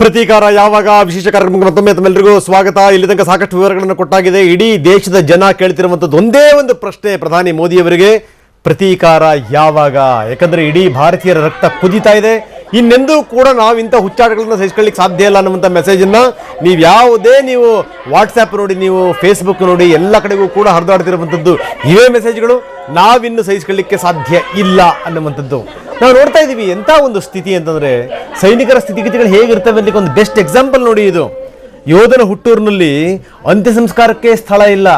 ಪ್ರತೀಕಾರ ಯಾವಾಗ ವಿಶೇಷ ಕಾರ್ಯಕ್ರಮಕ್ಕೆ ಮತ್ತೊಮ್ಮೆ ತಮ್ಮೆಲ್ಲರಿಗೂ ಸ್ವಾಗತ. ಇಲ್ಲಿ ತನಕ ಸಾಕಷ್ಟು ವಿವರಗಳನ್ನು ಕೊಟ್ಟಾಗಿದೆ. ಇಡೀ ದೇಶದ ಜನ ಕೇಳ್ತಿರುವಂಥದ್ದು ಒಂದೇ ಒಂದು ಪ್ರಶ್ನೆ ಪ್ರಧಾನಿ ಮೋದಿಯವರಿಗೆ, ಪ್ರತೀಕಾರ ಯಾವಾಗ? ಯಾಕಂದರೆ ಇಡೀ ಭಾರತೀಯರ ರಕ್ತ ಕುದೀತಾ ಇದೆ. ಇನ್ನೆಂದೂ ಕೂಡ ನಾವು ಇಂಥ ಹುಚ್ಚಾಟಗಳನ್ನು ಸಹಿಸ್ಕೊಳ್ಳಿಕ್ಕೆ ಸಾಧ್ಯ ಇಲ್ಲ ಅನ್ನುವಂಥ ಮೆಸೇಜನ್ನು ನೀವು ವಾಟ್ಸ್ಆ್ಯಪ್ ನೋಡಿ, ನೀವು ಫೇಸ್ಬುಕ್ ನೋಡಿ, ಎಲ್ಲ ಕಡೆಗೂ ಕೂಡ ಹರಿದಾಡ್ತಿರುವಂಥದ್ದು ಇವೇ ಮೆಸೇಜ್ಗಳು. ನಾವಿನ್ನು ಸಹಿಸ್ಕೊಳ್ಳಿಕ್ಕೆ ಸಾಧ್ಯ ಇಲ್ಲ ಅನ್ನುವಂಥದ್ದು ನಾವು ನೋಡ್ತಾ ಇದ್ದೀವಿ. ಎಂಥ ಒಂದು ಸ್ಥಿತಿ ಅಂತಂದರೆ, ಸೈನಿಕರ ಸ್ಥಿತಿಗತಿಗಳು ಹೇಗಿರ್ತವೆ ಅನ್ನಲಿಕ್ಕೆ ಒಂದು ಬೆಸ್ಟ್ ಎಕ್ಸಾಂಪಲ್ ನೋಡಿ. ಇದು ಯೋಧನ ಹುಟ್ಟೂರಿನಲ್ಲಿ ಅಂತ್ಯ ಸಂಸ್ಕಾರಕ್ಕೆ ಸ್ಥಳ ಇಲ್ಲ.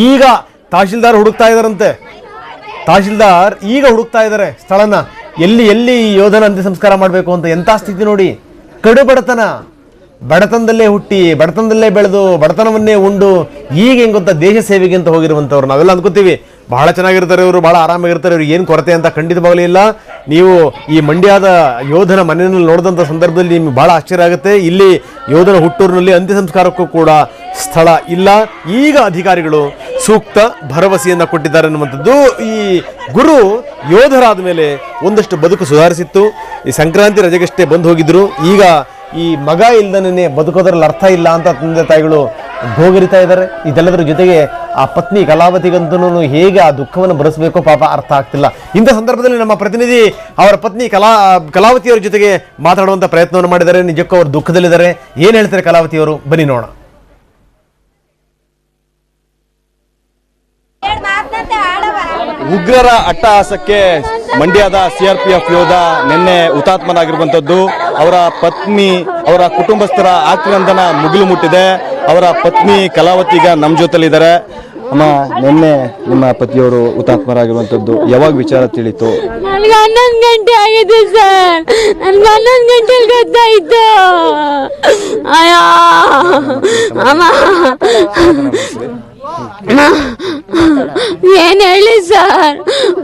ಈಗ ತಹಶೀಲ್ದಾರ್ ಹುಡುಕ್ತಾ ಇದ್ದಾರಂತೆ. ತಹಶೀಲ್ದಾರ್ ಈಗ ಹುಡುಕ್ತಾ ಇದ್ದಾರೆ ಸ್ಥಳನ, ಎಲ್ಲಿ ಯೋಧನ ಅಂತ್ಯ ಸಂಸ್ಕಾರ ಮಾಡಬೇಕು ಅಂತ. ಎಂಥ ಸ್ಥಿತಿ ನೋಡಿ. ಕಡು ಬಡತನದಲ್ಲೇ ಹುಟ್ಟಿ, ಬಡತನದಲ್ಲೇ ಬೆಳೆದು, ಬಡತನವನ್ನೇ ಉಂಡು, ಈಗ ಹೆಂಗೆ ಗೊತ್ತಾ ದೇಶ ಸೇವೆಗೆ ಅಂತ ಹೋಗಿರುವಂಥವ್ರು. ನಾವೆಲ್ಲ ಅಂದ್ಕೋತೀವಿ ಬಹಳ ಚೆನ್ನಾಗಿರ್ತಾರೆ ಇವರು, ಭಾಳ ಆರಾಮಾಗಿರ್ತಾರೆ, ಇವ್ರಿಗೆ ಏನು ಕೊರತೆ ಅಂತ. ಖಂಡಿತವಾಗಲೂ ಇಲ್ಲ. ನೀವು ಈ ಮಂಡ್ಯದ ಯೋಧನ ಮನೆಯಲ್ಲಿ ನೋಡಿದಂಥ ಸಂದರ್ಭದಲ್ಲಿ ನಿಮ್ಗೆ ಭಾಳ ಆಶ್ಚರ್ಯ ಆಗುತ್ತೆ. ಇಲ್ಲಿ ಯೋಧನ ಹುಟ್ಟೂರಿನಲ್ಲಿ ಅಂತ್ಯ ಸಂಸ್ಕಾರಕ್ಕೂ ಕೂಡ ಸ್ಥಳ ಇಲ್ಲ. ಈಗ ಅಧಿಕಾರಿಗಳು ಸೂಕ್ತ ಭರವಸೆಯನ್ನು ಕೊಟ್ಟಿದ್ದಾರೆ ಅನ್ನುವಂಥದ್ದು. ಈ ಗುರು ಯೋಧರಾದ ಮೇಲೆ ಒಂದಷ್ಟು ಬದುಕು ಸುಧಾರಿಸಿತ್ತು. ಈ ಸಂಕ್ರಾಂತಿ ರಜೆಗಷ್ಟೇ ಬಂದು ಹೋಗಿದ್ರು. ಈಗ ಈ ಮಗ ಇಲ್ದನೇ ಬದುಕೋದ್ರಲ್ಲಿ ಅರ್ಥ ಇಲ್ಲ ಅಂತ ತಂದೆ ತಾಯಿಗಳು ಗೋಗರಿತಾ ಇದ್ದಾರೆ. ಇದೆಲ್ಲದರ ಜೊತೆಗೆ ಆ ಪತ್ನಿ ಕಲಾವತಿಗಂತೂ ಹೇಗೆ ಆ ದುಃಖವನ್ನು ಭರಿಸಬೇಕೋ ಪಾಪ ಅರ್ಥ ಆಗ್ತಿಲ್ಲ. ಇಂಥ ಸಂದರ್ಭದಲ್ಲಿ ನಮ್ಮ ಪ್ರತಿನಿಧಿ ಅವರ ಪತ್ನಿ ಕಲಾವತಿಯವರ ಜೊತೆಗೆ ಮಾತಾಡುವಂಥ ಪ್ರಯತ್ನವನ್ನು ಮಾಡಿದ್ದಾರೆ. ನಿಜಕ್ಕೂ ಅವರು ದುಃಖದಲ್ಲಿದ್ದಾರೆ. ಏನು ಹೇಳ್ತಾರೆ ಕಲಾವತಿಯವರು, ಬನ್ನಿ ನೋಡೋಣ. ಉಗ್ರರ ಅಟ್ಟಹಾಸಕ್ಕೆ ಮಂಡ್ಯದ ಸಿಆರ್ಪಿಎಫ್ ಯೋಧ ನಿನ್ನೆ ಹುತಾತ್ಮನಾಗಿರುವಂಥದ್ದು. ಅವರ ಪತ್ನಿ, ಅವರ ಕುಟುಂಬಸ್ಥರ ಆಕ್ರಂದನ ಮುಗಿಲು ಮುಟ್ಟಿದೆ. ಅವರ ಪತ್ನಿ ಕಲಾವತಿ ಈಗ ನಮ್ಮ ಜೊತೆಲಿದ್ದಾರೆ. ಅಮ್ಮ, ನಿನ್ನೆ ನಿಮ್ಮ ಪತಿಯವರು ಹುತಾತ್ಮರಾಗಿರುವಂಥದ್ದು ಯಾವಾಗ ವಿಚಾರ ತಿಳಿತು? ನನಗೆ 11 ಗಂಟೆ ಆಗಿದೆ ಸರ್. ನನಗೆ 11 ಗಂಟೆಲಿ ಗೊತ್ತಾಯ್ತು. ಅಯ್ಯೋ ಅಮ್ಮ, ಏನ್ ಹೇಳಿ ಸರ್,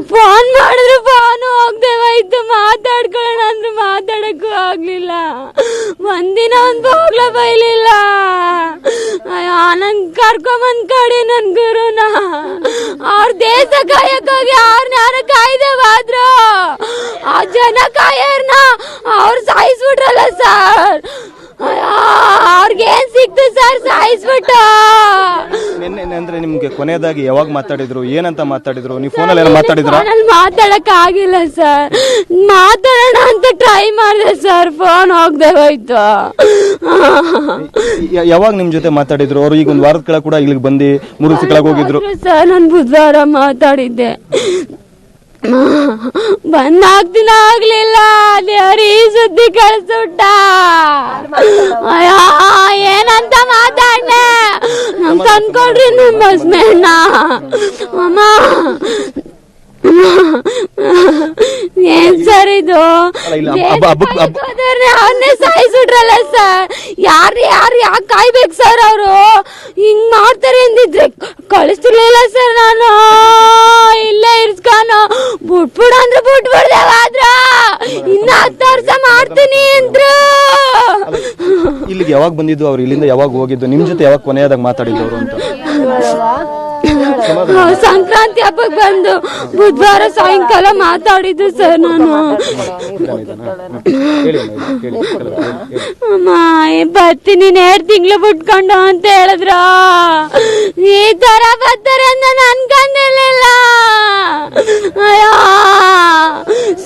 ಫೋನ್ ಮಾಡಿದ್ರು ಫೋನು ಹೋಗ್ದೇವಾಯ್ತು. ಮಾತಾಡ್ಕೊಳ್ಳೋಣ ಅಂದ್ರೆ ಮಾತಾಡಕ್ಕೂ ಆಗ್ಲಿಲ್ಲ. ಒಂದಿನ ಒಂದು ಹೋಗ್ಲ ಬೈಲಿಲ್ಲ. ನನ್ ಕರ್ಕೊಂಬಂದ್ ಕಡೆ ನನ್ ಗುರುನ ಅವ್ರ ದೇಶ ಕಾಯಕ್ಕೋಗಿ ಯಾರ ಕಾಯ್ದೇವಾದ್ರು ಆ ಜನ ಕಾಯರ್ನ ಅವ್ರು ಸಾಯಿಸ್ಬಿಟ್ರಲ್ಲ ಸರ್. ಅವ್ರಿಗೇನ್ ಸಿಕ್ತು ಸರ್, ಸಾಯಿಸ್ಬಿಟ್ಟು. ನಿನ್ನೆ ಅಂದ್ರೆ ನಿಮ್ಗೆ ಕೊನೆಯದಾಗಿ ಯಾವಾಗ ಮಾತಾಡಿದ್ರು, ಏನಂತ ಮಾತಾಡಿದ್ರು? ನೀವು ಫೋನಲ್ಲಿ ಏನೋ ಮಾತಾಡಿದ್ರ? ಮಾತಾಡಕ್ ಆಗಿಲ್ಲ ಸರ್. ಮಾತಾಡೋಣ ಅಂತ ಟ್ರೈ ಮಾಡಿದೆ ಸರ್, ಫೋನ್ ಹೋಗ್ದೆ ಹೋಯ್ತು. ಯಾವಾಗ ನಿಮ್ ಜೊತೆ ಮಾತಾಡಿದ್ರು ಅವ್ರು? ಈಗ ಒಂದು ವಾರದ ಕೆಳಗೆ ಕೂಡ ಇಲ್ಲಿಗೆ ಬಂದು 3 ದಿವಸ ಕೆಳಗೆ ಹೋಗಿದ್ರು ಸರ್. ನಾನು ಬುಧವಾರ ಮಾತಾಡಿದ್ದೆ. ಬಂದಾಗ್ ದಿನ ಆಗ್ಲಿಲ್ಲ. ದೇವ್ರ ಈ ಸುದ್ದಿ ಕಳ್ಸುಟ್ಟ. ಏನಂತ ಮಾತಾಡ್ನೆ, ನಮ್ ತಂದ್ಕೊಡ್ರಿ ನಿಮ್ಮ ಹಸ್ಬೆಂಡ್ನ. ಅಮ್ಮ ಏನ್ ಸರ್ ಇದು? ಅವ್ರನ್ನೇ ಸಾಯಿಸ್ಬಿಟ್ರಲ್ಲ ಸರ್. ಯಾರು ಯಾಕೆ ಕಾಯ್ಬೇಕು ಸರ್? ಅವರು ಹಿಂಗ್ ಮಾಡ್ತಾರೆ ಅಂದಿದ್ರೆ ಕಳಿಸ್ತಿರ್ಲಿಲ್ಲ ಸರ್. ನಾನು ಇಲ್ಲೇ ಇರ್ಸ್ಕಾನು ಬಿಟ್ಬಿಡ ಅಂದ್ರೆ ಬಿಟ್ಬಿಡ್ದೇವಾದ್ರ ಇನ್ನ 10 ವರ್ಷ ಮಾಡ್ತೀನಿ ಅಂದ್ರು. ಇಲ್ಲಿಗೆ ಯಾವಾಗ ಬಂದಿದ್ದು ಅವ್ರು? ಇಲ್ಲಿಂದ ಯಾವಾಗ ಹೋಗಿದ್ದು? ನಿಮ್ ಜೊತೆ ಯಾವಾಗ ಕೊನೆಯದಾಗ ಮಾತಾಡಿದ್ದವ್ರು ಅಂತ? ಸಂಕ್ರಾಂತಿ ಹಬ್ಬಕ್ಕೆ ಬಂದು ಬುಧವಾರ ಸಾಯಂಕಾಲ ಮಾತಾಡಿದ್ದು ಸರ್. ನಾನು ಅಮ್ಮ ಬರ್ತೀನಿ 2 ತಿಂಗಳು ಬಿಟ್ಕೊಂಡು ಅಂತ ಹೇಳಿದ್ರ. ಈ ತರ ಬರ್ತಾರೆ ಅಂತ ನಾನು ಅನ್ಕೊಂಡಿರ್ಲಿಲ್ಲ. ಅಯ್ಯೋ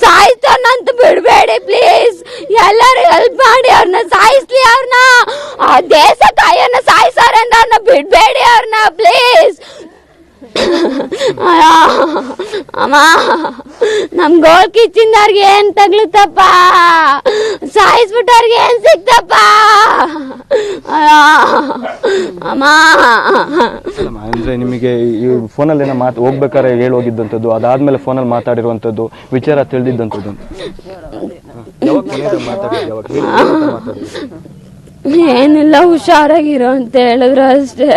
ಸಾಯಿಸ್ತಾನಂತ ಬಿಡ್ಬೇಡಿ ಪ್ಲೀಸ್. ಎಲ್ಲರೂ ಹೆಲ್ಪ್ ಮಾಡಿ ಅವ್ರನ್ನ ಸಾಯಿಸ್ಲಿ. ಅವ್ರನ್ನ ಆ ದೇಶ ಕಾಯನ್ನ ಸಾಯಿಸಾರೆ ಅಂದ್ರೆ ಅವ್ರನ್ನ ಬಿಡ್ಬೇಡಿ ಅವ್ರನ್ನ ಪ್ಲೀಸ್. ಅಮ್ಮ, ನಮ್ ಗೋಲ್ ಕಿಚ್ಚಿಂದವ್ರಿಗೆ ಏನ್ ತಗ್ಲುತ್ತಪ್ಪ, ಸಾಯಿಸ್ಬಿಟ್ಟವ್ರಿಗೆ ಏನ್ ಸಿಕ್ತಪ್ಪ. ಅಮ್ಮ ಅಂದ್ರೆ ನಿಮಗೆ ಫೋನಲ್ಲಿ ಏನೋ ಹೋಗ್ಬೇಕಾರೆ ಹೇಳಿ ಹೋಗಿದ್ದಂಥದ್ದು, ಅದಾದ್ಮೇಲೆ ಫೋನಲ್ಲಿ ಮಾತಾಡಿರುವಂಥದ್ದು, ವಿಚಾರ ತಿಳಿದಿದ್ದಂಥದ್ದು ಏನಿಲ್ಲ, ಹುಷಾರಾಗಿರೋ ಅಂತ ಹೇಳಿದ್ರು ಅಷ್ಟೇ.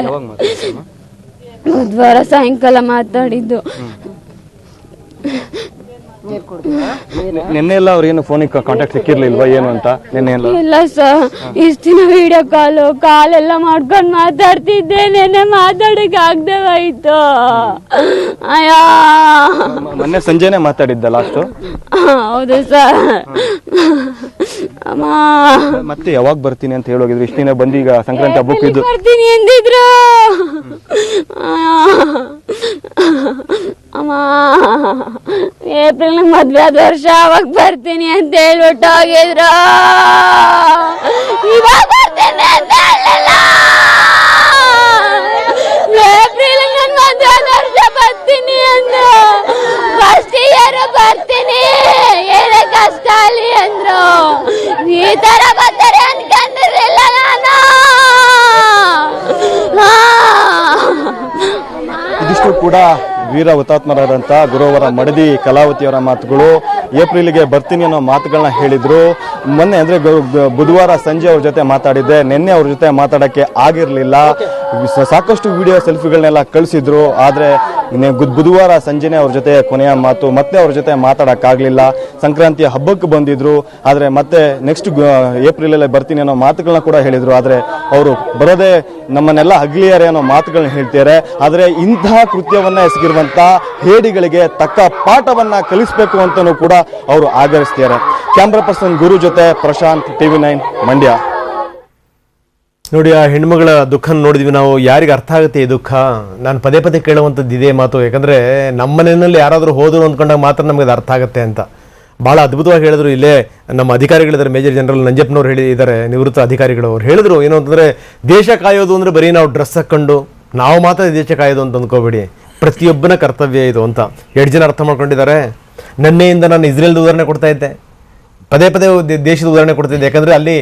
ಬುಧವಾರ ಸಾಯಂಕಾಲ ಮಾತಾಡಿದ್ದು. ನಿನ್ನೆ ಎಲ್ಲ ಅವ್ರೇನು ಫೋನಿಗೆ ಕಾಂಟ್ಯಾಕ್ಟ್ ಸಿಕ್ಕಿರ್ಲಿಲ್ವಾ ಏನು ಅಂತ ನಿನ್ನೆ ಎಲ್ಲ? ಇಲ್ಲ ಸರ್, ಇಷ್ಟ ದಿನ ವಿಡಿಯೋ ಕಾಲೆಲ್ಲ ಮಾಡ್ಕೊಂಡು ಮಾತಾಡ್ತಿದ್ದೆ, ನೆನ್ನೆ ಮಾತಾಡಕ್ಕೆ ಆಗದೆ ಹೋಯ್ತು. ಅಯ್ಯೋ, ಮೊನ್ನೆ ಸಂಜೆನೆ ಮಾತಾಡಿದ್ದ ಲಾಸ್ಟು? ಹೌದು ಸರ್. ಅಮ್ಮ ಮತ್ತೆ ಯಾವಾಗ ಬರ್ತೀನಿ ಅಂತ ಹೇಳೋಗಿದ್ರು, ಇಷ್ಟು ದಿನ ಬಂದು ಈಗ ಸಂಕ್ರಾಂತಿ ಹಬ್ಬಕ್ಕೆ ಇದು ಬರ್ತೀನಿ ಎಂದಿದ್ರು. ಅಮ್ಮ ಏಪ್ರಿಲ್ ಮದ್ವೆ ಆದ ವರ್ಷ ಅವಾಗ ಬರ್ತೀನಿ ಅಂತ ಹೇಳ್ಬಿಟ್ಟು ಹೋಗಿದ್ರು. ಇವಾಗ ಬರ್ತೀನಿ ಅಂತ ಹೇಳಲಿಲ್ಲ. ಏಪ್ರಿಲ್ ನನ್ ಮದ್ವೆ ಆದ ವರ್ಷ ಬರ್ತೀನಿ ಅಂದ್ರು. ಫಸ್ಟ್ ಇಯರ್ ಬರ್ತೀನಿ, ಏನೇ ಕಷ್ಟ ಅಲ್ಲಿ ಅಂದ್ರು. ಈ ತರ ಬರ್ತಾರೆ ಅನ್ಕೊಂಡಿರ್ಲಿಲ್ಲ ನಾನು. ಇದಿಷ್ಟು ಕೂಡ ವೀರ ಹುತಾತ್ಮರಾದಂಥ ಗುರುವರ ಮಡದಿ ಕಲಾವತಿಯವರ ಮಾತುಗಳು. ಏಪ್ರಿಲ್ಗೆ ಬರ್ತೀನಿ ಅನ್ನೋ ಮಾತುಗಳನ್ನ ಹೇಳಿದ್ರು. ಮೊನ್ನೆ ಅಂದರೆ ಬುಧವಾರ ಸಂಜೆ ಅವ್ರ ಜೊತೆ ಮಾತಾಡಿದ್ದೆ, ನಿನ್ನೆ ಅವ್ರ ಜೊತೆ ಮಾತಾಡೋಕ್ಕೆ ಆಗಿರಲಿಲ್ಲ. ಸಾಕಷ್ಟು ವಿಡಿಯೋ ಸೆಲ್ಫಿಗಳನ್ನೆಲ್ಲ ಕಳಿಸಿದ್ರು. ಆದರೆ ಬುಧವಾರ ಸಂಜೆನೆ ಅವ್ರ ಜೊತೆ ಕೊನೆಯ ಮಾತು, ಮತ್ತೆ ಅವ್ರ ಜೊತೆ ಮಾತಾಡೋಕ್ಕಾಗಲಿಲ್ಲ. ಸಂಕ್ರಾಂತಿಯ ಹಬ್ಬಕ್ಕೆ ಬಂದಿದ್ರು, ಆದರೆ ಮತ್ತೆ ನೆಕ್ಸ್ಟ್ ಏಪ್ರಿಲಲ್ಲೇ ಬರ್ತೀನಿ ಅನ್ನೋ ಮಾತುಗಳನ್ನ ಕೂಡ ಹೇಳಿದರು. ಆದರೆ ಅವರು ಬರೋದೇ ನಮ್ಮನ್ನೆಲ್ಲ ಹಗ್ಲಿಯಾರೆ ಅನ್ನೋ ಮಾತುಗಳನ್ನ ಹೇಳ್ತಾರೆ. ಆದರೆ ಇಂತಹ ಕೃತ್ಯವನ್ನು ಎಸಗಿರುವಂಥ ಹೇಡಿಗಳಿಗೆ ತಕ್ಕ ಪಾಠವನ್ನು ಕಲಿಸಬೇಕು ಅಂತಲೂ ಕೂಡ ಅವರು ಆಗ್ರಹಿಸ್ತಾರೆ. ಕ್ಯಾಮ್ರಾ ಪರ್ಸನ್ ಗುರು ಜೊತೆ ಪ್ರಶಾಂತ್, TV9 ಮಂಡ್ಯ. ನೋಡಿ, ಆ ಹೆಣ್ಮಗಳ ದುಃಖ ನೋಡಿದ್ವಿ ನಾವು. ಯಾರಿಗೆ ಅರ್ಥ ಆಗುತ್ತೆ ಈ ದುಃಖ? ನಾನು ಪದೇ ಪದೇ ಕೇಳುವಂಥದ್ದು ಇದೇ ಮಾತು. ಯಾಕಂದರೆ ನಮ್ಮ ಮನೆಯಲ್ಲಿ ಯಾರಾದರೂ ಹೋದರು ಅಂದ್ಕೊಂಡಾಗ ಮಾತ್ರ ನಮಗೆ ಅದು ಅರ್ಥ ಆಗುತ್ತೆ ಅಂತ ಭಾಳ ಅದ್ಭುತವಾಗಿ ಹೇಳಿದ್ರು. ಇಲ್ಲೇ ನಮ್ಮ ಅಧಿಕಾರಿಗಳಿದ್ದಾರೆ, ಮೇಜರ್ ಜನರಲ್ ನಂಜಪ್ಪನವ್ರು ಹೇಳಿದ್ದಾರೆ, ನಿವೃತ್ತ ಅಧಿಕಾರಿಗಳು. ಅವ್ರು ಹೇಳಿದ್ರು ಏನು ಅಂತಂದರೆ, ದೇಶ ಕಾಯೋದು ಅಂದರೆ ಬರೀ ನಾವು ಡ್ರೆಸ್ ಹಾಕ್ಕೊಂಡು ನಾವು ಮಾತ್ರ ದೇಶ ಕಾಯೋದು ಅಂತ ಅಂದ್ಕೋಬೇಡಿ, ಪ್ರತಿಯೊಬ್ಬನ ಕರ್ತವ್ಯ ಇದು ಅಂತ 2 ಜನ ಅರ್ಥ ಮಾಡ್ಕೊಂಡಿದ್ದಾರೆ. ನಿನ್ನೆಯಿಂದ ನಾನು ಇಸ್ರೇಲ್ದು ಉದಾಹರಣೆ ಕೊಡ್ತಾ ಇದ್ದೆ, ಪದೇ ಪದೇ ದೇಶದ ಉದಾಹರಣೆ ಕೊಡ್ತಿದ್ದೆ. ಯಾಕಂದರೆ ಅಲ್ಲಿ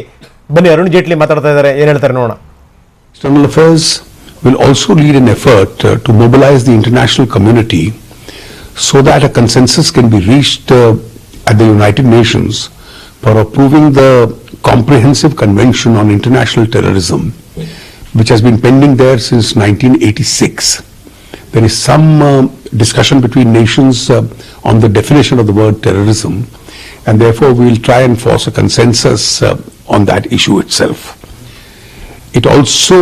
ಬನ್ನಿ ಅರುಣ್ ಜೇಟ್ಲಿ ಮಾತಾಡ್ತಾ ಇದ್ದಾರೆ, ಏನು ಹೇಳ್ತಾರೆ ನೋಡೋಣ. External affairs will also lead an effort to mobilize the international community so that a consensus can be reached at the United Nations for approving the Comprehensive Convention on International Terrorism, which has been pending there since 1986. There is some discussion between nations on the definition of the word terrorism, and therefore we will try and force a consensus on that issue itself. It also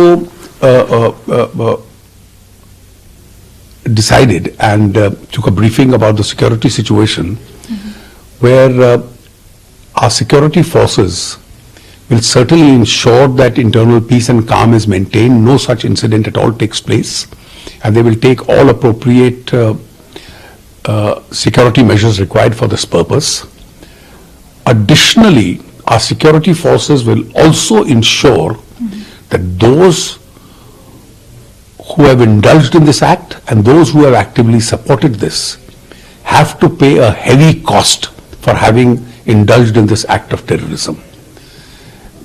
decided and took a briefing about the security situation, where our security forces will certainly ensure that internal peace and calm is maintained, no such incident at all takes place, and they will take all appropriate security measures required for this purpose. Additionally, our security forces will also ensure that those who have indulged in this act and those who have actively supported this have to pay a heavy cost for having indulged in this act of terrorism.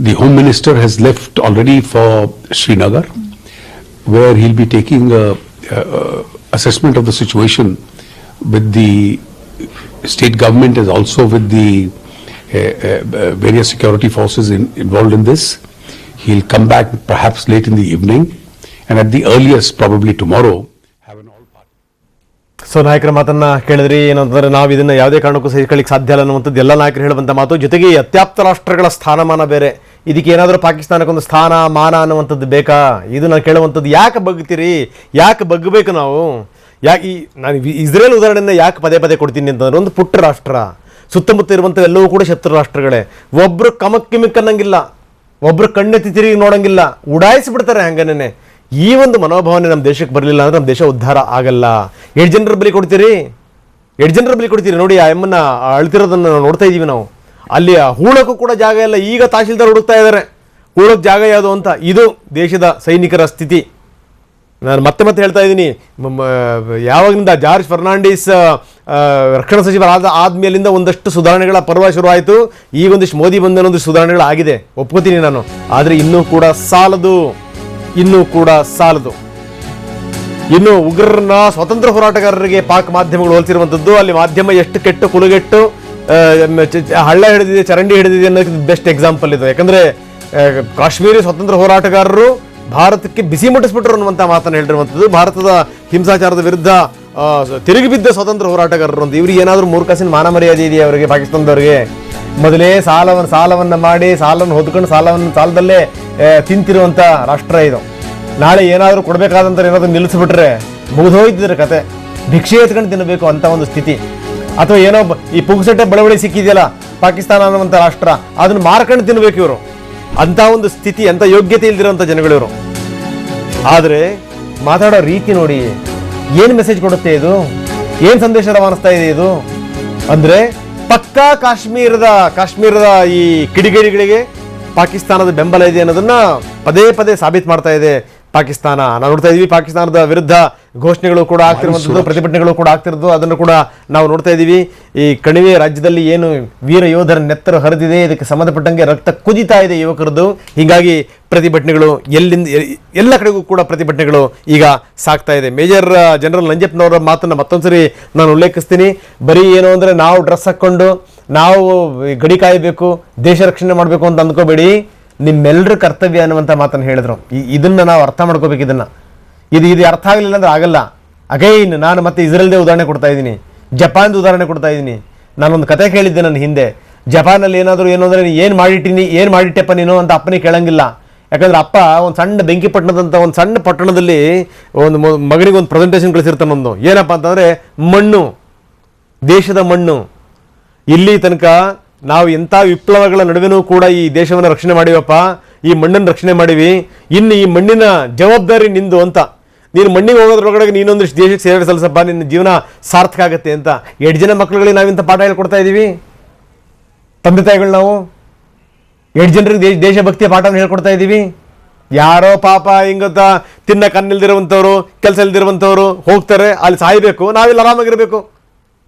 The Home Minister has left already for Srinagar, where he'll be taking a assessment of the situation with the state government as also with the various security forces involved in this. He'll come back perhaps late in the evening, and at the earliest, probably tomorrow, have an all-party. So ನಾಯಕರ ಮಾತನ್ನ ಕೇಳಿದ್ರಿ. ಏನಂತಂದ್ರೆ, ನಾವು ಇದನ್ನ ಯಾವುದೇ ಕಾರಣಕ್ಕೂ ಸಹಿಸ್ಕೊಳ್ಳಿಕ್ಕೆ ಸಾಧ್ಯ ಇಲ್ಲ ಅನ್ನುವಂಥದ್ದು ಎಲ್ಲ ನಾಯಕರು ಹೇಳುವಂಥ ಮಾತು. ಜೊತೆಗೆ ಈ ಅತ್ಯಾಪ್ತ ರಾಷ್ಟ್ರಗಳ ಸ್ಥಾನಮಾನ ಬೇರೆ, ಇದಕ್ಕೆ ಏನಾದರೂ ಪಾಕಿಸ್ತಾನಕ್ಕೊಂದು ಸ್ಥಾನ ಮಾನ ಅನ್ನುವಂಥದ್ದು ಬೇಕಾ? ಇದು ನಾನು ಕೇಳುವಂಥದ್ದು. ಯಾಕೆ ಬಗ್ತೀರಿ? ಯಾಕೆ ಬಗ್ಗಬೇಕು ನಾವು? ಯಾಕೆ ನಾನು ಇಸ್ರೇಲ್ ಉದಾಹರಣೆಯನ್ನು ಯಾಕೆ ಪದೇ ಪದೇ ಕೊಡ್ತೀನಿ ಅಂತಂದ್ರೆ, ಒಂದು ಪುಟ್ಟ ರಾಷ್ಟ್ರ, ಸುತ್ತಮುತ್ತ ಇರುವಂಥ ಎಲ್ಲವೂ ಕೂಡ ಶತ್ರು ರಾಷ್ಟ್ರಗಳೇ. ಒಬ್ಬರು ಕಮಕ್ಕಿಮಿಕ್ ಅನ್ನಂಗಿಲ್ಲ, ಒಬ್ಬರು ಕಣ್ಣೆತ್ತಿ ತಿರುಗಿ ನೋಡಂಗಿಲ್ಲ, ಉಡಾಯಿಸಿಬಿಡ್ತಾರೆ ಹಂಗನೇ. ಈ ಒಂದು ಮನೋಭಾವನೆ ನಮ್ಮ ದೇಶಕ್ಕೆ ಬರಲಿಲ್ಲ ಅಂದರೆ ನಮ್ಮ ದೇಶ ಉದ್ಧಾರ ಆಗಲ್ಲ. 8 ಜನರ ಬಲಿ ಕೊಡ್ತೀರಿ, 8 ಜನರ ಬಲಿ ಕೊಡ್ತೀರಿ. ನೋಡಿ, ಆ ಎಮ್ಮನ್ನ ಅಳ್ತಿರೋದನ್ನು ನೋಡ್ತಾ ಇದ್ದೀವಿ ನಾವು. ಅಲ್ಲಿ ಹೂಳಕ್ಕೂ ಕೂಡ ಜಾಗ ಇಲ್ಲ. ಈಗ ತಹಶೀಲ್ದಾರ್ ಹುಡುಕ್ತಾ ಇದ್ದಾರೆ ಹೂಳಕ್ಕೆ ಜಾಗ ಯಾವುದು ಅಂತ. ಇದು ದೇಶದ ಸೈನಿಕರ ಸ್ಥಿತಿ. ನಾನು ಮತ್ತೆ ಮತ್ತೆ ಹೇಳ್ತಾ ಇದ್ದೀನಿ, ಯಾವಾಗಿನಿಂದ ಜಾರ್ಜ್ ಫರ್ನಾಂಡಿಸ್ ರಕ್ಷಣಾ ಸಚಿವರಾದ ಆದಮೇಲಿಂದ ಒಂದಷ್ಟು ಸುಧಾರಣೆಗಳ ಪರ್ವ ಶುರುವಾಯಿತು. ಈಗ ಒಂದಿಷ್ಟು ಮೋದಿ ಬಂದ ಒಂದಿಷ್ಟು ಸುಧಾರಣೆಗಳಾಗಿದೆ, ಒಪ್ಕೋತೀನಿ ನಾನು. ಆದರೆ ಇನ್ನೂ ಕೂಡ ಸಾಲದು. ಇನ್ನು ಉಗ್ರರನ್ನ ಸ್ವತಂತ್ರ ಹೋರಾಟಗಾರರಿಗೆ ಪಾಕ್ ಮಾಧ್ಯಮಗಳು ಹೋಲಿಸಿರುವಂಥದ್ದು. ಅಲ್ಲಿ ಮಾಧ್ಯಮ ಎಷ್ಟು ಕೆಟ್ಟು ಕುಲುಗೆಟ್ಟು ಹಳ್ಳ ಹಿಡಿದಿದೆ, ಚರಂಡಿ ಹಿಡಿದಿದೆ ಅನ್ನೋದಕ್ಕೆ ಬೆಸ್ಟ್ ಎಕ್ಸಾಂಪಲ್ ಇದು. ಯಾಕಂದರೆ ಕಾಶ್ಮೀರಿ ಸ್ವತಂತ್ರ ಹೋರಾಟಗಾರರು ಭಾರತಕ್ಕೆ ಬಿಸಿ ಮುಟ್ಟಿಸ್ಬಿಟ್ರು ಅನ್ನುವಂಥ ಮಾತನ್ನು ಹೇಳಿರುವಂಥದ್ದು. ಭಾರತದ ಹಿಂಸಾಚಾರದ ವಿರುದ್ಧ ತಿರುಗಿ ಬಿದ್ದ ಸ್ವತಂತ್ರ ಹೋರಾಟಗಾರರು ಅಂತ. ಇವ್ರಿಗೆ ಏನಾದರೂ ಮೂರ್ಖಸಿನ ಮಾನ ಮರ್ಯಾದೆ ಇದೆಯಾ ಅವರಿಗೆ? ಪಾಕಿಸ್ತಾನದವ್ರಿಗೆ ಮೊದಲೇ ಸಾಲವನ್ನು ಮಾಡಿ ಸಾಲವನ್ನು ಹೊದ್ಕೊಂಡು ಸಾಲದಲ್ಲೇ ತಿಂತಿರುವಂಥ ರಾಷ್ಟ್ರ ಇದು. ನಾಳೆ ಏನಾದರೂ ಕೊಡಬೇಕಾದಂಥ ಏನಾದರೂ ನಿಲ್ಲಿಸ್ಬಿಟ್ರೆ ಮುಗಿದೋಯ್ತಿದ್ರೆ ಕತೆ. ಭಿಕ್ಷೆ ಎತ್ಕೊಂಡು ತಿನ್ನಬೇಕು ಅಂತ ಒಂದು ಸ್ಥಿತಿ. ಅಥವಾ ಏನೋ ಈ ಪುಗ್ಸಟ್ಟೆ ಬಡವಳಿ ಸಿಕ್ಕಿದೆಯಲ್ಲ ಪಾಕಿಸ್ತಾನ ಅನ್ನುವಂಥ ರಾಷ್ಟ್ರ, ಅದನ್ನು ಮಾರ್ಕೊಂಡು ತಿನ್ನಬೇಕು ಇವರು. ಅಂಥ ಒಂದು ಸ್ಥಿತಿ, ಅಂಥ ಯೋಗ್ಯತೆ ಇಲ್ದಿರೋಂಥ ಜನಗಳಿವರು. ಆದರೆ ಮಾತಾಡೋ ರೀತಿ ನೋಡಿ, ಏನು ಮೆಸೇಜ್ ಕೊಡುತ್ತೆ ಇದು? ಏನು ಸಂದೇಶ ರವಾನಿಸ್ತಾ ಇದೆ ಇದು? ಅಂದರೆ ಪಕ್ಕಾ ಕಾಶ್ಮೀರದ ಈ ಕಿಡಿಗೇಡಿಗಳಿಗೆ ಪಾಕಿಸ್ತಾನದ ಬೆಂಬಲ ಇದೆ ಅನ್ನೋದನ್ನ ಪದೇ ಪದೇ ಸಾಬೀತು ಮಾಡ್ತಾ ಇದೆ ಪಾಕಿಸ್ತಾನ. ನಾವು ನೋಡ್ತಾ ಇದೀವಿ, ಪಾಕಿಸ್ತಾನದ ವಿರುದ್ಧ ಘೋಷಣೆಗಳು ಕೂಡ ಆಗ್ತಿರುವಂಥದ್ದು, ಪ್ರತಿಭಟನೆಗಳು ಕೂಡ ಆಗ್ತಿರೋದು, ಅದನ್ನು ಕೂಡ ನಾವು ನೋಡ್ತಾ ಇದ್ದೀವಿ. ಈ ಕಣಿವೆ ರಾಜ್ಯದಲ್ಲಿ ಏನು ವೀರ ಯೋಧರ ನೆತ್ತರು ಹರಿದಿದೆ, ಇದಕ್ಕೆ ಸಂಬಂಧಪಟ್ಟಂಗೆ ರಕ್ತ ಕುದಿತಾ ಇದೆ ಯುವಕರದ್ದು. ಹೀಗಾಗಿ ಪ್ರತಿಭಟನೆಗಳು ಎಲ್ಲ ಕಡೆಗೂ ಕೂಡ ಪ್ರತಿಭಟನೆಗಳು ಈಗ ಸಾಗ್ತಾ ಇದೆ. ಮೇಜರ್ ಜನರಲ್ ನಂಜಪ್ಪನವರ ಮಾತನ್ನು ಮತ್ತೊಂದ್ಸರಿ ನಾನು ಉಲ್ಲೇಖಿಸ್ತೀನಿ. ಬರೀ ಏನು ಅಂದರೆ ನಾವು ಡ್ರೆಸ್ ಹಾಕ್ಕೊಂಡು ನಾವು ಗಡಿ ಕಾಯಬೇಕು, ದೇಶ ರಕ್ಷಣೆ ಮಾಡಬೇಕು ಅಂತ ಅಂದ್ಕೋಬೇಡಿ. ನಿಮ್ಮೆಲ್ಲರ ಕರ್ತವ್ಯ ಅನ್ನುವಂಥ ಮಾತನ್ನು ಹೇಳಿದ್ರು. ಇದನ್ನು ನಾವು ಅರ್ಥ ಮಾಡ್ಕೋಬೇಕು. ಇದು ಅರ್ಥ ಆಗಲಿಲ್ಲ ಅಂದ್ರೆ ಆಗಲ್ಲ. ಅಗೈನ್ ನಾನು ಮತ್ತೆ ಇಸ್ರೇಲ್ದೇ ಉದಾಹರಣೆ ಕೊಡ್ತಾ ಇದ್ದೀನಿ, ಜಪಾನ್ದು ಉದಾಹರಣೆ ಕೊಡ್ತಾ ಇದ್ದೀನಿ. ನಾನೊಂದು ಕತೆ ಕೇಳಿದ್ದೆ ನನ್ನ ಹಿಂದೆ. ಜಪಾನಲ್ಲಿ ಏನು ಅಂದರೆ ಏನು ಮಾಡಿಟ್ಟೆಪ್ಪ ನೀನು ಅಂತ ಅಪ್ಪನಿಗೆ ಕೇಳಂಗಿಲ್ಲ. ಯಾಕಂದ್ರೆ ಅಪ್ಪ ಒಂದು ಸಣ್ಣ ಬೆಂಕಿ ಪಟ್ಟಣದಂಥ ಒಂದು ಸಣ್ಣ ಪಟ್ಟಣದಲ್ಲಿ ಒಂದು ಮಗನಿಗೆ ಒಂದು ಪ್ರೆಸೆಂಟೇಷನ್ ಕಳಿಸಿರ್ತಾನೊಂದು. ಏನಪ್ಪ ಅಂತಂದರೆ ಮಣ್ಣು, ದೇಶದ ಮಣ್ಣು. ಇಲ್ಲಿ ತನಕ ನಾವು ಎಂಥ ವಿಪ್ಲವಗಳ ನಡುವೆನೂ ಕೂಡ ಈ ದೇಶವನ್ನು ರಕ್ಷಣೆ ಮಾಡಿವಪ್ಪ, ಈ ಮಣ್ಣನ್ನು ರಕ್ಷಣೆ ಮಾಡಿವಿ. ಇನ್ನು ಈ ಮಣ್ಣಿನ ಜವಾಬ್ದಾರಿ ನಿಂದು ಅಂತ. ನೀನು ಮಣ್ಣಿಗೆ ಹೋಗೋದ್ರೊಳಗಡೆ ನೀನೊಂದಿಷ್ಟು ದೇಶಕ್ಕೆ ಸೇವೆ ಸಲ್ಲಿಸಪ್ಪ, ನಿನ್ನ ಜೀವನ ಸಾರ್ಥಕ ಆಗುತ್ತೆ ಅಂತ 2 ಜನ ಮಕ್ಕಳುಗಳಿಗೆ ನಾವಿಂಥ ಪಾಠ ಹೇಳ್ಕೊಡ್ತಾ ಇದ್ದೀವಿ. ತಂದೆ ತಾಯಿಗಳು ನಾವು 2 ಜನರಿಗೆ ದೇಶಭಕ್ತಿಯ ಪಾಠವನ್ನು ಹೇಳ್ಕೊಡ್ತಾ ಇದ್ದೀವಿ. ಯಾರೋ ಪಾಪ ಹಿಂಗೊತ್ತಾ ತಿನ್ನ ಕಣ್ಣಿಲ್ದಿರುವಂಥವ್ರು, ಕೆಲಸ ಇಲ್ದಿರುವಂಥವ್ರು ಹೋಗ್ತಾರೆ, ಅಲ್ಲಿ ಸಾಯಬೇಕು, ನಾವಿಲ್ಲಿ ಆರಾಮಾಗಿರಬೇಕು.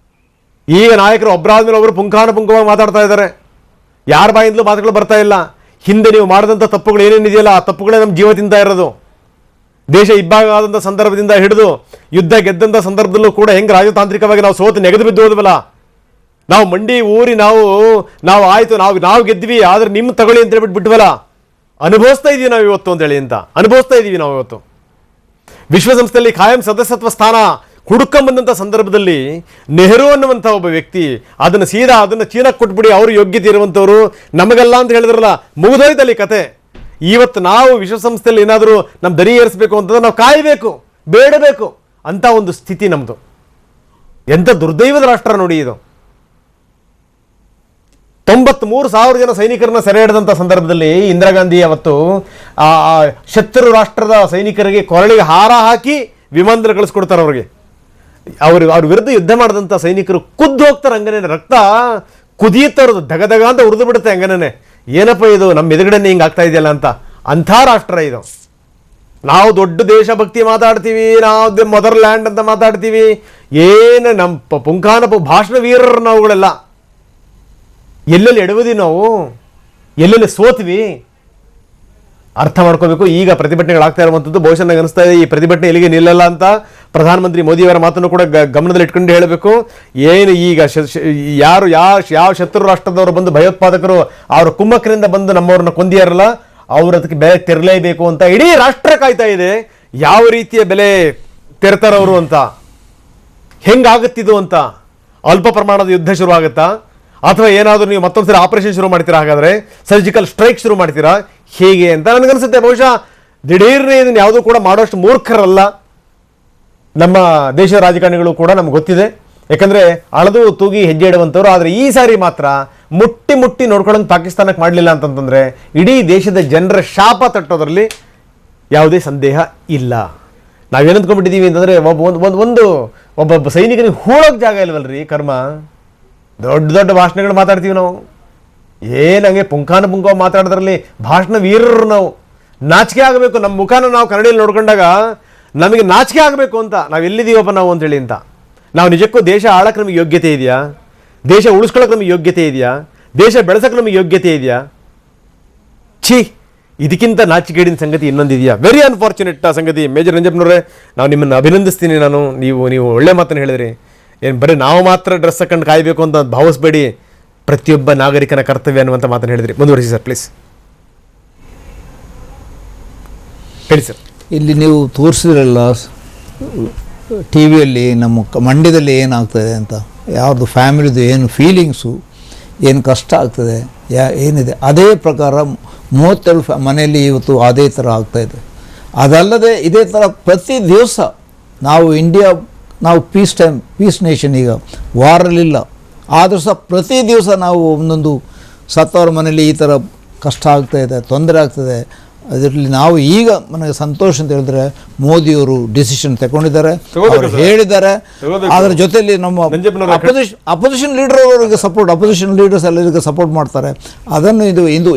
ಈಗ ನಾಯಕರು ಒಬ್ಬರಾದ್ಮೇಲೆ ಒಬ್ಬರು ಪುಂಖಾನುಪುಂಖವಾಗಿ ಮಾತಾಡ್ತಾ ಇದ್ದಾರೆ. ಯಾರ ಬಾಯಿಂದಲೂ ಮಾತುಗಳು ಬರ್ತಾ ಇಲ್ಲ. ಹಿಂದೆ ನೀವು ಮಾಡಿದಂಥ ತಪ್ಪುಗಳು ಏನೇನಿದೆಯಲ್ಲ, ಆ ತಪ್ಪುಗಳೇ ನಮ್ಮ ಜೀವ ತಿಂತಾ ಇರೋದು. ದೇಶ ಇಬ್ಬಾಗ ಆದಂಥ ಸಂದರ್ಭದಿಂದ ಹಿಡಿದು ಯುದ್ಧ ಗೆದ್ದಂಥ ಸಂದರ್ಭದಲ್ಲೂ ಕೂಡ ಹೆಂಗೆ ರಾಜತಾಂತ್ರಿಕವಾಗಿ ನಾವು ಸೋತು ನೆಗೆದು ಬಿದ್ದು ಹೋದ್ವಲ್ಲ, ನಾವು ಮಂಡಿ ಊರಿ ನಾವು ಆಯಿತು ನಾವು ಗೆದ್ವಿ, ಆದರೆ ನಿಮ್ಮ ತಗೊಳ್ಳಿ ಅಂತ ಹೇಳ್ಬಿಟ್ಟು ಬಿಟ್ವಲ್ಲ, ಅನುಭವಿಸ್ತಾ ಇದ್ದೀವಿ ನಾವು ಇವತ್ತು ಅಂತೇಳಿ ಅಂತ ಅನುಭವಿಸ್ತಾ ಇದ್ದೀವಿ ನಾವು ಇವತ್ತು. ವಿಶ್ವಸಂಸ್ಥೆಯಲ್ಲಿ ಖಾಯಂ ಸದಸ್ಯತ್ವ ಸ್ಥಾನ ಹುಡುಕೊಂಬಂದಂಥ ಸಂದರ್ಭದಲ್ಲಿ ನೆಹರು ಅನ್ನುವಂಥ ಒಬ್ಬ ವ್ಯಕ್ತಿ ಅದನ್ನು ಚೀನಾಕ್ಕೆ ಕೊಟ್ಬಿಡಿ, ಅವರು ಯೋಗ್ಯತೆ ಇರುವಂಥವ್ರು, ನಮಗಲ್ಲ ಅಂತ ಹೇಳಿದ್ರಲ್ಲ, ಮುಗಿದೋಯ್ತಲ್ಲಿ ಕತೆ. ಇವತ್ತು ನಾವು ವಿಶ್ವಸಂಸ್ಥೆಯಲ್ಲಿ ಏನಾದರೂ ನಮ್ಮ ದನಿ ಏರಿಸಬೇಕು ಅಂತಂದ್ರೆ ನಾವು ಕಾಯಬೇಕು, ಬೇಡಬೇಕು ಅಂತ ಒಂದು ಸ್ಥಿತಿ ನಮ್ಮದು. ಎಂಥ ದುರ್ದೈವದ ರಾಷ್ಟ್ರ ನೋಡಿ ಇದು. 93,000 ಜನ ಸೈನಿಕರನ್ನ ಸೆರೆ ಹಿಡಿದಂಥ ಸಂದರ್ಭದಲ್ಲಿ ಇಂದಿರಾ ಗಾಂಧಿ ಅವತ್ತು ಆ ಶತ್ರು ರಾಷ್ಟ್ರದ ಸೈನಿಕರಿಗೆ ಕೊರಳಿಗೆ ಹಾರ ಹಾಕಿ ವಿಮಾನದಲ್ಲಿ ಕಳಿಸ್ಕೊಡ್ತಾರೆ. ಅವ್ರ ವಿರುದ್ಧ ಯುದ್ಧ ಮಾಡಿದಂಥ ಸೈನಿಕರು ಕುದ್ದು ಹೋಗ್ತಾರೆ. ಹಂಗನೇ ರಕ್ತ ಕುದಿಯುತ್ತಾ ಇರೋದು, ದಗದಗ ಅಂತ ಉರಿದು ಬಿಡುತ್ತೆ ಹಂಗನೇ. ಏನಪ್ಪ ಇದು ನಮ್ಮ ಎದುರುಗಡೆನೇ ಹಿಂಗೆ ಆಗ್ತಾ ಇದೆಯಲ್ಲ ಅಂತ. ಅಂಥ ರಾಷ್ಟ್ರ ಇದು. ನಾವು ದೊಡ್ಡ ದೇಶಭಕ್ತಿ ಮಾತಾಡ್ತೀವಿ, ನಾವು ಮದರ್ ಲ್ಯಾಂಡ್ ಅಂತ ಮಾತಾಡ್ತೀವಿ. ಏನು ನಮ್ಮ ಪುಂಖಾನ ಭಾಷಣ ವೀರರು ನಾವುಗಳೆಲ್ಲ. ಎಲ್ಲೆಲ್ಲಿ ಎಡವದಿ ನಾವು, ಎಲ್ಲೆಲ್ಲಿ ಸೋತ್ವಿ ಅರ್ಥ ಮಾಡ್ಕೋಬೇಕು. ಈಗ ಪ್ರತಿಭಟನೆಗಳಾಗ್ತಾ ಇರುವಂಥದ್ದು ಬಹುಶಃ ನನಗೆ ಅನಿಸ್ತಾ ಇದೆ ಈ ಪ್ರತಿಭಟನೆ ಎಲ್ಲಿಗೆ ನಿಲ್ಲಲ್ಲ ಅಂತ ಪ್ರಧಾನಮಂತ್ರಿ ಮೋದಿಯವರ ಮಾತನ್ನು ಕೂಡ ಗಮನದಲ್ಲಿ ಇಟ್ಕೊಂಡು ಹೇಳಬೇಕು. ಏನು ಈಗ ಯಾವ ಶತ್ರು ರಾಷ್ಟ್ರದವರು ಬಂದು ಭಯೋತ್ಪಾದಕರು ಅವರ ಕುಮ್ಮಕ್ಕರಿಂದ ಬಂದು ನಮ್ಮವ್ರನ್ನ ಕೊಂದಿಯಾರಲ್ಲ, ಅವ್ರು ಅದಕ್ಕೆ ಬೆಲೆ ತೆರಲೇಬೇಕು ಅಂತ ಇಡೀ ರಾಷ್ಟ್ರ ಕಾಯ್ತಾ ಇದೆ. ಯಾವ ರೀತಿಯ ಬೆಲೆ ತೆರ್ತಾರವರು ಅಂತ, ಹೆಂಗಾಗುತ್ತಿದ್ದು ಅಂತ. ಅಲ್ಪ ಪ್ರಮಾಣದ ಯುದ್ಧ ಶುರು ಆಗುತ್ತಾ, ಅಥವಾ ಏನಾದರೂ ನೀವು ಮತ್ತೊಂದ್ಸರಿ ಆಪರೇಷನ್ ಶುರು ಮಾಡ್ತೀರಾ, ಹಾಗಾದರೆ ಸರ್ಜಿಕಲ್ ಸ್ಟ್ರೈಕ್ ಶುರು ಮಾಡ್ತೀರಾ, ಹೇಗೆ ಅಂತ ನನಗನ್ಸುತ್ತೆ. ಬಹುಶಃ ದಿಢೀರ್ನೇ ಇದನ್ನು ಯಾವುದೂ ಕೂಡ ಮಾಡೋಷ್ಟು ಮೂರ್ಖರಲ್ಲ ನಮ್ಮ ದೇಶದ ರಾಜಕಾರಣಿಗಳು ಕೂಡ, ನಮ್ಗೆ ಗೊತ್ತಿದೆ. ಯಾಕಂದರೆ ಅಳದು ತೂಗಿ ಹೆಜ್ಜೆ ಇಡುವಂಥವ್ರು. ಆದರೆ ಈ ಸಾರಿ ಮಾತ್ರ ಮುಟ್ಟಿ ನೋಡ್ಕೊಳ್ಳೋಂಗೆ ಪಾಕಿಸ್ತಾನಕ್ಕೆ ಮಾಡಲಿಲ್ಲ ಅಂತಂತಂದರೆ ಇಡೀ ದೇಶದ ಜನರ ಶಾಪ ತಟ್ಟೋದ್ರಲ್ಲಿ ಯಾವುದೇ ಸಂದೇಹ ಇಲ್ಲ. ನಾವೇನಂದ್ಕೊಂಡ್ಬಿಟ್ಟಿದ್ದೀವಿ ಅಂತಂದರೆ ಒಬ್ಬ ಸೈನಿಕನಿಗೆ ಹೂಳೋಕೆ ಜಾಗ ಇಲ್ವಲ್ರಿ ಕರ್ಮ. ದೊಡ್ಡ ಭಾಷಣಗಳು ಮಾತಾಡ್ತೀವಿ ನಾವು, ಏನಂಗೆ ಪುಂಖಾನುಪುಂಖ ಮಾತಾಡೋದ್ರಲ್ಲಿ ಭಾಷಣ ವೀರರು ನಾವು. ನಾಚಿಕೆ ಆಗಬೇಕು, ನಮ್ಮ ಮುಖಾನ ನಾವು ಕನ್ನಡಿಯಲ್ಲಿ ನೋಡ್ಕೊಂಡಾಗ ನಮಗೆ ನಾಚಿಕೆ ಆಗಬೇಕು ಅಂತ. ನಾವು ಎಲ್ಲಿದ್ದೀವಪ್ಪ ನಾವು ಅಂತೇಳಿ ಅಂತ. ನಾವು ನಿಜಕ್ಕೂ ದೇಶ ಆಳಕ್ಕೆ ನಮಗೆ ಯೋಗ್ಯತೆ ಇದೆಯಾ? ದೇಶ ಉಳಿಸ್ಕೊಳ್ಳೋಕೆ ನಮಗೆ ಯೋಗ್ಯತೆ ಇದೆಯಾ? ದೇಶ ಬೆಳೆಸೋಕೆ ನಮಗೆ ಯೋಗ್ಯತೆ ಇದೆಯಾ? ಇದಕ್ಕಿಂತ ನಾಚಿಕೆಡಿನ ಸಂಗತಿ ಇನ್ನೊಂದಿದೆಯಾ? ವೆರಿ ಅನ್ಫಾರ್ಚುನೇಟ್ ಸಂಗತಿ. ಮೇಜರ್ ನಂಜಪ್ಪನವರೇ, ನಾವು ನಿಮ್ಮನ್ನು ಅಭಿನಂದಿಸ್ತೀನಿ. ನೀವು ಒಳ್ಳೆ ಮಾತನ್ನು ಹೇಳಿದ್ರಿ. ಏನು ಬರೀ ನಾವು ಮಾತ್ರ ಡ್ರೆಸ್ ಹಾಕೊಂಡು ಕಾಯಬೇಕು ಅಂತ ಭಾವಿಸ್ಬೇಡಿ, ಪ್ರತಿಯೊಬ್ಬ ನಾಗರಿಕನ ಕರ್ತವ್ಯ ಅನ್ನುವಂಥ ಮಾತನ್ನು ಹೇಳಿದ್ರಿ. ಮುಂದುವರಿಸಿ ಸರ್, ಪ್ಲೀಸ್ ಹೇಳಿ ಸರ್. ಇಲ್ಲಿ ನೀವು ತೋರಿಸಿದ್ರಲ್ಲ ಟಿ ವಿಯಲ್ಲಿ ನಮ್ಮ ಮಂಡ್ಯದಲ್ಲಿ ಏನಾಗ್ತದೆ ಅಂತ, ಯಾರ್ದು ಫ್ಯಾಮಿಲಿದು ಏನು ಫೀಲಿಂಗ್ಸು, ಏನು ಕಷ್ಟ ಆಗ್ತದೆ, ಏನಿದೆ ಅದೇ ಪ್ರಕಾರ 32 ಮನೆಯಲ್ಲಿ ಇವತ್ತು ಅದೇ ಥರ ಆಗ್ತಾಯಿದೆ. ಅದಲ್ಲದೆ ಇದೇ ಥರ ಪ್ರತಿ ದಿವಸ ನಾವು ಪೀಸ್ ನೇಷನ್, ಈಗ ವಾರಲ್ಲಿಲ್ಲ, ಆದರೂ ಸಹ ಪ್ರತಿ ದಿವಸ ನಾವು ಒಂದೊಂದು ಸತ್ತವರ ಮನೆಯಲ್ಲಿ ಈ ಥರ ಕಷ್ಟ ಆಗ್ತಾಯಿದೆ, ತೊಂದರೆ ಆಗ್ತದೆ. ಅದರಲ್ಲಿ ನಾವು ಈಗ ನನಗೆ ಸಂತೋಷ ಅಂತ ಹೇಳಿದ್ರೆ ಮೋದಿಯವರು ಡಿಸಿಷನ್ ತಗೊಂಡಿದ್ದಾರೆ, ಅವರು ಹೇಳಿದ್ದಾರೆ. ಅದರ ಜೊತೆಯಲ್ಲಿ ನಮ್ಮ ಅಪೋಸಿಷನ್ ಲೀಡರ್ ಅವರಿಗೆ ಸಪೋರ್ಟ್, ಅಪೋಸಿಷನ್ ಲೀಡರ್ಸ್ ಎಲ್ಲರಿಗೆ ಸಪೋರ್ಟ್ ಮಾಡ್ತಾರೆ. ಅದನ್ನು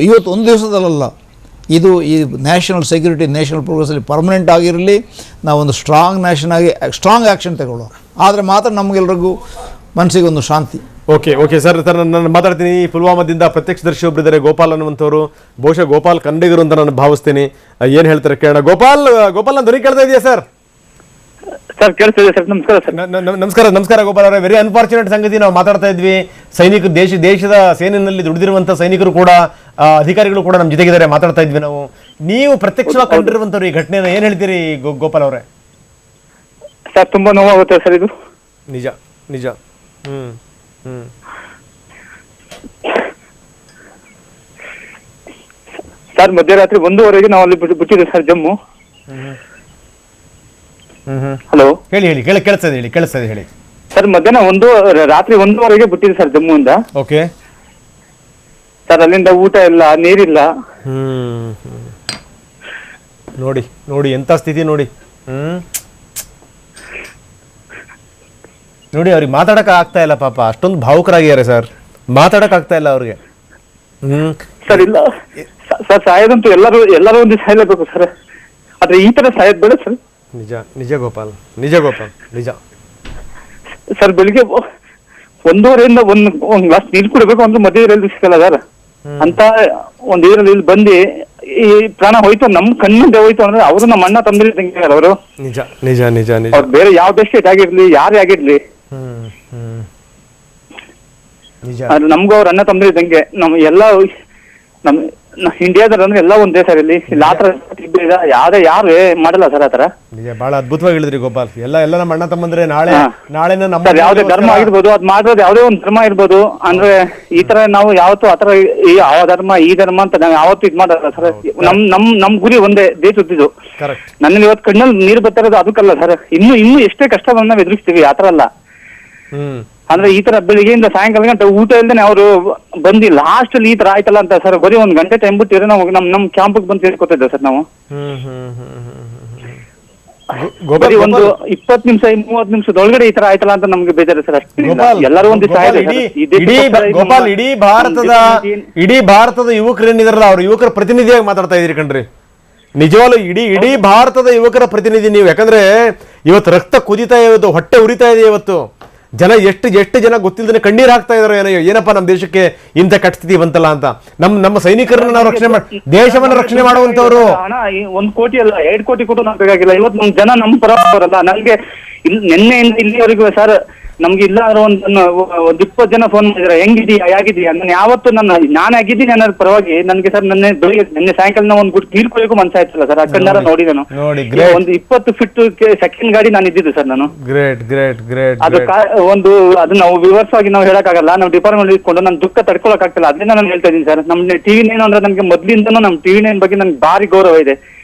ಇವತ್ತು ಒಂದು ದಿವಸದಲ್ಲ, ಇದು ಈ ನ್ಯಾಷನಲ್ ಸೆಕ್ಯೂರಿಟಿ, ನ್ಯಾಷನಲ್ ಪ್ರೋಗ್ರೆಸ್ಸಲ್ಲಿ ಪರ್ಮನೆಂಟ್ ಆಗಿರಲಿ. ನಾವೊಂದು ಸ್ಟ್ರಾಂಗ್ ನ್ಯಾಷನ್ ಆಗಿ ಸ್ಟ್ರಾಂಗ್ ಆ್ಯಕ್ಷನ್ ತಗೊಳ್ಳೋ, ಆದರೆ ಮಾತ್ರ ನಮಗೆಲ್ಲರಿಗೂ ಮನಸ್ಸಿಗೆ ಒಂದು ಶಾಂತಿ. ಓಕೆ ಸರ್, ನಾನು ಮಾತಾಡ್ತೀನಿ. ಪುಲ್ವಾಮಾದಿಂದ ಪ್ರತ್ಯಕ್ಷದರ್ಶಿ ಒಬ್ಬರಿದ್ದಾರೆ, ಗೋಪಾಲ್ ಅನ್ನುವಂಥವ್ರು. ಬಹುಶಃ ಗೋಪಾಲ್ ಕನ್ನಡಿಗರು ಅಂತ ನಾನು ಭಾವಿಸ್ತೀನಿ. ಏನು ಹೇಳ್ತಾರೆ ಕೇಳೋಣ. ಗೋಪಾಲ್ ನನ್ನ ಧ್ವನಿ ಕೇಳ್ತಾ ಇದೆಯಾ ಸರ್? ಸರ್ ಕೇಳ್ತಿದೆ ಸರ್. ನಮಸ್ಕಾರ ಸರ್. ನಮಸ್ಕಾರ ಗೋಪಾಲ್ ಅವರೇ. ವೆರಿ ಅನ್ಫಾರ್ಚುನೇಟ್ ಸಂಗತಿ. ನಾವು ಮಾತಾಡ್ತಾ ಇದ್ವಿ, ಸೈನಿಕರು ದೇಶದ ಸೇನೆಯಲ್ಲಿ ದುಡಿದಿರುವಂಥ ಸೈನಿಕರು ಕೂಡ, ಅಧಿಕಾರಿಗಳು ಕೂಡ ನಮ್ಮ ಜೊತೆಗಿದ್ದಾರೆ, ಮಾತಾಡ್ತಾ ಇದ್ವಿ ನಾವು. ನೀವು ಪ್ರತ್ಯಕ್ಷವಾಗಿ ಕಂಡಿರುವಂಥವ್ರು ಈ ಘಟನೆನ ಏನು ಹೇಳ್ತೀರಿ ಗೋಪಾಲ್ ಅವರೇ? ಸರ್ ತುಂಬಾ ನೋವಾಗುತ್ತೆ ಸರ್ ಇದು. ನಿಜ. ಸರ್ ಮಧ್ಯರಾತ್ರಿ 1:30 ನಾವು ಅಲ್ಲಿ ಬಿಟ್ಟಿದ್ದೆ ಸರ್, ಜಮ್ಮು. ಹಲೋ, ಹೇಳಿ ಕೇಳಿಸ್ತದೆ ಹೇಳಿ ಸರ್. ಮಧ್ಯಾಹ್ನ ರಾತ್ರಿ 1:30 ಬಿಟ್ಟಿದೆ ಸರ್ ಜಮ್ಮುವಿಂದ. ಓಕೆ ಸರ್, ಅಲ್ಲಿಂದ ಊಟ ಇಲ್ಲ, ನೀರಿಲ್ಲ. ನೋಡಿ ಎಂತ ಸ್ಥಿತಿ ನೋಡಿ. ನೋಡಿ ಅವ್ರಿಗೆ ಮಾತಾಡಕ್ ಆಗ್ತಾ ಇಲ್ಲ ಪಾಪ, ಅಷ್ಟೊಂದು ಭಾವುಕರಾಗಿದ್ದಾರೆ ಸರ್, ಮಾತಾಡಕ್ ಆಗ್ತಾ ಇಲ್ಲ ಅವ್ರಿಗೆ. ಸರ್ ಇಲ್ಲ ಸರ್, ಸಾಯೋದಂತೂ ಎಲ್ಲರೂ ಒಂದು ಸಾಯಲೇಬೇಕು ಸರ್, ಆದ್ರೆ ಈ ತರ ಸಾಯೋದ್ ಬೇಡ ಸರ್. ನಿಜ ಗೋಪಾಲ್. ಸರ್ ಬೆಳಿಗ್ಗೆ 1:30 ಒಂದ್ ಗ್ಲಾಸ್ ನೀರು ಕುಡಿಬೇಕು ಅಂದ್ರೆ ಮಧ್ಯದಲ್ಲಿ ಸಿಗಲ್ಲ ಸರ್. ಅಂತ ಒಂದ್ ಇದರಲ್ಲಿ ಇಲ್ಲಿ ಬಂದು ಈ ಪ್ರಾಣ ಹೋಯ್ತು, ನಮ್ ಕಣ್ಣಿಂದ ಹೋಯ್ತು ಅಂದ್ರೆ ಅವರು ನಮ್ಮ ಅಣ್ಣ ತಮ್ಮದಿರು ತಂಗಿ ಅವರು. ನಿಜ ಅವ್ರು ಬೇರೆ ಯಾವ ದೇಶ ಆಗಿರ್ಲಿ, ಯಾರೇ ಆಗಿರ್ಲಿ, ಆದ್ರೆ ನಮ್ಗೂ ಅವ್ರ ಅಣ್ಣ ತಮ್ಮದಿರು ತಂಗಿ. ನಮ್ ಇಂಡಿಯಾದಲ್ಲಿ ಅಂದ್ರೆ ಎಲ್ಲ ಒಂದೇ ಸರ್. ಇಲ್ಲಿ ಆತರ ಯಾರು ಮಾಡಲ್ಲ ಸರ್ ಆತರ. ಬಹಳ ಅದ್ಭುತವಾಗಿ ಹೇಳಿದ್ರಿ ಗೋಪಾಲ್. ಎಲ್ಲ ನಮ್ಮ ಅಣ್ಣ ತಮ್ಮಂದ್ರೆ ನಾಳೆ ನಮ್ಮ ಯಾವ್ದೇ ಧರ್ಮ ಆಗಿರ್ಬೋದು, ಅದ್ ಮಾಡೋದು ಯಾವ್ದೇ ಒಂದು ಧರ್ಮ ಇರ್ಬೋದು, ಅಂದ್ರೆ ಈ ತರ ನಾವು ಯಾವತ್ತು ಆತರ ಯಾವ ಧರ್ಮ ಈ ಧರ್ಮ ಅಂತ ನಾವು ಯಾವತ್ತು ಇದ್ ಮಾಡಲ್ಲ ಸರ್. ನಮ್ ಗುರಿ ಒಂದೇ, ದೇಶ ಉದ್ದಿದ್ದು. ನನ್ನ ಇವತ್ತು ಕಣ್ಣಲ್ಲಿ ನೀರು ಬರ್ತಾ ಇರೋದು ಅದಕ್ಕಲ್ಲ ಸರ್. ಇನ್ನು ಎಷ್ಟೇ ಕಷ್ಟವನ್ನ ನಾವು ಎದುರಿಸ್ತೀವಿ, ಆತರ ಅಲ್ಲ. ಅಂದ್ರೆ ಈ ತರ ಬೆಳಿಗ್ಗೆಯಿಂದ ಸಾಯಂಕಾಲ ಗಂಟೆ ಊಟ ಇಲ್ದೇನೆ ಅವರು ಬಂದು ಲಾಸ್ಟ್ ಅಲ್ಲಿ ಈ ತರ ಆಯ್ತಲ್ಲ ಅಂತ ಸರ್. ಬರೀ 1 ಗಂಟೆ ಟೈಮ್ ಬಿಟ್ಟಿದ್ರೆ ನಾವು ನಮ್ ಕ್ಯಾಂಪ್ ಬಂದು ಸೇರ್ಕೊತಿದ್ದೆ ಸರ್ ನಾವು. ಬರೀ ಒಂದು 20 ನಿಮಿಷ 30 ನಿಮಿಷದೊಳಗಡೆ ಈ ತರ ಆಯ್ತಲ್ಲ ಅಂತ ನಮ್ಗೆ ಬೇಜಾರು ಸರ್. ಅಷ್ಟೇ, ಎಲ್ಲರೂ ಒಂದು ಗೋಪಾಲ್, ಇಡೀ ಭಾರತದ ಯುವಕರು ಏನಿದಾರಲ್ಲ, ಅವ್ರ ಯುವಕರ ಪ್ರತಿನಿಧಿಯಾಗಿ ಮಾತಾಡ್ತಾ ಇದೀರಿ ಕಣ್ರಿ. ನಿಜವಾಗ್ಲೂ ಇಡೀ ಭಾರತದ ಯುವಕರ ಪ್ರತಿನಿಧಿ ನೀವು. ಯಾಕಂದ್ರೆ ಇವತ್ತು ರಕ್ತ ಕುದಿತಾ ಇವತ್ತು, ಹೊಟ್ಟೆ ಉರಿತಾ ಇದೆ ಇವತ್ತು. ಎಷ್ಟು ಜನ ಗೊತ್ತಿಲ್ಲದೆ ಕಣ್ಣೀರ್ ಹಾಕ್ತಾ ಇದಾರೆ, ಏನಪ್ಪ ನಮ್ಮ ದೇಶಕ್ಕೆ ಇಂಥ ಕೆಟ್ಟ ಸ್ಥಿತಿ ಬಂತಲ್ಲ ಅಂತ. ನಮ್ಮ ಸೈನಿಕರನ್ನ ನಾವು ರಕ್ಷಣೆ ಮಾಡಿ, ದೇಶವನ್ನ ರಕ್ಷಣೆ ಮಾಡುವಂತವ್ರು. 1 ಕೋಟಿ ಅಲ್ಲ, 2 ಕೋಟಿ ಕೊಟ್ಟು ನಾವು ಬೇಕಾಗಿಲ್ಲ. ಇವತ್ತು ನಮ್ ಜನ ನಮ್ಮ ಪರ ಬರಲ್ಲ. ನನ್ಗೆ ನಿನ್ನೆಯಿಂದ ಇಲ್ಲಿವರೆಗೂ ಸರ್ ನಮ್ಗೆ ಇಲ್ಲ ಒಂದು 20 ಜನ ಫೋನ್ ಮಾಡಿದ್ರೆ, ಹೆಂಗಿದೀಯಾ, ಹೇಗಿದೀಯಾ. ನಾನು ಯಾವತ್ತು ನಾನು ಆಗಿದ್ದೀನಿ ಅನ್ನೋದ್ರ ಪರವಾಗಿ ನನ್ಗೆ ಸರ್ ನಿನ್ನೆ ಸಾಯಂಕಾಲ ಒಂದು ಗುಡ್ ನೀರು ಕುಡಿಯೋಕು ಮನ್ಸಾಯ್ತಲ್ಲ ಸರ್. ಆ ಕಣ್ಣಾರ ನೋಡಿ ನಾನು ಒಂದು 20 ಫಿಟ್ ಸೆಕೆಂಡ್ ಗಾಡಿ ನಾನು ಇದ್ದಿದ್ದು ಸರ್ ನಾನು. ಅದು ಅದನ್ನ ನಾವು ವಿವರವಾಗಿ ನಾವು ಹೇಳಕ್ಕಾಗಲ್ಲ. ನಾವು ಡಿಪಾರ್ಟ್ಮೆಂಟ್ ಇಟ್ಕೊಂಡು ನನ್ನ ದುಃಖ ತಡ್ಕೊಳಕ್ ಆಗ್ತಿಲ್ಲ. ಅದನ್ನ ನಾನು ಹೇಳ್ತಾ ಇದ್ದೀನಿ ಸರ್. ನಮ್ ಟಿವಿ ನೈನ್ ಅಂದ್ರೆ ನನ್ಗೆ ಮೊದ್ಲಿಂದನೂ ನಮ್ ಟಿವಿ ನೈನ್ ಬಗ್ಗೆ ನನ್ಗೆ ಭಾರಿ ಗೌರವ ಇದೆ.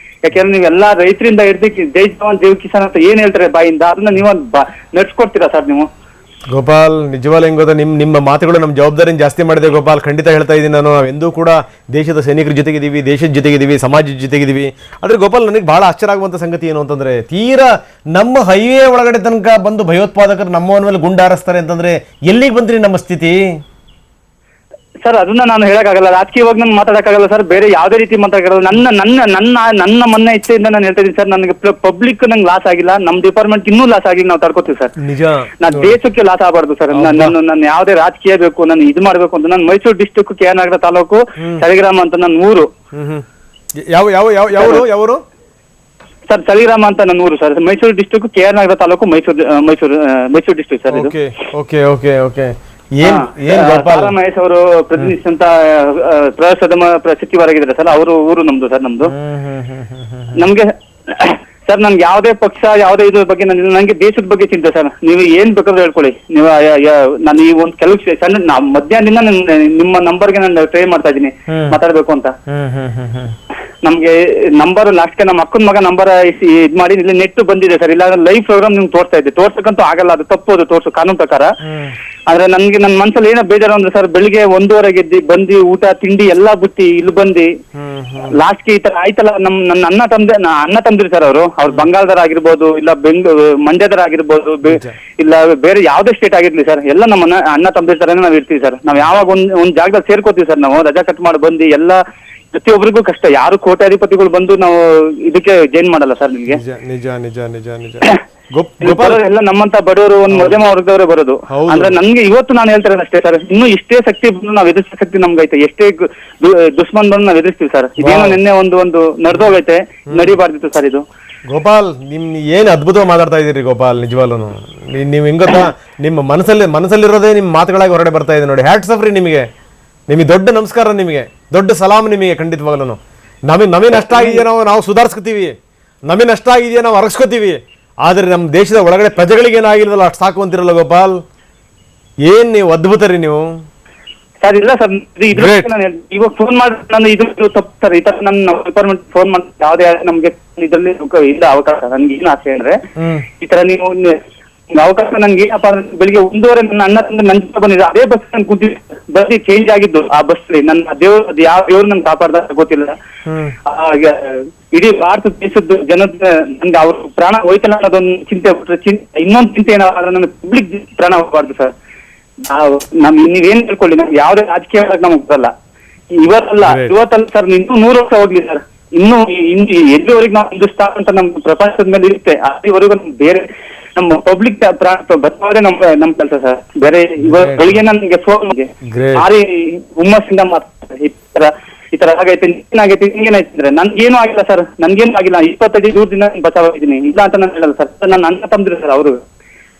ಯಾಕೆಂದ್ರೆ ನೀವೆಲ್ಲಾ ರೈತರಿಂದ ಹಿಡ್ದು ಜೈ ಜವಾನ್ ಜೈ ಕಿಸಾನ್ ಅಂತ ಏನ್ ಹೇಳ್ತಾರೆ ಬಾಯಿಂದ, ಅದನ್ನ ನೀವು ನಡ್ಸ್ಕೊಡ್ತೀರಾ ಸರ್ ನೀವು. ಗೋಪಾಲ್, ನಿಜವಾಗ್ಲೂ ಹೆಂಗ್ ಗೊತ್ತಾ, ನಿಮ್ಮ ಮಾತುಗಳು ನಮ್ಮ ಜವಾಬ್ದಾರಿನ ಜಾಸ್ತಿ ಮಾಡಿದೆ ಗೋಪಾಲ್. ಖಂಡಿತ ಹೇಳ್ತಾ ಇದ್ದೀನಿ ನಾನು. ನಾವೆಂದೂ ಕೂಡ ದೇಶದ ಸೈನಿಕರ ಜೊತೆಗಿದ್ದೀವಿ, ದೇಶದ ಜೊತೆಗಿದ್ದೀವಿ, ಸಮಾಜದ ಜೊತೆಗಿದ್ದೀವಿ. ಆದರೆ ಗೋಪಾಲ್, ನನಗೆ ಬಹಳ ಆಶ್ಚರ್ಯ ಆಗುವಂಥ ಸಂಗತಿ ಏನು ಅಂತಂದ್ರೆ, ತೀರಾ ನಮ್ಮ ಹೈವೇ ಒಳಗಡೆ ತನಕ ಬಂದು ಭಯೋತ್ಪಾದಕರು ನಮ್ಮವನ ಮೇಲೆ ಗುಂಡಾರಿಸ್ತಾರೆ ಅಂತಂದ್ರೆ ಎಲ್ಲಿಗೆ ಬಂದ್ರಿ ನಮ್ಮ ಸ್ಥಿತಿ? ಸರ್ ಅದನ್ನ ನಾನು ಹೇಳಕ್ಕಾಗಲ್ಲ, ರಾಜಕೀಯವಾಗಿ ನಾನು ಮಾತಾಡಕ್ಕಾಗಲ್ಲ ಸರ್. ಬೇರೆ ಯಾವುದೇ ರೀತಿ ಮಾತಾಡಕ್ಕಾಗಲ್ಲ. ನನ್ನ ಮೊನ್ನೆ ಇಚ್ಛೆಯಿಂದ ನಾನು ಹೇಳ್ತಾ ಇದ್ದೀನಿ ಸರ್. ನನಗೆ ಪಬ್ಲಿಕ್ ನಂಗೆ ಲಾಸ್ ಆಗಿಲ್ಲ, ನಮ್ ಡಿಪಾರ್ಟ್ಮೆಂಟ್ ಇನ್ನೂ ಲಾಸ್ ಆಗಿ ನಾವು ತಡ್ಕೋತೀವಿ ಸರ್. ನಾನು ದೇಶಕ್ಕೆ ಲಾಸ್ ಆಗಬಾರ್ದು ಸರ್. ನನ್ನ ಯಾವುದೇ ರಾಜಕೀಯ ಬೇಕು, ನಾನು ಇದು ಮಾಡ್ಬೇಕು ಅಂತ. ನಾನು ಮೈಸೂರು ಡಿಸ್ಟಿಕ್ KR ತಾಲೂಕು ಚಳಿಗ್ರಾಮ ಅಂತ ನನ್ನ ಊರು. ಯಾವ ಸರ್? ಚಳಿಗ್ರಾಮ ಅಂತ ನನ್ನ ಊರು sir. Mysuru district KR taluk, Mysuru district sir ಇದು. ಮಹೇಶ್ ಅವರು ಪ್ರತಿನಿಧಿಸಿದಂತ ಪ್ರವಾಸೋದ್ಯಮ ಸಚಿವರಾಗಿದ್ದಾರೆ ಸರ್. ಅವರು ಊರು ನಮ್ದು ಸರ್. ನಮ್ದು ನಮ್ಗೆ ಸರ್ ನನ್ಗೆ ಯಾವುದೇ ಪಕ್ಷ ಯಾವುದೇ ಇದ್ರ ಬಗ್ಗೆ ನನಗೆ ದೇಶದ ಬಗ್ಗೆ ಚಿಂತೆ ಸರ್. ನೀವು ಏನ್ ಬೇಕಾದ್ರೂ ಹೇಳ್ಕೊಳ್ಳಿ. ನೀವು ನಾನು ಈ ಒಂದು ಕೆಲವು ಸಣ್ಣ ಮಧ್ಯಾಹ್ನದಿಂದ ನಿಮ್ಮ ನಂಬರ್ಗೆ ನಾನು ಟ್ರೈ ಮಾಡ್ತಾ ಇದ್ದೀನಿ ಮಾತಾಡ್ಬೇಕು ಅಂತ. ನಮ್ಗೆ ನಂಬರ್ ಲಾಸ್ಟ್ಗೆ ನಮ್ಮ ಅಕ್ಕನ ಮಗ ನಂಬರ್ ಇದ್ ಮಾಡಿ ಇಲ್ಲಿ ನೆಟ್ ಬಂದಿದೆ ಸರ್. ಇಲ್ಲ ಲೈವ್ ಪ್ರೋಗ್ರಾಮ್ ನಿಮ್ಗೆ ತೋರಿಸ್ತಾ ಇದ್ದೆ. ತೋರ್ಸಕ್ಕಂತೂ ಆಗಲ್ಲ, ಅದು ತಪ್ಪೋದು ತೋರ್ಸು ಕಾನೂನು ಪ್ರಕಾರ. ಆದ್ರೆ ನನ್ಗೆ ನನ್ನ ಮನ್ಸಲ್ಲಿ ಏನೋ ಬೇಜಾರು ಅಂದ್ರೆ ಸರ್, ಬೆಳಿಗ್ಗೆ 1:30 ಬಂದು ಊಟ ತಿಂಡಿ ಎಲ್ಲಾ ಬಿಟ್ಟು ಇಲ್ಲಿ ಬಂದು ಲಾಸ್ಟ್ಗೆ ಈ ತರ ಆಯ್ತಲ್ಲ. ನನ್ನ ಅಣ್ಣ ತಂದಿರಿ ಸರ್. ಅವ್ರು ಬಂಗಾಳದರ ಆಗಿರ್ಬೋದು, ಇಲ್ಲ ಮಂಡ್ಯದರ ಆಗಿರ್ಬೋದು, ಇಲ್ಲ ಬೇರೆ ಯಾವ್ದೇ ಸ್ಟೇಟ್ ಆಗಿರ್ಲಿ ಸರ್, ಎಲ್ಲ ನಮ್ಮ ಅಣ್ಣ ತಂದಿರ್ತಾರೆ. ನಾವ್ ಇರ್ತೀವಿ ಸರ್. ನಾವ್ ಯಾವಾಗ ಒಂದ್ ಜಾಗದಲ್ಲಿ ಸೇರ್ಕೋತೀವಿ ಸರ್. ನಾವು ರಜಾ ಕಟ್ ಮಾಡಿ ಬಂದು ಎಲ್ಲ ಪ್ರತಿಯೊಬ್ಬರಿಗೂ ಕಷ್ಟ. ಯಾರು ಕೋಟ್ಯಾಧಿಪತಿಗಳು ಬಂದು ನಾವು ಇದಕ್ಕೆ ಜೈನ್ ಮಾಡಲ್ಲ ಸರ್. ನಿಮ್ಗೆ ನಿಜ ನಿಜ ನಿಜ ನಿಜ ಎಲ್ಲ ನಮ್ಮಂತ ಬಡವರು ಒಂದು ಮಧ್ಯಮ ವರ್ಗದವರೇ ಬರೋದು. ಅಂದ್ರೆ ನನ್ಗೆ ಇವತ್ತು ನಾನು ಹೇಳ್ತಾರೆ ಅಷ್ಟೇ ಸರ್, ಇನ್ನು ಇಷ್ಟೇ ಶಕ್ತಿ ಬಂದು ನಾವ್ ಎದುರಿಸೋ ಶಕ್ತಿ ನಮ್ಗೈತೆ. ಎಷ್ಟೇ ದುಶ್ಮನ್ ಬಂದು ನಾವ್ ಎದುರಿಸ್ತೀವಿ ಸರ್. ಇದೇನೋ ನಿನ್ನೆ ಒಂದು ನಡೆದೋಗೈತೆ, ನಡಿಬಾರ್ದಿತ್ತು ಸರ್ ಇದು. ಗೋಪಾಲ್, ನಿಮ್ ಏನ್ ಅದ್ಭುತವಾಗಿ ಮಾತಾಡ್ತಾ ಇದೀರಿ ಗೋಪಾಲ್. ನಿಜವಾಗ್ಲೂ ನೀವ್ ಹೆಂಗ ನಿಮ್ಮ ಮನಸ್ಸಲ್ಲಿರೋದೇ ನಿಮ್ ಮಾತುಗಳಾಗಿ ಹೊರಗಡೆ ಬರ್ತಾ ಇದೆ ನೋಡಿ. ಹ್ಯಾಟ್ಸ್ ಆಫ್ ರೀ ನಿಮಗೆ ದೊಡ್ಡ ನಮಸ್ಕಾರ, ನಿಮಗೆ ದೊಡ್ಡ ಸಲಾಮ್ ನಿಮಗೆ. ಖಂಡಿತವಾಗ್ಲೂ ನಮಗೆ ನಷ್ಟ ಆಗಿದೆಯಾ ನಾವು ಸುಧಾರಿಸ್ಕೊತೀವಿ, ನಮಗೆ ನಷ್ಟ ಆಗಿದೆಯಾ ನಾವು ಅರಗಿಸ್ಕೋತೀವಿ. ಆದರೆ ನಮ್ಮ ದೇಶದ ಒಳಗಡೆ ಪ್ರಜೆಗಳಿಗೆ ಏನಾಗಿರೋದಲ್ಲ ಅಷ್ಟು ಸಾಕು ಅಂತಿರಲ್ಲ ಗೋಪಾಲ್. ಏನ್ ನೀವು ಅದ್ಭುತ ರೀ ನೀವು ಸರ್. ಇಲ್ಲ ಸರ್, ಇವಾಗ ಫೋನ್ ಮಾಡಿ ನಾನು ಇದು ತಪ್ಪು ಸರ್. ಈ ತರ ನನ್ನ ಡಿಪಾರ್ಟ್ಮೆಂಟ್ ಫೋನ್ ಮಾಡಿ ಯಾವ್ದೇ ನಮ್ಗೆ ಇದ್ರಲ್ಲಿ ಇಲ್ಲ ಅವಕಾಶ. ನನ್ಗೆ ಏನು ಆಸೆ ಅಂದ್ರೆ ಈ ತರ ನೀವು ಅವಕಾಶ ನನ್ಗೆ ಏನಪ್ಪ ಅಂದ್ರೆ ಬೆಳಿಗ್ಗೆ 1:30 ನನ್ನ ಅಣ್ಣ ತಂದ್ರೆ ನನ್ ಜೊತೆ ಬಂದಿದ್ದೆ. ಅದೇ ಬಸ್ ನಾನು ಕೂತಿದ್ದೆ. ಬಸ್ಸಿ ಚೇಂಜ್ ಆಗಿದ್ದು ಆ ಬಸ್. ನನ್ನ ದೇವ್ರು ಯಾವ ದೇವ್ರು ನನ್ಗೆ ಕಾಪಾಡ್ದ ಗೊತ್ತಿಲ್ಲ. ಇಡೀ ಭಾರತ ದೇಶದ ಜನದ ನನ್ಗೆ ಅವ್ರ ಪ್ರಾಣ ಹೋಯ್ತಲ್ಲ ಅನ್ನೋದೊಂದು ಚಿಂತೆ ಬಿಟ್ರೆ ಇನ್ನೊಂದು ಚಿಂತೆ ಏನಾದ್ರೆ ನನ್ನ ಪಬ್ಲಿಕ್ ಪ್ರಾಣ ಹೋಗ್ಬಾರ್ದು ಸರ್. ನೀವೇನ್ ಹೇಳ್ಕೊಳ್ಳಿ, ನಮ್ಗೆ ಯಾವ್ದೇ ರಾಜಕೀಯ ನಮಗ್ ಬರಲ್ಲ. ಇವತ್ತಲ್ಲ ಸರ್, ಇನ್ನೂ 100 ವರ್ಷ ಹೋಗ್ಲಿ ಸರ್. ಇನ್ನೂ ಎಲ್ಲಿವರೆಗೆ ನಾವು ಹಿಂದೂಸ್ತಾನ್ ಅಂತ ನಮ್ ಪ್ರಪಂಚದ ಮೇಲೆ ಇರುತ್ತೆ ಅಲ್ಲಿವರೆಗೂ ಬೇರೆ ನಮ್ಮ ಪಬ್ಲಿಕ್ ಬರ್ತವರೇ ನಮ್ ಕೆಲಸ ಸರ್. ಬೇರೆ ಇವಾಗ ಬೆಳಿಗ್ಗೆ ನನ್ಗೆ ಫೋನ್ ಭಾರಿ ಹುಮ್ಮಸ್ಸಿಂದ ಮಾತಾಡ್ತಾರೆ. ಈ ತರ ಆಗೈತೆ, ಏನಾಗೈತೆ, ಹಿಂಗೇನಾಯ್ತಿದ್ರೆ ನನ್ಗೇನು ಆಗಿಲ್ಲ ಸರ್. ನನ್ಗೇನು ಆಗಿಲ್ಲ. 25 ದೂರದಿಂದ ಬಚಾವಾಗಿದ್ದೀನಿ. ಇಲ್ಲ ಅಂತ ನಾನು ಹೇಳಲ್ಲ ಸರ್. ನನ್ನ ಅಣ್ಣ ತಂದ್ರಿ ಸರ್. ಅವರು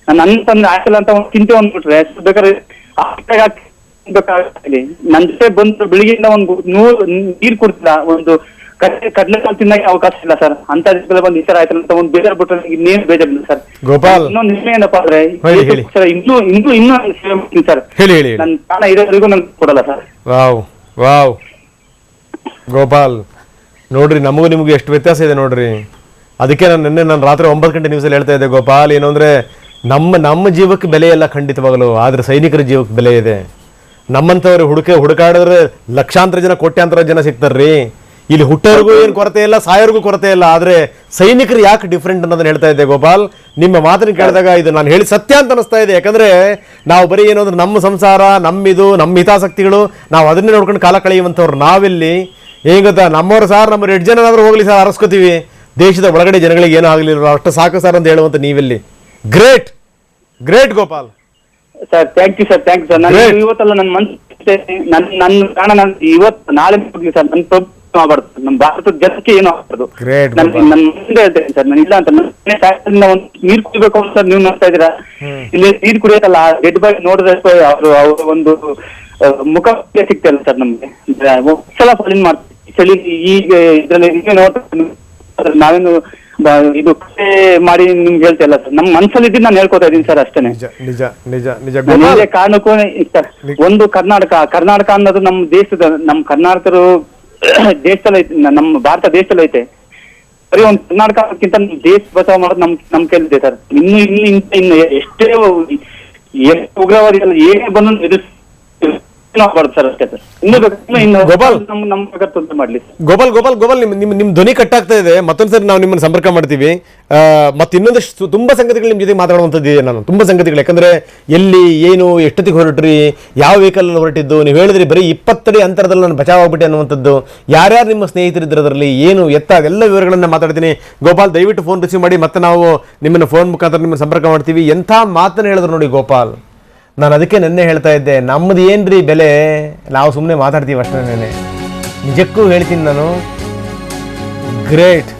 ನನ್ನ ಅಣ್ಣ ತಂದ್ರೆ ಆಗಿಲ್ಲ ಅಂತ ಒಂದು ಚಿಂತೆ ಒಂದ್ಬಿಟ್ರೆ ಬೇಕಾದ್ರೆ ನನ್ ಜೊತೆ ಬಂದು ಬೆಳಿಗ್ಗೆಯಿಂದ ಒಂದು ನೀರ್ ಕುಡ್ತಿಲ್ಲ, ಒಂದು ಕಡ್ಲೆಕಾಳು ತಿನ್ನಕ್ಕೆ ಅವಕಾಶ ಇಲ್ಲ ಸರ್. ಅಂತ ಬಂದು ಈ ತರ ಆಯ್ತಲ್ಲ ಅಂತ ಒಂದು ಬೇಜಾರ್ ಬಿಟ್ರೆ ಇನ್ನೇನು ಬೇಜಾರಿಲ್ಲ ಸರ್. ಗೋಪಾಲ್, ಇನ್ನೊಂದು ನಿಜ ಏನಪ್ಪಾ ಅಂದ್ರೆ ಇನ್ನೂ ಸೇವೆ ಮಾಡ್ತೀನಿ ಸರ್. ನನ್ನ ಪ್ರಾಣ ಇರೋವರೆಗೂ ನನ್ಗೆ ಕೊಡಲ್ಲ ಸರ್. ವಾವ್ ಗೋಪಾಲ್, ನೋಡ್ರಿ ನಮಗೂ ನಿಮಗೂ ಎಷ್ಟು ವ್ಯತ್ಯಾಸ ಇದೆ ನೋಡ್ರಿ. ಅದಕ್ಕೆ ನಾನು ರಾತ್ರಿ 9 ಗಂಟೆ ನ್ಯೂಸಲ್ಲಿ ಹೇಳ್ತಾ ಇದ್ದೆ ಗೋಪಾಲ್, ಏನು ಅಂದ್ರೆ ನಮ್ಮ ಜೀವಕ್ಕೆ ಬೆಲೆ ಇಲ್ಲ ಖಂಡಿತವಾಗಲು, ಆದ್ರೆ ಸೈನಿಕರ ಜೀವಕ್ಕೆ ಬೆಲೆ ಇದೆ. ನಮ್ಮಂಥವ್ರು ಹುಡುಕಾಡಿದ್ರೆ ಲಕ್ಷಾಂತರ ಜನ ಕೋಟ್ಯಾಂತರ ಜನ ಸಿಗ್ತಾರ್ರಿ. ಇಲ್ಲಿ ಹುಟ್ಟೋರ್ಗೂ ಏನು ಕೊರತೆ ಇಲ್ಲ, ಸಾಯೋರ್ಗೂ ಕೊರತೆ ಇಲ್ಲ. ಆದ್ರೆ ಸೈನಿಕರು ಯಾಕೆ ಡಿಫ್ರೆಂಟ್ ಅನ್ನೋದನ್ನ ಹೇಳ್ತಾ ಇದ್ದೆ ಗೋಪಾಲ್. ನಿಮ್ಮ ಮಾತನ್ನು ಕೇಳಿದಾಗ ಇದು ನಾನು ಹೇಳಿ ಸತ್ಯ ಅಂತ ಅನಿಸ್ತಾ ಇದೆ. ಯಾಕಂದ್ರೆ ನಾವು ಬರೀ ಏನು ಅಂದ್ರೆ ನಮ್ಮ ಸಂಸಾರ, ನಮ್ಮ ಹಿತಾಸಕ್ತಿಗಳು, ನಾವು ಅದನ್ನೇ ನೋಡ್ಕೊಂಡು ಕಾಲ ಕಳೆಯುವಂಥವ್ರು ನಾವೆಲ್ಲಿ. ಏನ್ ಗೊತ್ತಾ, ನಮ್ಮವ್ರು ಸಾರ್ ನಮ್ಮ 2 ಜನನಾದ್ರೂ ಹೋಗ್ಲಿ ಸರ್, ಅರಸ್ಕೋತೀವಿ. ದೇಶದ ಒಳಗಡೆ ಜನಗಳಿಗೆ ಏನೂ ಆಗಲಿಲ್ಲ, ಅಷ್ಟು ಸಾಕು ಸರ್ ಅಂತ ಹೇಳುವಂತ ನೀವೆಲ್ಲಿ. Great Gopal sir. Thank you sir. ನಾನು ಇವತ್ತಲ್ಲ ನನ್ನ ನನ್ನ ಕಾರಣ ನಾನು ಇವತ್ತು ನಾಳೆ ಸರ್ ನನ್ನ ಮಾಡಬಾರ್ದು. ನಮ್ಮ ಭಾರತದ ಜನಕ್ಕೆ ಏನು ಆಗ್ಬಾರ್ದು. ನನ್ನ ಮುಂದೆ ಹೇಳ್ತೇನೆ ಸರ್. ನಾನು ಇಲ್ಲ ಅಂತ ಒಂದು ನೀರ್ ಕುಡಿಬೇಕು ಅಂತ ಸರ್ ನೀವು ನೋಡ್ತಾ ಇದ್ದೀರಾ. ಇಲ್ಲಿ ನೀರ್ ಕುಡಿಯತ್ತಲ್ಲ, ಡೆಡ್ ಬಾಡಿ ನೋಡಿದ್ರೆ ಅವ್ರ ಒಂದು ಮುಖ ಸಿಗ್ತಾ ಸರ್. ನಮ್ಗೆ ಸಲ ಫಾಲಿನ್ ಮಾಡ್ತೀವಿ ಚಳಿ. ಈಗ ಇದ್ರಲ್ಲಿ ನಾವೇನು ಇದು ಕತೆ ಮಾಡಿ ನಿಮ್ಗೆ ಹೇಳ್ತಾ ಇಲ್ಲ ಸರ್. ನಮ್ಮ ಮನ್ಸಲ್ಲಿ ಇದ್ದು ನಾನು ಹೇಳ್ಕೊತಾ ಇದ್ದೀನಿ ಸರ್, ಅಷ್ಟೇನೆ. ಯಾವುದೇ ಕಾರಣಕ್ಕೂ ಸರ್ ಒಂದು ಕರ್ನಾಟಕ ಅನ್ನೋದು ನಮ್ಮ ಕರ್ನಾಟಕರು ದೇಶದಲ್ಲಿ ಐತೆ, ನಮ್ಮ ಭಾರತ ದೇಶದಲ್ಲಿ ಐತೆ. ಬರೀ ಒಂದು ಕರ್ನಾಟಕಕ್ಕಿಂತ ದೇಶ ಬಚಾವ್ ಮಾಡೋದು ನಮ್ ಕೈಲಿದೆ ಸರ್. ಇನ್ನು ಎಷ್ಟೇ ಉಗ್ರವಾದಿ ಏನೇ ಬಂದು ಸರ್ ಅಷ್ಟೇ ಸರ್. ಗೋಪಾಲ್, ನಿಮ್ ಧ್ವನಿ ಕಟ್ಟಾಗ್ತಾ ಇದೆ. ಮತ್ತೊಂದ್ಸರಿ ನಾವು ನಿಮ್ಮನ್ನು ಸಂಪರ್ಕ ಮಾಡ್ತೀವಿ. ಮತ್ತೆ ಇನ್ನೊಂದಷ್ಟು ತುಂಬಾ ಸಂಗತಿಗಳು ನಿಮ್ ಜೊತೆ ಮಾತಾಡುವಂಥದ್ದು ಇದೆ. ನಾನು ತುಂಬಾ ಸಂಗತಿಗಳು, ಯಾಕಂದ್ರೆ ಎಲ್ಲಿ ಏನು ಎಷ್ಟೊತ್ತಿಗೆ ಹೊರಟ್ರಿ, ಯಾವ ವೆಹಿಕಲ್ ಹೊರಟಿದ್ದು, ನೀವು ಹೇಳಿದ್ರಿ ಬರೀ 20 ಅಡಿ ಅಂತರದಲ್ಲಿ ನಾನು ಬಚಾವ್ ಆಗ್ಬಿಟ್ಟೆ ಅನ್ನುವಂಥದ್ದು. ಯಾರ್ಯಾರು ನಿಮ್ಮ ಸ್ನೇಹಿತರಿದ್ರು ಅದರಲ್ಲಿ ಏನು ಎತ್ತ ಎಲ್ಲ ವಿವರಗಳನ್ನ ಮಾತಾಡ್ತೀನಿ. ಗೋಪಾಲ್, ದಯವಿಟ್ಟು ಫೋನ್ ರಿಸೀವ್ ಮಾಡಿ, ಮತ್ತೆ ನಾವು ನಿಮ್ಮನ್ನು ಫೋನ್ ಮುಖಾಂತರ ನಿಮ್ಮನ್ನು ಸಂಪರ್ಕ ಮಾಡ್ತೀವಿ. ಎಂಥ ಮಾತನ್ನು ಹೇಳಿದ್ರು ನೋಡಿ ಗೋಪಾಲ್. ನಾನು ಅದಕ್ಕೆ ನೆನ್ನೆ ಹೇಳ್ತಾ ಇದ್ದೆ, ನಮ್ಮದು ಏನ್ರಿ ಬೆಲೆ, ನಾವು ಸುಮ್ಮನೆ ಮಾತಾಡ್ತೀವಿ ಅಷ್ಟೇ. ನೆನೆ ನಿಜಕ್ಕೂ ಹೇಳ್ತೀನಿ ನಾನು, ಗ್ರೇಟ್.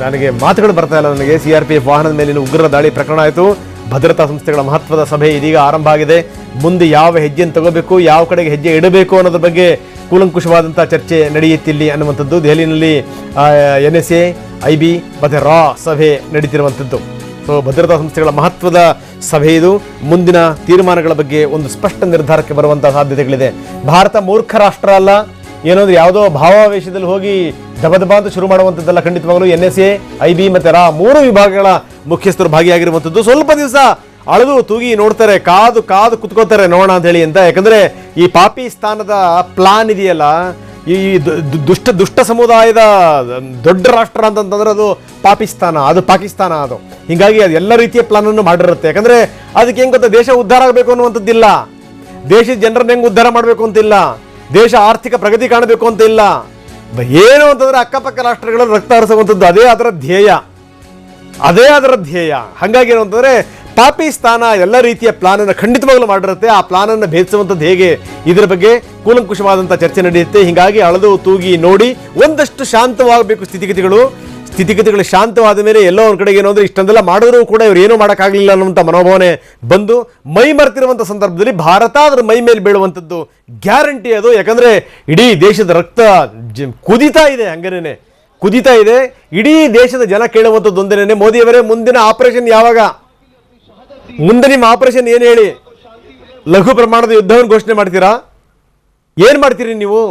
ನನಗೆ ಮಾತುಗಳು ಬರ್ತಾ ಇಲ್ಲ ನನಗೆ. CRPF ವಾಹನದ ಮೇಲಿನ ಉಗ್ರರ ದಾಳಿ ಪ್ರಕರಣ ಆಯಿತು. ಭದ್ರತಾ ಸಂಸ್ಥೆಗಳ ಮಹತ್ವದ ಸಭೆ ಇದೀಗ ಆರಂಭ ಆಗಿದೆ. ಮುಂದೆ ಯಾವ ಹೆಜ್ಜೆಯನ್ನು ತಗೋಬೇಕು, ಯಾವ ಕಡೆಗೆ ಹೆಜ್ಜೆ ಇಡಬೇಕು ಅನ್ನೋದ್ರ ಬಗ್ಗೆ ಕೂಲಂಕುಷವಾದಂಥ ಚರ್ಚೆ ನಡೆಯುತ್ತಿಲ್ಲಿ ಅನ್ನುವಂಥದ್ದು ದೆಹಲಿಯಲ್ಲಿ NSA, IB ಮತ್ತು ರಾ ಸಭೆ ನಡೀತಿರುವಂಥದ್ದು. ಸೊ ಭದ್ರತಾ ಸಂಸ್ಥೆಗಳ ಮಹತ್ವದ ಸಭೆ ಇದು. ಮುಂದಿನ ತೀರ್ಮಾನಗಳ ಬಗ್ಗೆ ಒಂದು ಸ್ಪಷ್ಟ ನಿರ್ಧಾರಕ್ಕೆ ಬರುವಂತಹ ಸಾಧ್ಯತೆಗಳಿದೆ. ಭಾರತ ಮೂರ್ಖ ರಾಷ್ಟ್ರ ಅಲ್ಲ, ಏನಂದ್ರೆ ಯಾವುದೋ ಭಾವಾವೇಶದಲ್ಲಿ ಹೋಗಿ ದಬದಬ ಅಂತ ಶುರು ಮಾಡುವಂಥದ್ದಲ್ಲ. ಖಂಡಿತವಾಗಲೂ NSA, IB ಮತ್ತು ರಾ 3 ವಿಭಾಗಗಳ ಮುಖ್ಯಸ್ಥರು ಭಾಗಿಯಾಗಿರುವಂಥದ್ದು. ಸ್ವಲ್ಪ ದಿವಸ ಅಳದು ತೂಗಿ ನೋಡ್ತಾರೆ, ಕಾದು ಕುತ್ಕೋತಾರೆ ನೋಡೋಣ ಅಂತ ಹೇಳಿ ಅಂತ. ಯಾಕಂದ್ರೆ ಈ ಪಾಕಿಸ್ತಾನದ ಪ್ಲಾನ್ ಇದೆಯಲ್ಲ, ಈ ದುಷ್ಟ ಸಮುದಾಯದ ದೊಡ್ಡ ರಾಷ್ಟ್ರ ಅಂತಂದ್ರೆ ಅದು ಪಾಕಿಸ್ತಾನ ಅದು. ಹೀಗಾಗಿ ಅದು ಎಲ್ಲ ರೀತಿಯ ಪ್ಲಾನ್ ಅನ್ನು ಮಾಡಿರುತ್ತೆ. ಯಾಕಂದ್ರೆ ಅದಕ್ಕೆ ಹೆಂಗ್ ಗೊತ್ತಾ, ದೇಶ ಉದ್ಧಾರ ಆಗಬೇಕು ಅನ್ನುವಂಥದ್ದಿಲ್ಲ, ದೇಶದ ಜನರನ್ನ ಹೆಂಗ್ ಉದ್ಧಾರ ಮಾಡಬೇಕು ಅಂತಿಲ್ಲ, ದೇಶ ಆರ್ಥಿಕ ಪ್ರಗತಿ ಕಾಣಬೇಕು ಅಂತ ಇಲ್ಲ. ಏನು ಅಂತಂದ್ರೆ ಅಕ್ಕಪಕ್ಕ ರಾಷ್ಟ್ರಗಳಲ್ಲಿ ರಕ್ತ ಹರಿಸುವಂಥದ್ದು, ಅದೇ ಅದರ ಧ್ಯೇಯ. ಹಾಗಾಗಿ ಏನು ಅಂತಂದ್ರೆ ಪಾಕಿಸ್ತಾನ ಎಲ್ಲ ರೀತಿಯ ಪ್ಲಾನ್ ಅನ್ನು ಖಂಡಿತವಾಗ್ಲೂ ಮಾಡಿರುತ್ತೆ. ಆ ಪ್ಲಾನ್ ಅನ್ನು ಭೇದಿಸುವಂಥದ್ದು ಹೇಗೆ, ಇದರ ಬಗ್ಗೆ ಕೂಲಂಕುಷವಾದಂಥ ಚರ್ಚೆ ನಡೆಯುತ್ತೆ. ಹೀಗಾಗಿ ಅಳದು ತೂಗಿ ನೋಡಿ ಒಂದಷ್ಟು ಶಾಂತವಾಗಬೇಕು ಸ್ಥಿತಿಗತಿಗಳು ಶಾಂತವಾದ ಮೇಲೆ ಎಲ್ಲೋ ಒಂದು ಕಡೆಗೆ ಏನೋ ಅಂದ್ರೆ ಇಷ್ಟೊಂದೆಲ್ಲ ಮಾಡಿದ್ರು ಕೂಡ ಇವ್ರು ಏನೂ ಮಾಡೋಕ್ಕಾಗಲಿಲ್ಲ ಅನ್ನುವಂಥ ಮನೋಭಾವನೆ ಬಂದು ಮೈ ಮರೆತಿರುವಂಥ ಸಂದರ್ಭದಲ್ಲಿ ಭಾರತ ಅದರ ಮೈ ಮೇಲೆ ಬೀಳುವಂಥದ್ದು ಗ್ಯಾರಂಟಿ ಅದು. ಯಾಕಂದ್ರೆ ಇಡೀ ದೇಶದ ರಕ್ತ ಕುದೀತಾ ಇದೆ. ಇಡೀ ದೇಶದ ಜನ ಕೇಳುವಂಥದ್ದು ಒಂದೇನೆ, ಮೋದಿಯವರೇ ಮುಂದಿನ ಆಪರೇಷನ್ ಯಾವಾಗ, ಮುಂದೆ ನಿಮ್ಮ ಆಪರೇಷನ್ ಏನು ಹೇಳಿ? ಲಘು ಪ್ರಮಾಣದ ಯುದ್ಧವನ್ನು ಘೋಷಣೆ ಮಾಡ್ತೀರಾ? ಏನ್ ಮಾಡ್ತೀರಿ ನೀವು?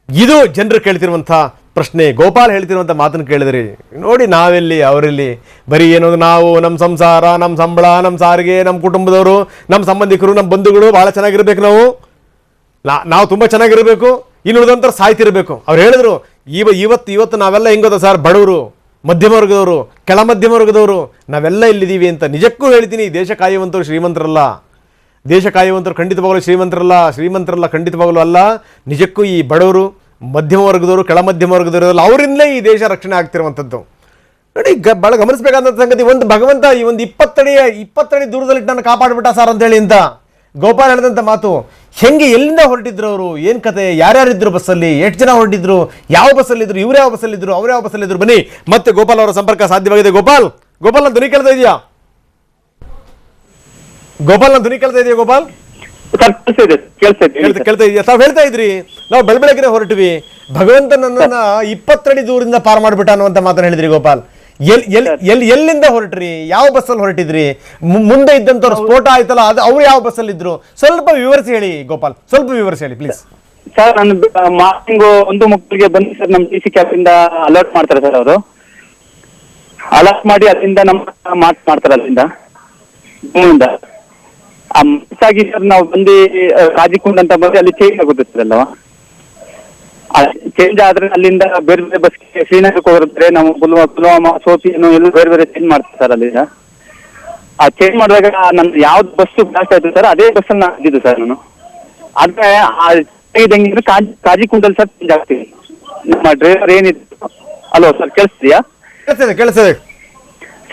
ಇದು ಜನರು ಕೇಳ್ತಿರುವಂಥ ಪ್ರಶ್ನೆ. ಗೋಪಾಲ್ ಹೇಳ್ತಿರುವಂಥ ಮಾತನ್ನು ಕೇಳಿದ್ರಿ ನೋಡಿ, ನಾವೆಲ್ಲಿ ಅವರೆಲ್ಲಿ, ಬರೀ ಏನೋ ನಾವು ನಮ್ಮ ಸಂಸಾರ, ನಮ್ಮ ಸಂಬಳ, ನಮ್ಮ ಸಾರಿಗೆ, ನಮ್ಮ ಕುಟುಂಬದವರು, ನಮ್ಮ ಸಂಬಂಧಿಕರು, ನಮ್ಮ ಬಂಧುಗಳು ಭಾಳ ಚೆನ್ನಾಗಿರ್ಬೇಕು, ನಾವು ತುಂಬ ಚೆನ್ನಾಗಿರಬೇಕು, ಇನ್ನು ಉಳಿದಂತರ ಸಾಯ್ತಿರ್ಬೇಕು. ಅವ್ರು ಹೇಳಿದ್ರು ಇವತ್ತು ನಾವೆಲ್ಲ ಹೆಂಗ್ ಗೊತ್ತಾ ಸರ್, ಬಡವರು, ಮಧ್ಯಮ ವರ್ಗದವರು, ಕೆಳ ಮಧ್ಯಮ ವರ್ಗದವರು ನಾವೆಲ್ಲ ಇಲ್ಲಿದ್ದೀವಿ ಅಂತ. ನಿಜಕ್ಕೂ ಹೇಳ್ತೀನಿ, ದೇಶ ಕಾಯುವಂಥವ್ರು ಶ್ರೀಮಂತರಲ್ಲ, ಶ್ರೀಮಂತರಲ್ಲ ಖಂಡಿತವಾಗಲೂ ಅಲ್ಲ. ನಿಜಕ್ಕೂ ಈ ಬಡವರು, ಮಧ್ಯಮ ವರ್ಗದವರು, ಕೆಳ ಮಧ್ಯಮ ವರ್ಗದವರು, ಅವರಿಂದಲೇ ಈ ದೇಶ ರಕ್ಷಣೆ ಆಗ್ತಿರುವಂಥದ್ದು. ನೋಡಿ, ಭಾಳ ಗಮನಿಸಬೇಕಾದಂಥ ಸಂಗತಿ, ಒಂದು ಭಗವಂತ ಈ ಒಂದು 20 ಅಡಿ ದೂರದಲ್ಲಿ ನನ್ನ ಕಾಪಾಡ್ಬಿಟ್ಟ ಸರ್ ಅಂತೇಳಿ ಅಂತ ಗೋಪಾಲ್ ಹೇಳಿದಂಥ ಮಾತು. ಹೆಂಗೆ, ಎಲ್ಲಿಂದ ಹೊರಟಿದ್ರು ಅವರು, ಏನು ಕತೆ, ಯಾರ್ಯಾರಿದ್ರು ಬಸ್ಸಲ್ಲಿ, ಎಷ್ಟು ಜನ ಹೊರಟಿದ್ರು, ಯಾವ ಬಸ್ಸಲ್ಲಿದ್ರು, ಇವ್ರು ಯಾವ ಬಸ್ಸಲ್ಲಿದ್ರು, ಅವ್ರು ಯಾವ ಬಸ್ಸಲ್ಲಿದ್ರು? ಬನ್ನಿ, ಮತ್ತೆ ಗೋಪಾಲ್ ಅವರ ಸಂಪರ್ಕ ಸಾಧ್ಯವಾಗಿದೆ. ಗೋಪಾಲ್ ನನ್ನ ಧ್ವನಿ ಕೇಳ್ತಾ ಇದೆಯಾ? ಗೋಪಾಲ್ ಕೇಳ್ತಾ ಇದೆಯಾ? ತಾವು ಹೇಳ್ತಾ ಇದ್ರಿ, ನಾವು ಬೆಳಬೆಳಗ್ಗೆ ಹೊರಟಿವಿ, ಭಗವಂತ ನನ್ನನ್ನ 20 ಅಡಿ ದೂರದಿಂದ ಪಾರ್ ಮಾಡ್ಬಿಟ್ಟ ಅನ್ನುವಂಥ ಮಾತನ್ನು ಹೇಳಿದ್ರಿ ಗೋಪಾಲ್. ಎಲ್ಲಿಂದ ಹೊರಟ್ರಿ, ಯಾವ ಬಸ್ಸಲ್ಲಿ ಹೊರಟಿದ್ರಿ, ಮುಂದೆ ಇದ್ದಂಥವ್ರು ಸ್ಫೋಟ ಆಯ್ತಲ್ಲ, ಅದು ಅವ್ರು ಯಾವ ಬಸ್ಸಲ್ಲಿ ಇದ್ರು? ಸ್ವಲ್ಪ ವಿವರಿಸಿ ಹೇಳಿ ಗೋಪಾಲ್, ಪ್ಲೀಸ್. ಸರ್, ನಾನು ಮಾರ್ನಿಂಗ್ 1:30ಗೆ ಬಂದು ಸರ್ ನಮ್ಮ DC ಕ್ಯಾಪ್ ಇಂದ ಅಲರ್ಟ್ ಮಾಡ್ತಾರೆ ಸರ್. ಅವರು ಅಲರ್ಟ್ ಮಾಡಿ ಅಲ್ಲಿಂದ ನಮ್ಮ ಮಾಡ್ತಾರೆ, ಅಲ್ಲಿಂದ ಆಗಿ ಸರ್ ನಾವು ಬಂದು ಕಾಜಿಕುಂಡ್ ಅಂತ ಬಂದು ಅಲ್ಲಿ ಚೇಂಜ್ ಆಗುತ್ತೆ ಸರ್ ಅಲ್ಲವಾ. ಚೇಂಜ್ ಆದ್ರೆ ಅಲ್ಲಿಂದ ಬೇರೆ ಬಸ್ ಶ್ರೀನಗರಕ್ಕೆ ಹೋಗಿರ್ತಾರೆ, ನಾವು ಪುಲ್ವಾಮಾ, ಸೋಪಿಯನ್ನು ಎಲ್ಲ ಬೇರೆ ಚೇಂಜ್ ಮಾಡ್ತಾರೆ ಸರ್. ಅಲ್ಲಿಂದ ಆ ಚೇಂಜ್ ಮಾಡಿದಾಗ ನನ್ನ ಯಾವ್ದು ಬಸ್ ಬ್ಲಾಸ್ಟ್ ಆಯ್ತು ಸರ್, ಅದೇ ಬಸ್ಸಲ್ಲಿ ನಾನು ಇದ್ದಿದ್ದು ಸರ್ ನಾನು. ಆದ್ರೆ ಹೆಂಗಿದ್ರೆ ಕಾಜಿಕುಂಡಲ್ಲಿ ಸರ್ ಚೇಂಜ್ ಆಗ್ತೀವಿ. ನಮ್ಮ ಡ್ರೈವರ್ ಏನಿತ್ತು, ಹಲೋ ಸರ್ ಕೇಳಿಸ್ತೀಯಾ? ಕೇಳಿಸ್ತದೆ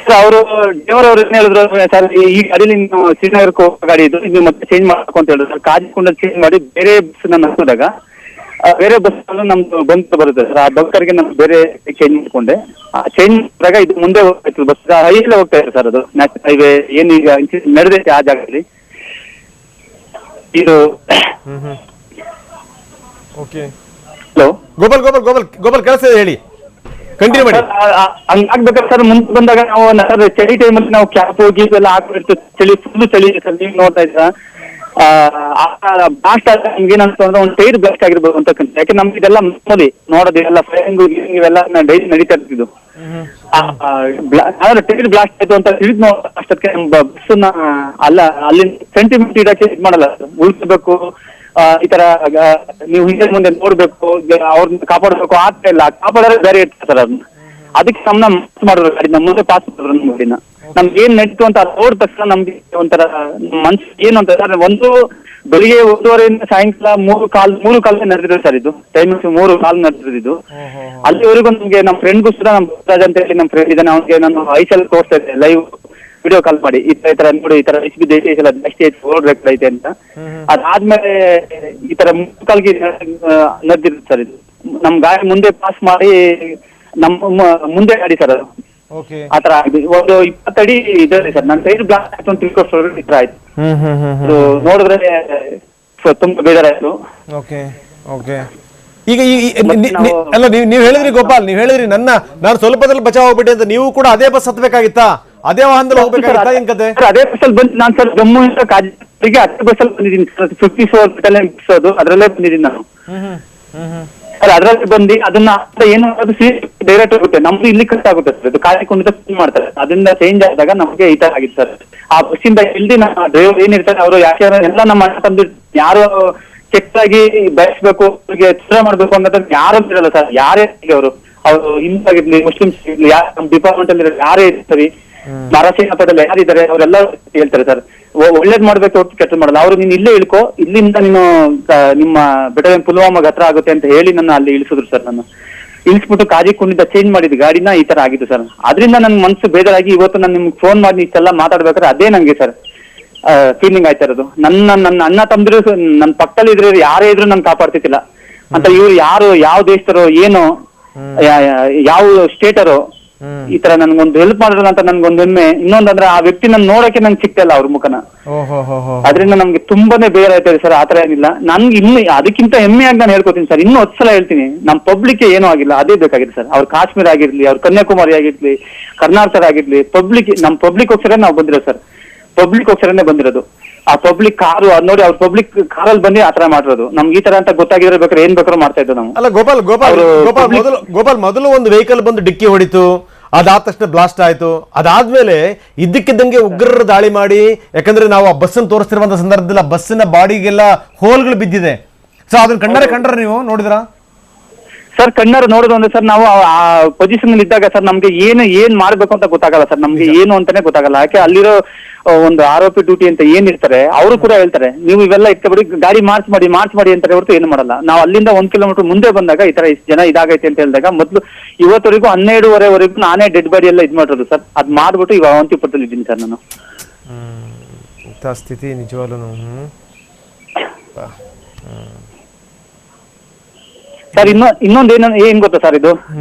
ಸರ್. ಅವರು ಡ್ರೈವರ್ ಅವ್ರು ಏನ್ ಹೇಳಿದ್ರು ಸರ್, ಈ ಗಾಡಿಲಿ ನೀವು ಶ್ರೀನಗರಕ್ಕೆ ಹೋಗೋ ಗಾಡಿ ಇದು, ಇದು ಮತ್ತೆ ಚೇಂಜ್ ಮಾಡ್ಕೊ ಅಂತ ಹೇಳಿದ್ರು ಸರ್. ಕಾಜಿಕುಂಡಲ್ಲಿ ಚೇಂಜ್ ಮಾಡಿ ಬೇರೆ ಬಸ್ ನಾನು ಹತ್ತಿದಾಗ ಬೇರೆ ಬಸ್ ನಮ್ದು ಬಂಕ್ ಬರುತ್ತೆ ಸರ್, ಆ ಬಂಕರ್ಗೆ ನಾನು ಬೇರೆ ಚೇಂಜ್ ಮಾಡ್ಕೊಂಡೆ. ಆ ಚೇಂಜ್ ಮಾಡಿದಾಗ ಇದು ಮುಂದೆ ಹೋಗ್ತಾಯಿತ್ತು ಬಸ್, ಹೈವೇ ಹೋಗ್ತಾ ಇದೆ ಸರ್, ಅದು ನ್ಯಾಷನಲ್ ಹೈವೇ ಏನೀಗ ನಡೆದೈತೆ ಆ ಜಾಗದಲ್ಲಿ. ಇದು ಹಲೋ ಗೋಪಾಲ್ ಕೇಳಿಸ್ತದೆ, ಹೇಳಿ, ಕಂಟಿನ್ಯೂ ಮಾಡಿ. ಹಂಗಾಗ್ಬೇಕಾದ್ರೆ ಸರ್ ಮುಂದೆ ಬಂದಾಗ ನಾವು ಸರ್ ಚಳಿ ಟೈಮಲ್ಲಿ ನಾವು ಕ್ಯಾಪ್ ಗೀಪ್ ಎಲ್ಲ ಹಾಕಿರ್ತೀವಿ, ಫುಲ್ ಚಳಿ ಸರ್. ನೀವು ನೋಡ್ತಾ ಇದ್ದೀರಾ ಬ್ಲಾಸ್ಟ್ ಆದ್ರೆ ನಮ್ಗೆ ಏನಂತ ಅಂದ್ರೆ ಒಂದು ಟೈರ್ ಬ್ಲಾಸ್ಟ್ ಆಗಿರ್ಬೋದು ಅಂತಕ್ಕಂಥ. ಯಾಕೆ ನಮ್ಗೆ ಇದೆಲ್ಲ ಮಾಮೂಲಿ ನೋಡೋದು, ಎಲ್ಲ ಫೈರಿಂಗ್ ಇವೆಲ್ಲ ಡೈಲಿ ನಡೀತಾ ಇರ್ತಿದ್ದು. ಟೈರ್ ಬ್ಲಾಸ್ಟ್ ಆಯ್ತು ಅಂತ ತಿಳಿದ್ ನೋಡೋ ಅಷ್ಟಕ್ಕೆ ನಮ್ಮ ಬಸ್ಸನ್ನ ಅಲ್ಲಿ ಸೆಂಟಿಮೀಟರ್ ಇಡಕ್ಕೆ ಇದು ಮಾಡಲ್ಲ, ಉಳಿಸ್ಬೇಕು. ಈ ತರ ನೀವು ಹಿಂದೆ ಮುಂದೆ ನೋಡ್ಬೇಕು, ಅವ್ರನ್ನ ಕಾಪಾಡಬೇಕು, ಆಗ್ತಾ ಇಲ್ಲ. ಕಾಪಾಡೋದ್ರೆ ಬೇರೆ ಇರ್ತದೆ ಸರ್. ಅದಕ್ಕೆ ನಮ್ಮನ್ನ ಮಾಡಿದ್ರು ಗಾಡಿ, ನಮ್ಮ ಮುಂದೆ ಪಾಸ್ ಮಾಡಿದ್ರು ನಮ್ಮ ಗಾಡಿನ. ನಮ್ಗೆ ಏನ್ ನಡೀತು ಅಂತ ನೋಡಿದ ತಕ್ಷಣ ನಮ್ಗೆ ಒಂಥರ ಮನ್ಸು ಏನು ಅಂತ ಸರ್, ಒಂದು ಬೆಳಿಗ್ಗೆ 1:30 ಸಾಯಂಕಾಲ 3 ಕಾಲ ನಡೆದಿರೋದು ಸರ್. ಇದು ಟೈಮಿಂಗ್ಸ್ 3 ಕಾಲ ನಡೆದಿದ್ದು. ಅಲ್ಲಿವರೆಗೂ ನಮ್ಗೆ ನಮ್ಮ ಫ್ರೆಂಡ್ಗೂ ಸುದ ನಮ್ಮ ರಾಜ್ ಅಂತ ಹೇಳಿ ನಮ್ಮ ಫ್ರೆಂಡ್ ಇದ್ದಾನೆ, ಅವ್ನಿಗೆ ನಾನು ಐಸಲ್ಲಿ ತೋರಿಸ್ತಾ ಇದ್ದೆ, ಲೈವ್ ವಿಡಿಯೋ ಕಾಲ್ ಮಾಡಿ, ಈ ತರ ನೋಡಿ, ಈ ತರ HB ಜಾಸ್ತಿ ಐತೆ, ರೋಡ್ ರೆಕಾರ್ಡ್ ಐತೆ ಅಂತ. ಅದಾದ್ಮೇಲೆ ಈ ತರ 3 ಕಾಲ್ಗೆ ನಡೆದಿರುತ್ತೆ ಸರ್. ಇದು ನಮ್ ಗಾಡಿ ಮುಂದೆ ಪಾಸ್ ಮಾಡಿ ನಮ್ಮ ಮುಂದೆ ಗಾಡಿ ಸರ್ ಅದು. ಆತರ ಒಂದು 20 ಅಡಿ ಇದೆ ಸರ್. ನನ್ನ ಸೈಡ್ ಬ್ಲಾಸ್ಟ್ ಆಯ್ತು ಅಂತ ತಿಳ್ಕೊಳ್ತಾರೆ, ಈ ತರ ಆಯ್ತು. ನೋಡಿದ್ರೆ ತುಂಬಾ ಬೇಜಾರಾಯ್ತು. ಓಕೆ. ಈಗ ಅಲ್ಲ, ನೀವು ಹೇಳಿದ್ರಿ ಗೋಪಾಲ್, ನೀವು ಹೇಳಿದ್ರಿ ನಾನು ಸ್ವಲ್ಪದಲ್ಲಿ ಬಚಾವ್ ಹೋಗ್ಬಿಟ್ಟೆ ಅಂತ. ನೀವು ಕೂಡ ಅದೇ ಬಸ್ ಹತ್ಬೇಕಾಗಿತ್ತಾ? ಅದೇ ವಾಹನದಲ್ಲಿ ಹೋಗ್ಬೇಕಾಗಿತ್ತಾ? ಏನ್ ಕತೆ? ಅದೇ ಬಸ್ಸಲ್ಲಿ ಬಂದು ನಾನು ಸರ್ ಜಮ್ಮುವಿಂದ ಕಾಜಿಗೆ ಅದೇ ಬಸ್ಸಲ್ಲಿ ಬಂದಿದ್ದೀನಿ ಸರ್. 54 ಬಸ್ ಅದು, ಅದರಲ್ಲೇ ಬಂದಿದ್ದೀನಿ ನಾನು ಸರ್. ಅದರಲ್ಲಿ ಬಂದು ಅದನ್ನ ಏನು ಡೈರೆಕ್ಟ್ ಆಗುತ್ತೆ, ನಮ್ದು ಇಲ್ಲಿ ಕಷ್ಟ ಆಗುತ್ತೆ ಸರ್. ಅದು ಕಾಯ್ಕೊಂಡು ಮಾಡ್ತಾರೆ, ಅದರಿಂದ ಚೇಂಜ್ ಆದಾಗ ನಮಗೆ ಈ ತರ ಆಗಿತ್ತು ಸರ್. ಆ ಬಸ್ಸಿಂದ ಇಲ್ದಿ ನಮ್ಮ ಡ್ರೈವರ್ ಏನಿರ್ತಾರೆ ಅವರು ಯಾಕೆ ಎಲ್ಲ ನಮ್ಮ ಅಣ್ಣ ತಂದು ಯಾರು ಚೆಕ್ ಆಗಿ ಬಯಸ್ಬೇಕು, ಅವ್ರಿಗೆ ಚಿತ್ರ ಮಾಡ್ಬೇಕು ಅನ್ನೋದನ್ನ ಯಾರು ಇರಲ್ಲ ಸರ್. ಯಾರೇ ಅವರು ಹಿಂದೂ ಆಗಿರ್ಲಿ, ಮುಸ್ಲಿಮ್ಸ್ ಇರ್ಲಿ, ಯಾರು ನಮ್ಮ ಡಿಪಾರ್ಟ್ಮೆಂಟ್ ಅಲ್ಲಿ ಯಾರೇ ಇರ್ತಾರೆ, ನರಸಿಂಹ ಪದದಲ್ಲಿ ಯಾರಿದ್ದಾರೆ ಅವರೆಲ್ಲ ಹೇಳ್ತಾರೆ ಸರ್, ಒಳ್ಳೇದ್ ಮಾಡ್ಬೇಕು ಹೊರತು ಕೆಟ್ಟದ್ ಮಾಡಲ್ಲ. ಅವ್ರು ನೀನ್ ಇಲ್ಲೇ ಇಳ್ಕೊ, ಇಲ್ಲಿಂದ ನೀನು ನಿಮ್ಮ ಬೆಟರ್ ಪುಲ್ವಾಮಾಗ ಹತ್ರ ಆಗುತ್ತೆ ಅಂತ ಹೇಳಿ ನನ್ನ ಅಲ್ಲಿ ಇಳಿಸಿದ್ರು ಸರ್. ನಾನು ಇಳಿಸ್ಬಿಟ್ಟು ಕಾಜಿಕೊಂಡಿಂದ ಚೇಂಜ್ ಮಾಡಿದ ಗಾಡಿನ ಈ ತರ ಆಗಿತ್ತು ಸರ್. ಅದರಿಂದ ನನ್ ಮನ್ಸು ಬೇಜಾರಾಗಿ ಇವತ್ತು ನಾನು ನಿಮ್ಗೆ ಫೋನ್ ಮಾಡಿ ಇಷ್ಟೆಲ್ಲ ಮಾತಾಡ್ಬೇಕಾದ್ರೆ ಅದೇ ನಂಗೆ ಸರ್ ಫೀಲಿಂಗ್ ಆಯ್ತಾ ಇರೋದು. ನನ್ನ ಅಣ್ಣ ತಮ್ಮದ್ರು ನನ್ನ ಪಕ್ಕದಲ್ಲಿ ಇದ್ರೆ ಯಾರೇ ಇದ್ರು ನನ್ ಕಾಪಾಡ್ತಿದ್ದಿಲ್ಲ ಅಂತ. ಇವ್ರು ಯಾರು, ಯಾವ ದೇಶದರೋ ಏನೋ, ಯಾವ ಸ್ಟೇಟರೋ ಈ ತರ ನನ್ಗೊಂದು ಹೆಲ್ಪ್ ಮಾಡಿದ್ರು ಅಂತ ನನ್ಗೊಂದು ಹೆಮ್ಮೆ. ಇನ್ನೊಂದಂದ್ರೆ ಆ ವ್ಯಕ್ತಿ ನನ್ ನೋಡಕ್ಕೆ ನಂಗೆ ಸಿಗ್ತಿಲ್ಲ ಅವ್ರ ಮುಖನ. ಅದರಿಂದ ನಮ್ಗೆ ತುಂಬಾನೇ ಬೇರೆ ಆಯ್ತದೆ ಸರ್. ಆತರ ಏನಿಲ್ಲ, ನನ್ಗೆ ಇನ್ನು ಅದಕ್ಕಿಂತ ಹೆಮ್ಮೆಯಾಗಿ ನಾನು ಹೇಳ್ಕೊತೀನಿ ಸರ್. ಇನ್ನೂ 10 ಸಲ ಹೇಳ್ತೀನಿ, ನಮ್ ಪಬ್ಲಿಕ್ ಏನೂ ಆಗಿಲ್ಲ, ಅದೇ ಬೇಕಾಗಿದೆ ಸರ್. ಅವ್ರ ಕಾಶ್ಮೀರ ಆಗಿರ್ಲಿ, ಅವ್ರ ಕನ್ಯಾಕುಮಾರಿ ಆಗಿರ್ಲಿ, ಕರ್ನಾಟಕ ಆಗಿರ್ಲಿ, ನಮ್ ಪಬ್ಲಿಕ್ ಹೋಗ್ಸರ ನಾವು ಬಂದಿರೋದು ಸರ್. ಪಬ್ಲಿಕ್ ಹೋಗ್ಸರನೇ ಬಂದಿರೋದು. ಆ ಪಬ್ಲಿಕ್ ಕಾರು ಅದ್ ನೋಡಿ, ಅವ್ರ ಪಬ್ಲಿಕ್ ಕಾರಲ್ಲಿ ಬಂದು ಆತರ ಮಾಡಿರೋದು. ನಮ್ಗೆ ಈ ತರ ಅಂತ ಗೊತ್ತಾಗಿದ್ರೆ ಬೇಕಾದ್ರೆ ಏನ್ ಬೇಕಾದ್ರೂ ಮಾಡ್ತಾ ಇದ್ದೋ ನಾವು. ಅಲ್ಲ ಗೋಪಾಲ್ ಮೊದಲು ಒಂದು ವೆಹಿಕಲ್ ಬಂದು ಡಿಕ್ಕಿ ಹೊಡಿತು, ಅದಾದ ತಕ್ಷಣ ಬ್ಲಾಸ್ಟ್ ಆಯ್ತು. ಅದಾದ್ಮೇಲೆ ಇದ್ದಕ್ಕಿದ್ದಂಗೆ ಉಗ್ರರು ದಾಳಿ ಮಾಡಿ, ಯಾಕಂದ್ರೆ ನಾವು ಆ ಬಸ್ಸನ್ನು ತೋರಿಸ್ತಿರುವಂತ ಸಂದರ್ಭದಲ್ಲಿ ಆ ಬಸ್ಸಿನ ಬಾಡಿಗೆಲ್ಲ ಹೋಲ್ಗಳು ಬಿದ್ದಿದೆ. ಸೊ ಅದನ್ನ ಕಂಡ್ರೆ ನೀವು ನೋಡಿದ್ರಾ ಸರ್? ಕಣ್ಣಾರು ನೋಡೋದು ಅಂದ್ರೆ ಸರ್, ನಾವು ಆ ಪೊಸಿಷನ್ ಇದ್ದಾಗ ಸರ್ ನಮ್ಗೆ ಏನ್ ಮಾಡ್ಬೇಕು ಅಂತ ಗೊತ್ತಾಗಲ್ಲ ಸರ್. ನಮ್ಗೆ ಏನು ಅಂತಾನೆ ಗೊತ್ತಾಗಲ್ಲ. ಯಾಕೆ ಅಲ್ಲಿರೋ ಒಂದು ಆರೋಪಿ ಡ್ಯೂಟಿ ಅಂತ ಏನಿರ್ತಾರೆ ಅವರು ಕೂಡ ಹೇಳ್ತಾರೆ, ನೀವು ಇವೆಲ್ಲ ಇಟ್ಕೊಬಿಡಿ, ಗಾಡಿ ಮಾರ್ಚ್ ಮಾಡಿ ಅಂತಾರೆ ಹೊರತು ಏನು ಮಾಡಲ್ಲ. ನಾವು ಅಲ್ಲಿಂದ 1 ಕಿಲೋಮೀಟರ್ ಮುಂದೆ ಬಂದಾಗ ಈ ತರ ಇಷ್ಟು ಜನ ಇದಾಗೈತೆ ಅಂತ ಹೇಳಿದಾಗ ಮೊದಲು ಇವತ್ತವರೆಗೂ 12:30ವರೆಗೂ ನಾನೇ ಡೆಡ್ ಬಾಡಿ ಎಲ್ಲ ಇದ್ ಮಾಡಿರೋದು ಸರ್. ಅದ್ ಮಾಡ್ಬಿಟ್ಟು ಈಗ ಅವಂತಿಪುರದಲ್ಲಿ ಇದ್ದೀನಿ ಸರ್ ನಾನು. ಸ್ಥಿತಿ ನಿಜವಾಗ್ಲೂ ಸರ್. ಇನ್ನೊಂದು ಏನ್ ಗೊತ್ತಾ ಸರ್, ಇದು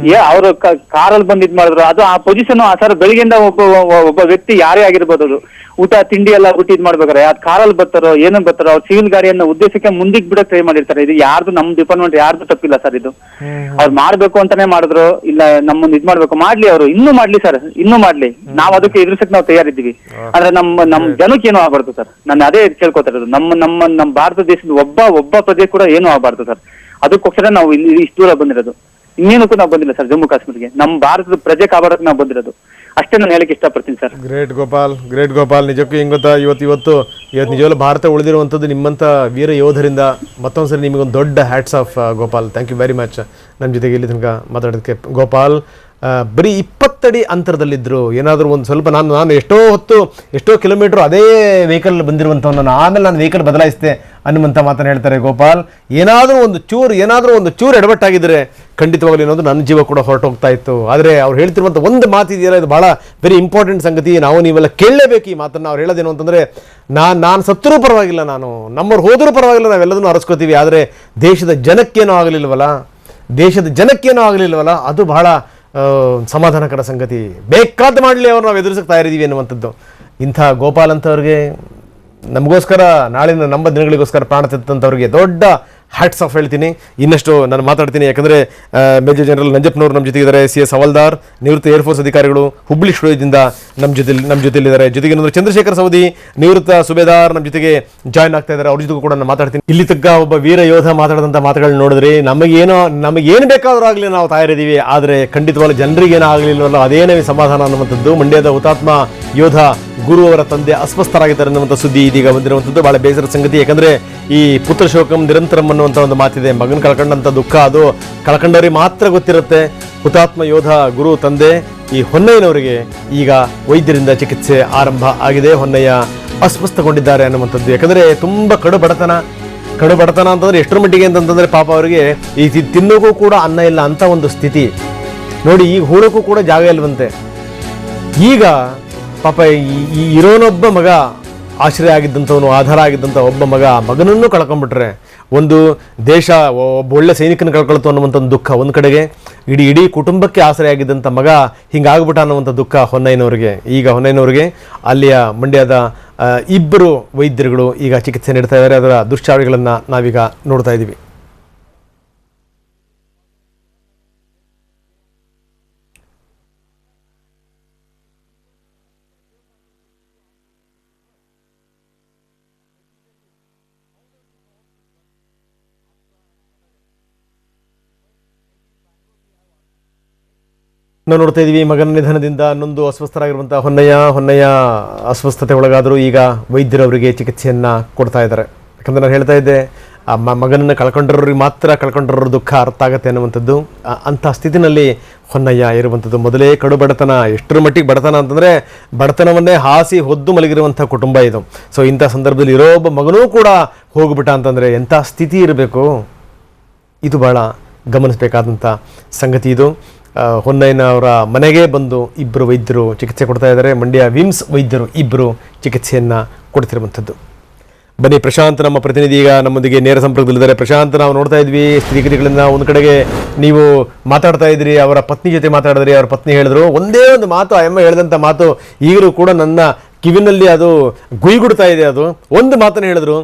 ಅವರು ಕಾರಲ್ಲಿ ಬಂದ್ ಇದ್ ಮಾಡಿದ್ರು, ಅದು ಆ ಪೊಸಿಷನ್ ಸರ್. ಬೆಳಿಗ್ಗೆಯಿಂದ ಒಬ್ಬ ವ್ಯಕ್ತಿ ಯಾರೇ ಆಗಿರ್ಬೋದು, ಅದು ಊಟ ತಿಂಡಿ ಎಲ್ಲ ಬಿಟ್ಟು ಇದ್ ಮಾಡ್ಬೇಕಾರೆ ಅದ್ ಕಾರಲ್ಲಿ ಬರ್ತಾರೋ ಏನೋ ಬರ್ತಾರೋ, ಅವ್ರು ಸಿವಿಲ್ ಗಾಡಿಯನ್ನ ಉದ್ದೇಶಕ್ಕೆ ಮುಂದಕ್ಕೆ ಬಿಡಕ್ ಟ್ರೈ ಮಾಡಿರ್ತಾರೆ. ಇದು ಯಾರ್ದು, ನಮ್ ಡಿಪಾರ್ಟ್ಮೆಂಟ್ ಯಾರ್ದು ತಪ್ಪಿಲ್ಲ ಸರ್. ಇದು ಅವ್ರು ಮಾಡ್ಬೇಕು ಅಂತಾನೆ ಮಾಡಿದ್ರು, ಇಲ್ಲ ನಮ್ಮನ್ನ ಇದ್ ಮಾಡ್ಬೇಕು, ಮಾಡ್ಲಿ, ಅವರು ಇನ್ನೂ ಮಾಡ್ಲಿ ಸರ್, ಇನ್ನೂ ಮಾಡ್ಲಿ. ನಾವ್ ಅದಕ್ಕೆ ಎದುರಿಸಕ್ ನಾವು ತಯಾರಿದ್ದೀವಿ. ಆದ್ರೆ ನಮ್ ಜನಕ್ಕೆ ಏನೂ ಆಗ್ಬಾರ್ದು ಸರ್. ನಾನು ಅದೇ ಕೇಳ್ಕೊತಾ ಇರೋದು, ನಮ್ಮ ಭಾರತ ದೇಶದ ಒಬ್ಬ ಪ್ರಜೆ ಕೂಡ ಏನೂ ಆಗ್ಬಾರ್ದು ಸರ್. ಅದಕ್ಕೋಸ್ಕರ ನಾವು ಇಲ್ಲಿ ಇಷ್ಟು ದೂರ ಬಂದಿರೋದು. ಇನ್ನೇನಕ್ಕೂ ನಾವು ಬಂದಿಲ್ಲ ಸರ್ ಜಮ್ಮು ಕಾಶ್ಮೀರ್ಗೆ. ನಮ್ಮ ಭಾರತದ ಪ್ರಜೆ ಕಾಪಾಡಕ್ಕೆ ನಾವು ಬಂದಿರೋದು ಅಷ್ಟೇ. ನಾನು ಹೇಳಕ್ಕೆ ಇಷ್ಟಪಡ್ತೀನಿ ಸರ್. ಗ್ರೇಟ್ ಗೋಪಾಲ್. ನಿಜಕ್ಕೂ ಹೆಂಗ್ ಗೊತ್ತಾ, ಇವತ್ತು ನಿಜವಾಗ್ಲೂ ಭಾರತ ಉಳಿದಿರುವಂಥದ್ದು ನಿಮ್ಮಂಥ ವೀರ ಯೋಧರಿಂದ. ಮತ್ತೊಂದ್ಸರಿ ನಿಮಗೊಂದು ದೊಡ್ಡ hats off Gopal. Thank you very much ನಮ್ಮ ಜೊತೆಗೆ ಇಲ್ಲಿ ತನಕ ಮಾತಾಡೋದಕ್ಕೆ. ಗೋಪಾಲ್ ಬರೀ 20 ಅಡಿ ಅಂತರದಲ್ಲಿದ್ದರು. ಏನಾದರೂ ಒಂದು ಸ್ವಲ್ಪ ನಾನು ಎಷ್ಟೋ ಕಿಲೋಮೀಟ್ರ್ ಅದೇ ವೆಹಿಕಲ್ ಬಂದಿರುವಂಥವ್ನು, ಆಮೇಲೆ ನಾನು ವೆಹಿಕಲ್ ಬದಲಾಯಿಸಿದೆ ಅನ್ನುವಂಥ ಮಾತನ್ನು ಹೇಳ್ತಾರೆ ಗೋಪಾಲ್. ಏನಾದರೂ ಒಂದು ಚೂರು ಎಡವಟ್ಟಾಗಿದ್ದರೆ ಖಂಡಿತವಾಗ್ಲೂ ಏನೋದು ನನ್ನ ಜೀವ ಕೂಡ ಹೊರಟೋಗ್ತಾ ಇತ್ತು. ಆದರೆ ಅವ್ರು ಹೇಳ್ತಿರುವಂಥ ಒಂದು ಮಾತಿದೆಯಲ್ಲ, ಇದು ಭಾಳ ವೆರಿ ಇಂಪಾರ್ಟೆಂಟ್ ಸಂಗತಿ. ನೀವೆಲ್ಲ ಕೇಳಲೇಬೇಕು ಈ ಮಾತನ್ನು. ಅವ್ರು ಹೇಳೋದೇನು ಅಂತಂದರೆ, ನಾನು ಸತ್ತರೂ ಪರವಾಗಿಲ್ಲ, ನಮ್ಮವ್ರು ಹೋದರೂ ಪರವಾಗಿಲ್ಲ, ನಾವೆಲ್ಲದನ್ನು ಅರಸ್ಕೋತೀವಿ. ಆದರೆ ದೇಶದ ಜನಕ್ಕೇನೂ ಆಗಲಿಲ್ವಲ್ಲ, ಅದು ಬಹಳ ಸಮಾಧಾನಕರ ಸಂಗತಿ. ಬೇಕಾದ ಮಾಡಲಿ ಅವ್ರು ನಾವು ಎದುರಿಸಕ್ಕೆ ತಯಾರಿದ್ದೀವಿ ಅನ್ನುವಂಥದ್ದು. ಇಂಥ ಗೋಪಾಲ್ ಅಂತವ್ರಿಗೆ, ನಮಗೋಸ್ಕರ ನಾಳಿನ ನಮ್ಮ ದಿನಗಳಿಗೋಸ್ಕರ ಪ್ರಾಣ ತೆತ್ತಂಥವ್ರಿಗೆ ದೊಡ್ಡ ಹ್ಯಾಟ್ಸ್ ಆಫ್ ಹೇಳ್ತೀನಿ. ಇನ್ನಷ್ಟು ನಾನು ಮಾತಾಡ್ತೀನಿ, ಯಾಕಂದರೆ ಮೇಜರ್ ಜನರಲ್ ನಂಜಪ್ಪನವರು ನಮ್ಮ ಜೊತೆಗಿದ್ದಾರೆ, CS ಹವಲ್ದಾರ್, ನಿವೃತ್ತ ಏರ್ಫೋರ್ಸ್ ಅಧಿಕಾರಿಗಳು, ಹುಬ್ಳಿ ಸ್ಟುಡಿಯೋದಿಂದ ನಮ್ಮ ಜೊತೆಲಿದ್ದಾರೆ. ಜೊತೆಗೆ ಇನ್ನೊಂದು ಚಂದ್ರಶೇಖರ್ ಸವದಿ, ನಿವೃತ್ತ ಸುಬೇದಾರ್, ನಮ್ಮ ಜೊತೆಗೆ ಜಾಯ್ನ್ ಆಗ್ತಾ ಇದ್ದಾರೆ. ಅವ್ರ ಜೊತೆಗೂ ಕೂಡ ನಾನು ಮಾತಾಡ್ತೀನಿ. ಇಲ್ಲಿ ತಕ್ಕ ಒಬ್ಬ ವೀರ ಯೋಧ ಮಾತಾಡಿದಂಥ ಮಾತುಗಳನ್ನ ನೋಡಿದ್ರೆ ನಮಗೇನು ಬೇಕಾದರೂ ಆಗಲಿ ನಾವು ತಯಾರಿದ್ದೀವಿ. ಆದರೆ ಖಂಡಿತವಾಗ್ಲೂ ಜನರಿಗೇನೋ ಆಗಲಿಲ್ಲವಲ್ಲ, ಅದೇನೇ ಸಮಾಧಾನ ಅನ್ನುವಂಥದ್ದು. ಮಂಡ್ಯದ ಹುತಾತ್ಮ ಯೋಧ ಗುರು ಅವರ ತಂದೆ ಅಸ್ವಸ್ಥರಾಗಿದ್ದಾರೆ ಅನ್ನುವಂಥ ಸುದ್ದಿ ಇದೀಗ ಬಂದಿರುವಂಥದ್ದು. ಬಹಳ ಬೇಸರದ ಸಂಗತಿ. ಯಾಕಂದರೆ ಈ ಪುತ್ರ ಶೋಕಂ ನಿರಂತರಂ ಅನ್ನುವಂಥ ಒಂದು ಮಾತಿದೆ. ಮಗನ ಕಳ್ಕೊಂಡಂಥ ದುಃಖ ಅದು ಕಳ್ಕೊಂಡವ್ರಿಗೆ ಮಾತ್ರ ಗೊತ್ತಿರುತ್ತೆ. ಹುತಾತ್ಮ ಯೋಧ ಗುರು ತಂದೆ ಈ ಹೊನ್ನಯ್ಯನವರಿಗೆ ಈಗ ವೈದ್ಯರಿಂದ ಚಿಕಿತ್ಸೆ ಆರಂಭ ಆಗಿದೆ. ಹೊನ್ನಯ್ಯ ಅಸ್ವಸ್ಥಗೊಂಡಿದ್ದಾರೆ ಅನ್ನುವಂಥದ್ದು. ಯಾಕಂದರೆ ತುಂಬ ಕಡು ಬಡತನ ಅಂತಂದರೆ ಎಷ್ಟರ ಮಟ್ಟಿಗೆ ಅಂತಂದರೆ ಪಾಪ ಅವರಿಗೆ ಈ ತಿನ್ನೋಕ್ಕೂ ಕೂಡ ಅನ್ನ ಇಲ್ಲ ಅಂತ ಒಂದು ಸ್ಥಿತಿ ನೋಡಿ. ಈಗ ಹೂಳೋಕ್ಕೂ ಕೂಡ ಜಾಗ ಇಲ್ವಂತೆ. ಈಗ ಪಾಪ ಈ ಇರೋನೊಬ್ಬ ಮಗ, ಆಶ್ರಯ ಆಗಿದ್ದಂಥವನು, ಆಧಾರ ಆಗಿದ್ದಂಥ ಒಬ್ಬ ಮಗನನ್ನು ಕಳ್ಕೊಂಡ್ಬಿಟ್ರೆ, ಒಂದು ದೇಶ ಒಬ್ಬ ಒಳ್ಳೆ ಸೈನಿಕನ ಕಳ್ಕೊಳ್ತು ಅನ್ನುವಂಥ ಒಂದು ದುಃಖ ಒಂದು ಕಡೆಗೆ, ಇಡೀ ಕುಟುಂಬಕ್ಕೆ ಆಶ್ರಯ ಆಗಿದ್ದಂಥ ಮಗ ಹಿಂಗಾಗ್ಬಿಟ್ಟ ಅನ್ನುವಂಥ ದುಃಖ ಹೊನ್ನಯ್ಯನವ್ರಿಗೆ. ಈಗ ಹೊನ್ನಯ್ಯನವ್ರಿಗೆ ಅಲ್ಲಿಯ ಮಂಡ್ಯದ 2 ವೈದ್ಯರುಗಳು ಈಗ ಚಿಕಿತ್ಸೆ ನೀಡ್ತಾ ಇದ್ದಾರೆ. ಅದರ ದುಶ್ಚಾವಳಿಗಳನ್ನು ನಾವೀಗ ನೋಡ್ತಾ ಇದ್ದೀವಿ. ನಾವು ನೋಡ್ತಾ ಇದ್ದೀವಿ ಮಗನ ನಿಧನದಿಂದ ನೊಂದು ಅಸ್ವಸ್ಥರಾಗಿರುವಂಥ ಹೊನ್ನಯ್ಯ ಅಸ್ವಸ್ಥತೆ ಒಳಗಾದರೂ ಈಗ ವೈದ್ಯರು ಅವರಿಗೆ ಚಿಕಿತ್ಸೆಯನ್ನು ಕೊಡ್ತಾ ಇದ್ದಾರೆ. ಯಾಕಂದರೆ ನಾನು ಹೇಳ್ತಾ ಇದ್ದೆ, ಆ ಮಗನನ್ನು ಕಳ್ಕೊಂಡಿರೋರಿಗೆ ಮಾತ್ರ ಕಳ್ಕೊಂಡಿರೋ ದುಃಖ ಅರ್ಥ ಆಗುತ್ತೆ ಅನ್ನುವಂಥದ್ದು. ಅಂಥ ಸ್ಥಿತಿನಲ್ಲಿ ಹೊನ್ನಯ್ಯ ಇರುವಂಥದ್ದು. ಮೊದಲೇ ಕಡು ಬಡತನ, ಎಷ್ಟರ ಮಟ್ಟಿಗೆ ಬಡತನ ಅಂತಂದರೆ ಬಡತನವನ್ನೇ ಹಾಸಿ ಹೊದ್ದು ಮಲಗಿರುವಂಥ ಕುಟುಂಬ ಇದು. ಸೊ ಇಂಥ ಸಂದರ್ಭದಲ್ಲಿ ಇರೋ ಒಬ್ಬ ಮಗನೂ ಕೂಡ ಹೋಗ್ಬಿಟ್ಟ ಅಂತಂದರೆ ಎಂಥ ಸ್ಥಿತಿ ಇರಬೇಕು. ಇದು ಭಾಳ ಗಮನಿಸಬೇಕಾದಂಥ ಸಂಗತಿ ಇದು. ಹೊನ್ನಯ್ಯನ ಅವರ ಮನೆಗೆ ಬಂದು ಇಬ್ಬರು ವೈದ್ಯರು ಚಿಕಿತ್ಸೆ ಕೊಡ್ತಾ ಇದ್ದಾರೆ. ಮಂಡ್ಯ ವಿಮ್ಸ್ ವೈದ್ಯರು ಇಬ್ಬರು ಚಿಕಿತ್ಸೆಯನ್ನು ಕೊಡ್ತಿರುವಂಥದ್ದು. ಬನ್ನಿ, ಪ್ರಶಾಂತ್ ನಮ್ಮ ಪ್ರತಿನಿಧಿ ಈಗ ನಮ್ಮೊಂದಿಗೆ ನೇರ ಸಂಪರ್ಕದಲ್ಲಿದ್ದಾರೆ. ಪ್ರಶಾಂತ್, ನಾವು ನೋಡ್ತಾ ಇದ್ವಿ ಸ್ಥಿತಿಗತಿಗಳನ್ನು. ಒಂದು ಕಡೆಗೆ ನೀವು ಮಾತಾಡ್ತಾ ಇದ್ರಿ, ಅವರ ಪತ್ನಿ ಜೊತೆ ಮಾತಾಡಿದ್ರಿ. ಅವ್ರ ಪತ್ನಿ ಹೇಳಿದ್ರು ಒಂದೇ ಒಂದು ಮಾತು, ಅಮ್ಮ ಹೇಳಿದಂಥ ಮಾತು ಈಗಲೂ ಕೂಡ ನನ್ನ ಕಿವಿನಲ್ಲಿ ಅದು ಗುಯ್ಗುಡ್ತಾ ಇದೆ. ಅದು ಒಂದು ಮಾತನ್ನು ಹೇಳಿದ್ರು,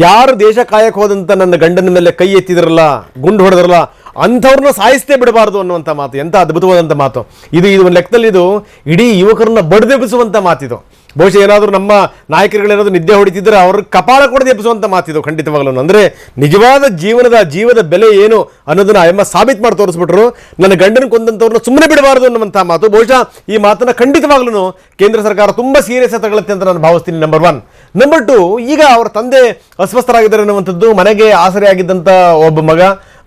ಯಾರು ದೇಶ ಕಾಯಕ್ಕೆ ಹೋದಂಥ ನನ್ನ ಗಂಡನ ಮೇಲೆ ಕೈ ಎತ್ತಿದ್ರಲ್ಲ, ಗುಂಡು ಹೊಡೆದ್ರಲ್ಲ, ಅಂಥವ್ರನ್ನ ಸಾಯಿಸ್ತೇ ಬಿಡಬಾರ್ದು ಅನ್ನುವಂಥ ಮಾತು. ಎಂಥ ಅದ್ಭುತವಾದಂಥ ಮಾತು ಇದು. ಒಂದು ಲೆಕ್ಕದಲ್ಲಿ ಇದು ಇಡೀ ಯುವಕರನ್ನ ಬಡಿದೆಬ್ಬಿಸುವಂಥ ಮಾತಿದು. ಬಹುಶಃ ಏನಾದರೂ ನಮ್ಮ ನಾಯಕರುಗಳೇನಾದರೂ ನಿದ್ದೆ ಹೊಡಿತಿದ್ರೆ ಅವ್ರ ಕಪಾಳ ಕೊಡದೆ ಎಬ್ಬಿಸುವಂಥ ಮಾತಿದು ಖಂಡಿತವಾಗಲೂ. ಅಂದರೆ ನಿಜವಾದ ಜೀವದ ಬೆಲೆ ಏನು ಅನ್ನೋದನ್ನ ಅಮ್ಮ ಸಾಬೀತು ಮಾಡಿ ತೋರಿಸ್ಬಿಟ್ರು. ನನ್ನ ಗಂಡನ ಕೊಂದಂಥವ್ರನ್ನ ಸುಮ್ಮನೆ ಬಿಡಬಾರ್ದು ಅನ್ನುವಂಥ ಮಾತು. ಬಹುಶಃ ಈ ಮಾತನ್ನು ಖಂಡಿತವಾಗ್ಲೂ ಕೇಂದ್ರ ಸರ್ಕಾರ ತುಂಬ ಸೀರಿಯಸ್ ತಗೊಳುತ್ತೆ ಅಂತ ನಾನು ಭಾವಿಸ್ತೀನಿ. ನಂಬರ್ 1. ನಂಬರ್ 2, ಈಗ ಅವರ ತಂದೆ ಅಸ್ವಸ್ಥರಾಗಿದ್ದಾರೆ ಅನ್ನುವಂಥದ್ದು. ಮನೆಗೆ ಆಸರೆಯಾಗಿದ್ದಂಥ ಒಬ್ಬ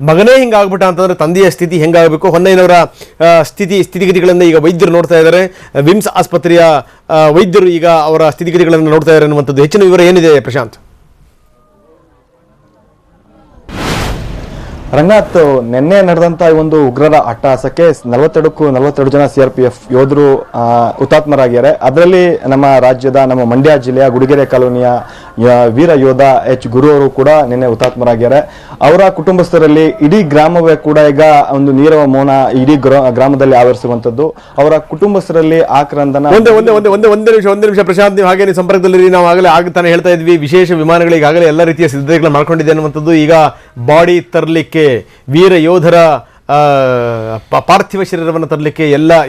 ಮಗನೇ ಹಿಂಗಾಗ್ಬಿಟ್ಟ ಅಂತಂದರೆ ತಂದೆಯ ಸ್ಥಿತಿ ಹೆಂಗಾಗಬೇಕು? ಹೊನ್ನಯ್ಯನವರ ಸ್ಥಿತಿಗತಿಗಳನ್ನು ಈಗ ವೈದ್ಯರು ನೋಡ್ತಾ ಇದ್ದಾರೆ. ವಿಮ್ಸ್ ಆಸ್ಪತ್ರೆಯ ವೈದ್ಯರು ಈಗ ಅವರ ಸ್ಥಿತಿಗತಿಗಳನ್ನು ನೋಡ್ತಾ ಇದ್ದಾರೆ ಅನ್ನುವಂಥದ್ದು. ಹೆಚ್ಚಿನ ವಿವರ ಏನಿದೆ ಪ್ರಶಾಂತ್? ರಂಗನಾಥ್, ನಿನ್ನೆ ನಡೆದಂತ ಈ ಒಂದು ಉಗ್ರರ ಅಟ್ಟಹಾಸಕ್ಕೆ 42 ಜನ CRPF ಯೋಧರು ಹುತಾತ್ಮರಾಗಿದ್ದಾರೆ. ಅದರಲ್ಲಿ ನಮ್ಮ ಮಂಡ್ಯ ಜಿಲ್ಲೆಯ ಗುಡಿಗೆರೆ ಕಾಲೋನಿಯ ವೀರ ಯೋಧ H. ಗುರು ಅವರು ಕೂಡ ನಿನ್ನೆ ಹುತಾತ್ಮರಾಗಿದ್ದಾರೆ. ಅವರ ಕುಟುಂಬಸ್ಥರಲ್ಲಿ ಇಡೀ ಗ್ರಾಮವೇ ಕೂಡ ಈಗ ಒಂದು ನೀರವ ಮೌನ ಇಡೀ ಗ್ರಾಮದಲ್ಲಿ ಆವರಿಸುವಂತದ್ದು. ಅವರ ಕುಟುಂಬಸ್ಥರಲ್ಲಿ ಆಕ್ರಂದನ. ಒಂದು ನಿಮಿಷ ಪ್ರಶಾಂತ್, ನೀವು ಹಾಗೆ ಸಂಪರ್ಕದಲ್ಲಿ ನಾವು ಆಗಲೇ ಹೇಳ್ತಾ ಇದ್ವಿ, ವಿಶೇಷ ವಿಮಾನಗಳಿಗೆ ಆಗಲೇ ಎಲ್ಲ ರೀತಿಯ ಸಿದ್ಧತೆಗಳು ಮಾಡ್ಕೊಂಡಿದೆ ಅನ್ನುವಂಥದ್ದು. ಈಗ ಬಾಡಿ ತರಲಿಕ್ಕೆ, ವೀರ ಯೋಧರ ಪಾರ್ಥಿವ ಶರೀರವನ್ನು ತರಲಿಕ್ಕೆ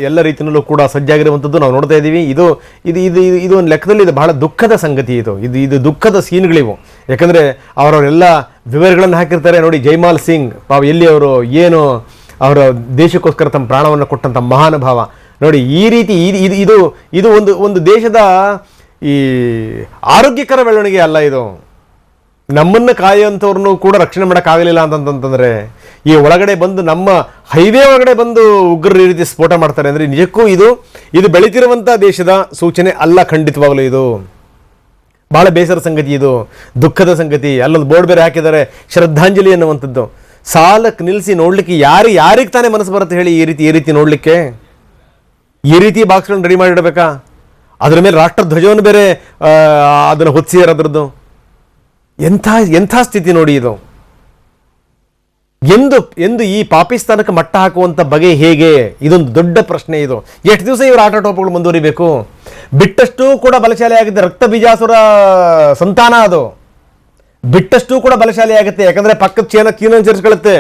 ಎಲ್ಲ ರೀತಿಯಲ್ಲೂ ಕೂಡ ಸಜ್ಜಾಗಿರುವಂಥದ್ದು ನಾವು ನೋಡ್ತಾ ಇದ್ದೀವಿ. ಇದು ಒಂದು ಲೆಕ್ಕದಲ್ಲಿ ಇದು ಬಹಳ ದುಃಖದ ಸಂಗತಿ. ಇದು ದುಃಖದ ಸೀನ್ಗಳಿವು. ಯಾಕಂದರೆ ಅವರವರೆಲ್ಲ ವಿವರಗಳನ್ನು ಹಾಕಿರ್ತಾರೆ ನೋಡಿ. ಜೈಮಾಲ್ ಸಿಂಗ್ ಎಲ್ಲಿ ಅವರು, ಏನು ಅವರ ದೇಶಕ್ಕೋಸ್ಕರ ತಮ್ಮ ಪ್ರಾಣವನ್ನು ಕೊಟ್ಟಂಥ ಮಹಾನುಭಾವ ನೋಡಿ. ಈ ರೀತಿ ಇದು ಒಂದು ದೇಶದ ಈ ಆರೋಗ್ಯಕರ ಬೆಳವಣಿಗೆ ಅಲ್ಲ. ಇದು ನಮ್ಮನ್ನು ಕಾಯುವಂಥವ್ರನ್ನೂ ಕೂಡ ರಕ್ಷಣೆ ಮಾಡೋಕ್ಕಾಗಲಿಲ್ಲ ಅಂತಂತಂದರೆ ಈ ಒಳಗಡೆ ಬಂದು ನಮ್ಮ ಹೈವೇ ಒಳಗಡೆ ಬಂದು ಉಗ್ರರು ಈ ರೀತಿ ಸ್ಫೋಟ ಮಾಡ್ತಾರೆ ಅಂದರೆ ನಿಜಕ್ಕೂ ಇದು ಬೆಳೀತಿರುವಂಥ ದೇಶದ ಸೂಚನೆ ಅಲ್ಲ. ಖಂಡಿತವಾಗಲೂ ಇದು ಭಾಳ ಬೇಸರ ಸಂಗತಿ, ಇದು ದುಃಖದ ಸಂಗತಿ. ಅಲ್ಲೊಂದು ಬೋರ್ಡ್ ಬೇರೆ ಹಾಕಿದ್ದಾರೆ, ಶ್ರದ್ಧಾಂಜಲಿ ಅನ್ನುವಂಥದ್ದು. ಸಾಲಕ್ಕೆ ನಿಲ್ಲಿಸಿ ನೋಡಲಿಕ್ಕೆ ಯಾರಿಗೆ ತಾನೇ ಮನಸ್ಸು ಬರುತ್ತೆ ಹೇಳಿ? ಈ ರೀತಿ ನೋಡಲಿಕ್ಕೆ ಈ ರೀತಿ ಬಾಕ್ಸ್ಗಳನ್ನು ರೆಡಿ ಮಾಡಿಡಬೇಕಾ? ಅದರ ಮೇಲೆ ರಾಷ್ಟ್ರ ಧ್ವಜವನ್ನು ಬೇರೆ ಅದನ್ನು ಹೊತ್ತಿಸಿದ್ದಾರೆ. ಅದರದ್ದು ಎಂಥ ಸ್ಥಿತಿ ನೋಡಿ ಇದು. ಎಂದು ಈ ಪಾಕಿಸ್ತಾನಕ್ಕೆ ಮಟ್ಟ ಹಾಕುವಂಥ ಬಗೆ ಹೇಗೆ? ಇದೊಂದು ದೊಡ್ಡ ಪ್ರಶ್ನೆ. ಇದು ಎಷ್ಟು ದಿವಸ ಇವರ ಆಟೋಪಗಳು ಮುಂದುವರಿಬೇಕು? ಬಿಟ್ಟಷ್ಟು ಕೂಡ ಬಲಶಾಲಿ ಆಗುತ್ತೆ. ರಕ್ತ ಬೀಜಾಸುರ ಸಂತಾನ ಅದು. ಬಿಟ್ಟಷ್ಟು ಕೂಡ ಬಲಶಾಲಿ ಆಗುತ್ತೆ. ಯಾಕಂದರೆ ಪಕ್ಕದ ಚೀನನ್ನು ಸೇರಿಸ್ಕೊಳ್ಳುತ್ತೆ,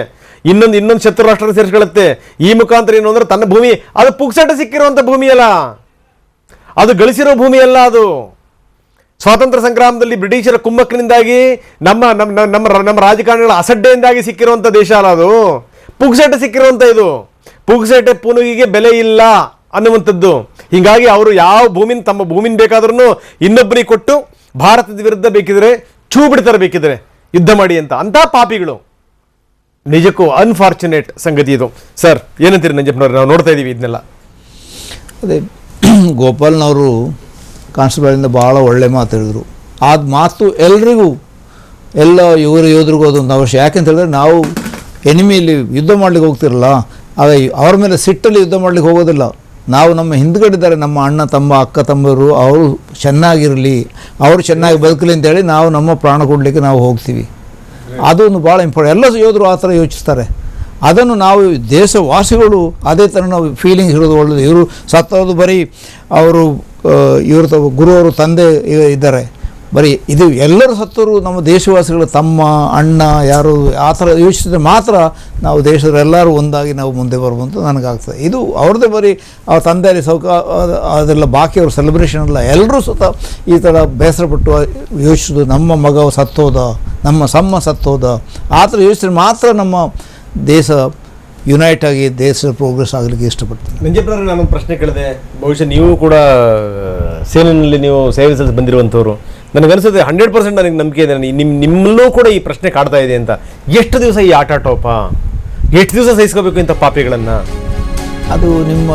ಇನ್ನೊಂದು ಶತ್ರು ರಾಷ್ಟ್ರ ಸೇರಿಸ್ಕೊಳ್ಳುತ್ತೆ. ಈ ಮುಖಾಂತರ ಏನು ಅಂದರೆ ತನ್ನ ಭೂಮಿ ಅದು ಪುಕ್ಸಟ ಸಿಕ್ಕಿರುವಂಥ ಭೂಮಿ ಅಲ್ಲ, ಅದು ಗಳಿಸಿರೋ ಭೂಮಿ ಅಲ್ಲ. ಅದು ಸ್ವಾತಂತ್ರ್ಯ ಸಂಗ್ರಾಮದಲ್ಲಿ ಬ್ರಿಟಿಷರ ಕುಮ್ಮಕ್ಕಿನಿಂದಾಗಿ ನಮ್ಮ ರಾಜಕಾರಣಿಗಳ ಅಸಡ್ಡೆಯಿಂದಾಗಿ ಸಿಕ್ಕಿರುವಂಥ ದೇಶ ಅಲ್ಲ ಅದು. ಪುಕ್ಸಟೆ ಸಿಕ್ಕಿರುವಂಥ ಇದು. ಪುಕ್ಸಟೆ ಪುನುಗಿಗೆ ಬೆಲೆ ಇಲ್ಲ ಅನ್ನುವಂಥದ್ದು. ಹೀಗಾಗಿ ಅವರು ಯಾವ ತಮ್ಮ ಭೂಮಿನ ಬೇಕಾದ್ರೂ ಇನ್ನೊಬ್ಬರಿಗೆ ಕೊಟ್ಟು ಭಾರತದ ವಿರುದ್ಧ ಬೇಕಿದ್ರೆ ಬಿಡ್ತಾರೆ, ಬೇಕಿದ್ರೆ ಯುದ್ಧ ಮಾಡಿ ಅಂತ ಪಾಪಿಗಳು. ನಿಜಕ್ಕೂ ಅನ್ಫಾರ್ಚುನೇಟ್ ಸಂಗತಿ ಇದು. ಸರ್ ಏನಂತೀರಿ ನಂಜಪ್ಪನವ್ರು? ನಾವು ನೋಡ್ತಾ ಇದ್ದೀವಿ ಇದನ್ನೆಲ್ಲ. ಅದೇ ಗೋಪಾಲ್ನವರು ಕಾನ್ಸ್ಟೇಬಲಿಂದ ಭಾಳ ಒಳ್ಳೆ ಮಾತು ಹೇಳಿದರು. ಆ ಮಾತು ಎಲ್ರಿಗೂ, ಎಲ್ಲ ಯೋಧರಿಗೂ ಅದೊಂದು ಅವಶ್ಯ. ಯಾಕೆಂತ ಹೇಳಿದ್ರೆ ನಾವು ಎನಿಮಿಯಲ್ಲಿ ಯುದ್ಧ ಮಾಡಲಿಕ್ಕೆ ಹೋಗ್ತಿರಲ್ಲ, ಆಗ ಅವ್ರ ಮೇಲೆ ಸಿಟ್ಟಲ್ಲಿ ಯುದ್ಧ ಮಾಡಲಿಕ್ಕೆ ಹೋಗೋದಿಲ್ಲ. ನಾವು ನಮ್ಮ ಹಿಂದ್ಗಡಿದ್ದಾರೆ, ನಮ್ಮ ಅಣ್ಣ ತಮ್ಮ ಅಕ್ಕ ತಮ್ಮರು, ಅವರು ಚೆನ್ನಾಗಿರಲಿ, ಅವರು ಚೆನ್ನಾಗಿ ಬದುಕಲಿ ಅಂತೇಳಿ ನಾವು ನಮ್ಮ ಪ್ರಾಣ ಕೊಡಲಿಕ್ಕೆ ನಾವು ಹೋಗ್ತೀವಿ. ಅದೊಂದು ಭಾಳ ಇಂಪಾರ್ಟೆಂಟ್. ಎಲ್ಲ ಯೋಧರು ಆ ಥರ ಯೋಚಿಸ್ತಾರೆ. ಅದನ್ನು ನಾವು ದೇಶವಾಸಿಗಳು ಅದೇ ಥರ ನಾವು ಫೀಲಿಂಗ್ಸ್ ಇರೋದು ಒಳ್ಳೆಯದು. ಇವರು ಸತ್ತೋದು ಬರೀ ಇವರು ಗುರುವರು ತಂದೆ ಇದ್ದಾರೆ, ಬರೀ ಇದು ಎಲ್ಲರೂ ಸತ್ತವರು ನಮ್ಮ ದೇಶವಾಸಿಗಳು ತಮ್ಮ ಅಣ್ಣ ಯಾರು ಆ ಥರ ಯೋಚಿಸಿದ್ರೆ ಮಾತ್ರ ನಾವು ದೇಶದೆಲ್ಲರೂ ಒಂದಾಗಿ ನಾವು ಮುಂದೆ ಬರ್ಬೋದು ನನಗಾಗ್ತದೆ. ಇದು ಅವ್ರದ್ದೇ ಬರೀ ಅವ್ರ ತಂದೆಯಲ್ಲಿ ಅದೆಲ್ಲ ಬಾಕಿ ಅವ್ರ ಸೆಲೆಬ್ರೇಷನ್ ಅಲ್ಲ. ಎಲ್ಲರೂ ಸುತ್ತ ಈ ಥರ ಬೇಸರಪಟ್ಟು ಯೋಚಿಸೋದು, ನಮ್ಮ ಮಗ ಸತ್ತೋದ, ನಮ್ಮ ಸಮ್ಮ ಸತ್ತೋದ, ಆ ಥರ ಯೋಚಿಸಿದ್ರೆ ಮಾತ್ರ ನಮ್ಮ ದೇಶ ಯುನೈಟ್ ಆಗಿ ದೇಶದ ಪ್ರೋಗ್ರೆಸ್ ಆಗಲಿಕ್ಕೆ ಇಷ್ಟಪಡ್ತೀನಿ. ನಂಜಪ್ಪನವ್ರೆ, ನಾನೊಂದು ಪ್ರಶ್ನೆ ಕೇಳಿದೆ. ಬಹುಶಃ ನೀವು ಕೂಡ ಸೇನೆಯಲ್ಲಿ ನೀವು ಸೇವೆ ಸಲ್ಲಿಸಿ ಬಂದಿರುವಂಥವ್ರು. ನನಗನ್ಸುತ್ತೆ 100% ನನಗೆ ನಂಬಿಕೆ ಇದೆ, ನಿಮ್ಮಲ್ಲೂ ಕೂಡ ಈ ಪ್ರಶ್ನೆ ಕಾಡ್ತಾ ಇದೆ ಅಂತ. ಎಷ್ಟು ದಿವಸ ಈ ಆಟಾಟೋಪ, ಎಷ್ಟು ದಿವಸ ಸಹಿಸ್ಕೋಬೇಕು ಇಂಥ ಪಾಪಿಗಳನ್ನು? ಅದು ನಿಮ್ಮ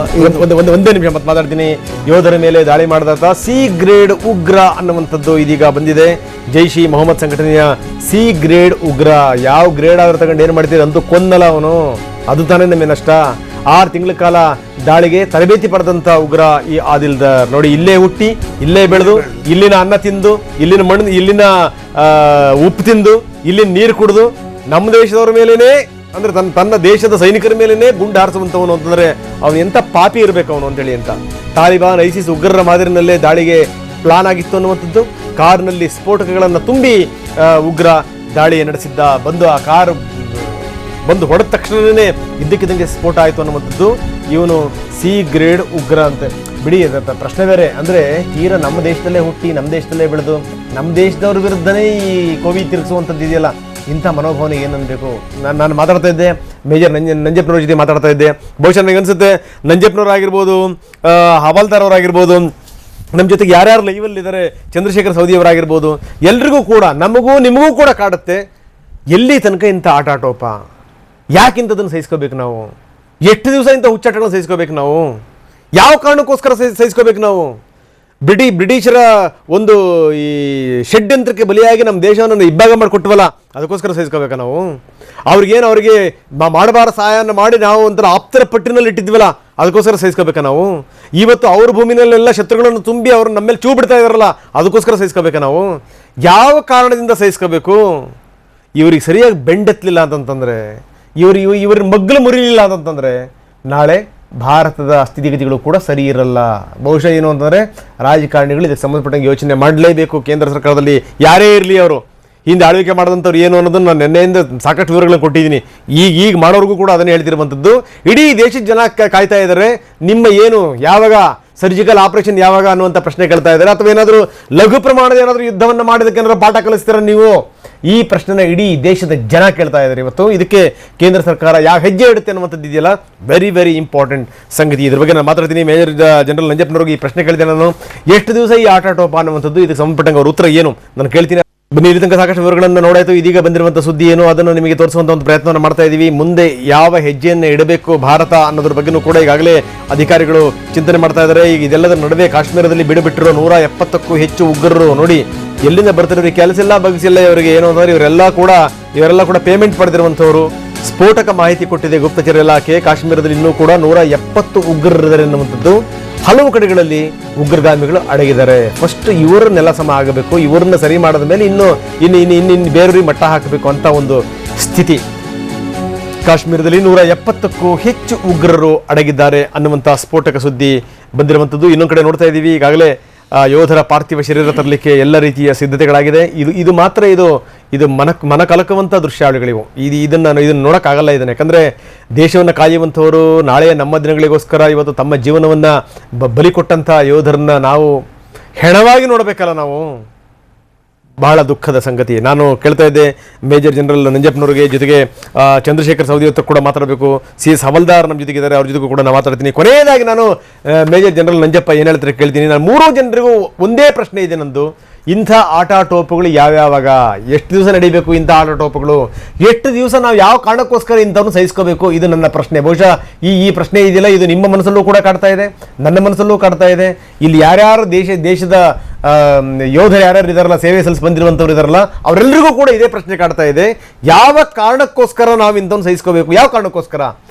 ಒಂದೇ ನಿಮಿಷ ಮತ್ತೆ ಮಾತಾಡ್ತೀನಿ. ಯೋಧರ ಮೇಲೆ ದಾಳಿ ಮಾಡಿದ ಸಿ ಗ್ರೇಡ್ ಉಗ್ರ ಅನ್ನುವಂಥದ್ದು ಇದೀಗ ಬಂದಿದೆ. ಜೈಷ್ ಇ ಮೊಹಮ್ಮದ್ ಸಂಘಟನೆಯ ಸಿ ಗ್ರೇಡ್ ಉಗ್ರ. ಯಾವ ಗ್ರೇಡ್ ಆದ್ರೂ ತಗೊಂಡು ಏನು ಮಾಡ್ತೀರಿ, ಅಂತೂ ಕೊಂದಲ್ಲ ಅವನು. ಅದು ತಾನೇ ನಮಗೆ ನಷ್ಟ. 6 ತಿಂಗಳ ಕಾಲ ದಾಳಿಗೆ ತರಬೇತಿ ಪಡೆದಂಥ ಉಗ್ರ ಈ ಆದಿಲ್ದಾರ್. ನೋಡಿ, ಇಲ್ಲೇ ಹುಟ್ಟಿ, ಇಲ್ಲೇ ಬೆಳೆದು, ಇಲ್ಲಿನ ಅನ್ನ ತಿಂದು, ಇಲ್ಲಿನ ಮಣ್ಣು, ಇಲ್ಲಿನ ಉಪ್ಪು ತಿಂದು, ಇಲ್ಲಿನ ನೀರು ಕುಡಿದು, ನಮ್ಮ ದೇಶದವ್ರ ಮೇಲೇನೆ, ಅಂದ್ರೆ ತನ್ನ ದೇಶದ ಸೈನಿಕರ ಮೇಲೇನೆ ಗುಂಡು ಹಾರಿಸುವಂಥವನು ಅಂತಂದ್ರೆ ಅವನು ಎಂಥ ಪಾಪಿ ಇರಬೇಕು ಅವನು ಅಂತೇಳಿ ಅಂತ. ತಾಲಿಬಾನ್, ಐಸಿಸ್ ಉಗ್ರರ ಮಾದರಿನಲ್ಲೇ ದಾಳಿಗೆ ಪ್ಲಾನ್ ಆಗಿತ್ತು ಅನ್ನುವಂಥದ್ದು. ಕಾರ್ನಲ್ಲಿ ಸ್ಫೋಟಕಗಳನ್ನು ತುಂಬಿ ಉಗ್ರ ದಾಳಿ ನಡೆಸಿದ್ದ. ಆ ಕಾರು ಬಂದು ಹೊಡೆದ ತಕ್ಷಣವೇ ಇದ್ದಕ್ಕಿದ್ದಂಗೆ ಸ್ಫೋಟ ಆಯಿತು ಅನ್ನುವಂಥದ್ದು. ಇವನು ಸಿ ಗ್ರೇಡ್ ಉಗ್ರ ಅಂತ. ಬಿಡಿ, ಪ್ರಶ್ನೆ ಬೇರೆ. ಅಂದರೆ ತೀರಾ ನಮ್ಮ ದೇಶದಲ್ಲೇ ಹುಟ್ಟಿ, ನಮ್ಮ ದೇಶದಲ್ಲೇ ಬೆಳೆದು, ನಮ್ಮ ದೇಶದವ್ರ ವಿರುದ್ಧನೇ ಈ ಕೋವಿ ತಿರುಗಿಸುವಂಥದ್ದು ಇದೆಯಲ್ಲ, ಇಂಥ ಮನೋಭಾವನೆ ಏನನ್ಬೇಕು? ನಾನು ಮಾತಾಡ್ತಾ ಇದ್ದೆ, ಮೇಜರ್ ನಂಜಪ್ಪನವ್ರ ಜೊತೆ ಮಾತಾಡ್ತಾ ಇದ್ದೆ. ಬಹುಶಃ ನನಗೆ ಅನಿಸುತ್ತೆ ನಂಜಪ್ಪನವರಾಗಿರ್ಬೋದು, ಹವಾಲ್ದಾರ್ ಅವರಾಗಿರ್ಬೋದು, ನಮ್ಮ ಜೊತೆಗೆ ಯಾರ್ಯಾರು ಲೈವಲ್ಲಿ ಇದ್ದಾರೆ, ಚಂದ್ರಶೇಖರ್ ಸೌದಿ ಅವರಾಗಿರ್ಬೋದು, ಎಲ್ರಿಗೂ ಕೂಡ, ನಮಗೂ ನಿಮಗೂ ಕೂಡ ಕಾಡುತ್ತೆ, ಎಲ್ಲಿ ತನಕ ಇಂಥ ಆಟಾಟೋಪ? ಯಾಕಿಂಥದನ್ನು ಸಹಿಸ್ಕೋಬೇಕು ನಾವು? ಎಷ್ಟು ದಿವಸ ಇಂಥ ಹುಚ್ಚಾಟಗಳನ್ನು ಸಹಿಸ್ಕೋಬೇಕು ನಾವು? ಯಾವ ಕಾರಣಕ್ಕೋಸ್ಕರ ಸಹಿಸ್ಕೋಬೇಕು ನಾವು? ಬ್ರಿಟಿಷರ ಒಂದು ಈ ಷಡ್ಯಂತ್ರಕ್ಕೆ ಬಲಿಯಾಗಿ ನಮ್ಮ ದೇಶವನ್ನು ಇಬ್ಬಾಗ ಮಾಡಿಕೊಟ್ಟವಲ್ಲ, ಅದಕ್ಕೋಸ್ಕರ ಸಹಿಸ್ಕೋಬೇಕಾ ನಾವು? ಅವ್ರಿಗೆ ಮಾಡಬಾರ ಸಹಾಯನ ಮಾಡಿ ನಾವು ಒಂಥರ ಆಪ್ತರ ಪಟ್ಟಿನಲ್ಲಿ ಇಟ್ಟಿದ್ವಲ್ಲ, ಅದಕ್ಕೋಸ್ಕರ ಸಹಿಸ್ಕೋಬೇಕಾ ನಾವು? ಇವತ್ತು ಅವ್ರ ಭೂಮಿನಲ್ಲೆಲ್ಲ ಶತ್ರುಗಳನ್ನು ತುಂಬಿ ಅವ್ರು ನಮ್ಮ ಮೇಲೆ ಚೂ ಬಿಡ್ತಾ ಇದಾರಲ್ಲ, ಅದಕ್ಕೋಸ್ಕರ ಸಹಿಸ್ಕೋಬೇಕಾ ನಾವು? ಯಾವ ಕಾರಣದಿಂದ ಸಹಿಸ್ಕೋಬೇಕು? ಇವ್ರಿಗೆ ಸರಿಯಾಗಿ ಬೆಂಡೆತ್ತಲಿಲ್ಲ ಅಂತಂತಂದರೆ, ಇವ್ರ ಮಗ್ಗಲು ಮುರಿಲಿಲ್ಲ ಅಂತಂತಂದರೆ, ನಾಳೆ ಭಾರತದ ಸ್ಥಿತಿಗತಿಗಳು ಕೂಡ ಸರಿ ಇರಲ್ಲ. ಬಹುಶಃ ಏನು ಅಂತಂದರೆ ರಾಜಕಾರಣಿಗಳು ಇದಕ್ಕೆ ಸಂಬಂಧಪಟ್ಟಂಗೆ ಯೋಚನೆ ಮಾಡಲೇಬೇಕು. ಕೇಂದ್ರ ಸರ್ಕಾರದಲ್ಲಿ ಯಾರೇ ಇರಲಿ, ಅವರು ಹಿಂದೆ ಆಳ್ವಿಕೆ ಮಾಡಿದಂಥವ್ರು ಏನು ಅನ್ನೋದನ್ನು ನಾನು ನಿನ್ನೆಯಿಂದ ಸಾಕಷ್ಟು ವಿವರಗಳನ್ನು ಕೊಟ್ಟಿದ್ದೀನಿ. ಈಗ ಮಾಡೋರಿಗೂ ಕೂಡ ಅದನ್ನೇ ಹೇಳ್ತಿರುವಂಥದ್ದು. ಇಡೀ ದೇಶದ ಜನ ಕಾಯ್ತಾ ಇದ್ದಾರೆ, ನಿಮ್ಮ ಏನು ಯಾವಾಗ ಸರ್ಜಿಕಲ್ ಆಪರೇಷನ್ ಯಾವಾಗ ಅನ್ನುವಂಥ ಪ್ರಶ್ನೆ ಕೇಳ್ತಾ ಇದ್ದಾರೆ. ಅಥವಾ ಏನಾದರೂ ಲಘು ಪ್ರಮಾಣದ ಏನಾದರೂ ಯುದ್ಧವನ್ನು ಮಾಡೋದಕ್ಕೆ ಏನಾದರೂ ಪಾಠ ಕಲಿಸ್ತೀರ ನೀವು? ಈ ಪ್ರಶ್ನೆನ ಇಡೀ ದೇಶದ ಜನ ಕೇಳ್ತಾ ಇದ್ದಾರೆ ಇವತ್ತು. ಇದಕ್ಕೆ ಕೇಂದ್ರ ಸರ್ಕಾರ ಯಾವ ಹೆಜ್ಜೆ ಇಡುತ್ತೆ ಅನ್ನುವಂಥದ್ದು ಇದೆಯಲ್ಲ, ವೆರಿ ವೆರಿ ಇಂಪಾರ್ಟೆಂಟ್ ಸಂಗತಿ. ಇದ್ರ ಬಗ್ಗೆ ನಾನು ಮಾತಾಡ್ತೀನಿ. ಮೇಜರ್ ಜನರಲ್ ನಂಜಪ್ಪನವ್ರಿಗೆ ಈ ಪ್ರಶ್ನೆ ಕೇಳಿದೆ ನಾನು, ಎಷ್ಟು ದಿವಸ ಈ ಆಟಾಟೋಪ ಅನ್ನುವಂಥದ್ದು, ಇದಕ್ಕೆ ಸಂಬಂಧಪಟ್ಟಂಗೆ ಅವ್ರ ಉತ್ತರ ಏನು ನಾನು ಕೇಳ್ತೀನಿ. ಬನ್ನಿ, ಇಲ್ಲಿ ತನಕ ಸಾಕಷ್ಟು ವಿವರಗಳನ್ನು ನೋಡಾಯಿತು. ಇದೀಗ ಬಂದಿರುವಂಥ ಸುದ್ದಿ ಏನು ಅದನ್ನು ನಿಮಗೆ ತೋರಿಸುವಂಥ ಒಂದು ಪ್ರಯತ್ನವನ್ನು ಮಾಡ್ತಾ ಇದ್ದೀವಿ. ಮುಂದೆ ಯಾವ ಹೆಜ್ಜೆಯನ್ನು ಇಡಬೇಕು ಭಾರತ ಅನ್ನೋದ್ರ ಬಗ್ಗೆನೂ ಕೂಡ ಈಗಾಗಲೇ ಅಧಿಕಾರಿಗಳು ಚಿಂತನೆ ಮಾಡ್ತಾ ಇದ್ದಾರೆ. ಈಗ ಇದೆಲ್ಲದರ ನಡುವೆ ಕಾಶ್ಮೀರದಲ್ಲಿ ಬಿಡುಬಿಟ್ಟಿರೋ 170ಕ್ಕೂ ಹೆಚ್ಚು ಉಗ್ರರು, ನೋಡಿ ಎಲ್ಲಿಂದ ಬರ್ತಿರೋ ಕೆಲಸ ಇಲ್ಲ, ಬಗ್ಸಿಲ್ಲ ಇವರಿಗೆ. ಏನು ಅಂದ್ರೆ ಇವರೆಲ್ಲ ಕೂಡ ಪೇಮೆಂಟ್ ಪಡೆದಿರುವಂಥವ್ರು. ಸ್ಫೋಟಕ ಮಾಹಿತಿ ಕೊಟ್ಟಿದೆ ಗುಪ್ತಚರ ಇಲಾಖೆ. ಕಾಶ್ಮೀರದಲ್ಲಿ ಇನ್ನೂ ಕೂಡ 170 ಉಗ್ರರಿದ್ದಾರೆ ಎನ್ನುವಂಥದ್ದು. ಹಲವು ಕಡೆಗಳಲ್ಲಿ ಉಗ್ರಗಾಮಿಗಳು ಅಡಗಿದ್ದಾರೆ. ಫಸ್ಟ್ ಇವರನ್ನೆಲ್ಲ ಸಮ ಆಗಬೇಕು, ಇವರನ್ನ ಸರಿ ಮಾಡಿದ ಮೇಲೆ ಇನ್ನು ಬೇರೆಯವರಿಗೆ ಮಟ್ಟ ಹಾಕಬೇಕು ಅಂತ ಒಂದು ಸ್ಥಿತಿ. ಕಾಶ್ಮೀರದಲ್ಲಿ 170ಕ್ಕೂ ಹೆಚ್ಚು ಉಗ್ರರು ಅಡಗಿದ್ದಾರೆ ಅನ್ನುವಂಥ ಸ್ಫೋಟಕ ಸುದ್ದಿ ಬಂದಿರುವಂಥದ್ದು. ಇನ್ನೊಂದು ಕಡೆ ನೋಡ್ತಾ ಇದ್ದೀವಿ, ಈಗಾಗಲೇ ಯೋಧರ ಪಾರ್ಥಿವ ಶರೀರ ತರಲಿಕ್ಕೆ ಎಲ್ಲ ರೀತಿಯ ಸಿದ್ಧತೆಗಳಾಗಿದೆ. ಇದು ಮಾತ್ರ ಇದು ಮನ ಕಲಕುವಂಥ ದೃಶ್ಯಾವಳಿಗಳಿವು. ಇದನ್ನು ನೋಡೋಕ್ಕಾಗಲ್ಲ ಇದನ್ನು. ಯಾಕಂದರೆ ದೇಶವನ್ನು ಕಾಯುವಂಥವರು ನಾಳೆಯ ನಮ್ಮ ದಿನಗಳಿಗೋಸ್ಕರ ಇವತ್ತು ತಮ್ಮ ಜೀವನವನ್ನು ಬಲಿ ಕೊಟ್ಟಂಥ ಯೋಧರನ್ನ ನಾವು ಹೆಣವಾಗಿ ನೋಡಬೇಕಲ್ಲ ನಾವು. ಬಹಳ ದುಃಖದ ಸಂಗತಿ. ನಾನು ಕೇಳ್ತಾ ಇದ್ದೆ ಮೇಜರ್ ಜನರಲ್ ನಂಜಪ್ಪನವ್ರಿಗೆ, ಜೊತೆಗೆ ಚಂದ್ರಶೇಖರ್ ಸೌದಿ ಹತ್ರ ಕೂಡ ಮಾತಾಡಬೇಕು. CS ಹವಲ್ದಾರ್ ನಮ್ಮ ಜೊತೆಗಿದ್ದಾರೆ, ಅವ್ರ ಜೊತೆಗೂ ಕೂಡ ನಾನು ಮಾತಾಡ್ತೀನಿ. ಕೊನೆಯದಾಗಿ ನಾನು ಮೇಜರ್ ಜನರಲ್ ನಂಜಪ್ಪ ಏನು ಹೇಳ್ತಾರೆ ಕೇಳ್ತೀನಿ. ನಾನು 3 ಜನರಿಗೂ ಒಂದೇ ಪ್ರಶ್ನೆ ಇದೆ ನಂದು. ಇಂಥ ಆಟಾಟೋಪಗಳು ಯಾವ್ಯಾವಾಗ, ಎಷ್ಟು ದಿವಸ ನಡೀಬೇಕು ಇಂಥ ಆಟಾಟೋಪಗಳು, ಎಷ್ಟು ದಿವಸ ನಾವು ಯಾವ ಕಾರಣಕ್ಕೋಸ್ಕರ ಇಂಥವ್ನು ಸಹಿಸ್ಕೋಬೇಕು? ಇದು ನನ್ನ ಪ್ರಶ್ನೆ. ಬಹುಶಃ ಈ ಪ್ರಶ್ನೆ ಇದೆಯಲ್ಲ, ಇದು ನಿಮ್ಮ ಮನಸ್ಸಲ್ಲೂ ಕೂಡ ಕಾಡ್ತಾ ಇದೆ, ನನ್ನ ಮನಸ್ಸಲ್ಲೂ ಕಾಡ್ತಾ ಇದೆ. ಇಲ್ಲಿ ಯಾರ್ಯಾರು ದೇಶದ ಯೋಧರು ಯಾರ್ಯಾರು ಇದಾರಲ್ಲ, ಸೇವೆ ಸಲ್ಲಿಸಿ ಬಂದಿರುವಂಥವ್ರು ಇದಾರಲ್ಲ, ಅವರೆಲ್ಲರಿಗೂ ಕೂಡ ಇದೇ ಪ್ರಶ್ನೆ ಕಾಡ್ತಾ ಇದೆ. ಯಾವ ಕಾರಣಕ್ಕೋಸ್ಕರ ನಾವು ಇಂಥವ್ನು ಸಹಿಸ್ಕೋಬೇಕು? ಯಾವ ಕಾರಣಕ್ಕೋಸ್ಕರ,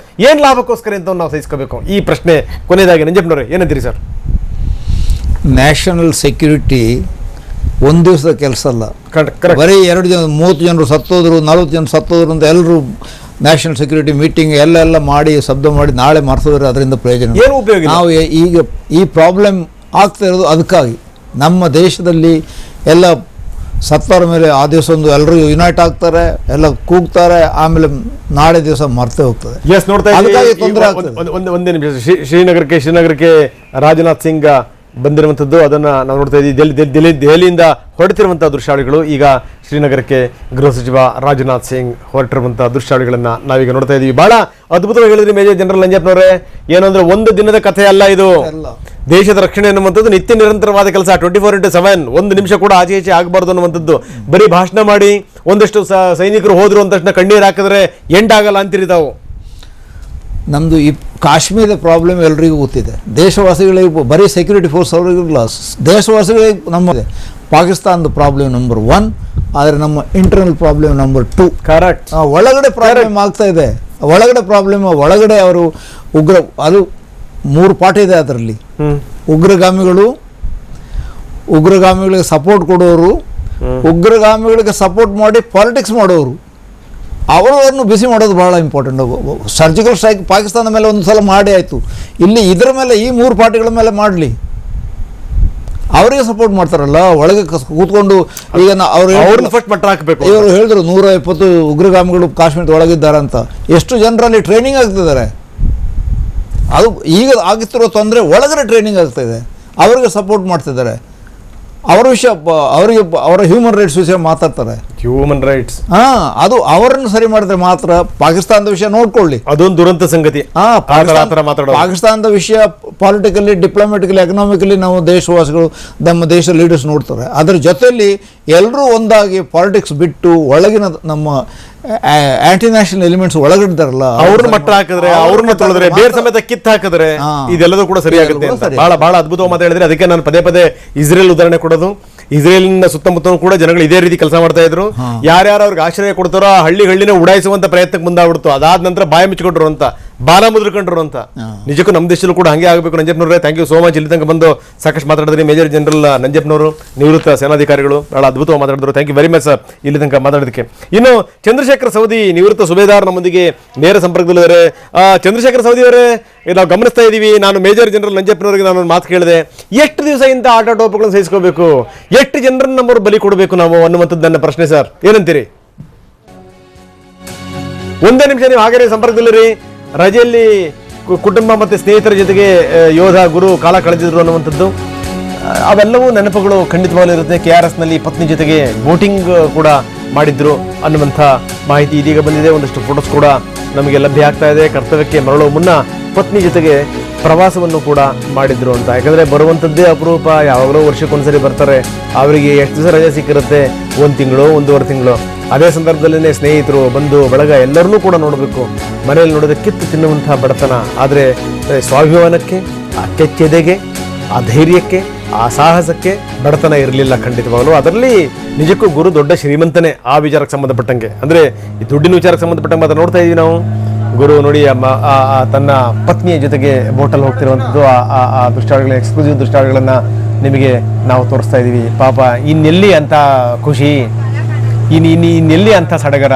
ಏನು ಲಾಭಕ್ಕೋಸ್ಕರ ಇಂಥವ್ನು ನಾವು ಸಹಿಸ್ಕೋಬೇಕು? ಈ ಪ್ರಶ್ನೆ ಕೊನೆಯದಾಗಿ ನಂಜಪ್ಪನವ್ರೆ ಏನಂತೀರಿ ಸರ್? ನ್ಯಾಷನಲ್ ಸೆಕ್ಯೂರಿಟಿ ಒಂದು ದಿವಸದ ಕೆಲಸ ಅಲ್ಲ. ಬರೀ 2 ಜನ 30 ಜನರು ಸತ್ತೋದ್ರು, 40 ಜನ ಸತ್ತೋದ್ರು ಅಂತ ಎಲ್ಲರೂ ನ್ಯಾಷನಲ್ ಸೆಕ್ಯೂರಿಟಿ ಮೀಟಿಂಗ್ ಎಲ್ಲ ಮಾಡಿ ಶಬ್ದ ಮಾಡಿ ನಾಳೆ ಮರೆಸಿದ್ರೆ ಅದರಿಂದ ಪ್ರಯೋಜನ ಏನು? ಉಪಯೋಗ. ನಾವು ಈಗ ಈ ಪ್ರಾಬ್ಲಮ್ ಆಗ್ತಾ ಇರೋದು ಅದಕ್ಕಾಗಿ. ನಮ್ಮ ದೇಶದಲ್ಲಿ ಎಲ್ಲ ಸತ್ತವರ ಮೇಲೆ ಆ ದಿವಸ ಒಂದು ಎಲ್ಲರೂ ಯುನೈಟ್ ಆಗ್ತಾರೆ, ಎಲ್ಲ ಕೂಗ್ತಾರೆ, ಆಮೇಲೆ ನಾಳೆ ದಿವಸ ಮರ್ತೇ ಹೋಗ್ತದೆ. ಅದಕ್ಕಾಗಿ ತೊಂದರೆ ಆಗ್ತದೆ. ಒಂದೇ ನಿಮಿಷ. ಶ್ರೀನಗರಕ್ಕೆ ರಾಜನಾಥ್ ಸಿಂಗ್ ಬಂದಿರುವಂಥದ್ದು ಅದನ್ನು ನಾವು ನೋಡ್ತಾ ಇದ್ದೀವಿ. ದೆಹಲಿಯಿಂದ ಹೊರಟಿರುವಂಥ ದೃಶ್ಯಾವಳಿಗಳು. ಈಗ ಶ್ರೀನಗರಕ್ಕೆ ಗೃಹ ಸಚಿವ ರಾಜನಾಥ್ ಸಿಂಗ್ ಹೊರಟಿರುವಂಥ ದೃಶ್ಯಾವಳಿಗಳನ್ನು ನಾವೀಗ ನೋಡ್ತಾ ಇದ್ದೀವಿ. ಬಹಳ ಅದ್ಭುತವಾಗಿ ಹೇಳಿದ್ರಿ ಮೇಜರ್ ಜನರಲ್ ನಂಜಪ್ಪನವರೇ. ಏನಂದ್ರೆ ಒಂದು ದಿನದ ಕಥೆ ಅಲ್ಲ ಇದು. ದೇಶದ ರಕ್ಷಣೆ ಅನ್ನುವಂಥದ್ದು ನಿತ್ಯ ನಿರಂತರವಾದ ಕೆಲಸ. 24/7 ಒಂದು ನಿಮಿಷ ಕೂಡ ಆಚೆ ಈಚೆ ಆಗಬಾರ್ದು ಅನ್ನುವಂಥದ್ದು. ಬರೀ ಭಾಷಣ ಮಾಡಿ ಒಂದಷ್ಟು ಸೈನಿಕರು ಹೋದ್ರು ಅಂದ ತಕ್ಷಣ ಕಣ್ಣೀರು ಹಾಕಿದ್ರೆ ಎಂಟಾಗಲ್ಲ ಅಂತೀರಿ ತಾವು. ನಮ್ಮದು ಈ ಕಾಶ್ಮೀರದ ಪ್ರಾಬ್ಲಮ್ ಎಲ್ರಿಗೂ ಗೊತ್ತಿದೆ. ದೇಶವಾಸಿಗಳಿಗೆ ಬರೀ ಸೆಕ್ಯೂರಿಟಿ ಫೋರ್ಸ್ ಅವರಿಗಿಲ್ಲ, ದೇಶವಾಸಿಗಳಿಗೆ ನಮ್ಮದೇ. ಪಾಕಿಸ್ತಾನದ ಪ್ರಾಬ್ಲಮ್ ನಂಬರ್ 1, ಆದರೆ ನಮ್ಮ ಇಂಟರ್ನಲ್ ಪ್ರಾಬ್ಲಮ್ ನಂಬರ್ 2. ಕರೆಕ್ಟ್. ಒಳಗಡೆ ಪ್ರಾಬ್ಲಮ್ ಆಗ್ತಾ ಇದೆ. ಒಳಗಡೆ ಅವರು ಅದು 3 ಪಾಠ ಇದೆ ಅದರಲ್ಲಿ. ಉಗ್ರಗಾಮಿಗಳಿಗೆ ಸಪೋರ್ಟ್ ಕೊಡೋರು, ಉಗ್ರಗಾಮಿಗಳಿಗೆ ಸಪೋರ್ಟ್ ಮಾಡಿ ಪಾಲಿಟಿಕ್ಸ್ ಮಾಡೋರು, ಅವರನ್ನು ಬಿಸಿ ಮಾಡೋದು ಭಾಳ ಇಂಪಾರ್ಟೆಂಟ್. ಸರ್ಜಿಕಲ್ ಸ್ಟ್ರೈಕ್ ಪಾಕಿಸ್ತಾನದ ಮೇಲೆ ಒಂದು ಸಲ ಮಾಡಿ ಆಯಿತು, ಇಲ್ಲಿ ಇದರ ಮೇಲೆ ಈ 3 ಪಾರ್ಟಿಗಳ ಮೇಲೆ ಮಾಡಲಿ. ಅವರಿಗೆ ಸಪೋರ್ಟ್ ಮಾಡ್ತಾರಲ್ಲ ಒಳಗೆ ಕೂತ್ಕೊಂಡು. ಈಗ ಅವ್ರನ್ನ ಫಸ್ಟ್ ಮಟ್ಟ ಹಾಕಬೇಕು. ಇವರು ಹೇಳಿದ್ರು 120 ಉಗ್ರಗಾಮಿಗಳು ಕಾಶ್ಮೀರದ ಒಳಗಿದ್ದಾರೆ ಅಂತ. ಎಷ್ಟು ಜನರಲ್ಲಿ ಟ್ರೈನಿಂಗ್ ಆಗ್ತಿದ್ದಾರೆ. ಅದು ಈಗ ಆಗುತ್ತಿರೋ ತೊಂದರೆ ಒಳಗಡೆ ಟ್ರೈನಿಂಗ್ ಆಗ್ತಾಯಿದೆ. ಅವರಿಗೆ ಸಪೋರ್ಟ್ ಮಾಡ್ತಿದ್ದಾರೆ. ಅವರ ವಿಷಯ ಅವರ ಹ್ಯೂಮನ್ ರೈಟ್ಸ್ ವಿಷಯ ಮಾತಾಡ್ತಾರೆ. ಹ್ಯೂಮನ್ ರೈಟ್ಸ್ ಅದು ಅವರನ್ನು ಸರಿ ಮಾಡಿದ್ರೆ ಮಾತ್ರ. ಪಾಕಿಸ್ತಾನದ ವಿಷಯ ನೋಡ್ಕೊಳ್ಳಿ, ಅದೊಂದು ದುರಂತ ಸಂಗತಿ. ಪಾಕಿಸ್ತಾನದ ವಿಷಯ ಪಾಲಿಟಿಕಲಿ, ಡಿಪ್ಲೊಮ್ಯಾಟಿಕಲಿ, ಎಕನಾಮಿಕಲಿ ನಾವು ದೇಶವಾಸಿಗಳು, ನಮ್ಮ ದೇಶ ಲೀಡರ್ಸ್ ನೋಡ್ತಾರೆ. ಅದರ ಜೊತೆಯಲ್ಲಿ ಎಲ್ಲರೂ ಒಂದಾಗಿ ಪಾಲಿಟಿಕ್ಸ್ ಬಿಟ್ಟು ಒಳಗಿನ ನಮ್ಮ ಆಂಟಿ ನ್ಯಾಷನಲ್ ಎಲಿಮೆಂಟ್ಸ್ ಒಳಗಿದ್ದಾರಲ್ಲ ಅವ್ರನ್ನ ಮಟ್ಟ ಹಾಕಿದ್ರೆ, ಅವ್ರನ್ನ ತೊಳೆದ್ರೆ, ಬೇರೆ ಸಮೇತ ಕಿತ್ತು ಹಾಕಿದ್ರೆ ಇದೆಲ್ಲದೂ ಕೂಡ ಸರಿಯಾಗುತ್ತೆ ಅಂತ ಬಹಳ ಅದ್ಭುತವಾಗಿ ಮಾತಾಡಿದ್ರೆ. ಅದಕ್ಕೆ ನಾನು ಪದೇ ಪದೇ ಇಸ್ರೇಲ್ ಉದಾಹರಣೆ ಕೊಡೋದು. ಇಸ್ರೇಲಿನ ಸುತ್ತಮುತ್ತ ಕೂಡ ಜನಗಳು ಇದೇ ರೀತಿ ಕೆಲಸ ಮಾಡ್ತಾ ಇದ್ರು. ಯಾರ್ಯಾರು ಅವ್ರಿಗೆ ಆಶ್ರಯ ಕೊಡ್ತಾರೋ ಹಳ್ಳಿನ ಉಡಾಯಿಸುವಂತ ಪ್ರಯತ್ನಕ್ಕೆ ಮುಂದಾಗ್ಬಿಡ್ತು. ಅದಾದ ನಂತರ ಬಾಯಿ ಮುಚ್ಚಿಕೊಂಡ್ರು ಅಂತ, ಬಾಲ ಮುದ್ರಕೊಂಡ್ರು ಅಂತ. ನಿಜಕ್ಕೂ ನಮ್ಮ ದೇಶದಲ್ಲೂ ಕೂಡ ಹಂಗೆ ಆಗಬೇಕು. ನಂಜಪ್ಪನವರೇ, ಥ್ಯಾಂಕ್ ಯು ಸೋ ಮಚ್. ಇಲ್ಲಿ ತನಕ ಬಂದು ಸಾಕಷ್ಟು ಮಾತಾಡಿದ್ರಿ. ಮೇಜರ್ ಜನರಲ್ ನಂಜಪ್ಪನವರು, ನಿವೃತ್ತ ಸೇನಾಧಿಕಾರಿಗಳು, ಬಹಳ ಅದ್ಭುತವಾಗಿ ಮಾತಾಡಿದ್ರು. Thank you very much sir ಇಲ್ಲಿ ತನಕ ಮಾತಾಡೋದಕ್ಕೆ. ಇನ್ನು ಚಂದ್ರಶೇಖರ್ ಸೌದಿ, ನಿವೃತ್ತ ಸುಬೇದಾರ್, ನಮ್ಮೊಂದಿಗೆ ನೇರ ಸಂಪರ್ಕದಲ್ಲಿದ್ದಾರೆ. ಚಂದ್ರಶೇಖರ್ ಸೌದಿ ಅವರೇ, ನಾವು ಗಮನಿಸ್ತಾ ಇದ್ದೀವಿ. ನಾನು ಮೇಜರ್ ಜನರಲ್ ನಂಜಪ್ಪನವರಿಗೆ ನಾನು ಮಾತು ಕೇಳಿದೆ, ಎಷ್ಟು ದಿವಸ ಇಂಥ ಆಟೋಪಗಳನ್ನು ಸಹಿಸ್ಕೋಬೇಕು, ಎಷ್ಟು ಜನರನ್ನು ನಮ್ಮವರು ಬಲಿ ಕೊಡಬೇಕು ನಾವು ಅನ್ನುವಂಥದ್ದು ನನ್ನ ಪ್ರಶ್ನೆ ಸರ್. ಏನಂತೀರಿ? ಒಂದೇ ನಿಮಿಷ ನೀವು ಹಾಗೆ ಸಂಪರ್ಕದಲ್ಲಿರಿ. ರಜೆಯಲ್ಲಿ ಕುಟುಂಬ ಮತ್ತು ಸ್ನೇಹಿತರ ಜೊತೆಗೆ ಯೋಧ ಗುರು ಕಾಲ ಕಳೆದಿದ್ರು ಅನ್ನುವಂಥದ್ದು ಅವೆಲ್ಲವೂ ನೆನಪುಗಳು ಖಂಡಿತವಾಗಲೂ ಇರುತ್ತೆ. KRS ನಲ್ಲಿ ಪತ್ನಿ ಜೊತೆಗೆ ಬೋಟಿಂಗ್ ಕೂಡ ಮಾಡಿದ್ರು ಅನ್ನುವಂಥ ಮಾಹಿತಿ ಇದೀಗ ಬಂದಿದೆ. ಒಂದಷ್ಟು ಫೋಟೋಸ್ ಕೂಡ ನಮಗೆ ಲಭ್ಯ ಆಗ್ತಾ ಇದೆ. ಕರ್ತವ್ಯಕ್ಕೆ ಮರಳುವ ಮುನ್ನ ಪತ್ನಿ ಜೊತೆಗೆ ಪ್ರವಾಸವನ್ನು ಕೂಡ ಮಾಡಿದ್ರು ಅಂತ. ಯಾಕಂದ್ರೆ ಬರುವಂಥದ್ದೇ ಅಪರೂಪ. ಯಾವಾಗಲೂ ವರ್ಷಕ್ಕೊಂದ್ಸರಿ ಬರ್ತಾರೆ. ಅವರಿಗೆ ಎಷ್ಟು ದಿವಸ ರಜೆ ಸಿಕ್ಕಿರುತ್ತೆ? 1 ತಿಂಗಳು, 1.5 ತಿಂಗಳು. ಅದೇ ಸಂದರ್ಭದಲ್ಲೇ ಸ್ನೇಹಿತರು, ಬಂಧು ಬಳಗ ಎಲ್ಲರನ್ನೂ ಕೂಡ ನೋಡಬೇಕು. ಮನೆಯಲ್ಲಿ ನೋಡಿದ್ರೆ ಕಿತ್ತು ತಿನ್ನುವಂತಹ ಬಡತನ. ಆದರೆ ಸ್ವಾಭಿಮಾನಕ್ಕೆ, ಆ ಕೆಚ್ಚೆದೆಗೆ, ಆ ಧೈರ್ಯಕ್ಕೆ, ಆ ಸಾಹಸಕ್ಕೆ ಬಡತನ ಇರಲಿಲ್ಲ ಖಂಡಿತವಾಗಲು. ಅದರಲ್ಲಿ ನಿಜಕ್ಕೂ ಗುರು ದೊಡ್ಡ ಶ್ರೀಮಂತನೇ ಆ ವಿಚಾರಕ್ಕೆ ಸಂಬಂಧಪಟ್ಟಂಗೆ. ಅಂದರೆ ಈ ದುಡ್ಡಿನ ವಿಚಾರಕ್ಕೆ ಸಂಬಂಧಪಟ್ಟಂಗೆ ಮಾತ್ರ ನೋಡ್ತಾ ಇದ್ದೀವಿ ನಾವು. ಗುರು ನೋಡಿ ತನ್ನ ಪತ್ನಿಯ ಜೊತೆಗೆ ಬೋಟಲ್ಲಿ ಹೋಗ್ತಿರುವಂಥದ್ದು, ಆ ದೃಶ್ಯಾವಳಿಗಳ ಎಕ್ಸ್ಕ್ಲೂಸಿವ್ ದೃಶ್ಯಾವಳಿಗಳನ್ನು ನಿಮಗೆ ನಾವು ತೋರಿಸ್ತಾ ಇದ್ದೀವಿ. ಪಾಪ ಇನ್ನೆಲ್ಲಿ ಅಂತ ಖುಷಿ, ಇನ್ನೆಲ್ಲಿ ಅಂತ ಸಡಗರ.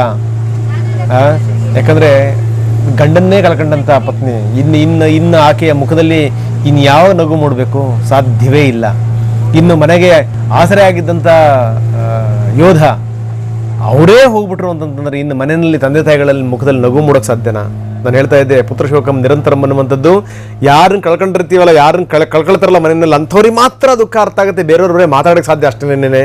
ಯಾಕಂದರೆ ಗಂಡನ್ನೇ ಕಳ್ಕೊಂಡಂಥ ಪತ್ನಿ, ಇನ್ನು ಆಕೆಯ ಮುಖದಲ್ಲಿ ಇನ್ಯಾವ ನಗು ಮೂಡಬೇಕು? ಸಾಧ್ಯವೇ ಇಲ್ಲ. ಇನ್ನು ಮನೆಗೆ ಆಸರೆ ಆಗಿದ್ದಂಥ ಯೋಧ ಅವರೇ ಹೋಗ್ಬಿಟ್ರು ಅಂತಂತಂದ್ರೆ ಇನ್ನು ಮನೆಯಲ್ಲಿ ತಂದೆ ತಾಯಿಗಳಲ್ಲಿ ಮುಖದಲ್ಲಿ ನಗು ಮೂಡೋಕೆ ಸಾಧ್ಯನಾ? ನಾನು ಹೇಳ್ತಾ ಇದ್ದೆ, ಪುತ್ರಶೋಕಂ ನಿರಂತರಂ ಅನ್ನುವಂಥದ್ದು. ಯಾರನ್ನ ಕಳ್ಕೊಂಡಿರ್ತೀವಲ್ಲ, ಯಾರನ್ನ ಕಳ್ಕೊಳ್ತಾರಲ್ಲ ಮನೆಯಲ್ಲಿ, ಅಂಥವ್ರಿಗೆ ಮಾತ್ರ ದುಃಖ ಅರ್ಥ ಆಗುತ್ತೆ. ಬೇರೆಯವ್ರೇ ಮಾತಾಡೋಕ್ಕೆ ಸಾಧ್ಯ ಅಷ್ಟೇನೆ.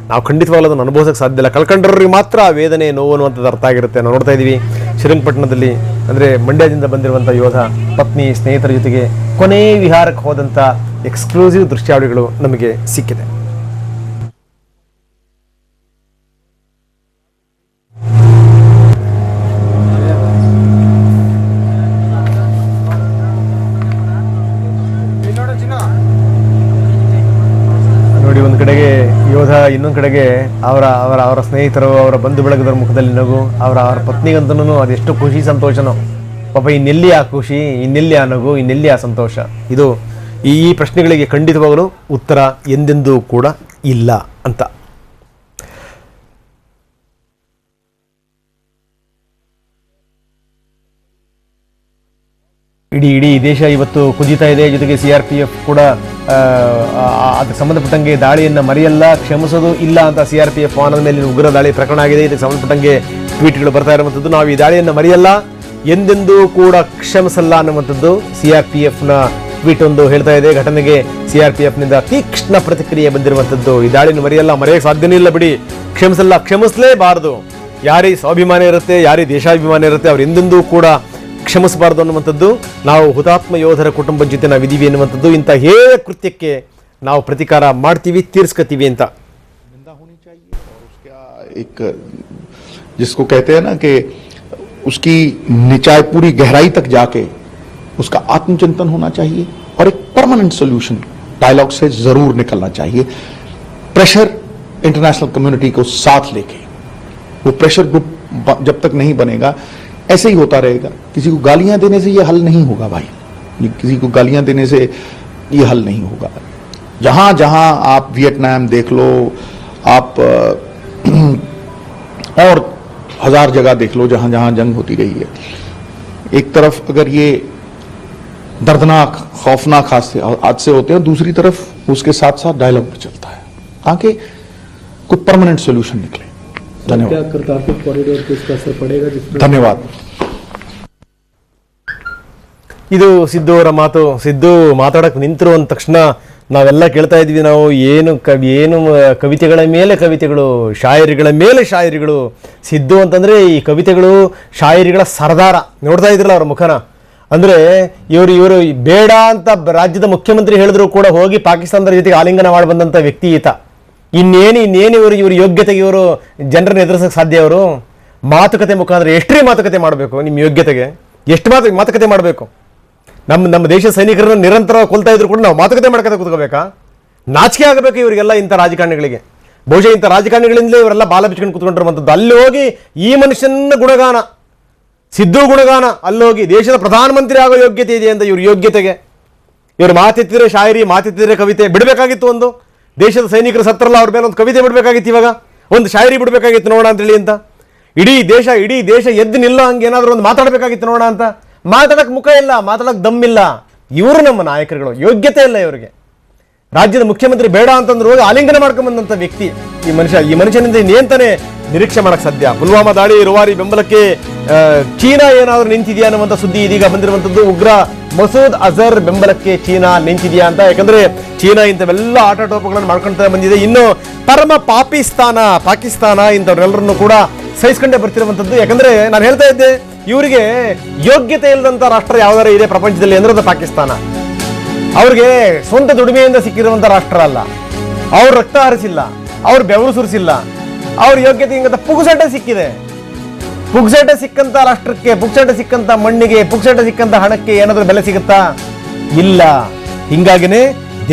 ನಾವು ಖಂಡಿತವಾಗಲೂ ಅದನ್ನು ಅನುಭವಿಸೋಕ್ಕೆ ಸಾಧ್ಯ ಇಲ್ಲ. ಕಳ್ಕೊಂಡ್ರಿಗೆ ಮಾತ್ರ ಆ ವೇದನೆ, ನೋವು ಅನ್ನುವಂಥದ್ದು ಅರ್ಥ ಆಗಿರುತ್ತೆ. ನಾವು ನೋಡ್ತಾ ಇದ್ದೀವಿ ಶ್ರೀರಂಗಪಟ್ಟಣದಲ್ಲಿ, ಅಂದರೆ ಮಂಡ್ಯದಿಂದ ಬಂದಿರುವಂಥ ಯೋಧ ಪತ್ನಿ ಸ್ನೇಹಿತರ ಜೊತೆಗೆ ಕೊನೆ ವಿಹಾರಕ್ಕೆ ಹೋದಂಥ ಎಕ್ಸ್ಕ್ಲೂಸಿವ್ ದೃಶ್ಯಾವಳಿಗಳು ನಮಗೆ ಸಿಕ್ಕಿದೆ. ನೋಡಿ, ಒಂದು ಕಡೆಗೆ ಯೋಧ, ಇನ್ನೊಂದು ಕಡೆಗೆ ಅವರ ಸ್ನೇಹಿತರು, ಅವರ ಬಂಧು ಬಳಗದವರ ಮುಖದಲ್ಲಿ ನಗು. ಅವರ ಪತ್ನಿಗಂತನೂ ಅದೆಷ್ಟು ಖುಷಿ ಸಂತೋಷನೋ. ಪಾಪ ಇನ್ನೆಲ್ಲಿ ಆ ಖುಷಿ, ಇನ್ನೆಲ್ಲಿ ಆ ನಗು, ಇನ್ನೆಲ್ಲಿ ಆ ಸಂತೋಷ? ಇದು ಈ ಪ್ರಶ್ನೆಗಳಿಗೆ ಖಂಡಿತವಾಗಲೂ ಉತ್ತರ ಎಂದೆಂದೂ ಕೂಡ ಇಲ್ಲ ಅಂತ. ಇಡೀ ದೇಶ ಇವತ್ತು ಕುದಿತಾ ಇದೆ. ಜೊತೆಗೆ CRPF ಕೂಡ ಅದಕ್ಕೆ ಸಂಬಂಧಪಟ್ಟಂಗೆ ದಾಳಿಯನ್ನು ಮರೆಯಲ್ಲ, ಕ್ಷಮಿಸೋದು ಇಲ್ಲ ಅಂತ CRPF ವಾಹನದ ಮೇಲೆ ಉಗ್ರ ದಾಳಿ ಪ್ರಕರಣ ಆಗಿದೆ. ಇದಕ್ಕೆ ಸಂಬಂಧಪಟ್ಟಂಗೆ ಟ್ವೀಟ್ಗಳು ಬರ್ತಾ ಇರುವಂಥದ್ದು. ನಾವು ಈ ದಾಳಿಯನ್ನು ಮರೆಯಲ್ಲ, ಎಂದೆಂದೂ ಕೂಡ ಕ್ಷಮಿಸಲ್ಲ ಅನ್ನುವಂಥದ್ದು CRPFನ ಟ್ವೀಟ್ ಒಂದು ಹೇಳ್ತಾ ಇದೆ, ಘಟನೆಗೆ CRPF ನಿಂದ ತೀಕ್ಷ್ಣ ಪ್ರತಿಕ್ರಿಯೆ ಬಂದಿರುವಂತದ್ದು. ಈ ದಾಳಿನ ಮರೆಯಕ್ಕೆ ಸಾಧ್ಯನೇ ಇಲ್ಲ ಬಿಡಿ, ಕ್ಷಮಿಸಲೇಬಾರದು. ಯಾರೇ ಸ್ವಾಭಿಮಾನ ಇರುತ್ತೆ, ಯಾರೇ ದೇಶಾಭಿಮಾನ ಇರುತ್ತೆ, ಅವ್ರು ಎಂದೆಂದೂ ಕೂಡ ಕ್ಷಮಿಸಬಾರದು ಅನ್ನುವಂಥದ್ದು. ನಾವು ಹುತಾತ್ಮ ಯೋಧರ ಕುಟುಂಬದ ಜೊತೆ ನಾವಿದ್ದೀವಿ ಅನ್ನುವಂಥದ್ದು. ಇಂಥ ಹೇಯ ಕೃತ್ಯಕ್ಕೆ ನಾವು ಪ್ರತಿಕಾರ ಮಾಡ್ತೀವಿ, ತೀರ್ಸ್ಕೊತೀವಿ ಅಂತ. एक जिसको कहते हैं ना कि उसकी निचाई पूरी गहराई तक जाके उसका आत्मचिंतन होना चाहिए और एक परमानेंट सॉल्यूशन डायलॉग से जरूर निकलना चाहिए. प्रेशर इंटरनेशनल कम्युनिटी को साथ लेके, वो प्रेशर ग्रुप जब तक नहीं बनेगा ऐसे ही होता रहेगा. किसी को गालियां देने से ये हल नहीं होगा भाई, किसी को गालियां देने से ये हल नहीं होगा. जहां जहां आप वियतनाम देख लो, आप और 1000 जगह देख लो जहां जहां जंग होती रही है. एक तरफ अगर ये दर्दनाक खौफनाक हादसे होते हैं, दूसरी तरफ उसके साथ साथ डायलॉग भी चलता है ताकि कोई परमानेंट सॉल्यूशन निकले. धन्यवाद. क्या करतारपुर कॉरिडोर पे इसका असर पड़ेगा? धन्यवाद. ಇದು ಸಿದ್ದು ಅವರ ಮಾತು. ಸಿದ್ದು ಮಾತಾಡಕ್ಕೆ ನಿಂತರು ಅಂದ ತಕ್ಷಣ ನಾವೆಲ್ಲ ಕೇಳ್ತಾ ಇದ್ವಿ, ನಾವು ಏನು ಕವಿತೆಗಳ ಮೇಲೆ ಕವಿತೆಗಳು, ಶಾಯರಿಗಳ ಮೇಲೆ ಶಾಯರಿಗಳು. ಸಿದ್ದು ಅಂತಂದರೆ ಈ ಕವಿತೆಗಳು ಶಾಯರಿಗಳ ಸರ್ದಾರ. ನೋಡ್ತಾ ಇದ್ರಲ್ಲ ಅವ್ರ ಮುಖನ. ಅಂದರೆ ಇವರು ಬೇಡ ಅಂತ ರಾಜ್ಯದ ಮುಖ್ಯಮಂತ್ರಿ ಹೇಳಿದ್ರು ಕೂಡ ಹೋಗಿ ಪಾಕಿಸ್ತಾನದ ಜೊತೆಗೆ ಆಲಿಂಗನ ಮಾಡಿ ಬಂದಂಥ ವ್ಯಕ್ತಿ ಈತ. ಇನ್ನೇನು ಇವ್ರ ಯೋಗ್ಯತೆಗೆ ಇವರು ಜನರನ್ನು ಎದುರಿಸೋಕ್ಕೆ ಸಾಧ್ಯ? ಅವರು ಮಾತುಕತೆ ಮುಖಾಂತರ ಎಷ್ಟೇ ಮಾತುಕತೆ ಮಾಡಬೇಕು? ನಿಮ್ಮ ಯೋಗ್ಯತೆಗೆ ಎಷ್ಟು ಮಾತುಕತೆ ಮಾಡಬೇಕು? ನಮ್ಮ ದೇಶ ಸೈನಿಕರನ್ನು ನಿರಂತರ ಕೊಲ್ತಾ ಇದ್ರು ಕೂಡ ನಾವು ಮಾತುಕತೆ ಮಾಡ್ಕೊತ ಕೂತ್ಕೋಬೇಕಾ? ನಾಚಿಕೆ ಆಗಬೇಕು ಇವರಿಗೆಲ್ಲ, ಇಂಥ ರಾಜಕಾರಣಿಗಳಿಗೆ. ಬಹುಶಃ ಇಂಥ ರಾಜಕಾರಣಿಗಳಿಂದಲೇ ಇವರೆಲ್ಲ ಬಾಲ ಬಿಚ್ಕೊಂಡು ಕೂತ್ಕೊಂಡಿರುವಂಥದ್ದು. ಅಲ್ಲಿ ಹೋಗಿ ಈ ಮನುಷ್ಯನ ಗುಣಗಾನ, ಸಿದ್ದು ಗುಣಗಾನ, ಅಲ್ಲಿ ಹೋಗಿ ದೇಶದ ಪ್ರಧಾನಮಂತ್ರಿ ಆಗೋ ಯೋಗ್ಯತೆ ಇದೆ ಅಂತ ಇವ್ರ ಯೋಗ್ಯತೆಗೆ ಇವರು ಮಾತೆತ್ತಿದ್ರೆ ಶಾಯರಿ, ಮಾತೆತ್ತಿದ್ರೆ ಕವಿತೆ ಬಿಡಬೇಕಾಗಿತ್ತು. ಒಂದು ದೇಶದ ಸೈನಿಕರು ಸತ್ತರಲ್ಲ, ಅವ್ರ ಮೇಲೆ ಒಂದು ಕವಿತೆ ಬಿಡಬೇಕಾಗಿತ್ತು, ಇವಾಗ ಒಂದು ಶಾಯರಿ ಬಿಡಬೇಕಾಗಿತ್ತು ನೋಡೋಣ ಅಂತೇಳಿ ಅಂತ. ಇಡೀ ದೇಶ ಎದ್ದು ನಿಲ್ಲೋ ಹಂಗೆ ಏನಾದರೂ ಒಂದು ಮಾತಾಡಬೇಕಾಗಿತ್ತು ನೋಡೋಣ ಅಂತ. ಮಾತಾಡಕ್ಕೆ ಮುಖ ಇಲ್ಲ, ಮಾತಾಡಕ್ಕೆ ದಮ್ಮಿಲ್ಲ. ಇವರು ನಮ್ಮ ನಾಯಕರುಗಳು, ಯೋಗ್ಯತೆ ಇಲ್ಲ ಇವರಿಗೆ. ರಾಜ್ಯದ ಮುಖ್ಯಮಂತ್ರಿ ಬೇಡ ಅಂತಂದ್ರೆ ಹೋಗಿ ಆಲಿಂಗನ ಮಾಡ್ಕೊಂಬಂದಂಥ ವ್ಯಕ್ತಿ ಈ ಮನುಷ್ಯನಿಂದ ಇನ್ನೇಂತಾನೆ ನಿರೀಕ್ಷೆ ಮಾಡಕ್ಕೆ ಸಾಧ್ಯ? ಪುಲ್ವಾಮಾ ದಾಳಿ ರುವಾರಿ ಬೆಂಬಲಕ್ಕೆ ಚೀನಾ ಏನಾದರೂ ನಿಂತಿದೆಯಾ ಅನ್ನುವಂಥ ಸುದ್ದಿ ಇದೀಗ ಬಂದಿರುವಂಥದ್ದು. ಉಗ್ರ ಮಸೂದ್ ಅಜರ್ ಬೆಂಬಲಕ್ಕೆ ಚೀನಾ ನಿಂತಿದೆಯಾ ಅಂತ. ಯಾಕಂದ್ರೆ ಚೀನಾ ಇಂಥವೆಲ್ಲ ಆಟೋಪಗಳನ್ನು ಮಾಡ್ಕೊಳ್ತಾ ಬಂದಿದೆ. ಇನ್ನು ಪರಮ ಪಾಕಿಸ್ತಾನ ಇಂಥವ್ರೆಲ್ಲರನ್ನು ಕೂಡ ಸಹಿಸ್ಕೊಂಡೇ ಬರ್ತಿರುವಂಥದ್ದು. ಯಾಕಂದ್ರೆ ನಾನು ಹೇಳ್ತಾ ಇದ್ದೆ, ಇವರಿಗೆ ಯೋಗ್ಯತೆ ಇಲ್ಲದಂಥ ರಾಷ್ಟ್ರ ಯಾವ್ದಾರು ಇದೆ ಪ್ರಪಂಚದಲ್ಲಿ ಅಂದ್ರೆ ಅದು ಪಾಕಿಸ್ತಾನ. ಅವ್ರಿಗೆ ಸ್ವಂತ ದುಡಿಮೆಯಿಂದ ಸಿಕ್ಕಿರುವಂಥ ರಾಷ್ಟ್ರ ಅಲ್ಲ. ಅವ್ರು ರಕ್ತ ಹರಿಸಿಲ್ಲ, ಅವ್ರು ಬೆವರು ಸುರಿಸಿಲ್ಲ, ಅವ್ರ ಯೋಗ್ಯತೆ ಹಿಂಗಂತ ಪುಗ್ಸಟೆ ಸಿಕ್ಕಿದೆ. ಪುಗ್ಸಟೆ ಸಿಕ್ಕಂತ ರಾಷ್ಟ್ರಕ್ಕೆ, ಪುಗ್ಸಟೆ ಸಿಕ್ಕಂತ ಮಣ್ಣಿಗೆ, ಪುಗ್ಸಟೆ ಸಿಕ್ಕಂತ ಹಣಕ್ಕೆ ಏನಾದರೂ ಬೆಲೆ ಸಿಗುತ್ತಾ? ಇಲ್ಲ. ಹಿಂಗಾಗಿನೇ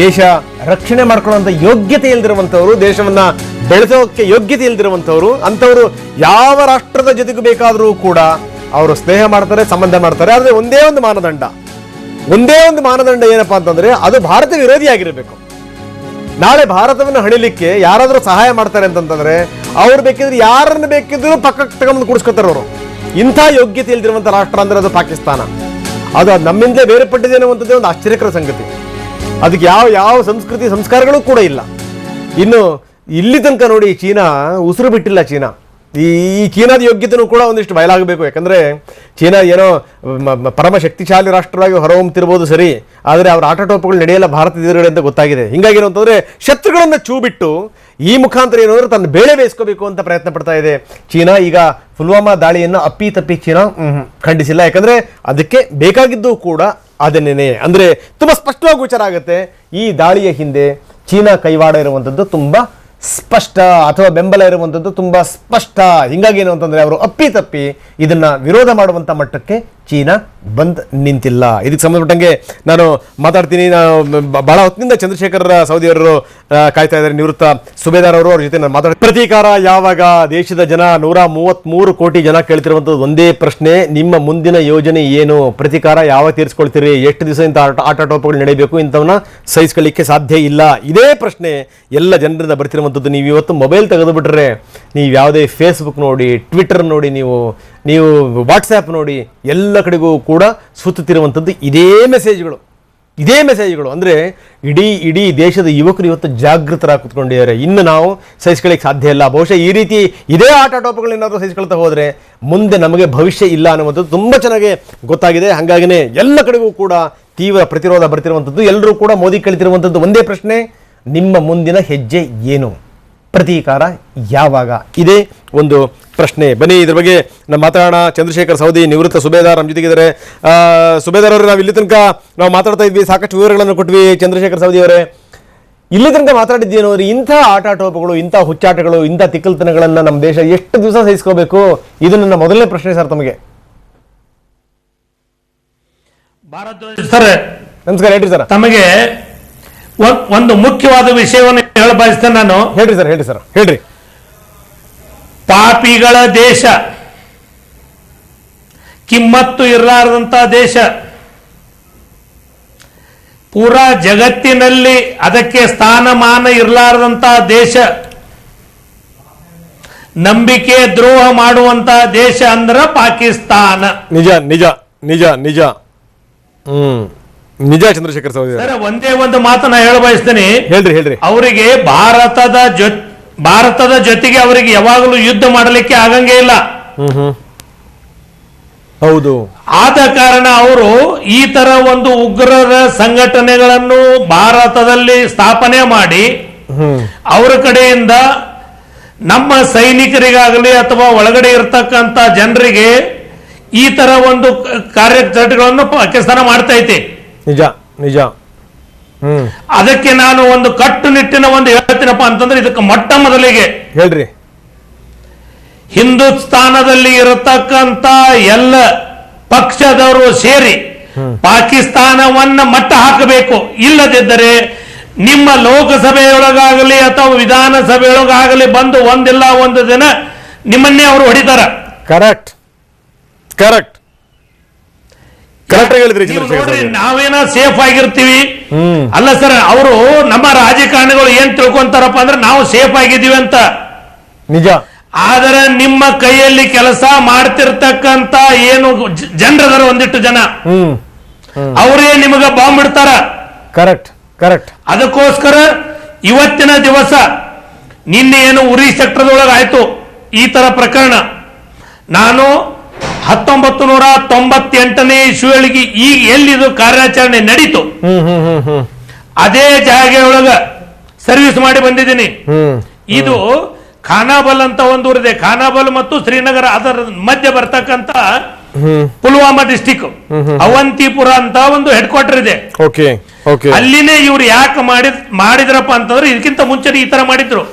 ದೇಶ ರಕ್ಷಣೆ ಮಾಡ್ಕೊಳ್ಳುವಂಥ ಯೋಗ್ಯತೆ ಇಲ್ದಿರುವಂಥವ್ರು, ದೇಶವನ್ನ ಬೆಳೆಸೋಕೆ ಯೋಗ್ಯತೆ ಇಲ್ದಿರುವಂಥವ್ರು, ಅಂಥವ್ರು ಯಾವ ರಾಷ್ಟ್ರದ ಜೊತೆಗೂ ಬೇಕಾದರೂ ಕೂಡ ಅವರು ಸ್ನೇಹ ಮಾಡ್ತಾರೆ, ಸಂಬಂಧ ಮಾಡ್ತಾರೆ. ಆದರೆ ಒಂದೇ ಒಂದು ಮಾನದಂಡ ಏನಪ್ಪಾ ಅಂತಂದ್ರೆ ಅದು ಭಾರತ ವಿರೋಧಿಯಾಗಿರಬೇಕು. ನಾಳೆ ಭಾರತವನ್ನು ಹಣಿಲಿಕ್ಕೆ ಯಾರಾದರೂ ಸಹಾಯ ಮಾಡ್ತಾರೆ ಅಂತಂದ್ರೆ ಅವ್ರು ಬೇಕಿದ್ರೆ ಯಾರನ್ನು ಬೇಕಿದ್ರು ಪಕ್ಕಕ್ಕೆ ತಗೊಂಡು ಕೂಡಿಸ್ಕೊತಾರೆ ಅವರು. ಇಂಥ ಯೋಗ್ಯತೆ ಇಲ್ದಿರುವಂಥ ರಾಷ್ಟ್ರ ಅಂದ್ರೆ ಅದು ಪಾಕಿಸ್ತಾನ. ಅದು ನಮ್ಮಿಂದಲೇ ಬೇರ್ಪಟ್ಟಿದೆ ಅನ್ನುವಂಥದ್ದೇ ಒಂದು ಆಶ್ಚರ್ಯಕರ ಸಂಗತಿ. ಅದಕ್ಕೆ ಯಾವ ಸಂಸ್ಕೃತಿ ಸಂಸ್ಕಾರಗಳು ಕೂಡ ಇಲ್ಲ. ಇನ್ನು ಇಲ್ಲಿ ತನಕ ನೋಡಿ, ಚೀನಾ ಉಸಿರು ಬಿಟ್ಟಿಲ್ಲ. ಈ ಚೀನಾದ ಯೋಗ್ಯತೆಯೂ ಕೂಡ ಒಂದಿಷ್ಟು ಬಯಲಾಗಬೇಕು. ಯಾಕಂದರೆ ಚೀನಾ ಏನೋ ಪರಮ ಶಕ್ತಿಶಾಲಿ ರಾಷ್ಟ್ರವಾಗಿ ಹೊರಹೊಮ್ಮತಿರ್ಬೋದು ಸರಿ, ಆದರೆ ಅವರ ಆಟೋಪಗಳು ನಡೆಯಲ್ಲ ಭಾರತದ ಎದುರುಗಡೆ ಅಂತ ಗೊತ್ತಾಗಿದೆ. ಹಿಂಗಾಗಿ ಏನು ಅಂತಂದರೆ ಶತ್ರುಗಳನ್ನು ಚೂ ಬಿಟ್ಟು ಈ ಮುಖಾಂತರ ಏನಾದರೂ ತನ್ನ ಬೇಳೆ ಬೇಯಿಸ್ಕೋಬೇಕು ಅಂತ ಪ್ರಯತ್ನ ಪಡ್ತಾ ಇದೆ ಚೀನಾ. ಈಗ ಪುಲ್ವಾಮಾ ದಾಳಿಯನ್ನು ಅಪ್ಪಿತಪ್ಪಿ ಚೀನಾ ಖಂಡಿಸಿಲ್ಲ. ಯಾಕಂದರೆ ಅದಕ್ಕೆ ಬೇಕಾಗಿದ್ದು ಕೂಡ ಅದನ್ನೇ. ಅಂದರೆ ತುಂಬ ಸ್ಪಷ್ಟವಾಗಿ ಗೋಚರ ಆಗುತ್ತೆ, ಈ ದಾಳಿಯ ಹಿಂದೆ ಚೀನಾ ಕೈವಾಡ ಇರುವಂಥದ್ದು ತುಂಬ ಸ್ಪಷ್ಟ, ಅಥವಾ ಬೆಂಬಲ ಇರುವಂಥದ್ದು ತುಂಬ ಸ್ಪಷ್ಟ. ಹಿಂಗಾಗಿ ಏನು ಅಂತಂದರೆ ಅವರು ಅಪ್ಪಿತಪ್ಪಿ ಇದನ್ನು ವಿರೋಧ ಮಾಡುವಂಥ ಮಟ್ಟಕ್ಕೆ ಚೀನಾ ಬಂದ್ ನಿಂತಿಲ್ಲ. ಇದಕ್ಕೆ ಸಂಬಂಧಪಟ್ಟಂಗೆ ನಾನು ಮಾತಾಡ್ತೀನಿ. ನಾನು ಬಹಳ ಹೊತ್ತಿನಿಂದ ಚಂದ್ರಶೇಖರ್ ಸೌದಿ ಅವರು ಕಾಯ್ತಾ ಇದ್ದಾರೆ, ನಿವೃತ್ತ ಸುಬೇದಾರ್ ಅವರು. ಅವ್ರ ಜೊತೆ ನಾನು ಮಾತಾಡ್ತೀನಿ. ಪ್ರತೀಕಾರ ಯಾವಾಗ? ದೇಶದ ಜನ 133 ಕೋಟಿ ಜನ ಕೇಳ್ತಿರುವಂಥದ್ದು ಒಂದೇ ಪ್ರಶ್ನೆ, ನಿಮ್ಮ ಮುಂದಿನ ಯೋಜನೆ ಏನು? ಪ್ರತೀಕಾರ ಯಾವಾಗ ತೀರಿಸ್ಕೊಳ್ತೀರಿ? ಎಷ್ಟು ದಿವಸ ಇಂಥ ಆಟೋಪಗಳು ನಡೀಬೇಕು? ಇಂಥವನ್ನ ಸಹಿಸ್ಕೊಳ್ಳಿಕ್ಕೆ ಸಾಧ್ಯ ಇಲ್ಲ. ಇದೇ ಪ್ರಶ್ನೆ ಎಲ್ಲ ಜನರಿಂದ ಬರ್ತಿರುವಂಥದ್ದು. ನೀವು ಇವತ್ತು ಮೊಬೈಲ್ ತೆಗೆದು ಬಿಟ್ರೆ, ನೀವು ಯಾವುದೇ ಫೇಸ್ಬುಕ್ ನೋಡಿ, ಟ್ವಿಟರ್ ನೋಡಿ, ನೀವು ವಾಟ್ಸ್ಆ್ಯಪ್ ನೋಡಿ, ಎಲ್ಲ ಕಡೆಗೂ ಕೂಡ ಸುತ್ತುತ್ತಿರುವಂಥದ್ದು ಇದೇ ಮೆಸೇಜ್ಗಳು. ಅಂದರೆ ಇಡೀ ದೇಶದ ಯುವಕರು ಇವತ್ತು ಜಾಗೃತರಾಗಿ ಕೂತ್ಕೊಂಡಿದ್ದಾರೆ. ಇನ್ನು ನಾವು ಸಹಿಸ್ಕೊಳ್ಳಿಕ್ಕೆ ಸಾಧ್ಯ ಇಲ್ಲ. ಬಹುಶಃ ಈ ರೀತಿ ಇದೇ ಆಟೋಪಗಳೇನಾದರೂ ಸಹಿಸ್ಕೊಳ್ತಾ ಹೋದರೆ ಮುಂದೆ ನಮಗೆ ಭವಿಷ್ಯ ಇಲ್ಲ ಅನ್ನುವಂಥದ್ದು ತುಂಬ ಚೆನ್ನಾಗಿ ಗೊತ್ತಾಗಿದೆ. ಹಾಗಾಗಿನೇ ಎಲ್ಲ ಕಡೆಗೂ ಕೂಡ ತೀವ್ರ ಪ್ರತಿರೋಧ ಬರ್ತಿರುವಂಥದ್ದು. ಎಲ್ಲರೂ ಕೂಡ ಮೋದಿ ಕೇಳ್ತಿರುವಂಥದ್ದು ಒಂದೇ ಪ್ರಶ್ನೆ, ನಿಮ್ಮ ಮುಂದಿನ ಹೆಜ್ಜೆ ಏನು, ಪ್ರತೀಕಾರ ಯಾವಾಗ? ಇದೇ ಒಂದು ಪ್ರಶ್ನೆ. ಬನ್ನಿ ಇದ್ರ ಬಗ್ಗೆ ನಾವು ಮಾತಾಡೋಣ. ಚಂದ್ರಶೇಖರ್ ಸವದಿ ನಿವೃತ್ತ ಸುಬೇದಾರ್ ನಮ್ಮ ಜೊತೆಗಿದ್ದಾರೆ. ಸುಬೇದಾರ್ ಅವರೇ, ನಾವು ಇಲ್ಲಿ ತನಕ ನಾವು ಮಾತಾಡ್ತಾ ಇದ್ವಿ, ಸಾಕಷ್ಟು ವಿವರಗಳನ್ನು ಕೊಟ್ವಿ. ಚಂದ್ರಶೇಖರ್ ಸವದಿ ಅವರೇ, ಇಲ್ಲಿ ತನಕ ಮಾತಾಡಿದ್ದೇನು ಅಂದ್ರೆ, ಇಂಥ ಆಟಾಟೋಪಗಳು, ಇಂಥ ಹುಚ್ಚಾಟಗಳು, ಇಂಥ ತಿಕ್ಕಲ್ತನಗಳನ್ನು ನಮ್ಮ ದೇಶ ಎಷ್ಟು ದಿವಸ ಸಹಿಸ್ಕೋಬೇಕು? ಇದು ನನ್ನ ಮೊದಲನೇ ಪ್ರಶ್ನೆ ಸರ್ ತಮಗೆ. ಸರ್ ನಮಸ್ಕಾರ, ಹೇಳ್ರಿ ಸರ್. ತಮಗೆ ಒಂದು ಮುಖ್ಯವಾದ ವಿಷಯವನ್ನು ಹೇಳ ಬಯಸ್ತೇನೆ ನಾನು. ಹೇಳ್ರಿ ಸರ್ ಹೇಳ್ರಿ. ಪಾಪಿಗಳ ದೇಶ, ಕಿಮ್ಮತ್ತು ಇರಲಾರದಂತ ದೇಶ, ಪೂರಾ ಜಗತ್ತಿನಲ್ಲಿ ಅದಕ್ಕೆ ಸ್ಥಾನಮಾನ ಇರಲಾರದಂತ ದೇಶ, ನಂಬಿಕೆ ದ್ರೋಹ ಮಾಡುವಂತ ದೇಶ ಅಂದ್ರೆ ಪಾಕಿಸ್ತಾನ. ನಿಜ ನಿಜ ನಿಜ ನಿಜ ನಿಜ ಚಂದ್ರಶೇಖರ್ ಸಹೋದರ, ಸರ್ ಒಂದೇ ಒಂದು ಮಾತನ್ನ ಹೇಳ ಬಯಸ್ತೇನೆ. ಹೇಳ್ರಿ. ಅವರಿಗೆ ಭಾರತದ ಜೊತೆಗೆ ಅವರಿಗೆ ಯಾವಾಗಲೂ ಯುದ್ಧ ಮಾಡಲಿಕ್ಕೆ ಆಗಂಗೇ ಇಲ್ಲ. ಹೌದು. ಆದ ಕಾರಣ ಅವರು ಈ ತರ ಒಂದು ಉಗ್ರರ ಸಂಘಟನೆಗಳನ್ನು ಭಾರತದಲ್ಲಿ ಸ್ಥಾಪನೆ ಮಾಡಿ ಅವರ ಕಡೆಯಿಂದ ನಮ್ಮ ಸೈನಿಕರಿಗಾಗಲಿ ಅಥವಾ ಒಳಗಡೆ ಇರತಕ್ಕಂತ ಜನರಿಗೆ ಈ ತರ ಒಂದು ಕಾರ್ಯಚಟುವಟಿಕೆಗಳನ್ನು ಪಾಕಿಸ್ತಾನ ಮಾಡ್ತಾ ಐತಿ. ನಿಜ ನಿಜ. ಅದಕ್ಕೆ ನಾನು ಒಂದು ಕಟ್ಟುನಿಟ್ಟಿನ ಒಂದು ಹೇಳ್ತೀನಪ್ಪ ಅಂತಂದ್ರೆ, ಇದಕ್ಕೆ ಮೊಟ್ಟ ಮೊದಲಿಗೆ ಹೇಳ್ರಿ, ಹಿಂದೂಸ್ತಾನದಲ್ಲಿ ಇರತಕ್ಕಂತ ಎಲ್ಲ ಪಕ್ಷದವರು ಸೇರಿ ಪಾಕಿಸ್ತಾನವನ್ನ ಮಟ್ಟ ಹಾಕಬೇಕು. ಇಲ್ಲದಿದ್ದರೆ ನಿಮ್ಮ ಲೋಕಸಭೆಯೊಳಗಾಗಲಿ ಅಥವಾ ವಿಧಾನಸಭೆಯೊಳಗಾಗಲಿ ಬಂದು ಒಂದಿಲ್ಲ ಒಂದು ದಿನ ನಿಮ್ಮನ್ನೇ ಅವರು ಹೊಡಿತಾರ. ಕರೆಕ್ಟ್ ಹೇಳಿದ್ರಿ. ನೋಡ್ರಿ, ನಾವೇನ ಸೇಫ್ ಆಗಿರ್ತೀವಿ ಅಲ್ಲ ಸರ್. ಅವರು ನಮ್ಮ ರಾಜಕಾರಣಿಗಳು ಏನ್ ತಿಳ್ಕೊಂತಾರಪ್ಪ ಅಂದ್ರೆ ನಾವು ಸೇಫ್ ಆಗಿದ್ದೀವಿ ಅಂತ. ನಿಜ. ಆದರೆ ನಿಮ್ಮ ಕೈಯಲ್ಲಿ ಕೆಲಸ ಮಾಡ್ತಿರ್ತಕ್ಕಂತ ಏನು ಜನರದಾರ, ಒಂದಿಟ್ಟು ಜನ, ಅವರೇ ನಿಮಗ ಬಾಂಬ್ ಇಡ್ತಾರ. ಕರೆಕ್ಟ್. ಅದಕ್ಕೋಸ್ಕರ ಇವತ್ತಿನ ದಿವಸ, ನಿನ್ನೆ ಏನು ಉರಿ ಸೆಕ್ಟರ್ದೊಳಗೆ ಆಯ್ತು ಈ ತರ ಪ್ರಕರಣ, ನಾನು 1998ನೇ ಇಸ್ವಿಯೊಳಗೆ ಈಗ ಎಲ್ಲಿದು ಕಾರ್ಯಾಚರಣೆ ನಡೀತು ಅದೇ ಜಾಗೆಯೊಳಗ ಸರ್ವಿಸ್ ಮಾಡಿ ಬಂದಿದ್ದೀನಿ. ಇದು ಖಾನಾಬಲ್ ಅಂತ ಒಂದು ಊರಿದೆ, ಖಾನಾಬಲ್ ಮತ್ತು ಶ್ರೀನಗರ ಅದರ ಮಧ್ಯೆ ಬರ್ತಕ್ಕಂತ ಪುಲ್ವಾಮಾ ಡಿಸ್ಟಿಕ್ ಅವಂತಿಪುರ ಅಂತ ಒಂದು ಹೆಡ್ ಕ್ವಾರ್ಟರ್ ಇದೆ. ಅಲ್ಲಿನೇ ಇವ್ರು ಯಾಕೆ ಮಾಡಿದ್ರಪ್ಪ ಅಂತಂದ್ರೆ, ಇದಕ್ಕಿಂತ ಮುಂಚೆ ಈ ತರ ಮಾಡಿದ್ರು.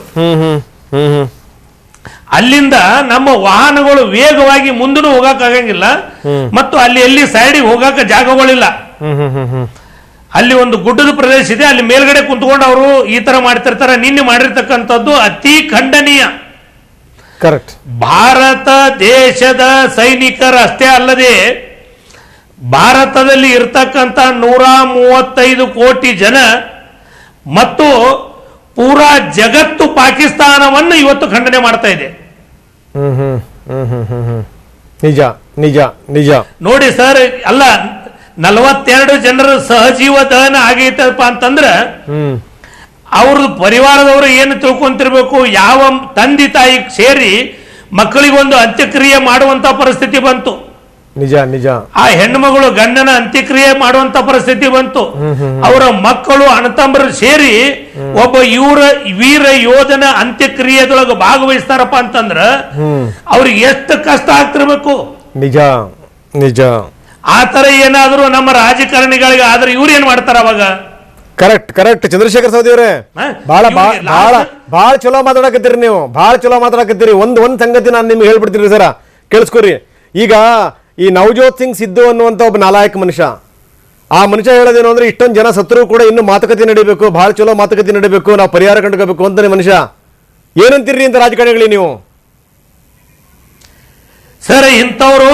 ಅಲ್ಲಿಂದ ನಮ್ಮ ವಾಹನಗಳು ವೇಗವಾಗಿ ಮುಂದೂ ಹೋಗಕ್ ಆಗಂಗಿಲ್ಲ, ಮತ್ತು ಅಲ್ಲಿ ಎಲ್ಲಿ ಸೈಡಿಗೆ ಹೋಗಕ ಜಾಗಗಳಿಲ್ಲ. ಅಲ್ಲಿ ಒಂದು ಗುಡ್ಡದ ಪ್ರದೇಶ ಇದೆ, ಅಲ್ಲಿ ಮೇಲ್ಗಡೆ ಕುಂತ್ಕೊಂಡು ಅವರು ಈ ತರ ಮಾಡ್ತಿರ್ತಾರೆ. ನಿನ್ನೆ ಮಾಡಿರ್ತಕ್ಕಂಥದ್ದು ಅತಿ ಖಂಡನೀಯ. ಕರೆಕ್ಟ್. ಭಾರತ ದೇಶದ ಸೈನಿಕರಷ್ಟೇ ಅಲ್ಲದೆ ಭಾರತದಲ್ಲಿ ಇರ್ತಕ್ಕಂಥ 135 ಕೋಟಿ ಜನ ಮತ್ತು ಪೂರಾ ಜಗತ್ತು ಪಾಕಿಸ್ತಾನವನ್ನು ಇವತ್ತು ಖಂಡನೆ ಮಾಡ್ತಾ ಇದೆ. ನಿಜ ನಿಜ ನಿಜ. ನೋಡಿ ಸರ್, ಅಲ್ಲ 42 ಜನರ ಸಹಜೀವ ದಹನ ಆಗೈತಪ್ಪ ಅಂತಂದ್ರೆ ಅವ್ರ ಪರಿವಾರದವರು ಏನು ತಿಳ್ಕೊಂತಿರ್ಬೇಕು, ಯಾವ ತಂದೆ ತಾಯಿ ಸೇರಿ ಮಕ್ಕಳಿಗೊಂದು ಅಂತ್ಯಕ್ರಿಯೆ ಮಾಡುವಂತ ಪರಿಸ್ಥಿತಿ ಬಂತು. ನಿಜ ನಿಜ. ಆ ಹೆಣ್ಣುಮಗಳು ಗಂಡನ ಅಂತ್ಯಕ್ರಿಯೆ ಮಾಡುವಂತ ಪರಿಸ್ಥಿತಿ ಬಂತು. ಅವರ ಮಕ್ಕಳು ಅಣ್ಣತಮ್ಮರು ಸೇರಿ ಒಬ್ಬ ವೀರ ಯೋಧನ ಅಂತ್ಯಕ್ರಿಯೆದೊಳಗೆ ಭಾಗವಹಿಸ್ತಾರಪ್ಪ ಅಂತಂದ್ರ ಅವ್ರಿಗೆ ಎಷ್ಟು ಕಷ್ಟ ಆಗ್ತಿರ್ಬೇಕು. ನಿಜ ನಿಜ. ಆ ತರ ಏನಾದ್ರು ನಮ್ಮ ರಾಜಕಾರಣಿಗಳಿಗೆ ಆದ್ರೆ ಇವ್ರು ಏನ್ ಮಾಡ್ತಾರ ಅವಾಗ? ಕರೆಕ್ಟ್ ಚಂದ್ರಶೇಖರ್ ಸವದಿ ಅವರೇ, ಬಹಳ ಚಲೋ ಮಾತಾಡಕತ್ತೀರಿ ನೀವು, ಬಹಳ ಚಲೋ ಮಾತಾಡಕತ್ತೀರಿ. ಒಂದ್ ಸಂಗತಿ ನಾನು ನಿಮ್ಗೆ ಹೇಳ್ಬಿಡ್ತೀನಿ ಸರ, ಕೇಳಿಸ್ಕೊರಿ. ಈಗ ಈ ನವಜೋತ್ ಸಿಂಗ್ ಸಿದ್ದು ಅನ್ನುವಂಥ ಒಬ್ಬ ನಾಲಾಯಕ ಮನುಷ್ಯ, ಆ ಮನುಷ್ಯ ಹೇಳೋದೇನು ಅಂದ್ರೆ, ಇಷ್ಟೊಂದು ಜನ ಸತ್ರು ಕೂಡ ಇನ್ನು ಮಾತುಕತೆ ನಡೀಬೇಕು, ಬಹಳ ಚಲೋ ಮಾತುಕತೆ ನಡೀಬೇಕು, ನಾವು ಪರಿಹಾರ ಕಂಡುಕೋಬೇಕು ಅಂತಾನೆ ಮನುಷ್ಯ. ಏನಂತೀರಿ ಅಂತ ರಾಜಕಾರಣಿಗಳಿಗೆ ನೀವು? ಸರ್, ಇಂಥವ್ರು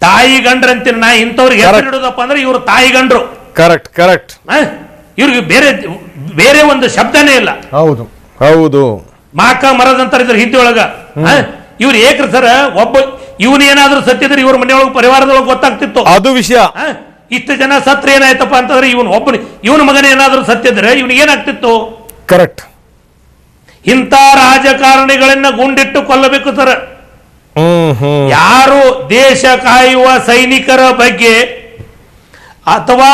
ತಾಯಿ ಗಂಡ್ರ ಅಂತೀರಿ. ನಾ ಇಂಥವ್ರಿಗೆ ಹಿಡಿದಪ್ಪ ಅಂದ್ರೆ ಇವ್ರು ತಾಯಿ ಗಂಡ್ರು. ಕರೆಕ್ಟ್. ಇವ್ರಿಗೆ ಬೇರೆ ಒಂದು ಶಬ್ದನೇ ಇಲ್ಲ. ಹೌದು. ಮಾಕ ಮರದಂತಾರ ಇದ್ರ ಹಿಂದಿ ಒಳಗ. ಇವ್ರು ಏಕ್ರ ಸರ್, ಒಬ್ಬ ಇವನು ಏನಾದ್ರೂ ಸತ್ತಿದ್ರೆ ಇವ್ರ ಮನೆಯೊಳಗೆ ಪರಿವಾರದೊಳಗೆ ಗೊತ್ತಾಗ್ತಿತ್ತು. ಅದು ವಿಷಯ. ಇಷ್ಟು ಜನ ಸತ್ರ ಏನಾಯ್ತಪ್ಪ ಅಂತಂದ್ರೆ, ಇವನ ಮಗನ ಏನಾದ್ರೂ ಸತ್ತಿದ್ರೆ ಇವನಿಗೆ ಏನಾಗ್ತಿತ್ತು? ಕರೆಕ್ಟ್. ಇಂಥ ರಾಜಕಾರಣಿಗಳನ್ನ ಗುಂಡಿಟ್ಟು ಕೊಲ್ಲಬೇಕು ಸರ್. ಯಾರು ದೇಶ ಕಾಯುವ ಸೈನಿಕರ ಬಗ್ಗೆ ಅಥವಾ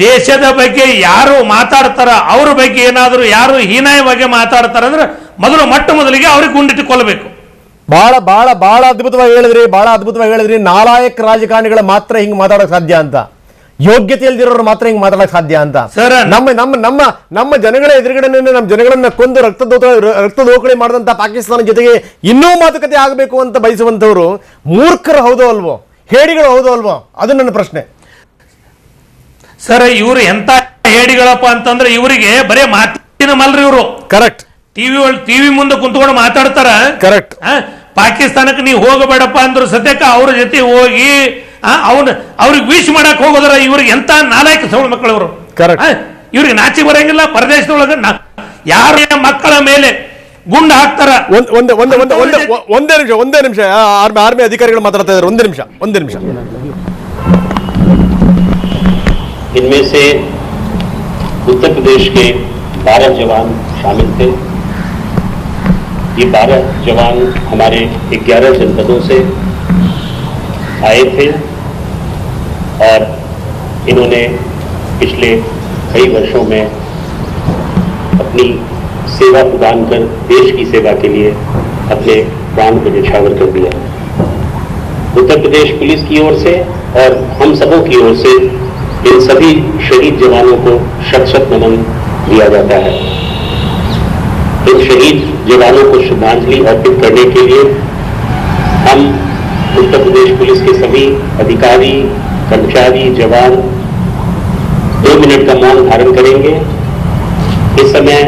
ದೇಶದ ಬಗ್ಗೆ ಯಾರು ಮಾತಾಡ್ತಾರ ಅವ್ರ ಬಗ್ಗೆ ಏನಾದರೂ ಯಾರು ಹೀನಾಯವಾಗಿ ಮಾತಾಡ್ತಾರ ಅಂದ್ರೆ ಮೊದಲಿಗೆ ಅವ್ರಿಗೆ ಗುಂಡಿಟ್ಟು ಕೊಲ್ಲಬೇಕು. ಬಹಳ ಬಹಳ ಬಹಳ ಅದ್ಭುತವಾಗಿ ಹೇಳಿದ್ರಿ. ನಾಲಾಯಕ ರಾಜಕಾರಣಿಗಳ ಮಾತ್ರ ಹಿಂಗ್ ಮಾತಾಡಕ್ ಸಾಧ್ಯ ಅಂತ, ಯೋಗ್ಯತೆ ಇಲ್ದಿರೋರು ಮಾತ್ರ ಹಿಂಗ್ ಮಾತಾಡಕ್ ಸಾಧ್ಯ ಅಂತ. ಸರ್, ನಮ್ಮ ಜನಗಳ ಎದುರುಗಡೆ ನಮ್ಮ ಜನಗಳನ್ನ ಕೊಂದು ರಕ್ತದೋಕಳಿ ಮಾಡಿದಂತ ಪಾಕಿಸ್ತಾನ ಜೊತೆಗೆ ಇನ್ನೂ ಮಾತುಕತೆ ಆಗಬೇಕು ಅಂತ ಬಯಸುವಂತವರು ಮೂರ್ಖರು ಹೌದೋ ಅಲ್ವೋ, ಹೇಡಿಗಳು ಹೌದೋ ಅಲ್ವೋ, ಅದು ನನ್ನ ಪ್ರಶ್ನೆ. ಸರ್, ಇವ್ರು ಎಂತ ಹೇಡಿಗಳಪ್ಪ ಅಂತಂದ್ರೆ ಇವರಿಗೆ ಬರೇ ಮಾತಿನ ಮಲ್ರಿ ಇವರು. ಕರೆಕ್ಟ್. ಟಿವಿ ಮುಂದೆ ಕುಂತ್ಕೊಂಡು ಮಾತಾಡ್ತಾರ. ಕರೆಕ್ಟ್. ಪಾಕಿಸ್ತಾನಕ್ಕೆ ನೀವು ಹೋಗಬೇಡಪ್ಪ ಅಂದ್ರು ಸದ್ಯಕ್ಕೆ ಅವ್ರ ಜೊತೆ ಹೋಗಿ ಅವ್ರಿಗೆ ವಿಶ್ ಮಾಡಕ್ ಹೋಗೋದ್ರ ಇವ್ರಿಗೆ ಎಂತ ನಾಲಾಯಕ ಸೌಳ ಮಕ್ಕಳು ಇವರು. ಇವ್ರಿಗೆ ನಾಚಿ ಬರಂಗಿಲ್ಲ. ಪರದೇಶದೊಳಗ ಯಾರ ಮಕ್ಕಳ ಮೇಲೆ ಗುಂಡು ಹಾಕ್ತಾರ. ಒಂದೇ ನಿಮಿಷ ಆರ್ಮಿ ಅಧಿಕಾರಿಗಳು ಮಾತಾಡ್ತಾ ಇದ್ದಾರೆ. ಒಂದೇ ನಿಮಿಷ. इनमें से उत्तर प्रदेश के 12 जवान शामिल थे। ये 12 जवान हमारे 11 जनपदों से आए थे और इन्होंने पिछले कई वर्षों में अपनी सेवा प्रदान कर देश की सेवा के लिए अपने प्राण को न्यौछावर कर दिया। उत्तर प्रदेश पुलिस की ओर से और हम सबों की ओर से इन सभी शहीद जवानों को शत नमन दिया जाता है। इन शहीद जवानों को श्रद्धांजलि अर्पित करने के लिए हम उत्तर प्रदेश पुलिस के सभी अधिकारी, कर्मचारी, जवान 2 मिनट का मौन धारण करेंगे। इस समय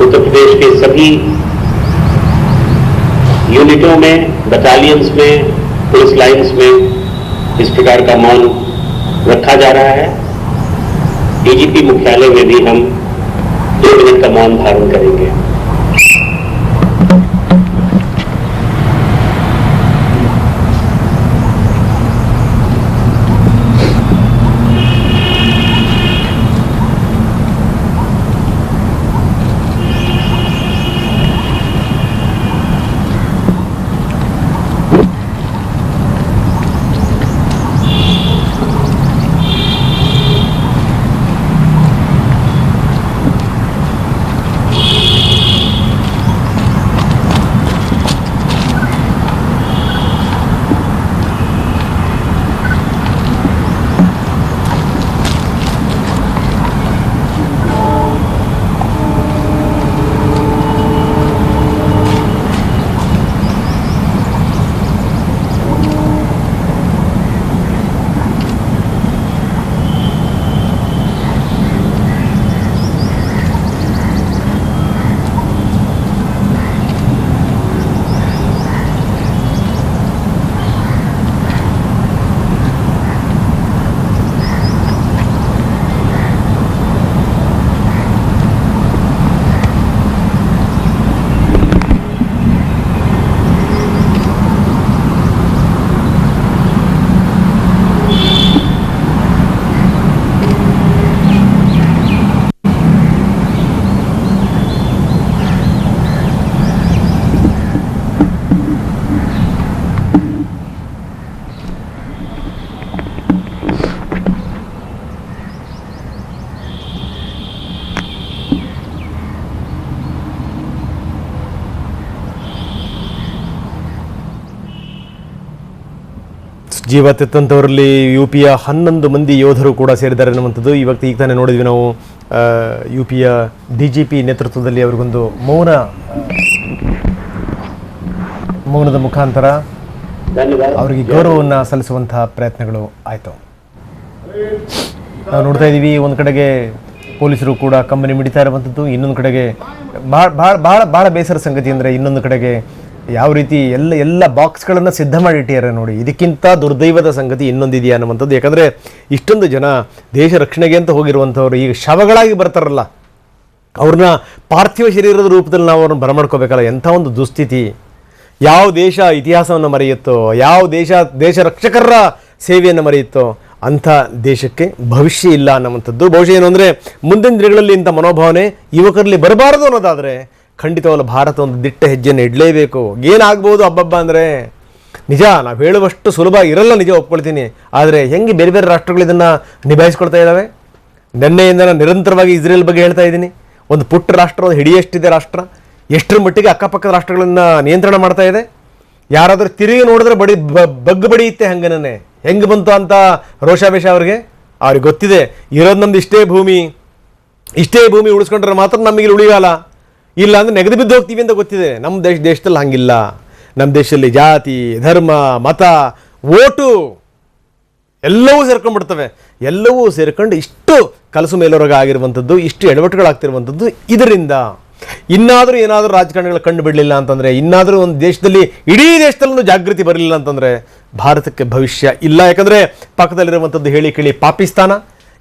उत्तर प्रदेश के सभी यूनिटों में, बटालियंस में, पुलिस लाइन्स में इस प्रकार का मौन रखा जा रहा है। डीजीपी मुख्यालय में भी हम 2 मिनट का मौन धारण करेंगे। ಜೀವ ತೆತ್ತಂಥವರಲ್ಲಿ UPಯ 11 ಮಂದಿ ಯೋಧರು ಕೂಡ ಸೇರಿದ್ದಾರೆ ಅನ್ನುವಂಥದ್ದು. ಈಗ ತಾನೇ ನೋಡಿದ್ವಿ ನಾವು UPಯ DGP ನೇತೃತ್ವದಲ್ಲಿ ಅವರಿಗೊಂದು ಮೌನದ ಮುಖಾಂತರ ಅವರಿಗೆ ಗೌರವವನ್ನು ಸಲ್ಲಿಸುವಂತಹ ಪ್ರಯತ್ನಗಳು ಆಯಿತು. ನಾವು ನೋಡ್ತಾ ಇದ್ದೀವಿ, ಒಂದು ಕಡೆಗೆ ಪೊಲೀಸರು ಕೂಡ ಕಂಬನಿ ಮಿಡಿತಾ ಇರುವಂಥದ್ದು, ಇನ್ನೊಂದು ಕಡೆಗೆ ಭಾಳ ಬೇಸರ ಸಂಗತಿ ಅಂದರೆ ಇನ್ನೊಂದು ಕಡೆಗೆ ಯಾವ ರೀತಿ ಎಲ್ಲ ಬಾಕ್ಸ್ಗಳನ್ನು ಸಿದ್ಧ ಮಾಡಿ ಇಟ್ಟಿದ್ದಾರೆ ನೋಡಿ. ಇದಕ್ಕಿಂತ ದುರ್ದೈವದ ಸಂಗತಿ ಇನ್ನೊಂದಿದೆಯಾ ಅನ್ನುವಂಥದ್ದು. ಯಾಕಂದರೆ ಇಷ್ಟೊಂದು ಜನ ದೇಶ ರಕ್ಷಣೆಗೆ ಅಂತ ಹೋಗಿರುವಂಥವ್ರು ಈಗ ಶವಗಳಾಗಿ ಬರ್ತಾರಲ್ಲ, ಅವ್ರನ್ನ ಪಾರ್ಥಿವ ಶರೀರದ ರೂಪದಲ್ಲಿ ನಾವು ಅವ್ರನ್ನ ಬರಮಾಡ್ಕೋಬೇಕಲ್ಲ. ಎಂಥ ಒಂದು ದುಸ್ಥಿತಿ. ಯಾವ ದೇಶ ಇತಿಹಾಸವನ್ನು ಮರೆಯುತ್ತೋ, ಯಾವ ದೇಶ ರಕ್ಷಕರ ಸೇವೆಯನ್ನು ಮರೆಯುತ್ತೋ ಅಂಥ ದೇಶಕ್ಕೆ ಭವಿಷ್ಯ ಇಲ್ಲ ಅನ್ನುವಂಥದ್ದು. ಬಹುಶಃ ಏನು ಅಂದರೆ ಮುಂದಿನ ದಿನಗಳಲ್ಲಿ ಇಂಥ ಮನೋಭಾವನೆ ಯುವಕರಲ್ಲಿ ಬರಬಾರದು ಅನ್ನೋದಾದರೆ ಖಂಡಿತವಲ್ಲ ಭಾರತ ಒಂದು ದಿಟ್ಟ ಹೆಜ್ಜೆಯನ್ನು ಇಡಲೇಬೇಕು. ಏನಾಗ್ಬೋದು ಹಬ್ಬಬ್ಬ ಅಂದರೆ ನಿಜ ನಾವು ಹೇಳುವಷ್ಟು ಸುಲಭ ಇರಲ್ಲ, ನಿಜ ಒಪ್ಕೊಳ್ತೀನಿ. ಆದರೆ ಹೆಂಗೆ ಬೇರೆ ಬೇರೆ ರಾಷ್ಟ್ರಗಳು ಇದನ್ನು ನಿಭಾಯಿಸ್ಕೊಳ್ತಾ ಇದ್ದಾವೆ. ನಿನ್ನೆಯಿಂದ ನಾನು ನಿರಂತರವಾಗಿ ಇಸ್ರೇಲ್ ಬಗ್ಗೆ ಹೇಳ್ತಾ ಇದ್ದೀನಿ. ಒಂದು ಪುಟ್ಟ ರಾಷ್ಟ್ರ, ಒಂದು ಹಿಡಿಯಷ್ಟಿದೆ ರಾಷ್ಟ್ರ, ಎಷ್ಟರ ಮಟ್ಟಿಗೆ ಅಕ್ಕಪಕ್ಕದ ರಾಷ್ಟ್ರಗಳನ್ನು ನಿಯಂತ್ರಣ ಮಾಡ್ತಾ ಇದೆ. ಯಾರಾದರೂ ತಿರುಗಿ ನೋಡಿದ್ರೆ ಬಗ್ಗು ಬಡಿಯುತ್ತೆ ಹಂಗನೇ. ಹೆಂಗೆ ಬಂತು ಅಂತ ರೋಷಾವೇಶ ಅವ್ರಿಗೆ ಗೊತ್ತಿದೆ. ಇರೋದು ನಮ್ದು ಇಷ್ಟೇ ಭೂಮಿ ಉಳಿಸ್ಕೊಂಡ್ರೆ ಮಾತ್ರ ನಮಗೆ ಉಳಿಗಾಲ, ಇಲ್ಲ ಅಂದರೆ ನೆಗೆದು ಬಿದ್ದು ಹೋಗ್ತೀವಿ ಅಂತ ಗೊತ್ತಿದೆ. ನಮ್ಮ ದೇಶದಲ್ಲಿ ಹಂಗಿಲ್ಲ. ನಮ್ಮ ದೇಶದಲ್ಲಿ ಜಾತಿ, ಧರ್ಮ, ಮತ, ಓಟು ಎಲ್ಲವೂ ಸೇರ್ಕೊಂಡ್ಬಿಡ್ತವೆ. ಎಲ್ಲವೂ ಸೇರ್ಕೊಂಡು ಇಷ್ಟು ಕಲಸು ಮೇಲೋರಗ ಆಗಿರುವಂಥದ್ದು, ಇಷ್ಟು ಎಡವಟ್ಟುಗಳಾಗ್ತಿರುವಂಥದ್ದು ಇದರಿಂದ. ಇನ್ನಾದರೂ ಏನಾದರೂ ರಾಜಕಾರಣಿಗಳು ಕಂಡು ಬಿಡಲಿಲ್ಲ ಅಂತಂದರೆ, ಇನ್ನಾದರೂ ಒಂದು ದೇಶದಲ್ಲಿ, ಇಡೀ ದೇಶದಲ್ಲೂ ಜಾಗೃತಿ ಬರಲಿಲ್ಲ ಅಂತಂದರೆ ಭಾರತಕ್ಕೆ ಭವಿಷ್ಯ ಇಲ್ಲ. ಯಾಕಂದರೆ ಪಕ್ಕದಲ್ಲಿರುವಂಥದ್ದು ಹೇಳಿ ಕೇಳಿ ಪಾಕಿಸ್ತಾನ,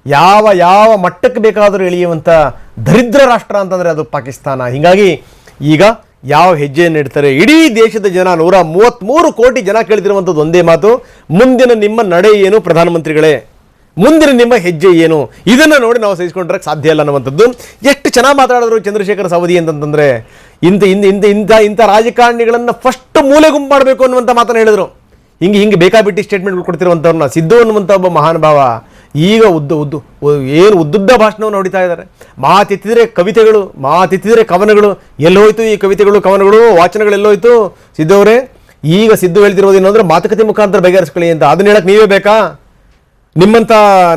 ಯಾವ ಮಟ್ಟಕ್ಕೆ ಬೇಕಾದರೂ ಎಳೆಯುವಂಥ ದರಿದ್ರ ರಾಷ್ಟ್ರ ಅಂತಂದರೆ ಅದು ಪಾಕಿಸ್ತಾನ. ಹೀಗಾಗಿ ಈಗ ಯಾವ ಹೆಜ್ಜೆಯನ್ನು ಇಡ್ತಾರೆ ಇಡೀ ದೇಶದ ಜನ, 133 ಕೋಟಿ ಜನ ಕೇಳ್ತಿರುವಂಥದ್ದು ಒಂದೇ ಮಾತು, ಮುಂದಿನ ನಿಮ್ಮ ನಡೆ ಏನು ಪ್ರಧಾನಮಂತ್ರಿಗಳೇ, ಮುಂದಿನ ನಿಮ್ಮ ಹೆಜ್ಜೆ ಏನು? ಇದನ್ನು ನೋಡಿ ನಾವು ಸಹಿಸ್ಕೊಂಡ್ರಕ್ಕೆ ಸಾಧ್ಯ ಇಲ್ಲ ಅನ್ನುವಂಥದ್ದು. ಎಷ್ಟು ಚೆನ್ನಾಗಿ ಮಾತಾಡಿದ್ರು ಚಂದ್ರಶೇಖರ್ ಸವದಿ ಅಂತಂತಂದರೆ, ಇಂಥ ರಾಜಕಾರಣಿಗಳನ್ನು ಫಸ್ಟ್ ಮೂಲೆ ಗುಂಪು ಮಾಡಬೇಕು ಅನ್ನುವಂಥ ಮಾತನ್ನು ಹೇಳಿದರು. ಹಿಂಗೆ ಬೇಕಾಬಿಟ್ಟು ಸ್ಟೇಟ್ಮೆಂಟ್ಗಳು ಕೊಡ್ತಿರುವಂಥವ್ರನ್ನ ಸಿದ್ದು ಅನ್ನುವಂಥ ಒಬ್ಬ ಮಹಾನುಭಾವ ಈಗ ಉದ್ದುದ್ದ ಭಾಷಣವನ್ನು ಹೊಡಿತಾ ಇದ್ದಾರೆ. ಮಾತೆತ್ತಿದ್ರೆ ಕವಿತೆಗಳು, ಮಾತೆತ್ತಿದ್ರೆ ಕವನಗಳು. ಎಲ್ಲೋಯ್ತು ಈ ಕವಿತೆಗಳು, ಕವನಗಳು, ವಾಚನಗಳು ಎಲ್ಲೋಯ್ತು ಸಿದ್ದು ಅವರೇ? ಈಗ ಸಿದ್ದು ಹೇಳ್ತಿರೋದು ಏನು ಅಂದರೆ ಮಾತುಕತೆ ಮುಖಾಂತರ ಬಗೆಹರಿಸ್ಕೊಳ್ಳಿ ಅಂತ. ಅದನ್ನ ಹೇಳಕ್ಕೆ ನೀವೇ ಬೇಕಾ? ನಿಮ್ಮಂಥ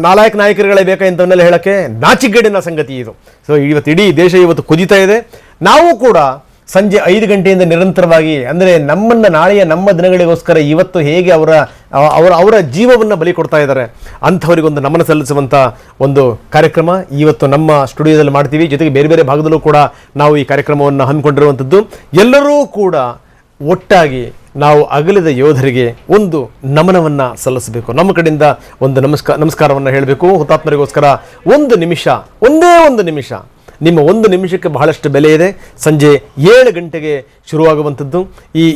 ನಾಯಕರುಗಳೇ ಬೇಕಾ ಇಂಥವನ್ನೆಲ್ಲ ಹೇಳೋಕ್ಕೆ? ನಾಚಿಕೆಗೇಡಿನ ಸಂಗತಿ ಇದು. ಸೊ ಇವತ್ತು ಇಡೀ ದೇಶ ಇವತ್ತು ಕುದಿತಾ ಇದೆ. ನಾವು ಕೂಡ ಸಂಜೆ 5 ಗಂಟೆಯಿಂದ ನಿರಂತರವಾಗಿ, ಅಂದರೆ ನಮ್ಮನ್ನು ನಾಳೆಯ ನಮ್ಮ ದಿನಗಳಿಗೋಸ್ಕರ ಇವತ್ತು ಹೇಗೆ ಅವರ ಜೀವವನ್ನು ಬಲಿ ಕೊಡ್ತಾ ಇದ್ದಾರೆ ಅಂಥವರಿಗೊಂದು ನಮನ ಸಲ್ಲಿಸುವಂಥ ಒಂದು ಕಾರ್ಯಕ್ರಮ ಇವತ್ತು ನಮ್ಮ ಸ್ಟುಡಿಯೋದಲ್ಲಿ ಮಾಡ್ತೀವಿ. ಜೊತೆಗೆ ಬೇರೆ ಬೇರೆ ಭಾಗದಲ್ಲೂ ಕೂಡ ನಾವು ಈ ಕಾರ್ಯಕ್ರಮವನ್ನು ಹಮ್ಮಿಕೊಂಡಿರುವಂಥದ್ದು. ಎಲ್ಲರೂ ಕೂಡ ಒಟ್ಟಾಗಿ ನಾವು ಅಗಲಿದ ಯೋಧರಿಗೆ ಒಂದು ನಮನವನ್ನು ಸಲ್ಲಿಸಬೇಕು. ನಮ್ಮ ಕಡೆಯಿಂದ ಒಂದು ನಮಸ್ಕಾರವನ್ನು ಹೇಳಬೇಕು. ಹುತಾತ್ಮರಿಗೋಸ್ಕರ ಒಂದು ನಿಮಿಷ, ಒಂದೇ ಒಂದು ನಿಮಿಷ, ನಿಮ್ಮ ಒಂದು ನಿಮಿಷಕ್ಕೆ ಬಹಳಷ್ಟು ಬೆಲೆ ಇದೆ. ಸಂಜೆ 7 ಗಂಟೆಗೆ ಶುರುವಾಗುವಂಥದ್ದು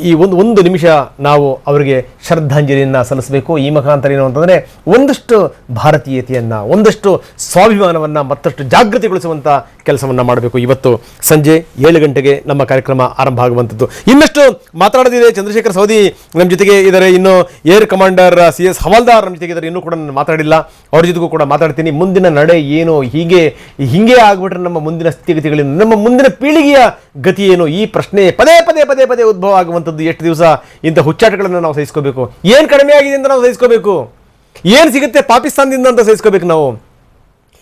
ಈ ಒಂದು ನಿಮಿಷ ನಾವು ಅವರಿಗೆ ಶ್ರದ್ಧಾಂಜಲಿಯನ್ನು ಸಲ್ಲಿಸಬೇಕು. ಈ ಮುಖಾಂತರ ಏನು ಅಂತಂದರೆ ಒಂದಷ್ಟು ಭಾರತೀಯತೆಯನ್ನು, ಒಂದಷ್ಟು ಸ್ವಾಭಿಮಾನವನ್ನು ಮತ್ತಷ್ಟು ಜಾಗೃತಿಗೊಳಿಸುವಂಥ ಕೆಲಸವನ್ನು ಮಾಡಬೇಕು. ಇವತ್ತು ಸಂಜೆ 7 ಗಂಟೆಗೆ ನಮ್ಮ ಕಾರ್ಯಕ್ರಮ ಆರಂಭ ಆಗುವಂಥದ್ದು. ಇನ್ನಷ್ಟು ಮಾತಾಡೋದಿದೆ. ಚಂದ್ರಶೇಖರ್ ಸವದಿ ನಮ್ಮ ಜೊತೆಗೆ ಇದ್ದಾರೆ, ಇನ್ನು ಏರ್ ಕಮಾಂಡರ್ CS ಹವಾಲ್ದಾರ್ ನಮ್ಮ ಜೊತೆಗೆ ಇದ್ದಾರೆ. ಇನ್ನೂ ಕೂಡ ನಾನು ಮಾತಾಡಿಲ್ಲ, ಅವ್ರ ಜೊತೆಗೂ ಕೂಡ ಮಾತಾಡ್ತೀನಿ. ಮುಂದಿನ ನಡೆ ಏನು, ಹೀಗೆ ಆಗ್ಬಿಟ್ರೆ ನಮ್ಮ ಮುಂದಿನ ಸ್ಥಿತಿಗತಿಗಳೇನು, ನಮ್ಮ ಮುಂದಿನ ಪೀಳಿಗೆಯ ಗತಿ ಏನು, ಈ ಪ್ರಶ್ನೆ ಪದೇ ಉದ್ಭವ ಆಗುವಂಥದ್ದು. ಎಷ್ಟು ದಿವಸ ಇಂಥ ಹುಚ್ಚಾಟಗಳನ್ನು ನಾವು ಸಹಿಸ್ಕೋಬೇಕು? ಏನು ಕಡಿಮೆ ಆಗಿದೆ ಅಂತ ನಾವು ಸಹಿಸ್ಕೋಬೇಕು? ಏನು ಸಿಗುತ್ತೆ ಪಾಕಿಸ್ತಾನದಿಂದ ಅಂತ ಸಹಿಸ್ಕೋಬೇಕು ನಾವು?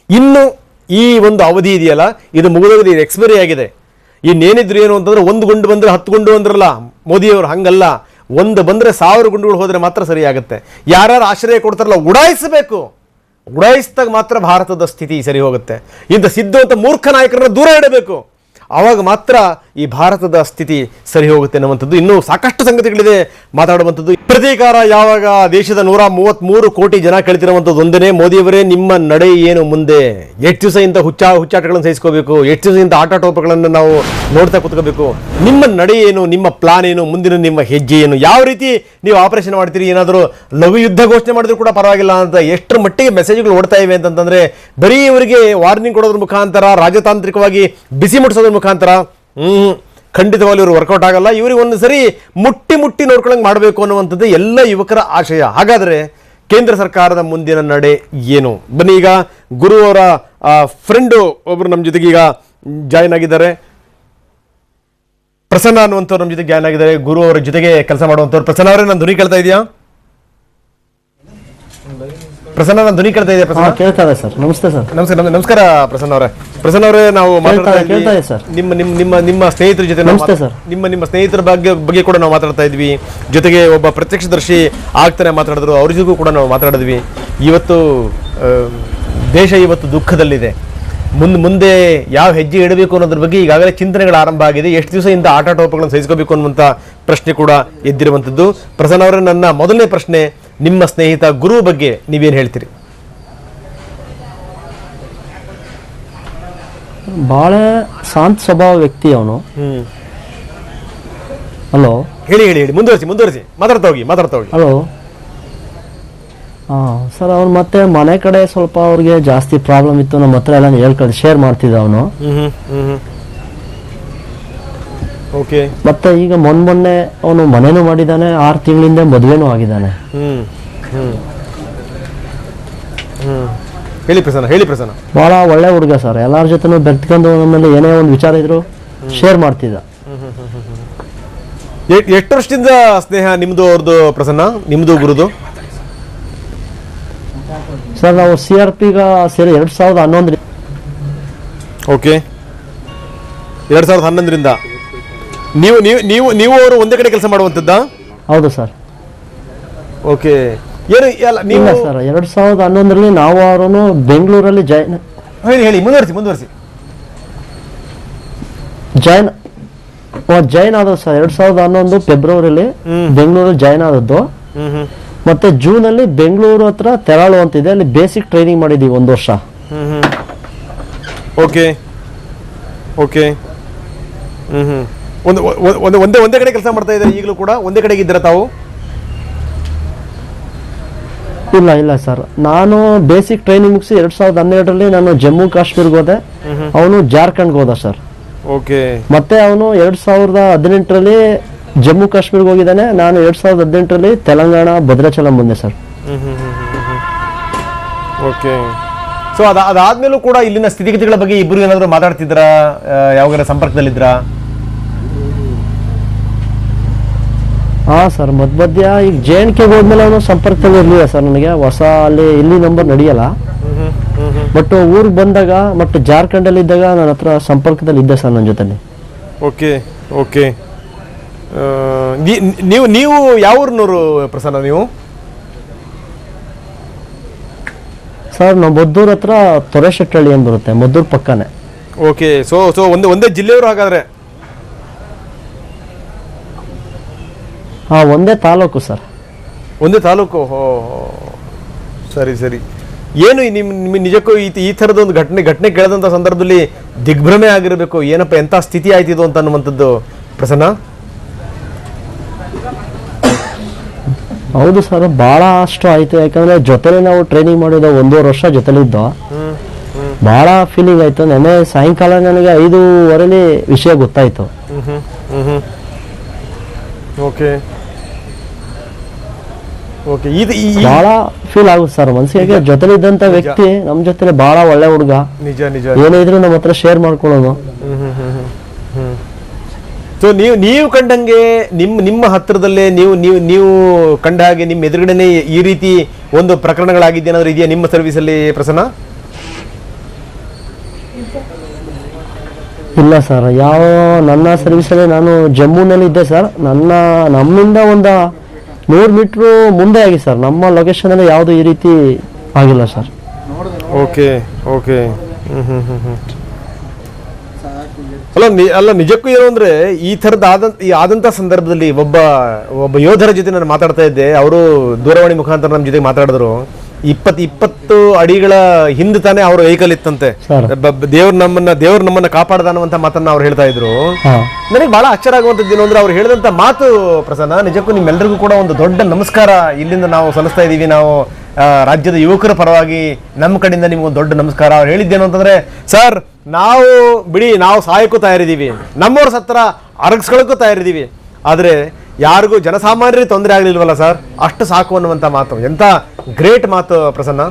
ಇನ್ನು ಈ ಒಂದು ಅವಧಿ ಇದೆಯಲ್ಲ, ಇದು ಮುಗಿದೋಗಿದೆ, ಇದು ಎಕ್ಸ್ಪೈರಿ ಆಗಿದೆ. ಇನ್ನೇನಿದ್ರು ಏನು ಅಂತಂದ್ರೆ, 1 ಗುಂಡು ಬಂದರೆ 10 ಗುಂಡು ಅಂದ್ರಲ್ಲ ಮೋದಿಯವರು, ಹಂಗಲ್ಲ. 1 ಬಂದರೆ 1000 ಗುಂಡುಗಳು ಹೋದರೆ ಮಾತ್ರ ಸರಿಯಾಗುತ್ತೆ. ಯಾರ್ಯಾರು ಆಶ್ರಯ ಕೊಡ್ತಾರಲ್ಲ ಉಡಾಯಿಸಬೇಕು. ಉಡಾಯಿಸಿದಾಗ ಮಾತ್ರ ಭಾರತದ ಸ್ಥಿತಿ ಸರಿ ಹೋಗುತ್ತೆ. ಇಂಥ ಸಿದ್ದು ಅಂತ ಮೂರ್ಖ ನಾಯಕರನ್ನ ದೂರ ಇಡಬೇಕು. ಆವಾಗ ಮಾತ್ರ ಈ ಭಾರತದ ಸ್ಥಿತಿ ಸರಿ ಹೋಗುತ್ತೆ ಅನ್ನುವಂಥದ್ದು. ಇನ್ನೂ ಸಾಕಷ್ಟು ಸಂಗತಿಗಳಿದೆ ಮಾತಾಡುವಂಥದ್ದು. ಪ್ರತೀಕಾರ ಯಾವಾಗ ದೇಶದ 133 ಕೋಟಿ ಜನ ಕೇಳ್ತಿರುವಂಥದ್ದು ಒಂದನೇ, ಮೋದಿಯವರೇ ನಿಮ್ಮ ನಡೆ ಏನು ಮುಂದೆ? ಎಷ್ಟು ದಿವಸ ಇಂಥ ಹುಚ್ಚಾಟಗಳನ್ನು ಸಹಿಸ್ಕೋಬೇಕು? ಎಷ್ಟು ದಿವಸ ಇಂಥ ಆಟಾಟೋಪಗಳನ್ನು ನಾವು ನೋಡ್ತಾ ಕೂತ್ಕೋಬೇಕು? ನಿಮ್ಮ ನಡೆ ಏನು? ನಿಮ್ಮ ಪ್ಲಾನ್ ಏನು? ಮುಂದಿನ ನಿಮ್ಮ ಹೆಜ್ಜೆ ಏನು? ಯಾವ ರೀತಿ ನೀವು ಆಪರೇಷನ್ ಮಾಡ್ತೀರಿ? ಏನಾದರೂ ಲಘು ಯುದ್ಧ ಘೋಷಣೆ ಮಾಡಿದ್ರು ಕೂಡ ಪರವಾಗಿಲ್ಲ ಅಂತ ಎಷ್ಟರ ಮಟ್ಟಿಗೆ ಮೆಸೇಜ್ಗಳು ಓಡ್ತಾ ಇವೆ ಅಂತಂದರೆ, ಬರೀ ಇವರಿಗೆ ವಾರ್ನಿಂಗ್ ಕೊಡೋದ್ರ ಮುಖಾಂತರ, ರಾಜತಾಂತ್ರಿಕವಾಗಿ ಬಿಸಿ ಮುಟ್ಟಿಸೋದ್ರ ಮುಖಾಂತರ ಖಂಡಿತವಾಗ್ಲೂ ಇವರು ವರ್ಕೌಟ್ ಆಗಲ್ಲ. ಇವರಿಗೆ ಒಂದು ಸರಿ ಮುಟ್ಟಿ ನೋಡ್ಕೊಳ್ಳಂಗೆ ಮಾಡಬೇಕು ಅನ್ನುವಂಥದ್ದು ಎಲ್ಲ ಯುವಕರ ಆಶಯ. ಹಾಗಾದರೆ ಕೇಂದ್ರ ಸರ್ಕಾರದ ಮುಂದಿನ ನಡೆ ಏನು? ಬನ್ನಿ, ಈಗ ಗುರು ಅವರ ಫ್ರೆಂಡು ಒಬ್ಬರು ನಮ್ಮ ಜೊತೆಗೆ ಈಗ ಜಾಯ್ನ್ ಆಗಿದ್ದಾರೆ. ಪ್ರಸನ್ನ ಅನ್ನುವಂಥವ್ರು ನಮ್ಮ ಜೊತೆಗೆ ಜಾಯ್ನ್ ಆಗಿದ್ದಾರೆ, ಗುರು ಅವರ ಜೊತೆಗೆ ಕೆಲಸ ಮಾಡುವಂಥವ್ರು. ಪ್ರಸನ್ನ ಅವರೇ, ನಾನು ಧ್ವನಿ ಕೇಳ್ತಾ ಇದೆಯಾ? ಪ್ರಸನ್ನ, ನಾನು ಧ್ವನಿ ಕೇಳ್ತಾ ಇದೆಯಾ? ಕೇಳ್ತಾ ಇದೆ ಸರ್. ನಮಸ್ತೆ ಸರ್. ನಮಸ್ಕಾರ ಪ್ರಸನ್ನ ಅವರೇ, ನಾವು ನಿಮ್ಮ ಸ್ನೇಹಿತರ ಜೊತೆ, ನಿಮ್ಮ ಸ್ನೇಹಿತರ ಬಗ್ಗೆ ಕೂಡ ನಾವು ಮಾತಾಡ್ತಾ ಇದ್ವಿ. ಜೊತೆಗೆ ಒಬ್ಬ ಪ್ರತ್ಯಕ್ಷದರ್ಶಿ ಆಗ್ತಾನೆ ಮಾತಾಡಿದ್ರು, ಅವ್ರ ಜೊತೆಗೂ ಕೂಡ ನಾವು ಮಾತಾಡಿದ್ವಿ. ಇವತ್ತು ದೇಶ ಇವತ್ತು ದುಃಖದಲ್ಲಿದೆ. ಮುಂದೆ ಯಾವ ಹೆಜ್ಜೆ ಇಡಬೇಕು ಅನ್ನೋದ್ರ ಬಗ್ಗೆ ಈಗಾಗಲೇ ಚಿಂತನೆಗಳು ಆರಂಭ ಆಗಿದೆ. ಎಷ್ಟು ದಿವಸ ಇಂಥ ಆಟಾಟೋಪಗಳನ್ನು ಸಹಿಸ್ಕೋಬೇಕು ಅನ್ನುವಂಥ ಪ್ರಶ್ನೆ ಕೂಡ ಎದ್ದಿರುವಂಥದ್ದು. ಪ್ರಸನ್ನ ಅವರೇ, ನನ್ನ ಮೊದಲನೇ ಪ್ರಶ್ನೆ, ನಿಮ್ಮ ಸ್ನೇಹಿತ ಗುರು ಬಗ್ಗೆ ನೀವೇನು ಹೇಳ್ತೀರಿ? ಬಹಳ ಶಾಂತ ಸ್ವಭಾವ ವ್ಯಕ್ತಿ ಅವನು. ಹಲೋ, ಹೇಳಿ ಮುಂದುವರಿಸಿ, ಮಾತಾಡ್ತಾ ಹೋಗಿ. ಹಲೋ, ಸರ್, ಅವ್ನು ಮತ್ತೆ ಮನೆ ಕಡೆ ಸ್ವಲ್ಪ ಅವ್ರಿಗೆ ಜಾಸ್ತಿ ಪ್ರಾಬ್ಲಮ್ ಇತ್ತು. ನಮ್ಮ ಹತ್ರ ಎಲ್ಲ ಶೇರ್ ಮಾಡ್ತಿದ್ದ ಅವನು. ಓಕೆ. ಮತ್ತೆ ಈಗ ಮೊನ್ನೆ ಅವನು ಮನೇನು ಮಾಡಿದ್ದಾನೆ, 6 ತಿಂಗಳಿಂದ ಮದುವೆನೂ ಆಗಿದ್ದಾನೆ. ಹೇಳಿ ಪ್ರಸನ್ನ. ಬಹಳ ಒಳ್ಳೆ ಹುಡುಗ ಸರ್, ಎಲ್ಲಾರ ಜೊತೆನೂ ಬೆರ್ತ್ಕೊಂಡು ನಮ್ಮಲ್ಲಿ ಏನೇ ಒಂದು ವಿಚಾರ ಇದ್ರು ಶೇರ್ ಮಾಡ್ತಿದ್ದ. ಎಷ್ಟು ವರ್ಷದಿಂದ ಸ್ನೇಹ ನಿಮ್ದು ಅವ್ರದ್ದು ಪ್ರಸನ್ನ, ನಿಮ್ದು ಗುರುದು? ಸರ್ ನಾವು CRP ಸೇರಿ 2011. ಓಕೆ, 2011ರಿಂದ ನೀವು ನೀವು ನೀವು ನೀವು ಅವರು ಒಂದೇ ಕಡೆ ಕೆಲಸ ಮಾಡುವಂತದ್ದಾ? ಹೌದು ಸರ್. ಓಕೆ. ಏನು ನೀವು ಇಲ್ಲ ಸರ್, 2011ರಲ್ಲಿ ನಾವು ಅವರನ್ನು ಬೆಂಗಳೂರಲ್ಲಿ ಹೇಳಿ ಮುಂದುವರಿಸಿ. ಜಾಯ್ನ್ ಆದವು ಸರ್ 2011 ಫೆಬ್ರವರಿಲಿ ಬೆಂಗಳೂರಲ್ಲಿ ಜಾಯ್ನ್ ಆದದ್ದು. ಮತ್ತೆ ಜೂನ್ ಅಲ್ಲಿ ಬೆಂಗಳೂರು ಹತ್ರ ತೆರಾಳು ಅಂತಿದೆ, ಅಲ್ಲಿ ಬೇಸಿಕ್ ಟ್ರೈನಿಂಗ್ ಮಾಡಿದೀವಿ 1 ವರ್ಷ. ಓಕೆ. ಒಂದೇ ಕಡೆ ಕೆಲಸ ಮಾಡ್ತಾ ಇದ್ದಾರೆ ಈಗಲೂ ಕೂಡ? ಒಂದೇ ಕಡೆಗೆ ಇದ್ದೀರಾ ತಾವು? ಇಲ್ಲ ಸರ್, ನಾನು ಬೇಸಿಕ್ ಟ್ರೈನಿಂಗ್ ಮುಗಿಸಿ 2012ರಲ್ಲಿ ನಾನು ಜಮ್ಮು ಕಾಶ್ಮೀರ್ಗೆ ಹೋದೆ, ಅವನು ಜಾರ್ಖಂಡ್ಗೆ ಹೋದ ಸರ್. ಓಕೆ. ಮತ್ತೆ ಅವನು 2018ರಲ್ಲಿ ಜಮ್ಮು ಕಾಶ್ಮೀರ್ಗೆ ಹೋಗಿದ್ದಾನೆ, ನಾನು 2018ರಲ್ಲಿ ತೆಲಂಗಾಣ ಭದ್ರಾಚಲಂ ಬಂದೆ ಸರ್. ಓಕೆ. ಸೊ ಅದಾದ್ಮೇಲೂ ಕೂಡ ಇಲ್ಲಿನ ಸ್ಥಿತಿಗತಿಗಳ ಬಗ್ಗೆ ಇಬ್ಬರು ಏನಾದರೂ ಮಾತಾಡ್ತಿದ್ರಾ? ಯಾವಾಗ ಸಂಪರ್ಕದಲ್ಲಿದ್ರಾ? ಹಾ ಸರ್, ಮಧ್ಯ ಈಗ JNK ಹೋದ್ಮೇಲೆ ಅವನು ಸಂಪರ್ಕದಲ್ಲಿ ಇರ್ಲಿಲ್ಲ ಸರ್. ನನಗೆ ಹೊಸ ಇಲ್ಲಿ ನಂಬರ್ ನಡೆಯಲ್ಲ, ಬಟ್ ಊರಿಗೆ ಬಂದಾಗ ಮತ್ತು ಜಾರ್ಖಂಡಲ್ಲಿ ಇದ್ದಾಗ ನನ್ನ ಹತ್ರ ಸಂಪರ್ಕದಲ್ಲಿ ಇದ್ದೆ ಸರ್ ನನ್ನ ಜೊತೆಲಿ. ಓಕೆ. ನೀವು ಯಾವ ಊರಿನವರು ಪ್ರಸನ್ನ ನೀವು? ಸರ್ ನಾವು ಮದ್ದೂರ್ ಹತ್ರ ತೊರೆಶೆಟ್ಟಳ್ಳಿ ಅಂತ ಬರುತ್ತೆ, ಮದ್ದೂರ್ ಪಕ್ಕನೆ. ಓಕೆ. ಸೊ ಒಂದೇ ಜಿಲ್ಲೆಯವರು ಹಾಗಾದ್ರೆ? ಒಂದೇ ತಾಲೂಕು ಸರ್. ಒಂದೇ ತಾಲೂಕು. ಸರಿ. ಏನು ನಿಮ್ಮ ನಿಜಕ್ಕೂ ಈ ಥರದ ಒಂದು ಘಟನೆ ಕೇಳಿದಂಥ ಸಂದರ್ಭದಲ್ಲಿ ದಿಗ್ಭ್ರಮೆ ಆಗಿರಬೇಕು. ಏನಪ್ಪ ಎಂಥ ಸ್ಥಿತಿ ಆಯ್ತಿದು ಅಂತ ಅನ್ನುವಂಥದ್ದು ಪ್ರಸನ್ನ? ಹೌದು ಸರ್, ಬಹಳ ಅಷ್ಟು ಆಯ್ತು. ಯಾಕಂದ್ರೆ ಜೊತೆಲಿ ನಾವು ಟ್ರೈನಿಂಗ್ ಮಾಡಿದ 1.5 ವರ್ಷ ಜೊತೆಲಿದ್ದು, ಬಹಳ ಫೀಲಿಂಗ್ ಆಯ್ತು. ನೆನ್ನೆ ಸಾಯಂಕಾಲ ನನಗೆ 5:15 ವಿಷಯ ಗೊತ್ತಾಯ್ತು. ಓಕೆ. ಬಹಳ ಫೀಲ್ ಆಗುತ್ತೆ ಸರ್ ಮನಸ್ಸಿಗೆ. ಜೊತೆಲಿದ್ದಂತ ವ್ಯಕ್ತಿ ನಮ್ ಜೊತೆ ಬಹಳ ಒಳ್ಳೆ ಹುಡುಗ, ನಿಜ ಏನೇ ಇದ್ರು ನಮ್ಮ ಹತ್ರ ಶೇರ್ ಮಾಡ್ಕೊಳ್ಳೋದು. ಸೊ ನೀವು ಕಂಡಂಗೆ ನಿಮ್ಮ ಹತ್ತಿರದಲ್ಲೇ ನೀವು ಕಂಡ ಹಾಗೆ ನಿಮ್ಮ ಎದುರುಗಡೆನೆ ಈ ರೀತಿ ಒಂದು ಪ್ರಕರಣಗಳಾಗಿದ್ದೇನಾದ್ರೂ ಇದೆಯಾ ನಿಮ್ಮ ಸರ್ವಿಸ್ ಅಲ್ಲಿ ಪ್ರಸನ್ನ? ಇಲ್ಲ ಸರ್, ನನ್ನ ಸರ್ವಿಸಲ್ಲಿ ನಾನು ಜಮ್ಮುನಲ್ಲಿ ಇದ್ದೆ ಸರ್. ನಮ್ಮಿಂದ ಒಂದು 100 ಮೀಟ್ರು ಮುಂದೆ ಆಗಿ ಸರ್, ನಮ್ಮ ಲೊಕೇಶನ್ ಅಲ್ಲಿ ಯಾವುದು ಈ ರೀತಿ ಆಗಿಲ್ಲ ಸರ್. ಓಕೆ. ಅಲ್ಲ ನಿಜಕ್ಕೂ ಏನು ಅಂದ್ರೆ ಈ ಥರದ ಆದಂತ ಸಂದರ್ಭದಲ್ಲಿ ಒಬ್ಬ ಯೋಧರ ಜೊತೆ ನಾನು ಮಾತಾಡ್ತಾ ಇದ್ದೆ. ಅವರು ದೂರವಾಣಿ ಮುಖಾಂತರ ನಮ್ಮ ಜೊತೆ ಮಾತಾಡಿದ್ರು. 20 ಅಡಿಗಳ ಹಿಂದೆ ತಾನೇ ಅವ್ರ ವೆಹಿಕಲ್ ಇತ್ತಂತೆ. ದೇವ್ರು ನಮ್ಮನ್ನ ಕಾಪಾಡ್ದ ಅನ್ನುವಂತ ಮಾತನ್ನ ಅವ್ರು ಹೇಳ್ತಾ ಇದ್ರು. ನನಗೆ ಬಹಳ ಆಶ್ಚರ್ಯ ಆಗುವಂತದ್ದು ಏನು ಅಂದ್ರೆ ಅವ್ರು ಹೇಳಿದಂತ ಮಾತು ಪ್ರಸನ್ನ, ನಿಜಕ್ಕೂ ನಿಮ್ಮೆಲ್ಲರಿಗೂ ಕೂಡ ಒಂದು ದೊಡ್ಡ ನಮಸ್ಕಾರ ಇಲ್ಲಿಂದ ನಾವು ಸಲ್ಲಿಸ್ತಾ ಇದೀವಿ. ನಾವು ರಾಜ್ಯದ ಯುವಕರ ಪರವಾಗಿ ನಮ್ಮ ಕಡೆಯಿಂದ ನಿಮ್ಗೊಂದು ದೊಡ್ಡ ನಮಸ್ಕಾರ. ಅವ್ರು ಹೇಳಿದ್ದೇನು ಅಂತಂದ್ರೆ, ಸರ್ ನಾವು ಸಾಯಕ್ಕೂ ತಯಾರಿದ್ದೀವಿ, ನಮ್ಮವ್ರ ಸತ್ರ ಅರಗಿಸ್ಕೊಳ್ಳೋಕ್ಕೂ ತಯಾರಿದ್ದೀವಿ, ಆದ್ರೆ ಯಾರಿಗೂ ಜನಸಾಮಾನ್ಯರಿಗೆ ತೊಂದರೆ ಆಗ್ಲಿಲ್ವಲ್ಲ ಸರ್, ಅಷ್ಟು ಸಾಕು ಅನ್ನುವಂತ ಮಾತು. ಎಂತ ಗ್ರೇಟ್ ಮಾತು ಪ್ರಸನ್ನ.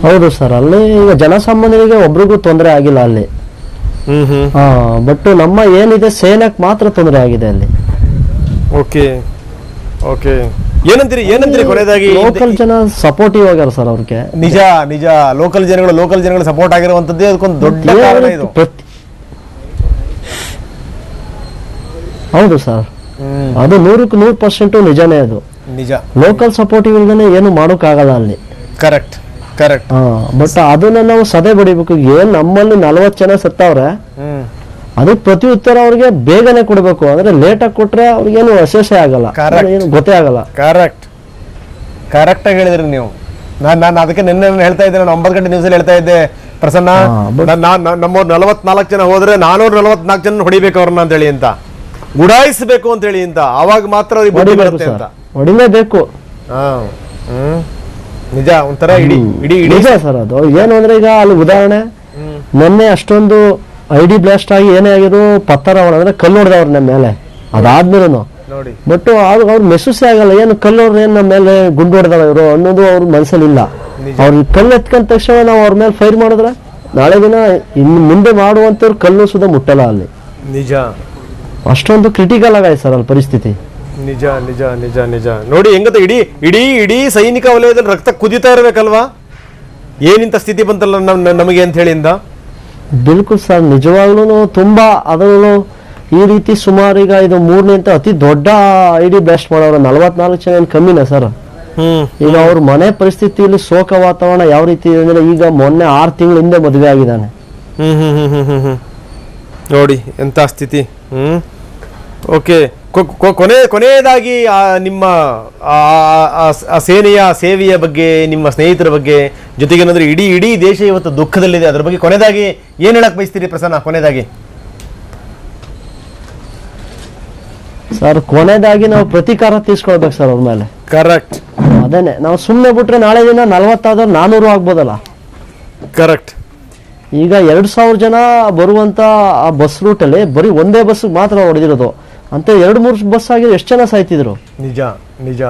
ಹೌದು ಸರ್, ಅಲ್ಲಿ ಈಗ ಜನಸಾಮಾನ್ಯರಿಗೆ ಒಬ್ರಿಗೂ ತೊಂದರೆ ಆಗಿಲ್ಲ ಅಲ್ಲಿ. ಬಟ್ ನಮ್ಮ ಏನಿದೆ ಸೇನೆಗೆ ಮಾತ್ರ ತೊಂದರೆ ಆಗಿದೆ ಅಲ್ಲಿ. ಓಕೆ. ಏನಂತೀರಿ ಕೊನೆಯದಾಗಿ? ಲೋಕಲ್ ಜನ ಸಪೋರ್ಟಿವ್ ಆಗ್ಯಾರ ಸರ್ ಅವ್ರಿಗೆ. ನಿಜ ಲೋಕಲ್ ಜನಗಳು ಸಪೋರ್ಟ್ ಆಗಿರುವಂತದ್ದೇ ಅದಕ್ಕೊಂದು ದೊಡ್ಡ ಕಾರಣ ಇದು. ಹೌದು ಸರ್, ಅದು 100% ನಿಜನೇ. ಅದು ನಿಜ. ಲೋಕಲ್ ಸಪೋರ್ಟಿವ್ ಇಲ್ದೇನೆ ಏನು ಮಾಡೋಕ್ಕಾಗಲ್ಲ ಅಲ್ಲಿ. ಕರೆಕ್ಟ್. ಬಟ್ ಅದನ್ನ ನಾವು ಸದೆ ಬಡಿಬೇಕು. ಏನ್ ನಮ್ಮಲ್ಲಿ 40 ಜನ ಸತ್ತವ್ರೆ, ಅದಕ್ಕೆ ಪ್ರತಿ ಉತ್ತರ ಅವ್ರಿಗೆ ಬೇಗನೆ ಕೊಡ್ಬೇಕು. ಅಂದ್ರೆ ಲೇಟ್ ಆಗಿ ಕೊಟ್ರೆ ಅವ್ರಿಗೇನು ವಿಶೇಷ ಆಗಲ್ಲ, ಏನು ಗೊತ್ತೇ ಆಗಲ್ಲ. ಕರೆಕ್ಟ್ ಆಗಿ ಹೇಳಿದ್ರಿ ನೀವು. ನಾನು ಅದಕ್ಕೆ ನಿನ್ನೆ ಹೇಳ್ತಾ ಇದ್ದೆ, ನಾನು 9 ಗಂಟೆ ನ್ಯೂಸಲ್ಲಿ ಹೇಳ್ತಾ ಇದ್ದೆ ಪ್ರಸನ್ನ, ನಮ್ಮವ್ರು 44 ಜನ ಹೋದ್ರೆ 444 ಜನ ಹೊಡಿಬೇಕು ಅವ್ರನ್ನ ಅಂತ ಹೇಳಿ, ಅಂತ ಗುಡಾಯಿಸಬೇಕು ಅಂತ ಹೇಳಿ, ಅಂತ ಆವಾಗ ಮಾತ್ರ ಅವ್ರಿಗೆ ಹೊಡಿಲೇಬೇಕು. ನಿಜ. ಒಂಥರ ಇಡೀ ನಿಜ ಸರ್. ಅದು ಏನು ಅಂದ್ರೆ ಈಗ ಅಲ್ಲಿ ಉದಾಹರಣೆ, ಮೊನ್ನೆ ಅಷ್ಟೊಂದು ID ಬ್ಲಾಸ್ಟ್ ಆಗಿ ಏನೇ ಆಗಿದ್ರು ಪತ್ತರ ಅಂದ್ರೆ ಕಲ್ಲು ಹೊಡೆದವ್ರು ನಮ್ಮ ಮೇಲೆ. ಅದಾದ್ಮೇಲೆ ನೋಡಿ ಬಟ್ ಅವ್ರ ಮೆಸೂಸೇ ಆಗಲ್ಲ, ಏನು ಕಲ್ಲು ಹೊಡೆದ್ರೆ ಏನು ನಮ್ಮ ಮೇಲೆ ಗುಂಡು ಹೊಡೆದವ ಇವರು ಅನ್ನೋದು ಅವ್ರ ಮನಸ್ಸಲ್ಲಿ ಇಲ್ಲ. ಅವ್ರು ಕಲ್ಲು ಎತ್ಕೊಂಡ ತಕ್ಷಣ ನಾವು ಅವ್ರ ಮೇಲೆ ಫೈರ್ ಮಾಡಿದ್ರೆ ನಾಳೆ ದಿನ ಇನ್ನು ಮುಂದೆ ಮಾಡುವಂತವ್ರು ಕಲ್ಲು ಸುದ ಮುಟ್ಟಲ್ಲ ಅಲ್ಲಿ. ನಿಜ, ಅಷ್ಟೊಂದು ಕ್ರಿಟಿಕಲ್ ಆಗಿದೆ ಸರ್ ಅಲ್ಲಿ ಪರಿಸ್ಥಿತಿ. ನಿಜ ನಿಜ ನಿಜ ನಿಜ. ನೋಡಿ ಹೆಂಗತ್ತ ಇಡೀ ಇಡೀ ಇಡೀ ಸೈನಿಕ ವಲಯದಲ್ಲಿ ರಕ್ತ ಕುದಿತಾ ಇರ್ಬೇಕಲ್ವಾ, ಏನಿಂತ ಸ್ಥಿತಿ ಬಂತಲ್ಲ ನಮಗೆ ಅಂತ ಹೇಳಿಂದ. ಬಿಲ್ಕುಲ್ ಸರ್, ನಿಜವಾಗ್ಲೂ ತುಂಬಾ ಅದರಲ್ಲೂ ಈ ರೀತಿ ಸುಮಾರು ಈಗ ಇದು 3ನೇ ಅಂತ ಅತಿ ದೊಡ್ಡ ID ಬ್ಲಾಸ್ಟ್ ಮಾಡೋರು 44 ಜನ ಏನು ಕಮ್ಮಿನ ಸರ್. ಈಗ ಅವ್ರ ಮನೆ ಪರಿಸ್ಥಿತಿಯಲ್ಲಿ ಶೋಕ ವಾತಾವರಣ ಯಾವ ರೀತಿ ಇದೆ ಅಂದ್ರೆ ಈಗ ಮೊನ್ನೆ 6 ತಿಂಗಳ ಹಿಂದೆ ಮದುವೆ ಆಗಿದ್ದಾನೆ. ನೋಡಿ ಎಂತ ಸ್ಥಿತಿ. ಓಕೆ, ಕೊನೆಯದಾಗಿ ನಿಮ್ಮ ಸೇನೆಯ ಸೇವೆಯ ಬಗ್ಗೆ, ನಿಮ್ಮ ಸ್ನೇಹಿತರ ಬಗ್ಗೆ, ಜೊತೆಗೆ ಏನಂದ್ರೆ ಇಡೀ ದೇಶ ಇವತ್ತು ದುಃಖದಲ್ಲಿದೆ, ಅದ್ರ ಬಗ್ಗೆ ಕೊನೆಯದಾಗಿ ಏನ್ ಹೇಳಕ್ ಬಯಸ್ತೀರಿ ಪ್ರಸನ್ನ? ಕೊನೆಯದಾಗಿ ಸರ್, ಕೊನೆಯದಾಗಿ ನಾವು ಪ್ರತೀಕಾರ ತೀರ್ಸ್ಕೊಳ್ಬೇಕು ಸರ್ ಅವ್ರ ಮೇಲೆ. ಕರೆಕ್ಟ್. ಅದೇನೆ, ನಾವು ಸುಮ್ಮನೆ ಬಿಟ್ರೆ ನಾಳೆ ದಿನ 40 ಆದ್ರೆ 400 ಆಗ್ಬೋದಲ್ಲ. ಕರೆಕ್ಟ್. ಈಗ 2000 ಜನ ಬರುವಂತ ಆ ಬಸ್ ರೂಟಲ್ಲಿ ಬರೀ ಒಂದೇ ಬಸ್ ಮಾತ್ರ ಹೊಡೆದಿರೋದು ಅಂತ 2-3 ಬಸ್ ಆಗಿದ್ರೆ ಎಷ್ಟು ಜನ ಸಾಯ್ತಿದ್ರು. ನಿಜ ನಿಜ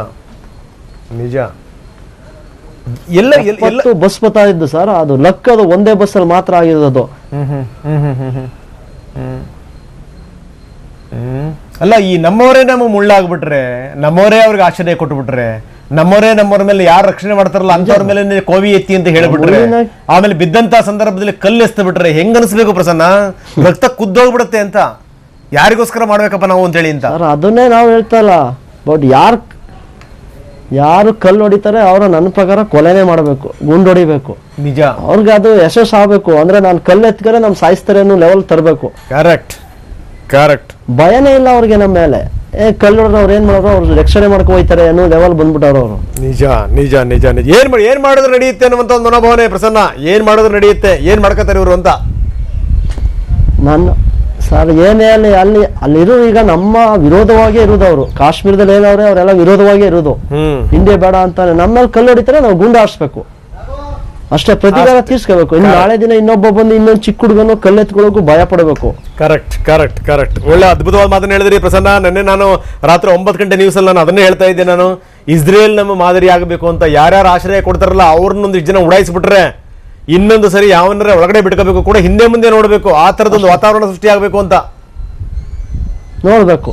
ನಿಜ. ಎಲ್ಲ ಬಸ್ ಬರ್ತಾ ಇದ್ದು ಸರ್, ಅದು ಲಕ್, ಅದು ಒಂದೇ ಬಸ್ ಅಲ್ಲಿ ಮಾತ್ರ ಆಗಿರೋದು. ಅಲ್ಲ, ಈ ನಮ್ಮವರೇ ನಮ್ಮ ಮುಳ್ಳಾಗ್ಬಿಟ್ರೆ, ನಮ್ಮವರೇ ಅವ್ರಿಗೆ ಆಶ್ರಯ ಕೊಟ್ಬಿಟ್ರೆ, ನಮ್ಮವ್ರ ಮೇಲೆ ಯಾರು ರಕ್ಷಣೆ ಮಾಡ್ತಾರಲ್ಲ ಅಂತವ್ರ ಮೇಲೆ ಕೋವಿ ಎತ್ತಿ ಅಂತ ಹೇಳ್ಬಿಟ್ರೆ, ಆಮೇಲೆ ಬಿದ್ದಂತ ಸಂದರ್ಭದಲ್ಲಿ ಕಲ್ಲು ಎಸ್ತ ಬಿಟ್ರೆ ಹೆಂಗ್ ಅನ್ಸ್ಬೇಕು ಪ್ರಸನ್ನ? ರಕ್ತ ಕುದ್ದೋಗ್ಬಿಡುತ್ತೆ ಅಂತ. ಯಾರಿಗೋಸ್ಕರ ಮಾಡ್ಬೇಕಪ್ಪ ನಾವು ಅಂತ ಹೇಳಿ ಅಂತ ಅದನ್ನೇ ನಾವು ಹೇಳ್ತಾ ಇಲ್ಲ. ಬಟ್ ಯಾರು ಕಲ್ಲು ಹೊಡಿತಾರೆ ಅವರ ನನ್ನ ಪ್ರಕಾರ ಕೊಲೆನೇ ಮಾಡಬೇಕು, ಗುಂಡು ಹೊಡಿಬೇಕು. ನಿಜ, ಅವ್ರಿಗೆ ಅದು ಯಶಸ್ಸು ಆಗ್ಬೇಕು. ಅಂದ್ರೆ ನಾನು ಕಲ್ಲು ಎತ್ಕರೆ ನಮ್ ಸಾಯಿಸ್ತಾರೆ ಅನ್ನೋ ಲೆವೆಲ್ ತರಬೇಕು. Correct correct. ಭಯನೇ ಇಲ್ಲ ಅವ್ರಿಗೆ ನಮ್ಮ ಮೇಲೆ. ಕಲ್ಲು ಹೊಡೆದ್ರೆ ಅವ್ರು ಏನ್ ಮಾಡೋರು, ಅವ್ರು ರಕ್ಷಣೆ ಮಾಡ್ಕೊ ಹೋಯ್ತಾರೆ ಅನ್ನೋ ಲೆವೆಲ್ ಬಂದ್ಬಿಟ್ಟವ್ರು ಅವರು. ನಿಜ ನಿಜ ನಿಜ ನಿಜ. ಏನ್ ಮಾಡಿದ್ರೆ ನಡೆಯುತ್ತೆ ಅನ್ನುವಂತ ಒಂದು ಮನೋಭಾವನೆ ಪ್ರಸನ್ನ. ಏನ್ ಮಾಡಿದ್ರೆ ನಡೆಯುತ್ತೆ, ಏನ್ ಮಾಡ್ಕೋತಾರೆ ಇವರು ಅಂತ. ನಾನು ಸರ್ ಏನೇ ಅಲ್ಲಿರೋ ಈಗ ನಮ್ಮ ವಿರೋಧವಾಗೇ ಇರೋದು ಅವರು. ಕಾಶ್ಮೀರದಲ್ಲಿ ಏನವ್ರೆ ಅವರೆಲ್ಲ ವಿರೋಧವಾಗೇ ಇರೋದು. ಇಂಡಿಯಾ ಬೇಡ ಅಂತಾನೆ ನಮ್ಮ ಮೇಲೆ ಕಲ್ಲು ಹೊಡಿತಾರೆ, ನಾವು ಗುಂಡು ಹಾರಿಸ್ಬೇಕು ಅಷ್ಟೇ, ಪ್ರತಿಕಾರ ತೀರ್ಸ್ಕೋಬೇಕು. ಇನ್ನು ನಾಳೆ ದಿನ ಇನ್ನೊಬ್ಬ ಬಂದು ಇನ್ನೊಂದು ಚಿಕ್ಕ ಹುಡುಗನು ಕಲ್ಲೆತ್ಕೊಳ್ಳೋಕು ಭಯ ಪಡಬೇಕು. Correct correct correct. ಒಳ್ಳೆ ಅದ್ಭುತವಾದ ಮಾತನ್ನ ಹೇಳಿದ್ರಿ ಪ್ರಸನ್ನ. ನೆನ್ನೆ ನಾನು ರಾತ್ರಿ 9 ಗಂಟೆ ನ್ಯೂಸ್ ಅಲ್ಲಿ ನಾನು ಅದನ್ನೇ ಹೇಳ್ತಾ ಇದ್ದೆ. ನಾನು ಇಸ್ರೇಲ್ ನಮ್ಮ ಮಾದರಿ ಆಗಬೇಕು ಅಂತ. ಯಾರ್ಯಾರು ಆಶ್ರಯ ಕೊಡ್ತಾರಲ್ಲ ಅವ್ರನ್ನೊಂದು ಜನ ಉಡಾಯಿಸ್ಬಿಟ್ರೆ ಇನ್ನೊಂದು ಸರಿ ಯಾವನ್ರ ಒಳಗಡೆ ಬಿಟ್ಕೋಬೇಕು, ಕೂಡ ಹಿಂದೆ ಮುಂದೆ ನೋಡ್ಬೇಕು. ಆ ತರದೊಂದು ವಾತಾವರಣ ಸೃಷ್ಟಿ ಆಗ್ಬೇಕು ಅಂತ ನೋಡ್ಬೇಕು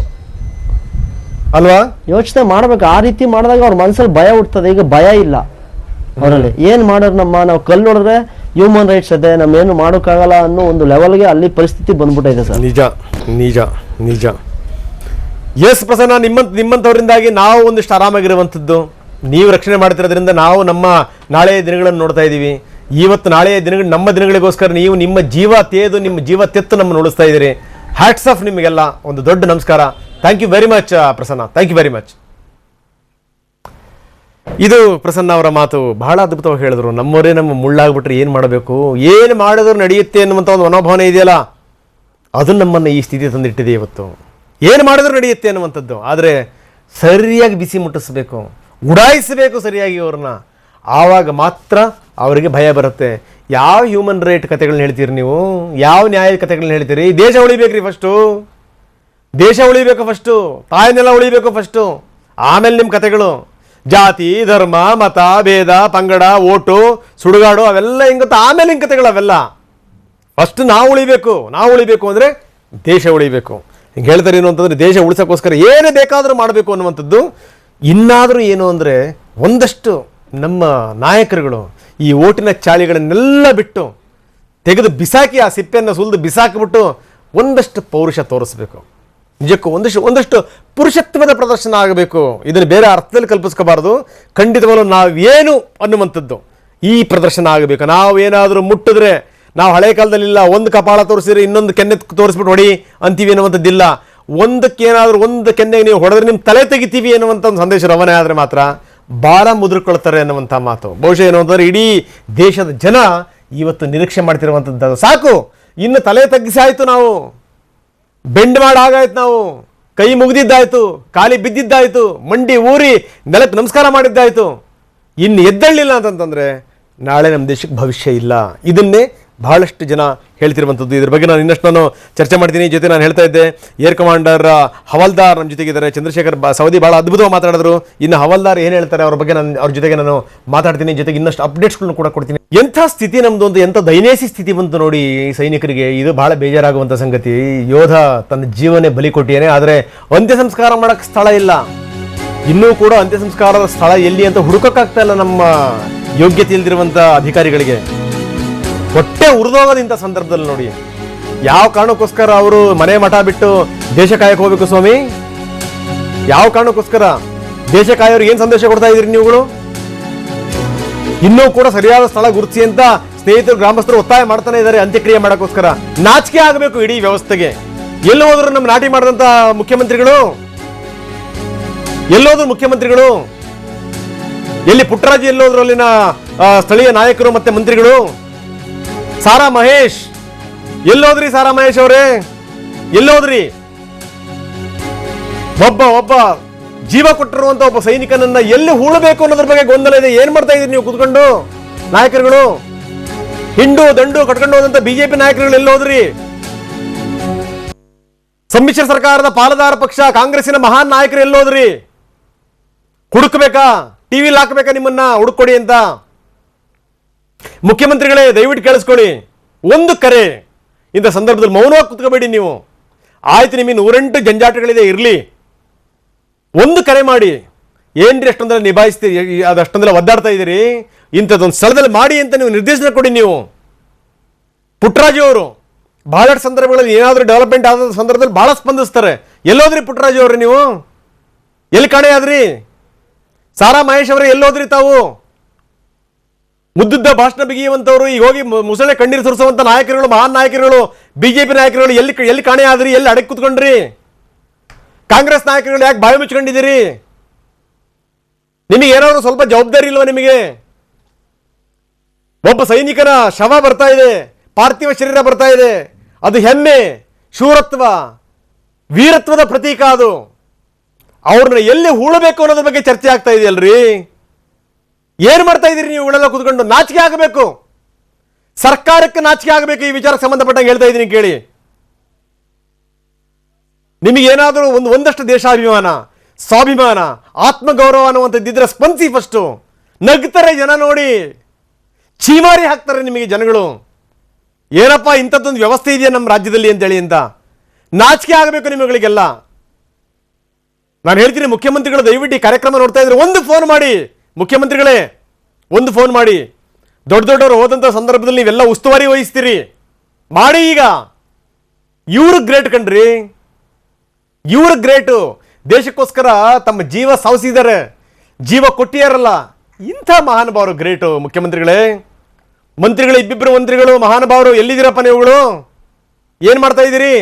ಅಲ್ವಾ, ಯೋಚನೆ ಮಾಡ್ಬೇಕು. ಆ ರೀತಿ ಮಾಡಿದಾಗ ಅವ್ರ ಮನಸ್ಸಲ್ಲಿ ಭಯ ಹುಡ್ತದೆ. ಈಗ ಭಯ ಇಲ್ಲ ಅವರಲ್ಲಿ. ಏನ್ ಮಾಡೋರು ನಾವು ಕಲ್ಲು ನೋಡಿದ್ರೆ ಹ್ಯೂಮನ್ ರೈಟ್ಸ್ ಅದೇ, ನಮ್ಮೇನು ಮಾಡೋಕ್ಕಾಗಲ್ಲ ಅನ್ನೋ ಒಂದು ಲೆವೆಲ್ಗೆ ಅಲ್ಲಿ ಪರಿಸ್ಥಿತಿ ಬಂದ್ಬಿಟ್ಟಿದೆ ಸರ್. ನಿಜ ನಿಜ ನಿಜ. ಎಸ್ ಪ್ರಸನ್ನ, ನಿಮ್ಮಂಥವರಿಂದಾಗಿ ನಾವು ಒಂದಿಷ್ಟು ಆರಾಮಾಗಿರುವಂಥದ್ದು. ನೀವು ರಕ್ಷಣೆ ಮಾಡ್ತಿರೋದ್ರಿಂದ ನಾವು ನಮ್ಮ ನಾಳೆಯ ದಿನಗಳನ್ನು ನೋಡ್ತಾ ಇದ್ದೀವಿ. ಇವತ್ತು ನಾಳೆಯ ದಿನಗಳು ನಮ್ಮ ದಿನಗಳಿಗೋಸ್ಕರ ನೀವು ನಿಮ್ಮ ಜೀವ ತೇದು, ನಿಮ್ಮ ಜೀವ ತೆತ್ತು ನಮ್ಮನ್ನು ಉಳಿಸ್ತಾ ಇದ್ದೀರಿ. ಹ್ಯಾಟ್ಸ್ ಆಫ್ ನಿಮಗೆಲ್ಲ. ಒಂದು ದೊಡ್ಡ ನಮಸ್ಕಾರ. Thank you very much Prasanna, thank you very much. ಇದು ಪ್ರಸನ್ನ ಅವರ ಮಾತು. ಬಹಳ ಅದ್ಭುತವಾಗಿ ಹೇಳಿದ್ರು. ನಮ್ಮವರೇ ನಮ್ಮ ಮುಳ್ಳಾಗ್ಬಿಟ್ರೆ ಏನು ಮಾಡಬೇಕು, ಏನು ಮಾಡಿದ್ರು ನಡೆಯುತ್ತೆ ಅನ್ನುವಂಥ ಒಂದು ಮನೋಭಾವನೆ ಇದೆಯಲ್ಲ, ಅದು ನಮ್ಮನ್ನು ಈ ಸ್ಥಿತಿ ತಂದಿಟ್ಟಿದೆ ಇವತ್ತು. ಏನು ಮಾಡಿದ್ರು ನಡೆಯುತ್ತೆ ಅನ್ನುವಂಥದ್ದು. ಆದರೆ ಸರಿಯಾಗಿ ಬಿಸಿ ಮುಟ್ಟಿಸ್ಬೇಕು, ಉಡಾಯಿಸಬೇಕು ಸರಿಯಾಗಿ ಅವ್ರನ್ನ. ಆವಾಗ ಮಾತ್ರ ಅವರಿಗೆ ಭಯ ಬರುತ್ತೆ. ಯಾವ ಹ್ಯೂಮನ್ ರೈಟ್ ಕಥೆಗಳನ್ನ ಹೇಳ್ತೀರಿ ನೀವು? ಯಾವ ನ್ಯಾಯ ಕಥೆಗಳನ್ನ ಹೇಳ್ತೀರಿ? ದೇಶ ಉಳಿಬೇಕ್ರಿ ಫಸ್ಟು, ದೇಶ ಉಳಿಬೇಕು ಫಸ್ಟು, ತಾಯಿನೆಲ್ಲ ಉಳಿಬೇಕು ಫಸ್ಟು, ಆಮೇಲೆ ನಿಮ್ಮ ಕಥೆಗಳು. ಜಾತಿ, ಧರ್ಮ, ಮತ, ಭೇದ, ಪಂಗಡ, ಓಟು, ಸುಡುಗಾಡು ಅವೆಲ್ಲ ಹಿಂಗತ್ತ, ಆಮೇಲೆ ಹಿಂಗೆ ಕಥೆಗಳು ಅವೆಲ್ಲ. ಫಸ್ಟ್ ನಾವು ಉಳಿಬೇಕು ಅಂದರೆ ದೇಶ ಉಳಿಬೇಕು. ಹಿಂಗೆ ಹೇಳ್ತಾರೆ ಏನು ಅಂತಂದರೆ, ದೇಶ ಉಳಿಸೋಕ್ಕೋಸ್ಕರ ಏನೇ ಬೇಕಾದರೂ ಮಾಡಬೇಕು ಅನ್ನುವಂಥದ್ದು. ಇನ್ನಾದರೂ ಏನು ಅಂದರೆ, ಒಂದಷ್ಟು ನಮ್ಮ ನಾಯಕರುಗಳು ಈ ಓಟಿನ ಚಾಳಿಗಳನ್ನೆಲ್ಲ ಬಿಟ್ಟು ತೆಗೆದು ಬಿಸಾಕಿ, ಆ ಸಿಪ್ಪೆಯನ್ನು ಸುಲಿದು ಬಿಸಾಕಿಬಿಟ್ಟು ಒಂದಷ್ಟು ಪೌರುಷ ತೋರಿಸ್ಬೇಕು. ನಿಜಕ್ಕೂ ಒಂದಷ್ಟು ಪುರುಷತ್ವದ ಪ್ರದರ್ಶನ ಆಗಬೇಕು. ಇದನ್ನು ಬೇರೆ ಅರ್ಥದಲ್ಲಿ ಕಲ್ಪಿಸ್ಕೋಬಾರ್ದು. ಖಂಡಿತವಾಗ್ಲೂ ನಾವೇನು ಅನ್ನುವಂಥದ್ದು ಈ ಪ್ರದರ್ಶನ ಆಗಬೇಕು. ನಾವೇನಾದರೂ ಮುಟ್ಟಿದ್ರೆ, ನಾವು ಹಳೆ ಕಾಲದಲ್ಲಿಲ್ಲ ಒಂದು ಕಪಾಳ ತೋರಿಸಿದ್ರೆ ಇನ್ನೊಂದು ಕೆನ್ನೆ ತೋರಿಸ್ಬಿಟ್ಟು ಹೊಡಿ ಅಂತೀವಿ ಅನ್ನುವಂಥದ್ದಿಲ್ಲ. ಒಂದಕ್ಕೇನಾದರೂ ಒಂದು ಕೆನ್ನೆಗೆ ನೀವು ಹೊಡೆದ್ರೆ ನಿಮ್ಮ ತಲೆ ತೆಗಿತೀವಿ ಅನ್ನುವಂಥ ಒಂದು ಸಂದೇಶ ರವಾನೆ ಆದರೆ ಮಾತ್ರ ಭಾಳ ಮುದುರ್ಕೊಳ್ತಾರೆ ಅನ್ನುವಂಥ ಮಾತು. ಬಹುಶಃ ಏನು ಅಂತಂದರೆ, ಇಡೀ ದೇಶದ ಜನ ಇವತ್ತು ನಿರೀಕ್ಷೆ ಮಾಡ್ತಿರುವಂಥದ್ದು ಸಾಕು, ಇನ್ನು ತಲೆ ತಗ್ಗಿಸಿ ಆಯಿತು, ನಾವು ಬೆಂಡ್ ಮಾಡಾಗಾಯ್ತು, ನಾವು ಕೈ ಮುಗಿದಿದ್ದಾಯ್ತು, ಖಾಲಿ ಬಿದ್ದಿದ್ದಾಯ್ತು, ಮಂಡಿ ಊರಿ ನೆಲಕ್ಕೆ ನಮಸ್ಕಾರ ಮಾಡಿದ್ದಾಯ್ತು. ಇನ್ನು ಎದ್ದಳ್ಳಿಲ್ಲ ಅಂತಂತಂದರೆ ನಾಳೆ ನಮ್ಮ ದೇಶಕ್ಕೆ ಭವಿಷ್ಯ ಇಲ್ಲ. ಇದನ್ನೇ ಬಹಳಷ್ಟು ಜನ ಹೇಳ್ತಿರುವಂಥದ್ದು. ಇದ್ರ ಬಗ್ಗೆ ನಾನು ಇನ್ನಷ್ಟು ಚರ್ಚೆ ಮಾಡ್ತೀನಿ. ಜೊತೆ ನಾನು ಹೇಳ್ತಾ ಇದ್ದೆ, ಏರ್ ಕಮಾಂಡರ್ ಹವಾಲ್ದಾರ್ ನಮ್ಮ ಜೊತೆಗಿದ್ದಾರೆ, ಚಂದ್ರಶೇಖರ್ ಸವದಿ ಭಾಳ ಅದ್ಭುತವಾಗಿ ಮಾತಾಡಿದ್ರು. ಇನ್ನು ಹವಾಲ್ದಾರ್ ಏನು ಹೇಳ್ತಾರೆ ಅವ್ರ ಬಗ್ಗೆ ಅವ್ರ ಜೊತೆಗೆ ನಾನು ಮಾತಾಡ್ತೀನಿ. ಜೊತೆಗೆ ಇನ್ನಷ್ಟು ಅಪ್ಡೇಟ್ಸ್ಗಳನ್ನು ಕೂಡ ಕೊಡ್ತೀನಿ. ಎಂಥ ಸ್ಥಿತಿ ನಮ್ಮದು ಅಂತ, ಎಂಥ ದೈನೇಸಿ ಸ್ಥಿತಿ ಬಂತು ನೋಡಿ ಸೈನಿಕರಿಗೆ. ಇದು ಬಹಳ ಬೇಜಾರಾಗುವಂಥ ಸಂಗತಿ. ಯೋಧ ತನ್ನ ಜೀವನೇ ಬಲಿ ಕೊಟ್ಟಿಯಾನೆ, ಆದರೆ ಅಂತ್ಯ ಸಂಸ್ಕಾರ ಮಾಡೋಕ್ಕೆ ಸ್ಥಳ ಇಲ್ಲ. ಇನ್ನೂ ಕೂಡ ಅಂತ್ಯ ಸಂಸ್ಕಾರದ ಸ್ಥಳ ಎಲ್ಲಿ ಅಂತ ಹುಡುಕಕ್ಕಾಗ್ತಾ ಇಲ್ಲ ನಮ್ಮ ಯೋಗ್ಯತೆ ಇಲ್ದಿರುವಂಥ ಅಧಿಕಾರಿಗಳಿಗೆ. ಹೊಟ್ಟೆ ಉರಿದೋಗೋದಿಂಥ ಸಂದರ್ಭದಲ್ಲಿ ನೋಡಿ, ಯಾವ ಕಾರಣಕ್ಕೋಸ್ಕರ ಅವರು ಮನೆ ಮಠ ಬಿಟ್ಟು ದೇಶ ಕಾಯಕ್ಕೆ ಹೋಗ್ಬೇಕು ಸ್ವಾಮಿ? ಯಾವ ಕಾರಣಕ್ಕೋಸ್ಕರ ದೇಶ ಕಾಯೋರಿಗೆ ಏನು ಸಂದೇಶ ಕೊಡ್ತಾ ಇದ್ದೀರಿ ನೀವುಗಳು? ಇನ್ನೂ ಕೂಡ ಸರಿಯಾದ ಸ್ಥಳ ಗುರುತಿಸಿ ಅಂತ ಸ್ನೇಹಿತರು ಗ್ರಾಮಸ್ಥರು ಒತ್ತಾಯ ಮಾಡ್ತಾನೆ ಇದ್ದಾರೆ ಅಂತ್ಯಕ್ರಿಯೆ ಮಾಡೋಕ್ಕೋಸ್ಕರ. ನಾಚಿಕೆ ಆಗಬೇಕು ಇಡೀ ವ್ಯವಸ್ಥೆಗೆ. ಎಲ್ಲಿ ಹೋದ್ರು ನಮ್ಮ ನಾಟಿ ಮಾಡಿದಂಥ ಮುಖ್ಯಮಂತ್ರಿಗಳು, ಎಲ್ಲೋದ್ರು ಮುಖ್ಯಮಂತ್ರಿಗಳು, ಎಲ್ಲಿ ಪುಟ್ಟರಾಜು ಎಲ್ಲೋದ್ರು ಅಲ್ಲಿನ ಸ್ಥಳೀಯ ನಾಯಕರು ಮತ್ತೆ ಮಂತ್ರಿಗಳು. ಸಾರಾ ಮಹೇಶ್ ಎಲ್ಲೋದ್ರಿ? ಸಾರಾ ಮಹೇಶ್ ಅವರೇ ಎಲ್ಲೋದ್ರಿ? ಒಬ್ಬ ಜೀವ ಕೊಟ್ಟಿರುವಂತ ಒಬ್ಬ ಸೈನಿಕನನ್ನ ಎಲ್ಲಿ ಹೂಳಬೇಕು ಅನ್ನೋದ್ರ ಬಗ್ಗೆ ಗೊಂದಲ ಇದೆ. ಏನ್ ಮಾಡ್ತಾ ಇದ್ದೀರಿ ನೀವು ಕುತ್ಕೊಂಡು ನಾಯಕರುಗಳು? ಹಿಂಡು ದಂಡು ಕಟ್ಕೊಂಡು ಹೋದಂತ ಬಿಜೆಪಿ ನಾಯಕರುಗಳು ಎಲ್ಲೋದ್ರಿ? ಸಮ್ಮಿಶ್ರ ಸರ್ಕಾರದ ಪಾಲುದಾರ ಪಕ್ಷ ಕಾಂಗ್ರೆಸ್ಸಿನ ಮಹಾನ್ ನಾಯಕರು ಎಲ್ಲೋದ್ರಿ? ಹುಡುಕ್ಬೇಕಾ? ಟಿವಿಲಿ ಹಾಕ್ಬೇಕಾ ನಿಮ್ಮನ್ನ ಹುಡುಕೊಡಿ ಅಂತ? ಮುಖ್ಯಮಂತ್ರಿಗಳೇ ದಯವಿಟ್ಟು ಕೇಳಿಸ್ಕೊಳ್ಳಿ, ಒಂದು ಕರೆ. ಇಂಥ ಸಂದರ್ಭದಲ್ಲಿ ಮೌನವಾಗಿ ಕುತ್ಕೋಬೇಡಿ ನೀವು. ಆಯ್ತು, ನಿಮಗೆ 108 ಜಂಜಾಟಗಳಿದೆ, ಇರಲಿ. ಒಂದು ಕರೆ ಮಾಡಿ. ಏನ್ರಿ ಅಷ್ಟೊಂದೆಲ್ಲ ನಿಭಾಯಿಸ್ತೀರಿ, ಅದಷ್ಟೊಂದೆಲ್ಲ ಒದ್ದಾಡ್ತಾ ಇದ್ದೀರಿ, ಇಂಥದ್ದೊಂದು ಸ್ಥಳದಲ್ಲಿ ಮಾಡಿ ಅಂತ ನೀವು ನಿರ್ದೇಶನ ಕೊಡಿ. ನೀವು ಪುಟ್ಟರಾಜು ಅವರು ಬಹಳಷ್ಟು ಸಂದರ್ಭಗಳಲ್ಲಿ ಏನಾದರೂ ಡೆವಲಪ್ಮೆಂಟ್ ಆದ ಸಂದರ್ಭದಲ್ಲಿ ಬಹಳ ಸ್ಪಂದಿಸ್ತಾರೆ. ಎಲ್ಲೋದ್ರಿ ಪುಟ್ಟರಾಜು ಅವರು? ನೀವು ಎಲ್ಲಿ ಕಾಣೆಯಾದ್ರಿ? ಸಾರಾ ಮಹೇಶ್ ಅವರೇ ಎಲ್ಲೋದ್ರಿ ತಾವು? ಮುದ್ದುದ್ದ ಭಾಷಣ ಬಿಗಿಯುವಂಥವ್ರು, ಈಗ ಹೋಗಿ ಮುಸಳೆ ಕಣ್ಣೀರು ಸುರಿಸುವಂಥ ನಾಯಕರುಗಳು, ಮಹಾನ್ ನಾಯಕರುಗಳು, ಬಿಜೆಪಿ ನಾಯಕರುಗಳು ಎಲ್ಲಿ ಕಾಣೆಯಾದ್ರಿ? ಎಲ್ಲಿ ಅಡಗಿ ಕುತ್ಕೊಂಡ್ರಿ? ಕಾಂಗ್ರೆಸ್ ನಾಯಕರುಗಳು ಯಾಕೆ ಬಾಯಿ ಮುಚ್ಕೊಂಡಿದ್ದೀರಿ? ನಿಮಗೆ ಏನಾದ್ರು ಸ್ವಲ್ಪ ಜವಾಬ್ದಾರಿ ಇಲ್ವಾ ನಿಮಗೆ? ಒಬ್ಬ ಸೈನಿಕನ ಶವ ಬರ್ತಾ ಇದೆ, ಪಾರ್ಥಿವ ಶರೀರ ಬರ್ತಾ ಇದೆ. ಅದು ಹೆಮ್ಮೆ, ಶೂರತ್ವ, ವೀರತ್ವದ ಪ್ರತೀಕ. ಅದು ಅವ್ರನ್ನ ಎಲ್ಲಿ ಹೂಳಬೇಕು ಅನ್ನೋದ್ರ ಬಗ್ಗೆ ಚರ್ಚೆ ಆಗ್ತಾ ಇದೆಯಲ್ರಿ. ಏನ್ ಮಾಡ್ತಾ ಇದ್ದೀರಿ ನೀವು ಇವೆಲ್ಲ ಕೂತ್ಕೊಂಡು? ನಾಚಿಕೆ ಆಗಬೇಕು, ಸರ್ಕಾರಕ್ಕೆ ನಾಚಿಕೆ ಆಗಬೇಕು. ಈ ವಿಚಾರಕ್ಕೆ ಸಂಬಂಧಪಟ್ಟಂಗೆ ಹೇಳ್ತಾ ಇದ್ದೀನಿ ಕೇಳಿ. ನಿಮಗೇನಾದರೂ ಒಂದಷ್ಟು ದೇಶಾಭಿಮಾನ, ಸ್ವಾಭಿಮಾನ, ಆತ್ಮಗೌರವ ಅನ್ನುವಂಥದ್ದಿದ್ರೆ ಸ್ಪಂದಿಸಿ. ಫಸ್ಟು ನಗ್ತಾರೆ ಜನ ನೋಡಿ, ಚೀಮಾರಿ ಹಾಕ್ತಾರೆ ನಿಮಗೆ ಜನಗಳು. ಏನಪ್ಪ ಇಂಥದ್ದೊಂದು ವ್ಯವಸ್ಥೆ ಇದೆಯಾ ನಮ್ಮ ರಾಜ್ಯದಲ್ಲಿ ಅಂತೇಳಿ ಅಂತ ನಾಚಿಕೆ ಆಗಬೇಕು ನಿಮಗಳಿಗೆಲ್ಲ. ನಾನು ಹೇಳ್ತೀನಿ, ಮುಖ್ಯಮಂತ್ರಿಗಳು ದಯವಿಟ್ಟು ಈ ಕಾರ್ಯಕ್ರಮ ನೋಡ್ತಾ ಇದ್ರೆ ಒಂದು ಫೋನ್ ಮಾಡಿ. ಮುಖ್ಯಮಂತ್ರಿಗಳೇ ಒಂದು ಫೋನ್ ಮಾಡಿ. ದೊಡ್ಡವರು ಹೋದಂಥ ಸಂದರ್ಭದಲ್ಲಿ ನೀವೆಲ್ಲ ಉಸ್ತುವಾರಿ ವಹಿಸ್ತೀರಿ, ಮಾಡಿ. ಈಗ ಇವರು ಗ್ರೇಟ್ ಕಣ್ರಿ, ಇವರು ಗ್ರೇಟು. ದೇಶಕ್ಕೋಸ್ಕರ ತಮ್ಮ ಜೀವ ಸಾವಸಿದ್ದಾರೆ, ಜೀವ ಕೊಟ್ಟಿಯಾರಲ್ಲ, ಇಂಥ ಮಹಾನುಭಾವರು ಗ್ರೇಟು. ಮುಖ್ಯಮಂತ್ರಿಗಳೇ, ಮಂತ್ರಿಗಳು, ಇಬ್ಬಿಬ್ಬರು ಮಂತ್ರಿಗಳು ಮಹಾನುಭಾವರು, ಎಲ್ಲಿದ್ದೀರಪ್ಪ ನೀವುಗಳು? ಏನು ಮಾಡ್ತಾ ಇದ್ದೀರಿ?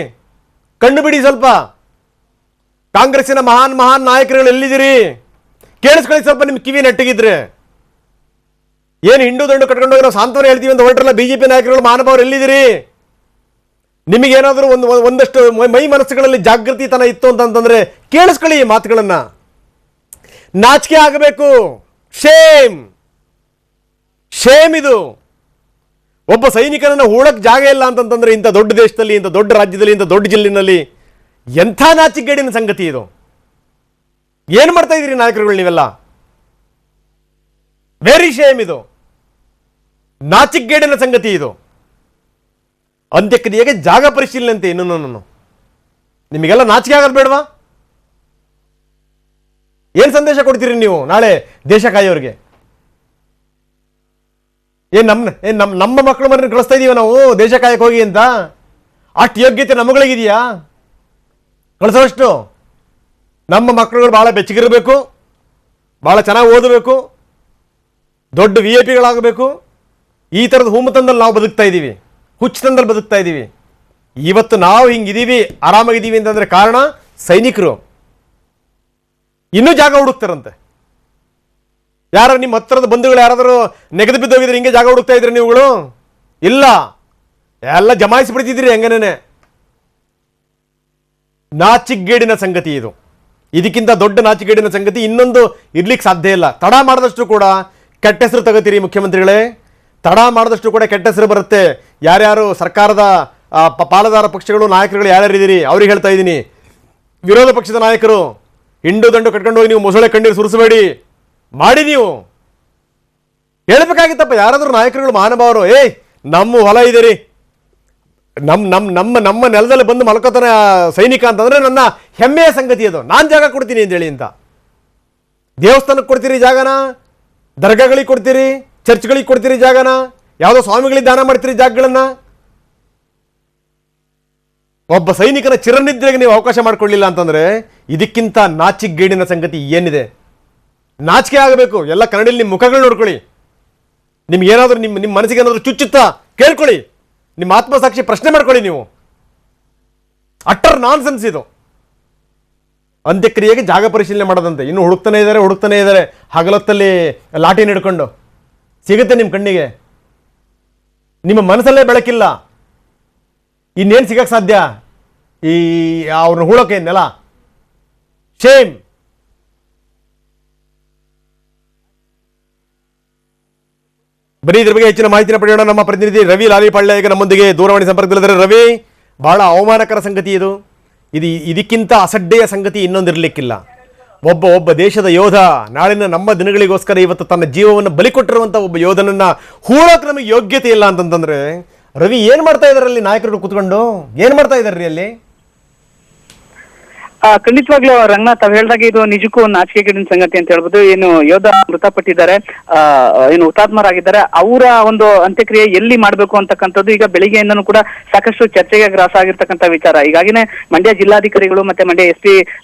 ಕಣ್ಣು ಬಿಡಿ ಸ್ವಲ್ಪ. ಕಾಂಗ್ರೆಸ್ಸಿನ ಮಹಾನ್ ನಾಯಕರುಗಳು ಎಲ್ಲಿದ್ದೀರಿ? ಕೇಳಿಸ್ಕೊಳ್ಳಿ ಸ್ವಲ್ಪ, ನಿಮ್ಮ ಕಿವಿ ನೆಟ್ಟಗಿದ್ರೆ. ಏನು ಹಿಂಡು ದಂಡು ಕಟ್ಕೊಂಡು ಹೋಗಿ ನಾವು ಸಾಂತ್ವನ ಹೇಳ್ತೀವಿ ಅಂತ ಹೊರಟ್ರಲ್ಲ ಬಿಜೆಪಿ ನಾಯಕರುಗಳು, ಮಹಾನುಭಾವರು ಎಲ್ಲಿದ್ದೀರಿ? ನಿಮಗೇನಾದರೂ ಒಂದಷ್ಟು ಮೈ ಮನಸ್ಸುಗಳಲ್ಲಿ ಜಾಗೃತಿತನ ಇತ್ತು ಅಂತಂದ್ರೆ ಕೇಳಿಸ್ಕೊಳ್ಳಿ ಈ ಮಾತುಗಳನ್ನ. ನಾಚಿಕೆ ಆಗಬೇಕು. Shame, shame. ಇದು ಒಬ್ಬ ಸೈನಿಕನನ್ನ ಹೂಳಕ್ ಜಾಗ ಇಲ್ಲ ಅಂತಂತಂದ್ರೆ ಇಂಥ ದೊಡ್ಡ ದೇಶದಲ್ಲಿ, ಇಂಥ ದೊಡ್ಡ ರಾಜ್ಯದಲ್ಲಿ, ಇಂಥ ದೊಡ್ಡ ಜಿಲ್ಲೆನಲ್ಲಿ ಎಂಥ ನಾಚಿಕೆಗೇಡಿನ ಸಂಗತಿ ಇದು. ಏನು ಮಾಡ್ತಾ ಇದ್ದೀರಿ ನಾಯಕರುಗಳು ನೀವೆಲ್ಲ? Very shame. ಇದು ನಾಚಿಕೆಗೇಡಿನ ಸಂಗತಿ. ಇದು ಅಂತ್ಯಕ್ರಿಯೆಗೆ ಜಾಗ ಪರಿಶೀಲನೆ ಅಂತೆ. ಇನ್ನು ನಿಮಗೆಲ್ಲ ನಾಚಿಕೆ ಆಗೋದು ಬೇಡವಾ? ಏನು ಸಂದೇಶ ಕೊಡ್ತೀರಿ ನೀವು ನಾಳೆ ದೇಶ ಕಾಯೋರಿಗೆ? ನಮ್ಮ ಮಕ್ಕಳು ಮನೆ ಕಳಿಸ್ತಾ ಇದೀವಿ ನಾವು ದೇಶ ಕಾಯಕ್ಕೆ ಹೋಗಿ ಅಂತ? ಅಷ್ಟು ಯೋಗ್ಯತೆ ನಮ್ಮಗಳಿಗಿದೆಯಾ ಕಳಿಸೋಷ್ಟು? ನಮ್ಮ ಮಕ್ಕಳುಗಳು ಭಾಳ ಬೆಚ್ಚಗಿರಬೇಕು, ಭಾಳ ಚೆನ್ನಾಗಿ ಓದಬೇಕು, ದೊಡ್ಡ VIP ಈ ಥರದ ಹುಮ್ಮತಂದಲ್ಲಿ ನಾವು ಬದುಕ್ತಾ ಇದ್ದೀವಿ, ಹುಚ್ಚತನದಲ್ಲಿ ಬದುಕ್ತಾ ಇದ್ದೀವಿ. ಇವತ್ತು ನಾವು ಹಿಂಗಿದ್ದೀವಿ, ಆರಾಮಾಗಿದ್ದೀವಿ ಅಂತಂದ್ರೆ ಕಾರಣ ಸೈನಿಕರು. ಇನ್ನೂ ಜಾಗ ಹುಡುಕ್ತಾರಂತೆ. ಯಾರು ನಿಮ್ಮ ಹತ್ತಿರದ ಬಂಧುಗಳು ಯಾರಾದರೂ ನೆಗೆದು ಬಿದ್ದೋಗಿದ್ರೆ ಹಿಂಗೆ ಜಾಗ ಹುಡುಕ್ತಾ ಇದ್ರಿ ನೀವುಗಳು? ಇಲ್ಲ, ಎಲ್ಲ ಜಮಾಯಿಸಿ ಬಿಡ್ತಿದ್ದೀರಿ ಹೆಂಗನೇನೆ. ನಾಚಿಗೇಡಿನ ಸಂಗತಿ ಇದು. ಇದಕ್ಕಿಂತ ದೊಡ್ಡ ನಾಚಿಗೇಡಿನ ಸಂಗತಿ ಇನ್ನೊಂದು ಇರ್ಲಿಕ್ಕೆ ಸಾಧ್ಯ ಇಲ್ಲ. ತಡ ಮಾಡಿದಷ್ಟು ಕೂಡ ಕೆಟ್ಟ ಹೆಸರು ತಗೋತೀರಿ ಮುಖ್ಯಮಂತ್ರಿಗಳೇ, ತಡ ಮಾಡಿದಷ್ಟು ಕೂಡ ಕೆಟ್ಟ ಹೆಸರು ಬರುತ್ತೆ. ಯಾರ್ಯಾರು ಸರ್ಕಾರದ ಪಾಲುದಾರ ಪಕ್ಷಗಳು ನಾಯಕರುಗಳು ಯಾರ್ಯಾರಿದ್ದೀರಿ ಅವ್ರಿಗೆ ಹೇಳ್ತಾ ಇದ್ದೀನಿ, ವಿರೋಧ ಪಕ್ಷದ ನಾಯಕರು ಹಿಂಡು ದಂಡು ಕಟ್ಕೊಂಡು ಹೋಗಿ ನೀವು ಮೊಸಳೆ ಕಣ್ಣೀರು ಸುರಿಸಬೇಡಿ ಮಾಡಿ. ನೀವು ಹೇಳ್ಬೇಕಾಗಿತ್ತಪ್ಪ ಯಾರಾದ್ರೂ ನಾಯಕರುಗಳು ಮಹಾನುಭಾವರು, ನಮ್ಮ ಹೊಲ ಇದೀರಿ, ನಮ್ಮ ನೆಲದಲ್ಲಿ ಬಂದು ಮಲ್ಕೋತಾನೆ ಸೈನಿಕ ಅಂತಂದ್ರೆ ನನ್ನ ಹೆಮ್ಮೆಯ ಸಂಗತಿ ಅದು, ನಾನು ಜಾಗ ಕೊಡ್ತೀನಿ ಅಂತೇಳಿ ಅಂತ. ದೇವಸ್ಥಾನಕ್ಕೆ ಕೊಡ್ತೀರಿ ಜಾಗನ, ದರ್ಗಾಗಳಿಗೆ ಕೊಡ್ತೀರಿ, ಚರ್ಚ್ಗಳಿಗೆ ಕೊಡ್ತೀರಿ ಜಾಗನ, ಯಾವುದೋ ಸ್ವಾಮಿಗಳಿಗೆ ದಾನ ಮಾಡ್ತೀರಿ ಜಾಗಗಳನ್ನ. ಒಬ್ಬ ಸೈನಿಕನ ಚಿರನಿದ್ರೆಗೆ ನೀವು ಅವಕಾಶ ಮಾಡಿಕೊಳ್ಳಿಲ್ಲ ಅಂತಂದ್ರೆ ಇದಕ್ಕಿಂತ ನಾಚಿಗೇಡಿನ ಸಂಗತಿ ಏನಿದೆ? ನಾಚಿಕೆ ಆಗಬೇಕು. ಎಲ್ಲ ಕನ್ನಡದಲ್ಲಿ ನಿಮ್ಮ ಮುಖಗಳು ನೋಡ್ಕೊಳ್ಳಿ. ನಿಮ್ಗೆ ಏನಾದರೂ ನಿಮ್ಮ ಮನಸ್ಸಿಗೆ ಏನಾದರೂ ಚುಚ್ಚುತ್ತಾ ಕೇಳ್ಕೊಳ್ಳಿ, ನಿಮ್ಮ ಆತ್ಮಸಾಕ್ಷಿ ಪ್ರಶ್ನೆ ಮಾಡ್ಕೊಳ್ಳಿ. ನೀವು ಅಟ್ಟರ್ ನಾನ್ಸೆನ್ಸ್ ಇದು. ಅಂತ್ಯಕ್ರಿಯೆಗೆ ಜಾಗ ಪರಿಶೀಲನೆ ಮಾಡೋದಂತೆ, ಇನ್ನು ಹುಡುಕ್ತಾನೆ ಇದ್ದಾರೆ ಹಗಲೊತ್ತಲ್ಲಿ ಲಾಠಿ ಹಿಡ್ಕೊಂಡು. ಸಿಗುತ್ತೆ ನಿಮ್ಮ ಕಣ್ಣಿಗೆ, ನಿಮ್ಮ ಮನಸ್ಸಲ್ಲೇ ಬೆಳಕಿಲ್ಲ, ಇನ್ನೇನು ಸಿಗಕ್ಕೆ ಸಾಧ್ಯ ಈ ಅವ್ರನ್ನ ಹೂಳೋಕೆ ನೆಲ? ಶೇಮ್. ಬರೀ ಇದ್ರ ಬಗ್ಗೆ ಹೆಚ್ಚಿನ ಮಾಹಿತಿನ ಪಡೆಯೋಣ. ನಮ್ಮ ಪ್ರತಿನಿಧಿ ರವಿ ಲಾಲಿಪಾಳ್ಯ ಈಗ ನಮ್ಮೊಂದಿಗೆ ದೂರವಾಣಿ ಸಂಪರ್ಕದಲ್ಲಿದ್ದಾರೆ. ರವಿ, ಬಹಳ ಅವಮಾನಕರ ಸಂಗತಿ ಇದು. ಇದಕ್ಕಿಂತ ಅಸಡ್ಡೆಯ ಸಂಗತಿ ಇನ್ನೊಂದಿರಲಿಕ್ಕಿಲ್ಲ. ಒಬ್ಬ ದೇಶದ ಯೋಧ ನಾಳಿನ ನಮ್ಮ ದಿನಗಳಿಗೋಸ್ಕರ ಇವತ್ತು ತನ್ನ ಜೀವವನ್ನು ಬಲಿ ಕೊಟ್ಟಿರುವಂಥ ಒಬ್ಬ ಯೋಧನನ್ನ ಹೂಳೋಕೆ ನಮಗೆ ಯೋಗ್ಯತೆ ಇಲ್ಲ ಅಂತಂತಂದ್ರೆ, ರವಿ ಏನು ಮಾಡ್ತಾ ಇದಾರೆ ಅಲ್ಲಿ ನಾಯಕರು ಕೂತ್ಕೊಂಡು? ಏನು ಮಾಡ್ತಾ ಇದಾರೆ ಅಲ್ಲಿ? ಖಂಡಿತವಾಗ್ಲೂ ರಂಗನಾಥ್, ತಾವ್ ಹೇಳ್ದಾಗ ಇದು ನಿಜಕ್ಕೂ ಒಂದು ನಾಚಿಕೆಗೇಡಿನ ಸಂಗತಿ ಅಂತ ಹೇಳ್ಬೋದು. ಏನು ಯೋಧ ಮೃತಪಟ್ಟಿದ್ದಾರೆ, ಏನು ಹುತಾತ್ಮರಾಗಿದ್ದಾರೆ, ಅವರ ಒಂದು ಅಂತ್ಯಕ್ರಿಯೆ ಎಲ್ಲಿ ಮಾಡ್ಬೇಕು ಅಂತಕ್ಕಂಥದ್ದು ಈಗ ಬೆಳಿಗ್ಗೆಯಿಂದನೂ ಕೂಡ ಸಾಕಷ್ಟು ಚರ್ಚೆಗೆ ಗ್ರಾಸ ಆಗಿರ್ತಕ್ಕಂಥ ವಿಚಾರ. ಹೀಗಾಗಿನೇ ಮಂಡ್ಯ ಜಿಲ್ಲಾಧಿಕಾರಿಗಳು ಮತ್ತೆ ಮಂಡ್ಯ SP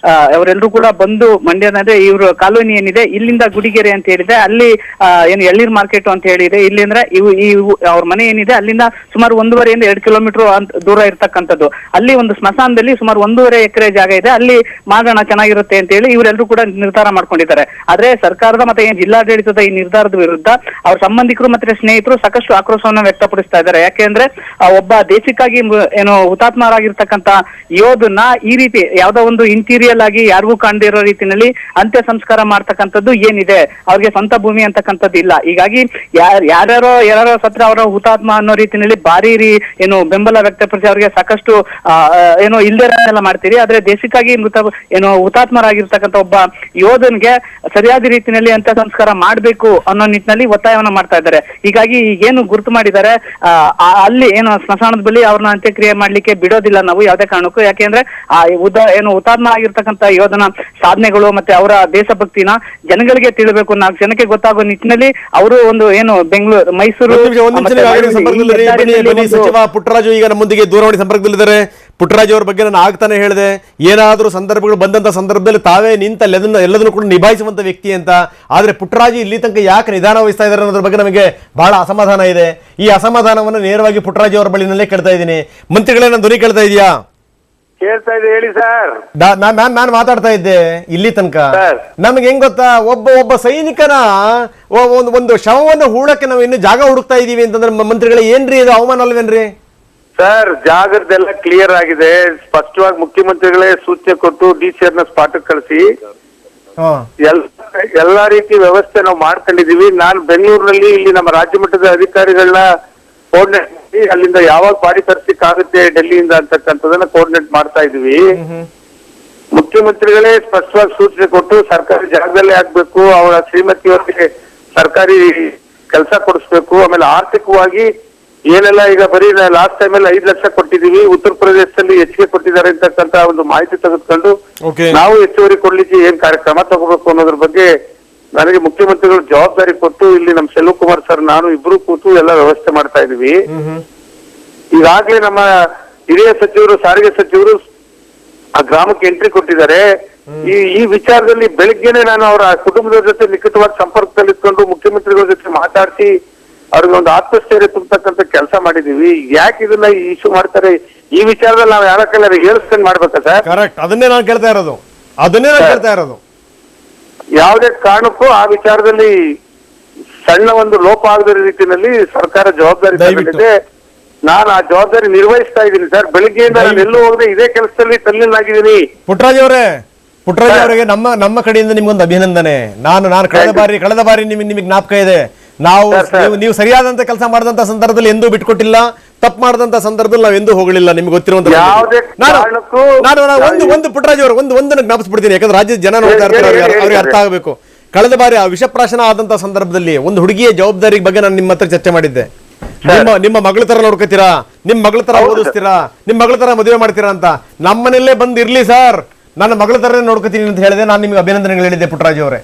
ಅವರೆಲ್ಲರೂ ಕೂಡ ಬಂದು ಮಂಡ್ಯನಂದ್ರೆ ಇವ್ರ ಕಾಲೋನಿ ಏನಿದೆ ಇಲ್ಲಿಂದ ಗುಡಿಗೆರೆ ಅಂತ ಹೇಳಿದೆ, ಅಲ್ಲಿ ಏನು ಎಳ್ನೀರ್ ಮಾರ್ಕೆಟ್ ಅಂತ ಹೇಳಿದೆ, ಇಲ್ಲಿ ಅಂದ್ರೆ ಅವ್ರ ಮನೆ ಏನಿದೆ ಅಲ್ಲಿಂದ ಸುಮಾರು 1.5 2 ಕಿಲೋಮೀಟರ್ ದೂರ ಇರ್ತಕ್ಕಂಥದ್ದು. ಅಲ್ಲಿ ಒಂದು ಸ್ಮಶಾನದಲ್ಲಿ ಸುಮಾರು 1.5 ಎಕರೆ ಜಾಗ ಇದೆ, ಅಲ್ಲಿ ಮಾಡೋಣ ಚೆನ್ನಾಗಿರುತ್ತೆ ಅಂತ ಹೇಳಿ ಇವರೆಲ್ಲರೂ ಕೂಡ ನಿರ್ಧಾರ ಮಾಡ್ಕೊಂಡಿದ್ದಾರೆ. ಆದ್ರೆ ಸರ್ಕಾರದ ಮತ್ತೆ ಜಿಲ್ಲಾಡಳಿತದ ಈ ನಿರ್ಧಾರದ ವಿರುದ್ಧ ಅವ್ರ ಸಂಬಂಧಿಕರು ಮತ್ತೆ ಸ್ನೇಹಿತರು ಸಾಕಷ್ಟು ಆಕ್ರೋಶವನ್ನು ವ್ಯಕ್ತಪಡಿಸ್ತಾ ಇದ್ದಾರೆ. ಯಾಕೆಂದ್ರೆ ಒಬ್ಬ ದೇಶಕ್ಕಾಗಿ ಏನು ಹುತಾತ್ಮರಾಗಿರ್ತಕ್ಕಂಥ ಯೋಧನ್ನ ಈ ರೀತಿ ಯಾವ್ದೋ ಒಂದು ಇಂಟೀರಿಯಲ್ ಆಗಿ ಯಾರಿಗೂ ಕಾಣದೇ ಇರೋ ರೀತಿಯಲ್ಲಿ ಅಂತ್ಯ ಸಂಸ್ಕಾರ ಮಾಡ್ತಕ್ಕಂಥದ್ದು ಏನಿದೆ, ಅವ್ರಿಗೆ ಸ್ವಂತ ಭೂಮಿ ಅಂತಕ್ಕಂಥದ್ದು ಇಲ್ಲ. ಹೀಗಾಗಿ ಯಾರ್ಯಾರೋ ಸತ್ರ ಅವರ ಹುತಾತ್ಮ ಅನ್ನೋ ರೀತಿಯಲ್ಲಿ ಭಾರಿ ಏನು ಬೆಂಬಲ ವ್ಯಕ್ತಪಡಿಸಿ ಅವ್ರಿಗೆ ಸಾಕಷ್ಟು ಏನು ಇಲ್ದೇಲ್ಲ ಮಾಡ್ತೀರಿ. ಆದ್ರೆ ದೇಶಕ್ಕಾಗಿ ಏನು ಹುತಾತ್ಮರಾಗಿರ್ತಕ್ಕಂಥ ಒಬ್ಬ ಯೋಧನ್ಗೆ ಸರಿಯಾದ ರೀತಿಯಲ್ಲಿ ಅಂತ್ಯ ಸಂಸ್ಕಾರ ಮಾಡ್ಬೇಕು ಅನ್ನೋ ನಿಟ್ಟಿನಲ್ಲಿ ಒತ್ತಾಯವನ್ನ ಮಾಡ್ತಾ ಇದ್ದಾರೆ. ಹೀಗಾಗಿ ಏನು ಗುರುತು ಮಾಡಿದ್ದಾರೆ, ಅಲ್ಲಿ ಏನು ಸ್ಮಶಾನದ ಬಳಿ ಅವ್ರನ್ನ ಅಂತ್ಯಕ್ರಿಯೆ ಮಾಡ್ಲಿಕ್ಕೆ ಬಿಡೋದಿಲ್ಲ ನಾವು ಯಾವುದೇ ಕಾರಣಕ್ಕೂ. ಯಾಕೆಂದ್ರೆ ಏನು ಹುತಾತ್ಮ ಆಗಿರ್ತಕ್ಕಂಥ ಯೋಧನ ಸಾಧನೆಗಳು ಮತ್ತೆ ಅವರ ದೇಶಭಕ್ತಿನ ಜನಗಳಿಗೆ ತಿಳಿಬೇಕು, 4 ಜನಕ್ಕೆ ಗೊತ್ತಾಗೋ ನಿಟ್ಟಿನಲ್ಲಿ ಅವರು ಒಂದು ಏನು ಬೆಂಗಳೂರು ಮೈಸೂರು ಸಚಿವ ಪುಟ್ಟರಾಜು ಈಗ ನಮ್ಮೊಂದಿಗೆ ದೂರವಾಣಿ ಸಂಪರ್ಕದಲ್ಲಿದ್ದಾರೆ. ಪುಟ್ಟರಾಜು ಅವ್ರ ಬಗ್ಗೆ ನಾನು ಆಗ್ತಾನೆ ಹೇಳಿದೆ, ಏನಾದರೂ ಸಂದರ್ಭಗಳು ಬಂದಂತ ಸಂದರ್ಭದಲ್ಲಿ ತಾವೇ ನಿಂತ ಎಲ್ಲದನ್ನು ಕೂಡ ನಿಭಾಯಿಸುವಂತ ವ್ಯಕ್ತಿ ಅಂತ. ಆದ್ರೆ ಪುಟ್ಟರಾಜು ಇಲ್ಲಿ ತನಕ ಯಾಕೆ ನಿಧಾನ ವಹಿಸ್ತಾ ಇದ್ದಾರೆ ಅನ್ನೋದ್ರ ಬಗ್ಗೆ ನಮಗೆ ಬಹಳ ಅಸಮಾಧಾನ ಇದೆ. ಈ ಅಸಮಾಧಾನವನ್ನು ನೇರವಾಗಿ ಪುಟ್ಟರಾಜು ಅವರ ಬಳಿನಲ್ಲೇ ಕೇಳ್ತಾ ಇದ್ದೀನಿ. ಮಂತ್ರಿಗಳೇ, ನನ್ನ ಧ್ವನಿ ಕೇಳ್ತಾ ಇದೆಯಾ? ಕೇಳ್ತಾ ಇದೆ, ಹೇಳಿ ಸರ್. ನಾನು ಮಾತಾಡ್ತಾ ಇದ್ದೆ ಇಲ್ಲಿ ತನಕ. ನಮ್ಗೆ ಹೆಂಗ್ ಗೊತ್ತಾ, ಒಬ್ಬ ಸೈನಿಕನ ಒಂದು ಶವವನ್ನು ಹೂಳಕ್ಕೆ ನಾವು ಇನ್ನು ಜಾಗ ಹುಡುಕ್ತಾ ಇದೀವಿ ಅಂತಂದ್ರೆ ಮಂತ್ರಿಗಳೇ, ಏನ್ರಿ ಇದು ಅವಮಾನ ಅಲ್ವೇನ್ರಿ? ಸರ್, ಜಾಗದ್ದೆಲ್ಲ ಕ್ಲಿಯರ್ ಆಗಿದೆ. ಸ್ಪಷ್ಟವಾಗಿ ಮುಖ್ಯಮಂತ್ರಿಗಳೇ ಸೂಚನೆ ಕೊಟ್ಟು DC ಅವ್ರನ್ನ ಸ್ಪಾಟಕ್ಕೆ ಕಳಿಸಿ ಎಲ್ಲಾ ರೀತಿ ವ್ಯವಸ್ಥೆ ನಾವು ಮಾಡ್ಕೊಂಡಿದೀವಿ. ನಾನು ಬೆಂಗಳೂರಿನಲ್ಲಿ ಇಲ್ಲಿ ನಮ್ಮ ರಾಜ್ಯ ಮಟ್ಟದ ಅಧಿಕಾರಿಗಳನ್ನ ಕೋರ್ಡಿನೇಟ್ ಮಾಡಿ ಅಲ್ಲಿಂದ ಯಾವಾಗ ಬಾಡಿ ತರಿಸಿಕ್ ಆಗುತ್ತೆ ಡೆಲ್ಲಿಯಿಂದ ಅಂತಕ್ಕಂಥದನ್ನ ಕೋರ್ಡಿನೇಟ್ ಮಾಡ್ತಾ ಇದೀವಿ. ಮುಖ್ಯಮಂತ್ರಿಗಳೇ ಸ್ಪಷ್ಟವಾಗಿ ಸೂಚನೆ ಕೊಟ್ಟು ಸರ್ಕಾರಿ ಜಾಗದಲ್ಲೇ ಆಗ್ಬೇಕು, ಅವರ ಶ್ರೀಮತಿಯವರಿಗೆ ಸರ್ಕಾರಿ ಕೆಲಸ ಕೊಡಿಸ್ಬೇಕು, ಆಮೇಲೆ ಆರ್ಥಿಕವಾಗಿ ಏನೆಲ್ಲ ಈಗ ಬರೀ ಲಾಸ್ಟ್ ಟೈಮ್ ಅಲ್ಲಿ 5 ಲಕ್ಷ ಕೊಟ್ಟಿದೀವಿ, ಉತ್ತರ ಪ್ರದೇಶದಲ್ಲಿ ಹೆಚ್ಚಿಗೆ ಕೊಟ್ಟಿದ್ದಾರೆ ಅಂತಕ್ಕಂತ ಒಂದು ಮಾಹಿತಿ ತೆಗೆದುಕೊಂಡು ನಾವು ಹೆಚ್ಚುವರಿ ಕೊಡ್ಲಿಕ್ಕೆ ಏನ್ ಕಾರ್ಯಕ್ರಮ ತಗೋಬೇಕು ಅನ್ನೋದ್ರ ಬಗ್ಗೆ ನನಗೆ ಮುಖ್ಯಮಂತ್ರಿಗಳು ಜವಾಬ್ದಾರಿ ಕೊಟ್ಟು ಇಲ್ಲಿ ನಮ್ಮ ಸೆಲ್ವಕುಮಾರ್ ಸರ್ ನಾನು ಇಬ್ರು ಕೂತು ಎಲ್ಲ ವ್ಯವಸ್ಥೆ ಮಾಡ್ತಾ ಇದೀವಿ. ಈಗಾಗ್ಲೇ ನಮ್ಮ ಹಿರಿಯ ಸಚಿವರು, ಸಾರಿಗೆ ಸಚಿವರು ಆ ಗ್ರಾಮಕ್ಕೆ ಎಂಟ್ರಿ ಕೊಟ್ಟಿದ್ದಾರೆ. ಈ ವಿಚಾರದಲ್ಲಿ ಬೆಳಿಗ್ಗೆನೆ ನಾನು ಅವರ ಕುಟುಂಬದ ಜೊತೆ ನಿಕಟವಾದ ಸಂಪರ್ಕದಲ್ಲಿ ಇಟ್ಕೊಂಡು ಮುಖ್ಯಮಂತ್ರಿಗಳ ಜೊತೆ ಮಾತಾಡಿಸಿ ಅವ್ರಿಗೆ ಒಂದು ಆತ್ಮಸ್ಥೈರ್ಯ ತುಂಬತಕ್ಕಂಥ ಕೆಲಸ ಮಾಡಿದೀವಿ. ಯಾಕೆ ಇದನ್ನ ಇಶ್ಯೂ ಮಾಡ್ತಾರೆ, ಈ ವಿಚಾರದಲ್ಲಿ ನಾವು ಯಾರ ಕೈಲಾರ ಹೇಳಿಸ್ಕೊಂಡು ಮಾಡ್ಬೇಕಾ ಸರ್? ಕರೆಕ್ಟ್, ಅದನ್ನೇ ನಾನು ಕೇಳ್ತಾ ಇರೋದು. ಯಾವುದೇ ಕಾರಣಕ್ಕೂ ಆ ವಿಚಾರದಲ್ಲಿ ಸಣ್ಣ ಒಂದು ಲೋಪ ಆಗದ ರೀತಿಯಲ್ಲಿ ಸರ್ಕಾರ ಜವಾಬ್ದಾರಿ ತಗೊಂಡಿದೆ. ನಾನು ಆ ಜವಾಬ್ದಾರಿ ನಿರ್ವಹಿಸ್ತಾ ಇದ್ದೀನಿ ಸರ್. ಬೆಳಿಗ್ಗೆಯಿಂದ ನಾನು ಎಲ್ಲೂ ಹೋಗದೆ ಇದೇ ಕೆಲಸದಲ್ಲಿ ತಲ್ಲೀನಾಗಿದ್ದೀನಿ. ಪುಟ್ಟರಾಜು ಅವರಿಗೆ ನಮ್ಮ ಕಡೆಯಿಂದ ನಿಮ್ಗೊಂದು ಅಭಿನಂದನೆ. ನಾನು ಕಳೆದ ಬಾರಿ ನಿಮಗೆ ಜ್ಞಾಪಕ ಇದೆ, ನೀವು ಸರಿಯಾದಂತ ಕೆಲಸ ಮಾಡಿದಂತ ಸಂದರ್ಭದಲ್ಲಿ ಎಂದೂ ಬಿಟ್ಕೊಟ್ಟಿಲ್ಲ. ತಪ್ಪು ಮಾಡಿದಂತ ಸಂದರ್ಭದಲ್ಲಿ ನಾವು ಎಂದೂ ಹೋಗಲಿಲ್ಲ, ನಿಮ್ಗೆ ಗೊತ್ತಿರುವಂತ ಯಾವುದೇ ಕಾರಣಕ್ಕೂ ಒಂದು ಪುಟ್ಟರಾಜ್ ಅವರು ಒಂದನ್ನು ಜ್ಞಾಪಿಸ್ಬಿಡ್ತೀನಿ, ಯಾಕಂದ್ರೆ ರಾಜ್ಯದ ಜನ ನೋಡ್ತಾ ಇರ್ತಾರೆ, ಅವ್ರಿಗೆ ಅರ್ಥ ಆಗಬೇಕು. ಕಳೆದ ಬಾರಿ ಆ ವಿಷಪ್ರಾಶನ ಆದಂತ ಸಂದರ್ಭದಲ್ಲಿ ಒಂದು ಹುಡುಗಿಯ ಜವಾಬ್ದಾರಿ ಬಗ್ಗೆ ನಾನು ನಿಮ್ಮ ಹತ್ರ ಚರ್ಚೆ ಮಾಡಿದ್ದೆ. ನಿಮ್ಮ ಮಗಳ ತರ ನೋಡ್ಕೋತೀರಾ, ನಿಮ್ ಮಗಳ ತರ ಓದಿಸ್ತೀರಾ, ನಿಮ್ ಮಗಳ ತರ ಮದುವೆ ಮಾಡ್ತೀರಾ ಅಂತ. ನಮ್ಮನೆಲ್ಲೇ ಬಂದ್ ಇರ್ಲಿ ಸರ್, ನನ್ನ ಮಗಳ ತರ ನೋಡ್ಕೋತೀನಿ ಅಂತ ಹೇಳಿದೆ. ನಾನು ನಿಮ್ಗೆ ಅಭಿನಂದನೆಗಳು ಹೇಳಿದ್ದೆ ಪುಟ್ಟರಾಜ್ ಅವರೇ.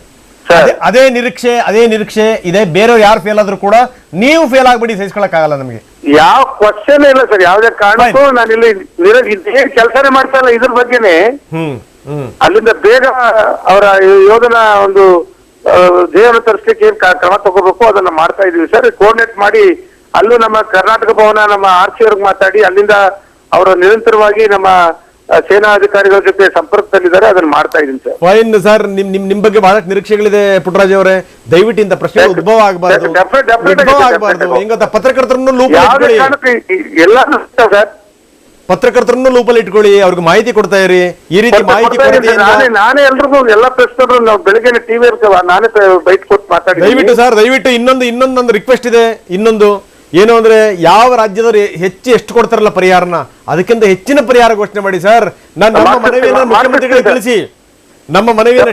ಅದೇ ನಿರೀಕ್ಷೆ ಇದೆ. ಬೇರೆಯವ್ರು ಯಾರು ಫೇಲ್ ಆದ್ರೂ ಕೂಡ ನೀವು ಫೇಲ್ ಆಗ್ಬಿಡಿ, ಸಹಿಸ್ಕೊಳಕ್ ಆಗಲ್ಲ ನಮಗೆ. ಯಾವ ಕ್ವಶನ್ ಇಲ್ಲ ಸರ್, ಯಾವುದೇ ಕಾರಣಕ್ಕೂ ನಾನು ಇಲ್ಲಿ ಕೆಲಸನೇ ಮಾಡ್ತಾ ಇಲ್ಲ ಇದ್ರ ಬಗ್ಗೆನೆ. ಅಲ್ಲಿಂದ ಬೇಗ ಅವರ ಯೋಧನ ಒಂದು ದೇಹವನ್ನು ತರಿಸ್ಲಿಕ್ಕೆ ಏನ್ ಕ್ರಮ ತಗೋಬೇಕು ಅದನ್ನ ಮಾಡ್ತಾ ಇದೀವಿ ಸರ್. ಕೋಆರ್ಡಿನೇಟ್ ಮಾಡಿ ಅಲ್ಲೂ ನಮ್ಮ ಕರ್ನಾಟಕ ಭವನ ನಮ್ಮ ಆರ್ಸಿ ಅವ್ರಿಗೆ ಮಾತಾಡಿ ಅಲ್ಲಿಂದ ಅವರು ನಿರಂತರವಾಗಿ ನಮ್ಮ ಸೇನಾ ಅಧಿಕಾರಿಗಳ ಜೊತೆ ಸಂಪರ್ಕದಲ್ಲಿದ್ದಾರೆ, ಅದನ್ನ ಮಾಡ್ತಾ ಇದೀನಿ ಸರ್. ಫೈನ್ ಸರ್, ನಿಮ್ ಬಗ್ಗೆ ಬಹಳಷ್ಟು ನಿರೀಕ್ಷೆಗಳಿದೆ ಪುಟ್ಟರಾಜ್ ಅವರೇ. ದಯವಿಟ್ಟು ಇಂಥ ಪ್ರಶ್ನೆ ಉದ್ಭವ ಆಗಬಾರ್ದು. ಹೆಂಗ ಪತ್ರಕರ್ತರನ್ನು ಲೂಪಲ್ಲಿ ಎಲ್ಲ ಸರ್, ಪತ್ರಕರ್ತರನ್ನು ಲೂಪಲ್ಲಿ ಇಟ್ಕೊಳ್ಳಿ, ಅವ್ರಿಗೆ ಮಾಹಿತಿ ಕೊಡ್ತಾ ಇರಿ. ಈ ರೀತಿ ಮಾಹಿತಿ ನಾನೇ ಎಲ್ರಿಗೂ ಎಲ್ಲ ಪ್ರಶ್ನೆಗಳು ನಾವು ಬೆಳಿಗ್ಗೆ ಟಿವಿ ಇರ್ತೇವ, ನಾನೇ ಬೈಟ್ ಕೊಟ್ಟು ಮಾತಾಡಿ. ದಯವಿಟ್ಟು ಸರ್, ದಯವಿಟ್ಟು ಇನ್ನೊಂದು ರಿಕ್ವೆಸ್ಟ್ ಇದೆ. ಇನ್ನೊಂದು ಏನು ಅಂದ್ರೆ, ಯಾವ ರಾಜ್ಯದವರು ಎಷ್ಟು ಕೊಡ್ತಾರಲ್ಲ ಪರಿಹಾರನ, ಅದಕ್ಕಿಂತ ಹೆಚ್ಚಿನ ಪರಿಹಾರ ಘೋಷಣೆ ಮಾಡಿ ಸರ್. ನಮ್ಮ ಮನವಿಯನ್ನು ಮುಖ್ಯಮಂತ್ರಿಗಳಿಗೆ ತಿಳಿಸಿ. ನಮ್ಮ ಮನವಿಯನ್ನು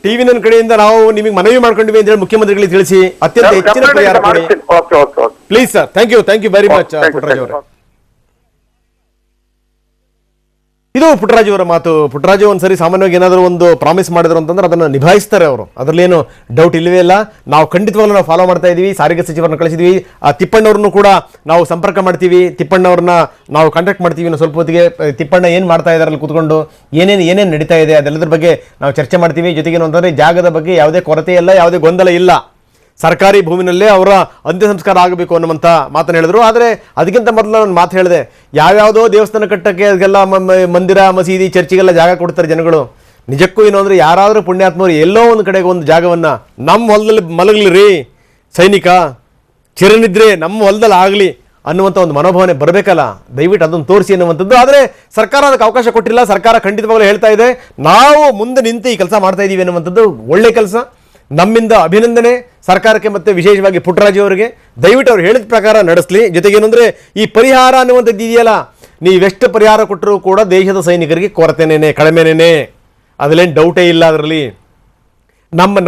ಟಿವಿ ಕಡೆಯಿಂದ ನಾವು ನಿಮಗೆ ಮನವಿ ಮಾಡ್ಕೊಂಡಿವಿ ಅಂತ ಹೇಳಿ ಮುಖ್ಯಮಂತ್ರಿಗಳಿಗೆ ತಿಳಿಸಿ. ಅತ್ಯಂತ ಹೆಚ್ಚಿನ ಪರಿಹಾರ ಕೊಡಿ please sir. Thank you very much Puttaraj ಅವರೇ. ಇದು ಪುಟ್ಟರಾಜು ಅವರ ಮಾತು. ಪುಟ್ಟರಾಜು ಒಂದ್ಸರಿ ಸಾಮಾನ್ಯವಾಗಿ ಏನಾದರೂ ಒಂದು ಪ್ರಾಮಿಸ್ ಮಾಡಿದ್ರು ಅಂತಂದ್ರೆ ಅದನ್ನು ನಿಭಾಯಿಸ್ತಾರೆ ಅವರು, ಅದರಲ್ಲೇನು ಡೌಟ್ ಇಲ್ಲವೇ ಇಲ್ಲ. ನಾವು ಖಂಡಿತವಾಗ್ಲೂ ನಾವು ಫಾಲೋ ಮಾಡ್ತಾ ಇದೀವಿ. ಸಾರಿಗೆ ಸಚಿವರನ್ನು ಕಳಿಸಿದ್ವಿ, ತಿಪ್ಪಣ್ಣವ್ರನ್ನು ಕೂಡ ನಾವು ಸಂಪರ್ಕ ಮಾಡ್ತೀವಿ, ತಿಪ್ಪಣ್ಣವ್ರನ್ನ ನಾವು ಕಾಂಟ್ಯಾಕ್ಟ್ ಮಾಡ್ತೀವಿ. ಇನ್ನು ಸ್ವಲ್ಪ ಹೊತ್ತಿಗೆ ತಿಪ್ಪಣ್ಣ ಏನು ಮಾಡ್ತಾ ಇದ್ದಾರೆ ಅಲ್ಲಿ ಕೂತ್ಕೊಂಡು, ಏನೇನು ನಡೀತಾ ಇದೆ ಅದೆಲ್ಲದ್ರ ಬಗ್ಗೆ ನಾವು ಚರ್ಚೆ ಮಾಡ್ತೀವಿ. ಜೊತೆಗೆ ಅಂತಂದ್ರೆ ಜಾಗದ ಬಗ್ಗೆ ಯಾವುದೇ ಕೊರತೆ ಇಲ್ಲ, ಯಾವುದೇ ಗೊಂದಲ ಇಲ್ಲ. ಸರ್ಕಾರಿ ಭೂಮಿನಲ್ಲೇ ಅವರ ಅಂತ್ಯ ಸಂಸ್ಕಾರ ಆಗಬೇಕು ಅನ್ನುವಂಥ ಮಾತನ್ನು ಹೇಳಿದ್ರು. ಆದರೆ ಅದಕ್ಕಿಂತ ಮೊದಲು ನಾನು ಮಾತು ಹೇಳಿದೆ, ಯಾವ್ಯಾವುದೋ ದೇವಸ್ಥಾನ ಕಟ್ಟಕ್ಕೆ ಅದಕ್ಕೆಲ್ಲ ಮಂದಿರ ಮಸೀದಿ ಚರ್ಚಿಗೆಲ್ಲ ಜಾಗ ಕೊಡ್ತಾರೆ ಜನಗಳು. ನಿಜಕ್ಕೂ ಏನು ಅಂದರೆ, ಯಾರಾದರೂ ಪುಣ್ಯಾತ್ಮರು ಎಲ್ಲೋ ಒಂದು ಕಡೆಗೆ ಒಂದು ಜಾಗವನ್ನು ನಮ್ಮ ಹೊಲದಲ್ಲಿ ಮಲಗಲಿ ಸೈನಿಕ, ಚಿರನಿದ್ರೆ ನಮ್ಮ ಹೊಲದಲ್ಲಿ ಆಗಲಿ ಅನ್ನುವಂಥ ಒಂದು ಮನೋಭಾವನೆ ಬರಬೇಕಲ್ಲ. ದಯವಿಟ್ಟು ಅದನ್ನು ತೋರಿಸಿ ಅನ್ನುವಂಥದ್ದು. ಆದರೆ ಸರ್ಕಾರ ಅದಕ್ಕೆ ಅವಕಾಶ ಕೊಟ್ಟಿಲ್ಲ. ಸರ್ಕಾರ ಖಂಡಿತವಾಗಲೂ ಹೇಳ್ತಾ ಇದೆ, ನಾವು ಮುಂದೆ ನಿಂತು ಈ ಕೆಲಸ ಮಾಡ್ತಾ ಇದ್ದೀವಿ ಅನ್ನುವಂಥದ್ದು ಒಳ್ಳೆ ಕೆಲಸ. ನಮ್ಮಿಂದ ಅಭಿನಂದನೆ ಸರ್ಕಾರಕ್ಕೆ, ಮತ್ತೆ ವಿಶೇಷವಾಗಿ ಪುಟ್ಟರಾಜು ಅವರಿಗೆ. ದಯವಿಟ್ಟು ಅವ್ರು ಹೇಳಿದ ಪ್ರಕಾರ ನಡೆಸಲಿ. ಜೊತೆಗೇನೆಂದರೆ, ಈ ಪರಿಹಾರ ಅನ್ನುವಂಥದ್ದು ಇದೆಯಲ್ಲ, ನೀವೆಷ್ಟು ಪರಿಹಾರ ಕೊಟ್ಟರೂ ಕೂಡ ದೇಶದ ಸೈನಿಕರಿಗೆ ಕೊರತೆನೇನೆ, ಕಡಿಮೆನೇನೆ, ಅದರಲ್ಲೇನು ಡೌಟೇ ಇಲ್ಲ. ಅದರಲ್ಲಿ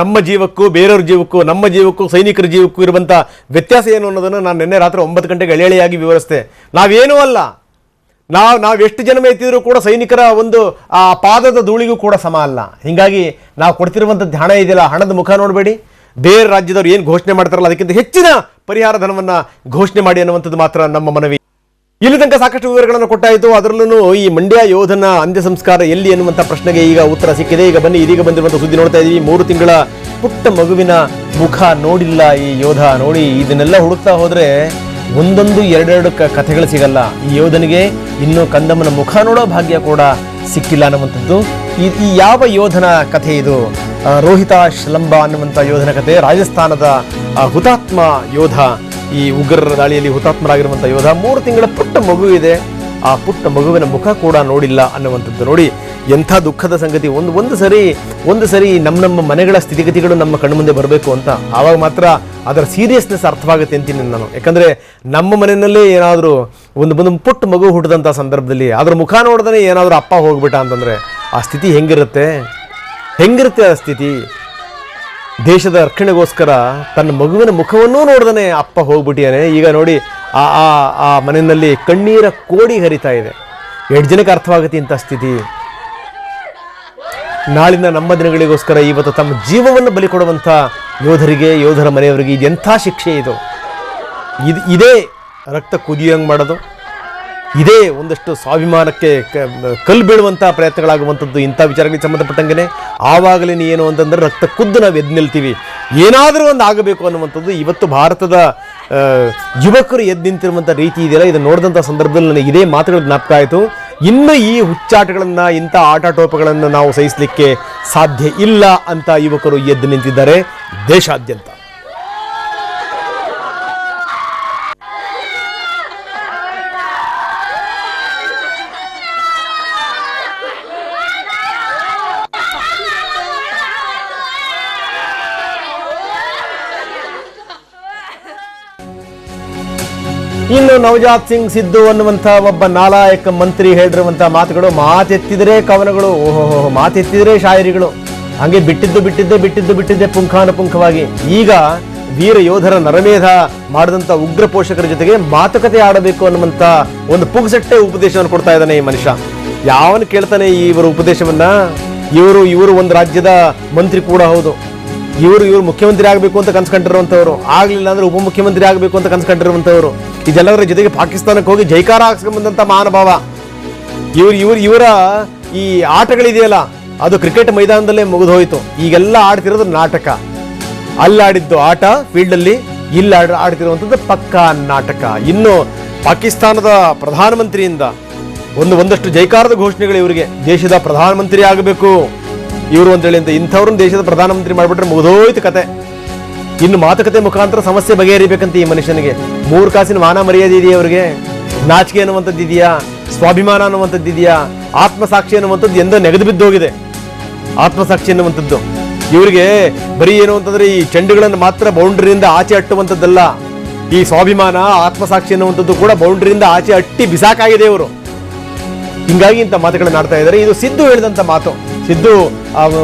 ನಮ್ಮ ಜೀವಕ್ಕೂ ಬೇರೆಯವ್ರ ಜೀವಕ್ಕೂ, ನಮ್ಮ ಜೀವಕ್ಕೂ ಸೈನಿಕರ ಜೀವಕ್ಕೂ ಇರುವಂಥ ವ್ಯತ್ಯಾಸ ಏನು ಅನ್ನೋದನ್ನು ನಾನು ನಿನ್ನೆ ರಾತ್ರಿ 9 ಗಂಟೆಗೆ ಎಳೆಯಾಗಿ ವಿವರಿಸಿದೆ. ನಾವೇನೂ ಅಲ್ಲ, ನಾವು ಎಷ್ಟು ಜನ ಎತ್ತಿದ್ರು ಕೂಡ ಸೈನಿಕರ ಒಂದು ಆ ಪಾದದ ಧೂಳಿಗೂ ಕೂಡ ಸಮ ಅಲ್ಲ. ಹೀಗಾಗಿ ನಾವು ಕೊಡ್ತಿರುವಂಥದ್ದು ಹಣ ಇದೆಯಲ್ಲ, ಹಣದ ಮುಖ ನೋಡಬೇಡಿ. ಬೇರೆ ರಾಜ್ಯದವ್ರು ಏನು ಘೋಷಣೆ ಮಾಡ್ತಾರಲ್ಲ ಅದಕ್ಕಿಂತ ಹೆಚ್ಚಿನ ಪರಿಹಾರ ಧನವನ್ನು ಘೋಷಣೆ ಮಾಡಿ ಅನ್ನುವಂಥದ್ದು ಮಾತ್ರ ನಮ್ಮ ಮನವಿ. ಇಲ್ಲಿ ತನಕ ಸಾಕಷ್ಟು ವಿವರಗಳನ್ನು ಕೊಟ್ಟಾಯಿತು. ಅದರಲ್ಲೂ ಈ ಮಂಡ್ಯ ಯೋಧನ ಅಂತ್ಯ ಸಂಸ್ಕಾರ ಎಲ್ಲಿ ಎನ್ನುವಂಥ ಪ್ರಶ್ನೆಗೆ ಈಗ ಉತ್ತರ ಸಿಕ್ಕಿದೆ. ಇದೀಗ ಬಂದಿರುವಂಥ ಸುದ್ದಿ ನೋಡ್ತಾ ಇದ್ದೀವಿ. 3 ತಿಂಗಳ ಪುಟ್ಟ ಮಗುವಿನ ಮುಖ ನೋಡಿಲ್ಲ ಈ ಯೋಧ. ನೋಡಿ, ಇದನ್ನೆಲ್ಲ ಹುಡುಕ್ತಾ ಹೋದ್ರೆ ಒಂದೊಂದು ಎರಡೆರಡು ಕಥೆಗಳು ಸಿಗಲ್ಲ. ಈ ಯೋಧನಿಗೆ ಇನ್ನೂ ಕಂದಮ್ಮನ ಮುಖ ನೋಡೋ ಭಾಗ್ಯ ಕೂಡ ಸಿಕ್ಕಿಲ್ಲ ಅನ್ನುವಂಥದ್ದು. ಈ ಯಾವ ಯೋಧನ ಕಥೆ ಇದು? ರೋಹಿತ ಶ್ಲಂಬ ಅನ್ನುವಂಥ ಯೋಧನ ಕಥೆ. ರಾಜಸ್ಥಾನದ ಹುತಾತ್ಮ ಯೋಧ, ಈ ಉಗ್ರರ ದಾಳಿಯಲ್ಲಿ ಹುತಾತ್ಮರಾಗಿರುವಂಥ ಯೋಧ. 3 ತಿಂಗಳ ಪುಟ್ಟ ಮಗು ಇದೆ, ಆ ಪುಟ್ಟ ಮಗುವಿನ ಮುಖ ಕೂಡ ನೋಡಿಲ್ಲ ಅನ್ನುವಂಥದ್ದು. ನೋಡಿ ಎಂಥ ದುಃಖದ ಸಂಗತಿ. ಒಂದು ಸರಿ ನಮ್ಮ ಮನೆಗಳ ಸ್ಥಿತಿಗತಿಗಳು ನಮ್ಮ ಕಣ್ಮುಂದೆ ಬರಬೇಕು ಅಂತ, ಆವಾಗ ಮಾತ್ರ ಅದರ ಸೀರಿಯಸ್ನೆಸ್ ಅರ್ಥವಾಗುತ್ತೆ ಅಂತೀನಿ ನಾನು. ಯಾಕಂದರೆ ನಮ್ಮ ಮನೆಯಲ್ಲೇ ಏನಾದರೂ ಒಂದು ಪುಟ್ಟ ಮಗು ಹುಟ್ಟಿದಂಥ ಸಂದರ್ಭದಲ್ಲಿ ಅದರ ಮುಖ ನೋಡ್ದೇ ಏನಾದರೂ ಅಪ್ಪ ಹೋಗ್ಬಿಟ್ಟ ಅಂತಂದರೆ ಆ ಸ್ಥಿತಿ ಹೆಂಗಿರುತ್ತೆ ಆ ಸ್ಥಿತಿ. ದೇಶದ ರಕ್ಷಣೆಗೋಸ್ಕರ ತನ್ನ ಮಗುವಿನ ಮುಖವನ್ನೂ ನೋಡ್ದೇ ಅಪ್ಪ ಹೋಗ್ಬಿಟ್ಟಿಯಾನೆ. ಈಗ ನೋಡಿ, ಆ ಮನೆಯಲ್ಲಿ ಕಣ್ಣೀರ ಕೋಡಿ ಹರಿತಾ ಇದೆ. 2 ಜನಕ್ಕೆ ಅರ್ಥವಾಗುತ್ತೆ ಇಂಥ ಸ್ಥಿತಿ. ನಾಳಿನ ನಮ್ಮ ದಿನಗಳಿಗೋಸ್ಕರ ಇವತ್ತು ತಮ್ಮ ಜೀವವನ್ನು ಬಲಿ ಕೊಡುವಂಥ ಯೋಧರ ಮನೆಯವರಿಗೆ ಇದೆಂಥ ಶಿಕ್ಷೆ ಇದು. ಇದೇ ರಕ್ತ ಕುದಿಯಂಗೆ ಮಾಡೋದು, ಇದೇ ಒಂದಷ್ಟು ಸ್ವಾಭಿಮಾನಕ್ಕೆ ಕಲ್ಲು ಬೀಳುವಂಥ ಪ್ರಯತ್ನಗಳಾಗುವಂಥದ್ದು ಇಂಥ ವಿಚಾರಗಳಿಗೆ ಸಂಬಂಧಪಟ್ಟಂಗೆ. ಆವಾಗಲೇ ಏನು ಅಂತಂದರೆ ರಕ್ತ ಕುದ್ದು ನಾವು ಎದ್ದು ನಿಲ್ತೀವಿ, ಏನಾದರೂ ಒಂದು ಆಗಬೇಕು ಅನ್ನುವಂಥದ್ದು. ಇವತ್ತು ಭಾರತದ ಯುವಕರು ಎದ್ದು ನಿಂತಿರುವಂಥ ರೀತಿ ಇದೆಯಲ್ಲ, ಇದನ್ನು ನೋಡಿದಂಥ ಸಂದರ್ಭದಲ್ಲಿ ನನಗೆ ಇದೇ ಮಾತುಗಳು ಜ್ಞಾಪಕ ಆಯಿತು. ಇನ್ನು ಈ ಹುಚ್ಚಾಟಗಳನ್ನು, ಇಂಥ ಆಟಾಟೋಪಗಳನ್ನು ನಾವು ಸಹಿಸಲಿಕ್ಕೆ ಸಾಧ್ಯ ಇಲ್ಲ ಅಂತ ಯುವಕರು ಎದ್ದು ನಿಂತಿದ್ದಾರೆ ದೇಶಾದ್ಯಂತ. ಇನ್ನು ನವಜಾತ್ ಸಿಂಗ್ ಸಿದ್ದು ಅನ್ನುವಂಥ ಒಬ್ಬ ನಾಲಾಯಕ ಮಂತ್ರಿ ಹೇಳಿರುವಂಥ ಮಾತುಗಳು, ಮಾತೆತ್ತಿದರೆ ಕವನಗಳು, ಓಹೋ ಮಾತೆತ್ತಿದರೆ ಶಾಯರಿಗಳು, ಹಂಗೆ ಬಿಟ್ಟಿದ್ದೆ ಪುಂಖಾನುಪುಂಖವಾಗಿ. ಈಗ ವೀರ ಯೋಧರ ನರಮೇಧ ಮಾಡಿದಂಥ ಉಗ್ರ ಪೋಷಕರ ಜೊತೆಗೆ ಮಾತುಕತೆ ಆಡಬೇಕು ಅನ್ನುವಂಥ ಒಂದು ಪುಗ್ಸಟ್ಟೆ ಉಪದೇಶವನ್ನು ಕೊಡ್ತಾ ಇದ್ದಾನೆ ಈ ಮನುಷ್ಯ. ಯಾವನು ಕೇಳ್ತಾನೆ ಇವರ ಉಪದೇಶವನ್ನ? ಇವರು ಒಂದು ರಾಜ್ಯದ ಮಂತ್ರಿ ಕೂಡ ಹೌದು. ಇವರು ಮುಖ್ಯಮಂತ್ರಿ ಆಗಬೇಕು ಅಂತ ಕನ್ಸ್ಕೊಂಡಿರುವಂಥವ್ರು, ಆಗ್ಲಿಲ್ಲ ಅಂದ್ರೆ ಉಪಮುಖ್ಯಮಂತ್ರಿ ಆಗಬೇಕು ಅಂತ ಕನ್ಸ್ಕೊಂಡಿರುವಂಥವ್ರು. ಇದೆಲ್ಲದರ ಜೊತೆಗೆ ಪಾಕಿಸ್ತಾನಕ್ಕೆ ಹೋಗಿ ಜೈಕಾರ ಹಾಕ್ಸ್ಕೊಂಡ್ಬಂದಂಥ ಮಹಾನುಭಾವ. ಇವರ ಈ ಆಟಗಳಿದೆಯಲ್ಲ, ಅದು ಕ್ರಿಕೆಟ್ ಮೈದಾನದಲ್ಲೇ ಮುಗಿದು ಹೋಯಿತು. ಈಗೆಲ್ಲ ಆಡ್ತಿರೋದು ನಾಟಕ. ಅಲ್ಲಿ ಆಡಿದ್ದು ಆಟ ಫೀಲ್ಡಲ್ಲಿ, ಇಲ್ಲಿ ಆಡ್ತಿರುವಂಥದ್ದು ಪಕ್ಕಾ ನಾಟಕ. ಇನ್ನು ಪಾಕಿಸ್ತಾನದ ಪ್ರಧಾನಮಂತ್ರಿಯಿಂದ ಒಂದಷ್ಟು ಜೈಕಾರದ ಘೋಷಣೆಗಳು ಇವರಿಗೆ, ದೇಶದ ಪ್ರಧಾನಮಂತ್ರಿ ಆಗಬೇಕು ಇವರು ಅಂತೇಳಿ ಅಂತ. ಇಂಥವ್ರನ್ನ ದೇಶದ ಪ್ರಧಾನಮಂತ್ರಿ ಮಾಡಿಬಿಟ್ರೆ ಮುಗಿದೋಯ್ತು ಕತೆ. ಇನ್ನು ಮಾತುಕತೆ ಮುಖಾಂತರ ಸಮಸ್ಯೆ ಬಗೆಹರಿಬೇಕಂತ ಈ ಮನುಷ್ಯನಿಗೆ. 3 ಕಾಸಿನ ಮಾನ ಮರ್ಯಾದೆ ಇದೆಯಾ ಅವರಿಗೆ? ನಾಚಿಕೆ ಅನ್ನುವಂಥದ್ದು ಇದೆಯಾ? ಸ್ವಾಭಿಮಾನ ಅನ್ನುವಂಥದ್ದು ಇದೆಯಾ? ಆತ್ಮಸಾಕ್ಷಿ ಅನ್ನುವಂಥದ್ದು ಎಂದೋ ನೆಗೆದು ಬಿದ್ದೋಗಿದೆ. ಆತ್ಮಸಾಕ್ಷಿ ಅನ್ನುವಂಥದ್ದು ಇವರಿಗೆ ಬರೀ ಏನು ಅಂತಂದ್ರೆ ಈ ಚೆಂಡುಗಳನ್ನು ಮಾತ್ರ ಬೌಂಡ್ರಿಯಿಂದ ಆಚೆ ಅಟ್ಟುವಂಥದ್ದಲ್ಲ. ಈ ಸ್ವಾಭಿಮಾನ, ಆತ್ಮಸಾಕ್ಷಿ ಅನ್ನುವಂಥದ್ದು ಕೂಡ ಬೌಂಡ್ರಿಯಿಂದ ಆಚೆ ಅಟ್ಟಿ ಬಿಸಾಕಾಗಿದೆ ಇವರು. ಹಿಂಗಾಗಿ ಇಂಥ ಮಾತುಗಳನ್ನ ಆಡ್ತಾ ಇದ್ದಾರೆ. ಇದು ಸಿದ್ದು ಹೇಳಿದಂಥ ಮಾತು. ಸಿದ್ದು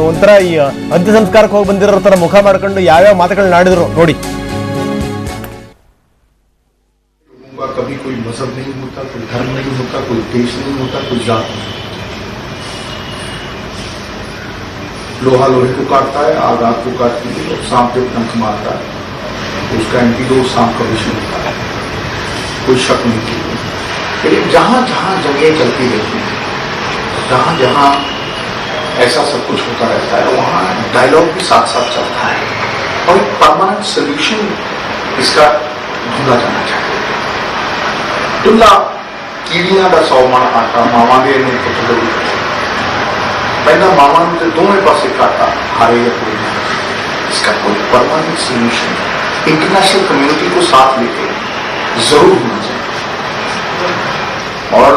ಒಂಥರ ಈ ಅಂತ್ಯ ಸಂಸ್ಕಾರಕ್ಕೆ ಹೋಗಿ ಬಂದಿರೋ ತರ ಮುಖ ಮಾಡ್ಕೊಂಡು ಯಾವ್ಯಾವ ಮಾತುಗಳನ್ನ ಆಡಿದ್ರು ನೋಡಿ. कभी कोई मजहब नहीं होता, कोई धर्म नहीं होता, कोई देश नहीं होता, कोई जात नहीं। लोहा लोहे को काटता है, आग आग को काटती है, और सांप जब डंक मारता है तो उसका एंटीडोट सांप का विष होता है, कोई शक नहीं की। लेकिन जहां जहां जंगें चलती रहती हैं, जहां जहां ऐसा सब कुछ होता रहता है, वहां डायलॉग भी साथ साथ चलता है और एक परमानेंट सोल्यूशन इसका ढूंढा जाना चाहिए। दुल्ला कीड़ियां का 100 मण आटा मावांगे ने पुत्र पहला मावा ने दोनों पासे काटा, हारे या कोई नहीं। इसका कोई परमानेंट सोल्यूशन इंटरनेशनल कम्युनिटी को साथ लेके जरूर होना चाहिए और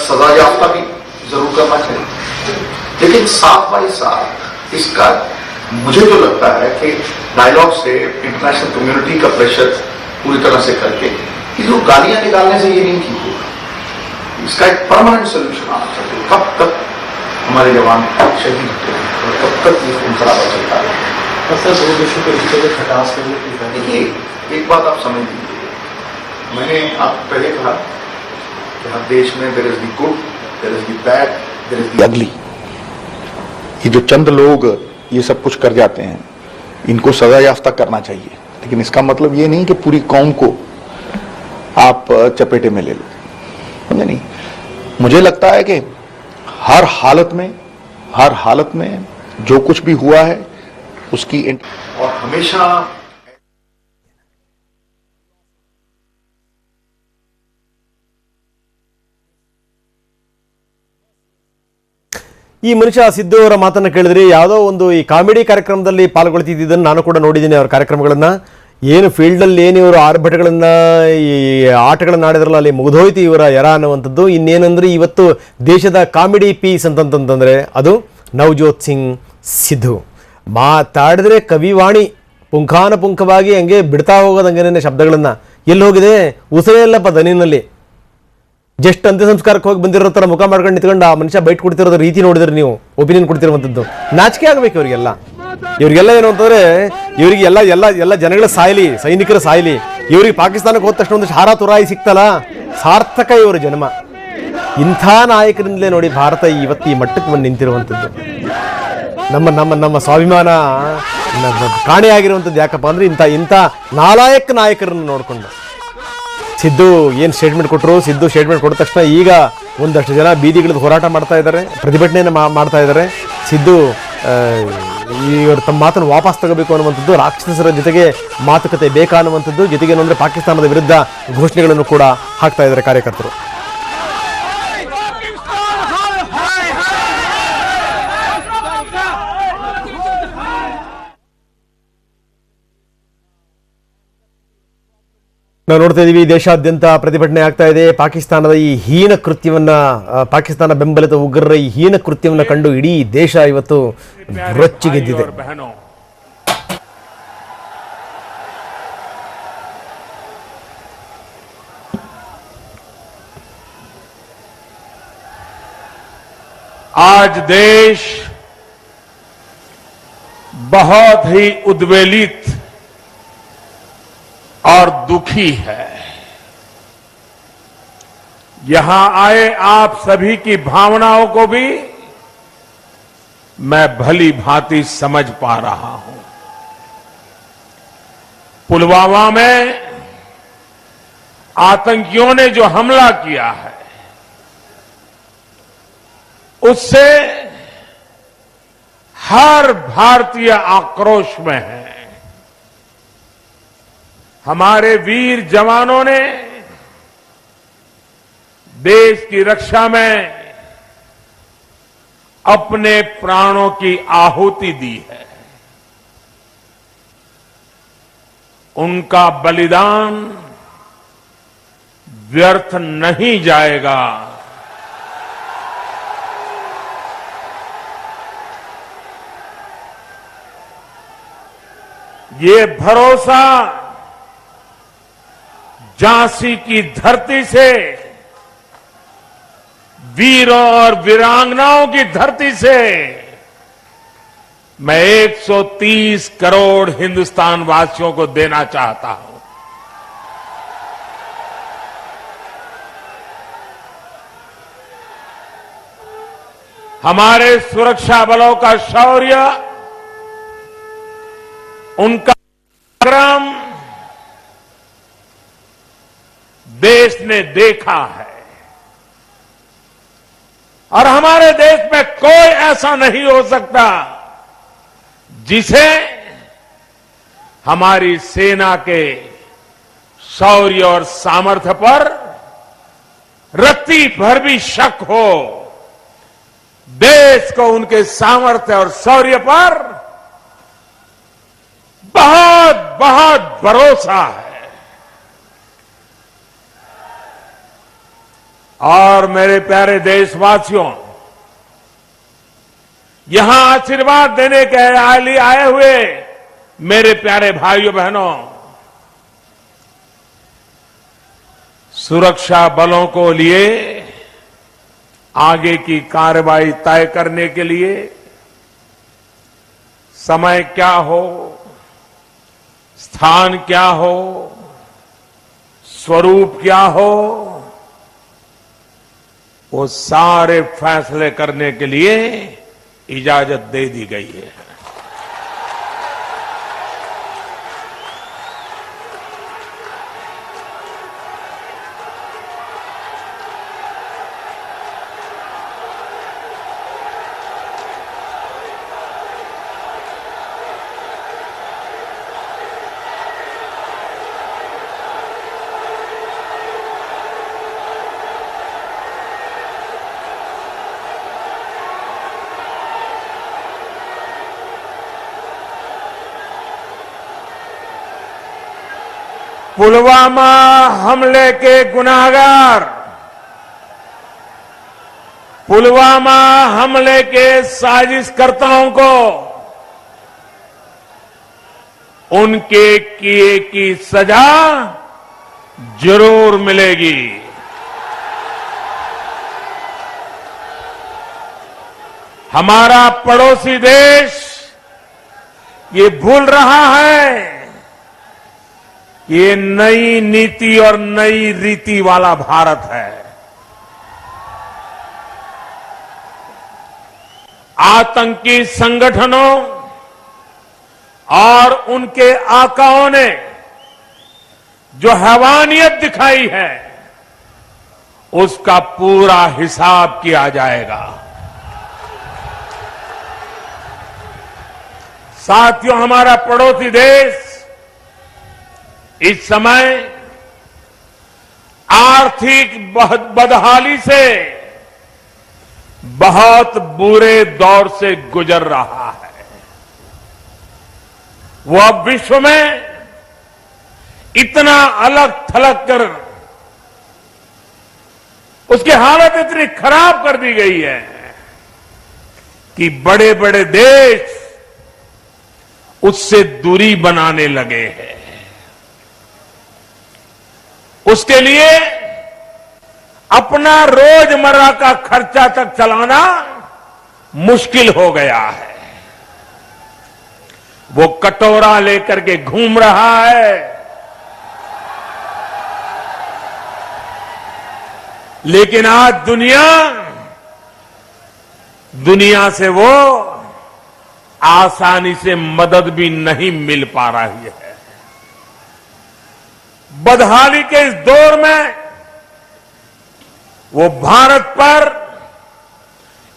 सजा याफ्ता भी जरूर करना चाहिए। लेकिन साथ बाई साथ इसका मुझे जो लगता है कि डायलॉग से इंटरनेशनल कम्युनिटी का प्रेशर पूरी तरह से करके जो गालियां निकालने से ये नहीं ठीक होगा। इसका एक परमानेंट सोल्यूशन आना चाहिए। कब तक हमारे जवान शहीद होते हैं और कब तक ये खून खराबा चलता है? सर, 2 देशों के रिश्ते में खटास करने की देखिए, एक बात आप समझ लीजिए, मैंने आपको पहले कहा कि हर देश में there is the good, there is the bad, there is the ugly. ये जो चंद लोग ये सब कुछ कर जाते हैं, इनको सजा याफ्ता करना चाहिए। लेकिन इसका मतलब ये नहीं कि पूरी कौम को आप चपेटे में ले लो, समझे नहीं? मुझे लगता है कि हर हालत में जो कुछ भी हुआ है उसकी और हमेशा ಈ ಮನುಷ್ಯ ಸಿದ್ದು ಅವರ ಮಾತನ್ನ ಕೇಳಿದ್ರಿ. ಯಾವುದೋ ಒಂದು ಈ ಕಾಮಿಡಿ ಕಾರ್ಯಕ್ರಮದಲ್ಲಿ ಪಾಲ್ಗೊಳ್ತಿದ್ದನ್ನು ನಾನು ಕೂಡ ನೋಡಿದ್ದೀನಿ ಅವರ ಕಾರ್ಯಕ್ರಮಗಳನ್ನ. ಏನು ಫೀಲ್ಡಲ್ಲಿ ಏನು ಇವರು ಆರ್ಭಟಗಳನ್ನ ಈ ಆಟಗಳನ್ನ ಆಡಿದ್ರಲ್ಲ, ಅಲ್ಲಿ ಮುಗಿದೋಯ್ತು ಇವರ ಎರ ಅನ್ನುವಂಥದ್ದು. ಇನ್ನೇನಂದ್ರೆ ಇವತ್ತು ದೇಶದ ಕಾಮಿಡಿ ಪೀಸ್ ಅಂತಂತಂದ್ರೆ ಅದು ನವಜೋತ್ ಸಿಂಗ್ ಸಿದ್ದು. ಮಾತಾಡಿದ್ರೆ ಕವಿವಾಣಿ, ಪುಂಖಾನುಪುಂಖವಾಗಿ ಹಂಗೆ ಬಿಡ್ತಾ ಹೋಗೋದಂಗೆ ಶಬ್ದಗಳನ್ನ. ಎಲ್ಲಿ ಹೋಗಿದೆ ಉಸಿರೇ ಇಲ್ಲಪ್ಪ ದನಿನಲ್ಲಿ. ಜಸ್ಟ್ ಅಂತ್ಯ ಸಂಸ್ಕಾರಕ್ಕೆ ಹೋಗಿ ಬಂದಿರೋ ಥರ ಮುಖ ಮಾಡ್ಕೊಂಡು ನಿಂತ್ಕೊಂಡು ಆ ಮನುಷ್ಯ ಬೈಟ್ ಕೊಡ್ತಿರೋದು ರೀತಿ ನೋಡಿದ್ರೆ ನೀವು, ಒಪಿನಿಯನ್ ಕೊಡ್ತಿರುವಂಥದ್ದು ನಾಚಿಕೆ ಆಗಬೇಕು ಇವರಿಗೆಲ್ಲ ಏನು ಅಂತಂದ್ರೆ ಇವರಿಗೆ ಎಲ್ಲ ಜನಗಳ ಸಾಯ್ಲಿ, ಸೈನಿಕರ ಸಾಯ್ಲಿ. ಇವ್ರಿಗೆ ಪಾಕಿಸ್ತಾನಕ್ಕೆ ಹೋದ ತಕ್ಷಣ ಒಂದಷ್ಟು ಹಾರ ತುರಾಯಿ ಸಿಕ್ತಲ್ಲ, ಸಾರ್ಥಕ ಇವರ ಜನ್ಮ. ಇಂಥ ನಾಯಕರಿಂದಲೇ ನೋಡಿ ಭಾರತ ಇವತ್ತು ಈ ಮಟ್ಟಕ್ಕೆ ಬಂದು ನಿಂತಿರುವಂಥದ್ದು. ನಮ್ಮ ಸ್ವಾಭಿಮಾನ ಕಾಣೆಯಾಗಿರುವಂಥದ್ದು ಯಾಕಪ್ಪ ಅಂದ್ರೆ ಇಂಥ ನಾಲಾಯಕ ನಾಯಕರನ್ನು ನೋಡಿಕೊಂಡು. ಸಿದ್ದು ಏನು ಸ್ಟೇಟ್ಮೆಂಟ್ ಕೊಟ್ಟರು, ಸಿದ್ದು ಸ್ಟೇಟ್ಮೆಂಟ್ ಕೊಟ್ಟ ತಕ್ಷಣ ಈಗ ಒಂದಷ್ಟು ಜನ ಬೀದಿಗಿಳಿದು ಹೋರಾಟ ಮಾಡ್ತಾ ಇದ್ದಾರೆ, ಪ್ರತಿಭಟನೆಯನ್ನು ಮಾಡ್ತಾ ಇದ್ದಾರೆ. ಸಿದ್ದು ಇವರು ತಮ್ಮ ಮಾತನ್ನು ವಾಪಸ್ ತಗೋಬೇಕು ಅನ್ನುವಂಥದ್ದು, ರಾಕ್ಷಸರ ಜೊತೆಗೆ ಮಾತುಕತೆ ಬೇಕಾ ಅನ್ನುವಂಥದ್ದು, ಜೊತೆಗೆ ಏನಂದ್ರೆ ಪಾಕಿಸ್ತಾನದ ವಿರುದ್ಧ ಘೋಷಣೆಗಳನ್ನು ಕೂಡ ಹಾಕ್ತಾ ಇದ್ದಾರೆ ಕಾರ್ಯಕರ್ತರು. ನಾವು ನೋಡ್ತಾ ಇದೀವಿ ದೇಶಾದ್ಯಂತ ಪ್ರತಿಭಟನೆ ಆಗ್ತಾ ಇದೆ. ಪಾಕಿಸ್ತಾನದ ಈ ಹೀನ ಕೃತ್ಯವನ್ನ, ಪಾಕಿಸ್ತಾನ ಬೆಂಬಲಿತ ಉಗ್ರರ ಈ ಹೀನ ಕೃತ್ಯವನ್ನ ಕಂಡು ಇಡೀ ದೇಶ ಇವತ್ತು ರೊಚ್ಚಿಗೆದ್ದಿದೆ. आज देश बहुत ही उद्वेलित और दुखी है। यहां आए आप सभी की भावनाओं को भी मैं भली भांति समझ पा रहा हूं। पुलवामा में आतंकियों ने जो हमला किया है, उससे हर भारतीय आक्रोश में है। हमारे वीर जवानों ने देश की रक्षा में अपने प्राणों की आहुति दी है। उनका बलिदान व्यर्थ नहीं जाएगा। ये भरोसा झांसी की धरती से, वीरों और वीरांगनाओं की धरती से मैं 130 करोड़ हिंदुस्तान वासियों को देना चाहता हूं। हमारे सुरक्षा बलों का शौर्य, उनका पराक्रम देश ने देखा है और हमारे देश में कोई ऐसा नहीं हो सकता जिसे हमारी सेना के शौर्य और सामर्थ्य पर रत्ती भर भी शक हो। देश को उनके सामर्थ्य और शौर्य पर बहुत बहुत भरोसा है। और मेरे प्यारे देशवासियों, यहां आशीर्वाद देने के लिए आए हुए मेरे प्यारे भाइयों बहनों, सुरक्षा बलों को लिए आगे की कार्रवाई तय करने के लिए समय क्या हो, स्थान क्या हो, स्वरूप क्या हो, वो सारे फैसले करने के लिए इजाजत दे दी गई है। पुलवामा हमले के गुनाहगार, पुलवामा हमले के साजिशकर्ताओं को उनके किए की सजा जरूर मिलेगी। हमारा पड़ोसी देश ये भूल रहा है, ये नई नीति और नई रीति वाला भारत है। आतंकी संगठनों और उनके आकाओं ने जो हैवानियत दिखाई है, उसका पूरा हिसाब किया जाएगा। साथियों, हमारा पड़ोसी देश इस समय आर्थिक बदहाली से बहुत बुरे दौर से गुजर रहा है। वो अब विश्व में इतना अलग थलग कर, उसकी हालत इतनी खराब कर दी गई है कि बड़े बड़े देश उससे दूरी बनाने लगे हैं। उसके लिए अपना रोजमर्रा का खर्चा तक चलाना मुश्किल हो गया है। वो कटोरा लेकर के घूम रहा है, लेकिन आज दुनिया से वो आसानी से मदद भी नहीं मिल पा रही है। बदहाली के इस दौर में वो भारत पर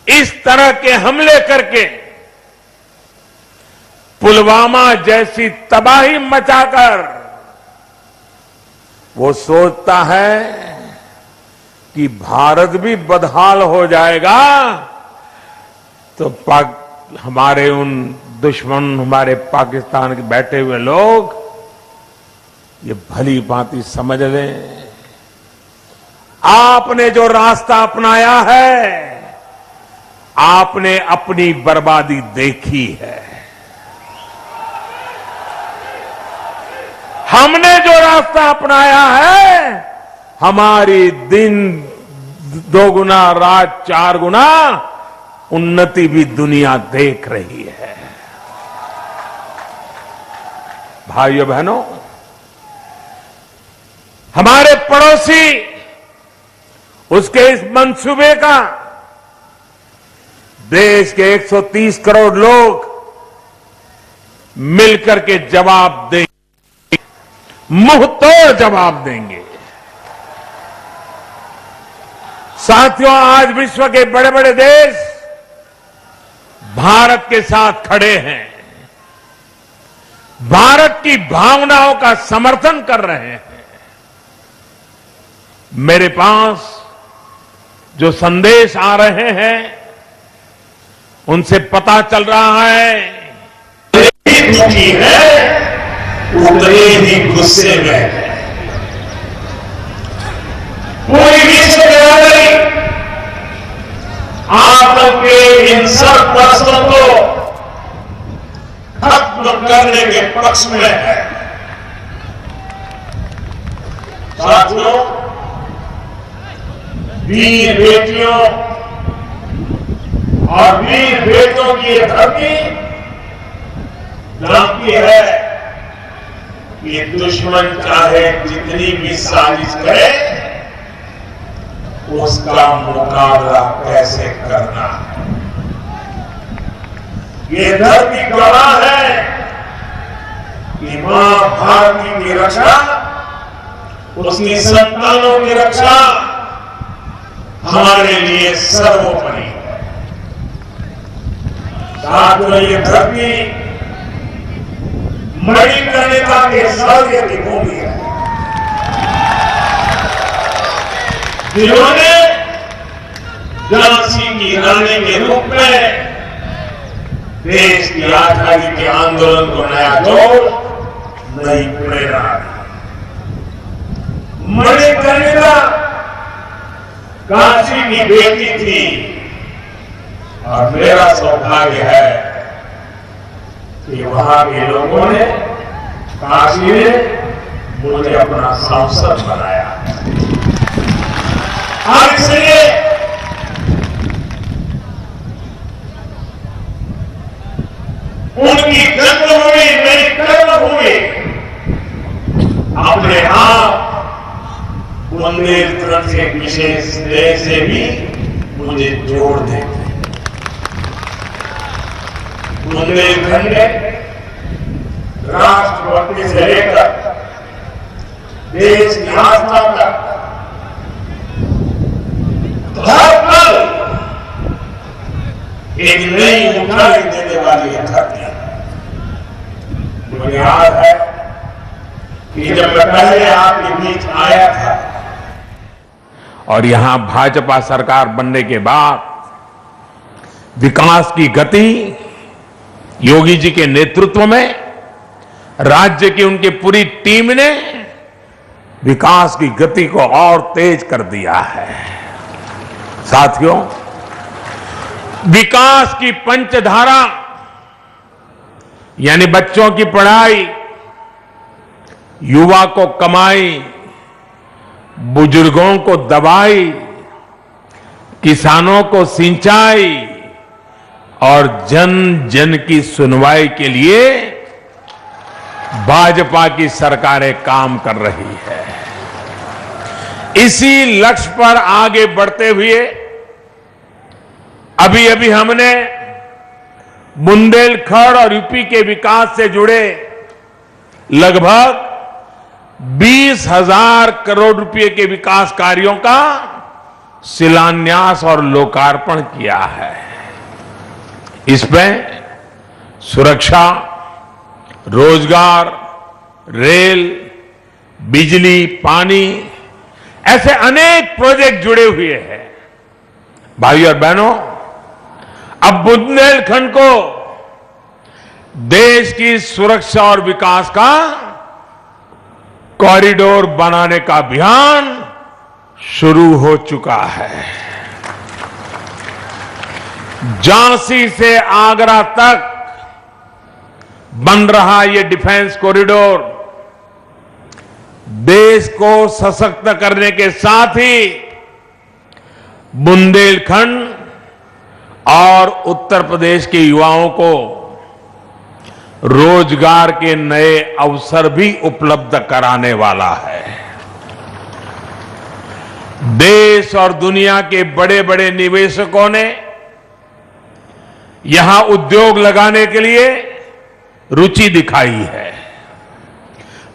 इस तरह के हमले करके पुलवामा जैसी तबाही मचाकर वो सोचता है कि भारत भी बदहाल हो जाएगा तो हमारे उन दुश्मन, हमारे पाकिस्तान के बैठे हुए लोग ये भली भांति समझ लें, आपने जो रास्ता अपनाया है, आपने अपनी बर्बादी देखी है। हमने जो रास्ता अपनाया है, हमारी दिन दोगुना रात चार गुना उन्नति भी दुनिया देख रही है। भाइयों बहनों, हमारे पड़ोसी उसके इस मंसूबे का देश के 130 करोड़ लोग मिलकर के जवाब देंगे, मुंह तोड़ जवाब देंगे। साथियों, आज विश्व के बड़े बड़े देश भारत के साथ खड़े हैं, भारत की भावनाओं का समर्थन कर रहे हैं। मेरे पास जो संदेश आ रहे हैं उनसे पता चल रहा है दुखी है उतने ही गुस्से में है। पूरी विश्व नागरिक आतंक के हिंसक प्रश्नों को खत्म करने के पक्ष में है। साथियों, वीर बेटियों और वीर बेटों की ये धरती जानती है कि दुश्मन चाहे जितनी भी साजिश करे उसका मुकाबला कैसे करना है। ये धरती गवाह है कि मां भारती की रक्षा, उसकी संतानों की रक्षा हमारे लिए सर्वोपरि है। साथियों, ये धरती मणिकर्णिका के शौर्य की भूमि है, जिन्होंने झांसी की रानी के रूप में देश की आजादी के आंदोलन को नया जोर, नई प्रेरणा दी। मणिकर्णिका काशी की बेटी थी और मेरा सौभाग्य है कि वहां के लोगों ने, काशी ने मुझे अपना सांसद बनाया और इसलिए उनकी जन्मभूमि, मेरी कर्मभूमि, अपने आप बुंदेलखंड के विशेष स्नेह से भी मुझे जोड़ देते। बुंदेलखंड में राष्ट्रभक्ति से लेकर देश की आस्था तक हर पल एक नई ऊंचाई देने वाली धरती है। मुझे याद है कि जब मैं पहले आपके बीच आया था और यहां भाजपा सरकार बनने के बाद विकास की गति योगी जी के नेतृत्व में राज्य की उनकी पूरी टीम ने विकास की गति को और तेज कर दिया है। साथियों, विकास की पंचधारा यानी बच्चों की पढ़ाई, युवा को कमाई, बुजुर्गों को दवाई, किसानों को सिंचाई, और जन जन की सुनवाई के लिए भाजपा की सरकारें काम कर रही है। इसी लक्ष्य पर आगे बढ़ते हुए अभी अभी हमने बुंदेलखंड और यूपी के विकास से जुड़े लगभग 20,000 करोड़ रुपए के विकास कार्यों का शिलान्यास और लोकार्पण किया है। इसमें सुरक्षा, रोजगार, रेल, बिजली, पानी ऐसे अनेक प्रोजेक्ट जुड़े हुए हैं। भाइयों और बहनों, अब बुंदेलखंड को देश की सुरक्षा और विकास का कॉरिडोर बनाने का अभियान शुरू हो चुका है। झांसी से आगरा तक बन रहा ये डिफेंस कॉरिडोर देश को सशक्त करने के साथ ही बुंदेलखंड और उत्तर प्रदेश के युवाओं को रोजगार के नए अवसर भी उपलब्ध कराने वाला है। देश और दुनिया के बड़े बड़े निवेशकों ने यहां उद्योग लगाने के लिए रुचि दिखाई है।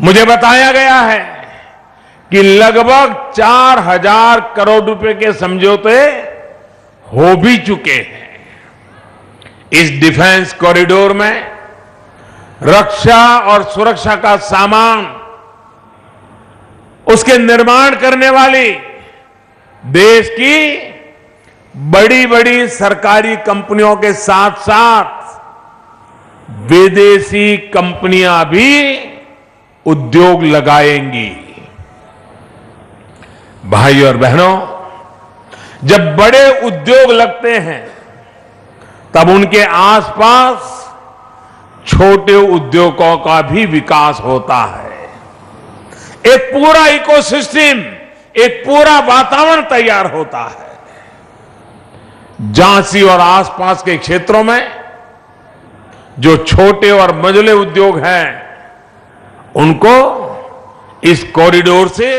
मुझे बताया गया है कि लगभग 4,000 करोड़ रुपए के समझौते हो भी चुके हैं। इस डिफेंस कॉरिडोर में रक्षा और सुरक्षा का सामान, उसके निर्माण करने वाली देश की बड़ी बड़ी सरकारी कंपनियों के साथ साथ विदेशी कंपनियां भी उद्योग लगाएंगी। भाइयों और बहनों, जब बड़े उद्योग लगते हैं तब उनके आसपास छोटे उद्योगों का भी विकास होता है। एक पूरा इकोसिस्टम, एक पूरा वातावरण तैयार होता है। झांसी और आसपास के क्षेत्रों में जो छोटे और मझले उद्योग हैं, उनको इस कॉरिडोर से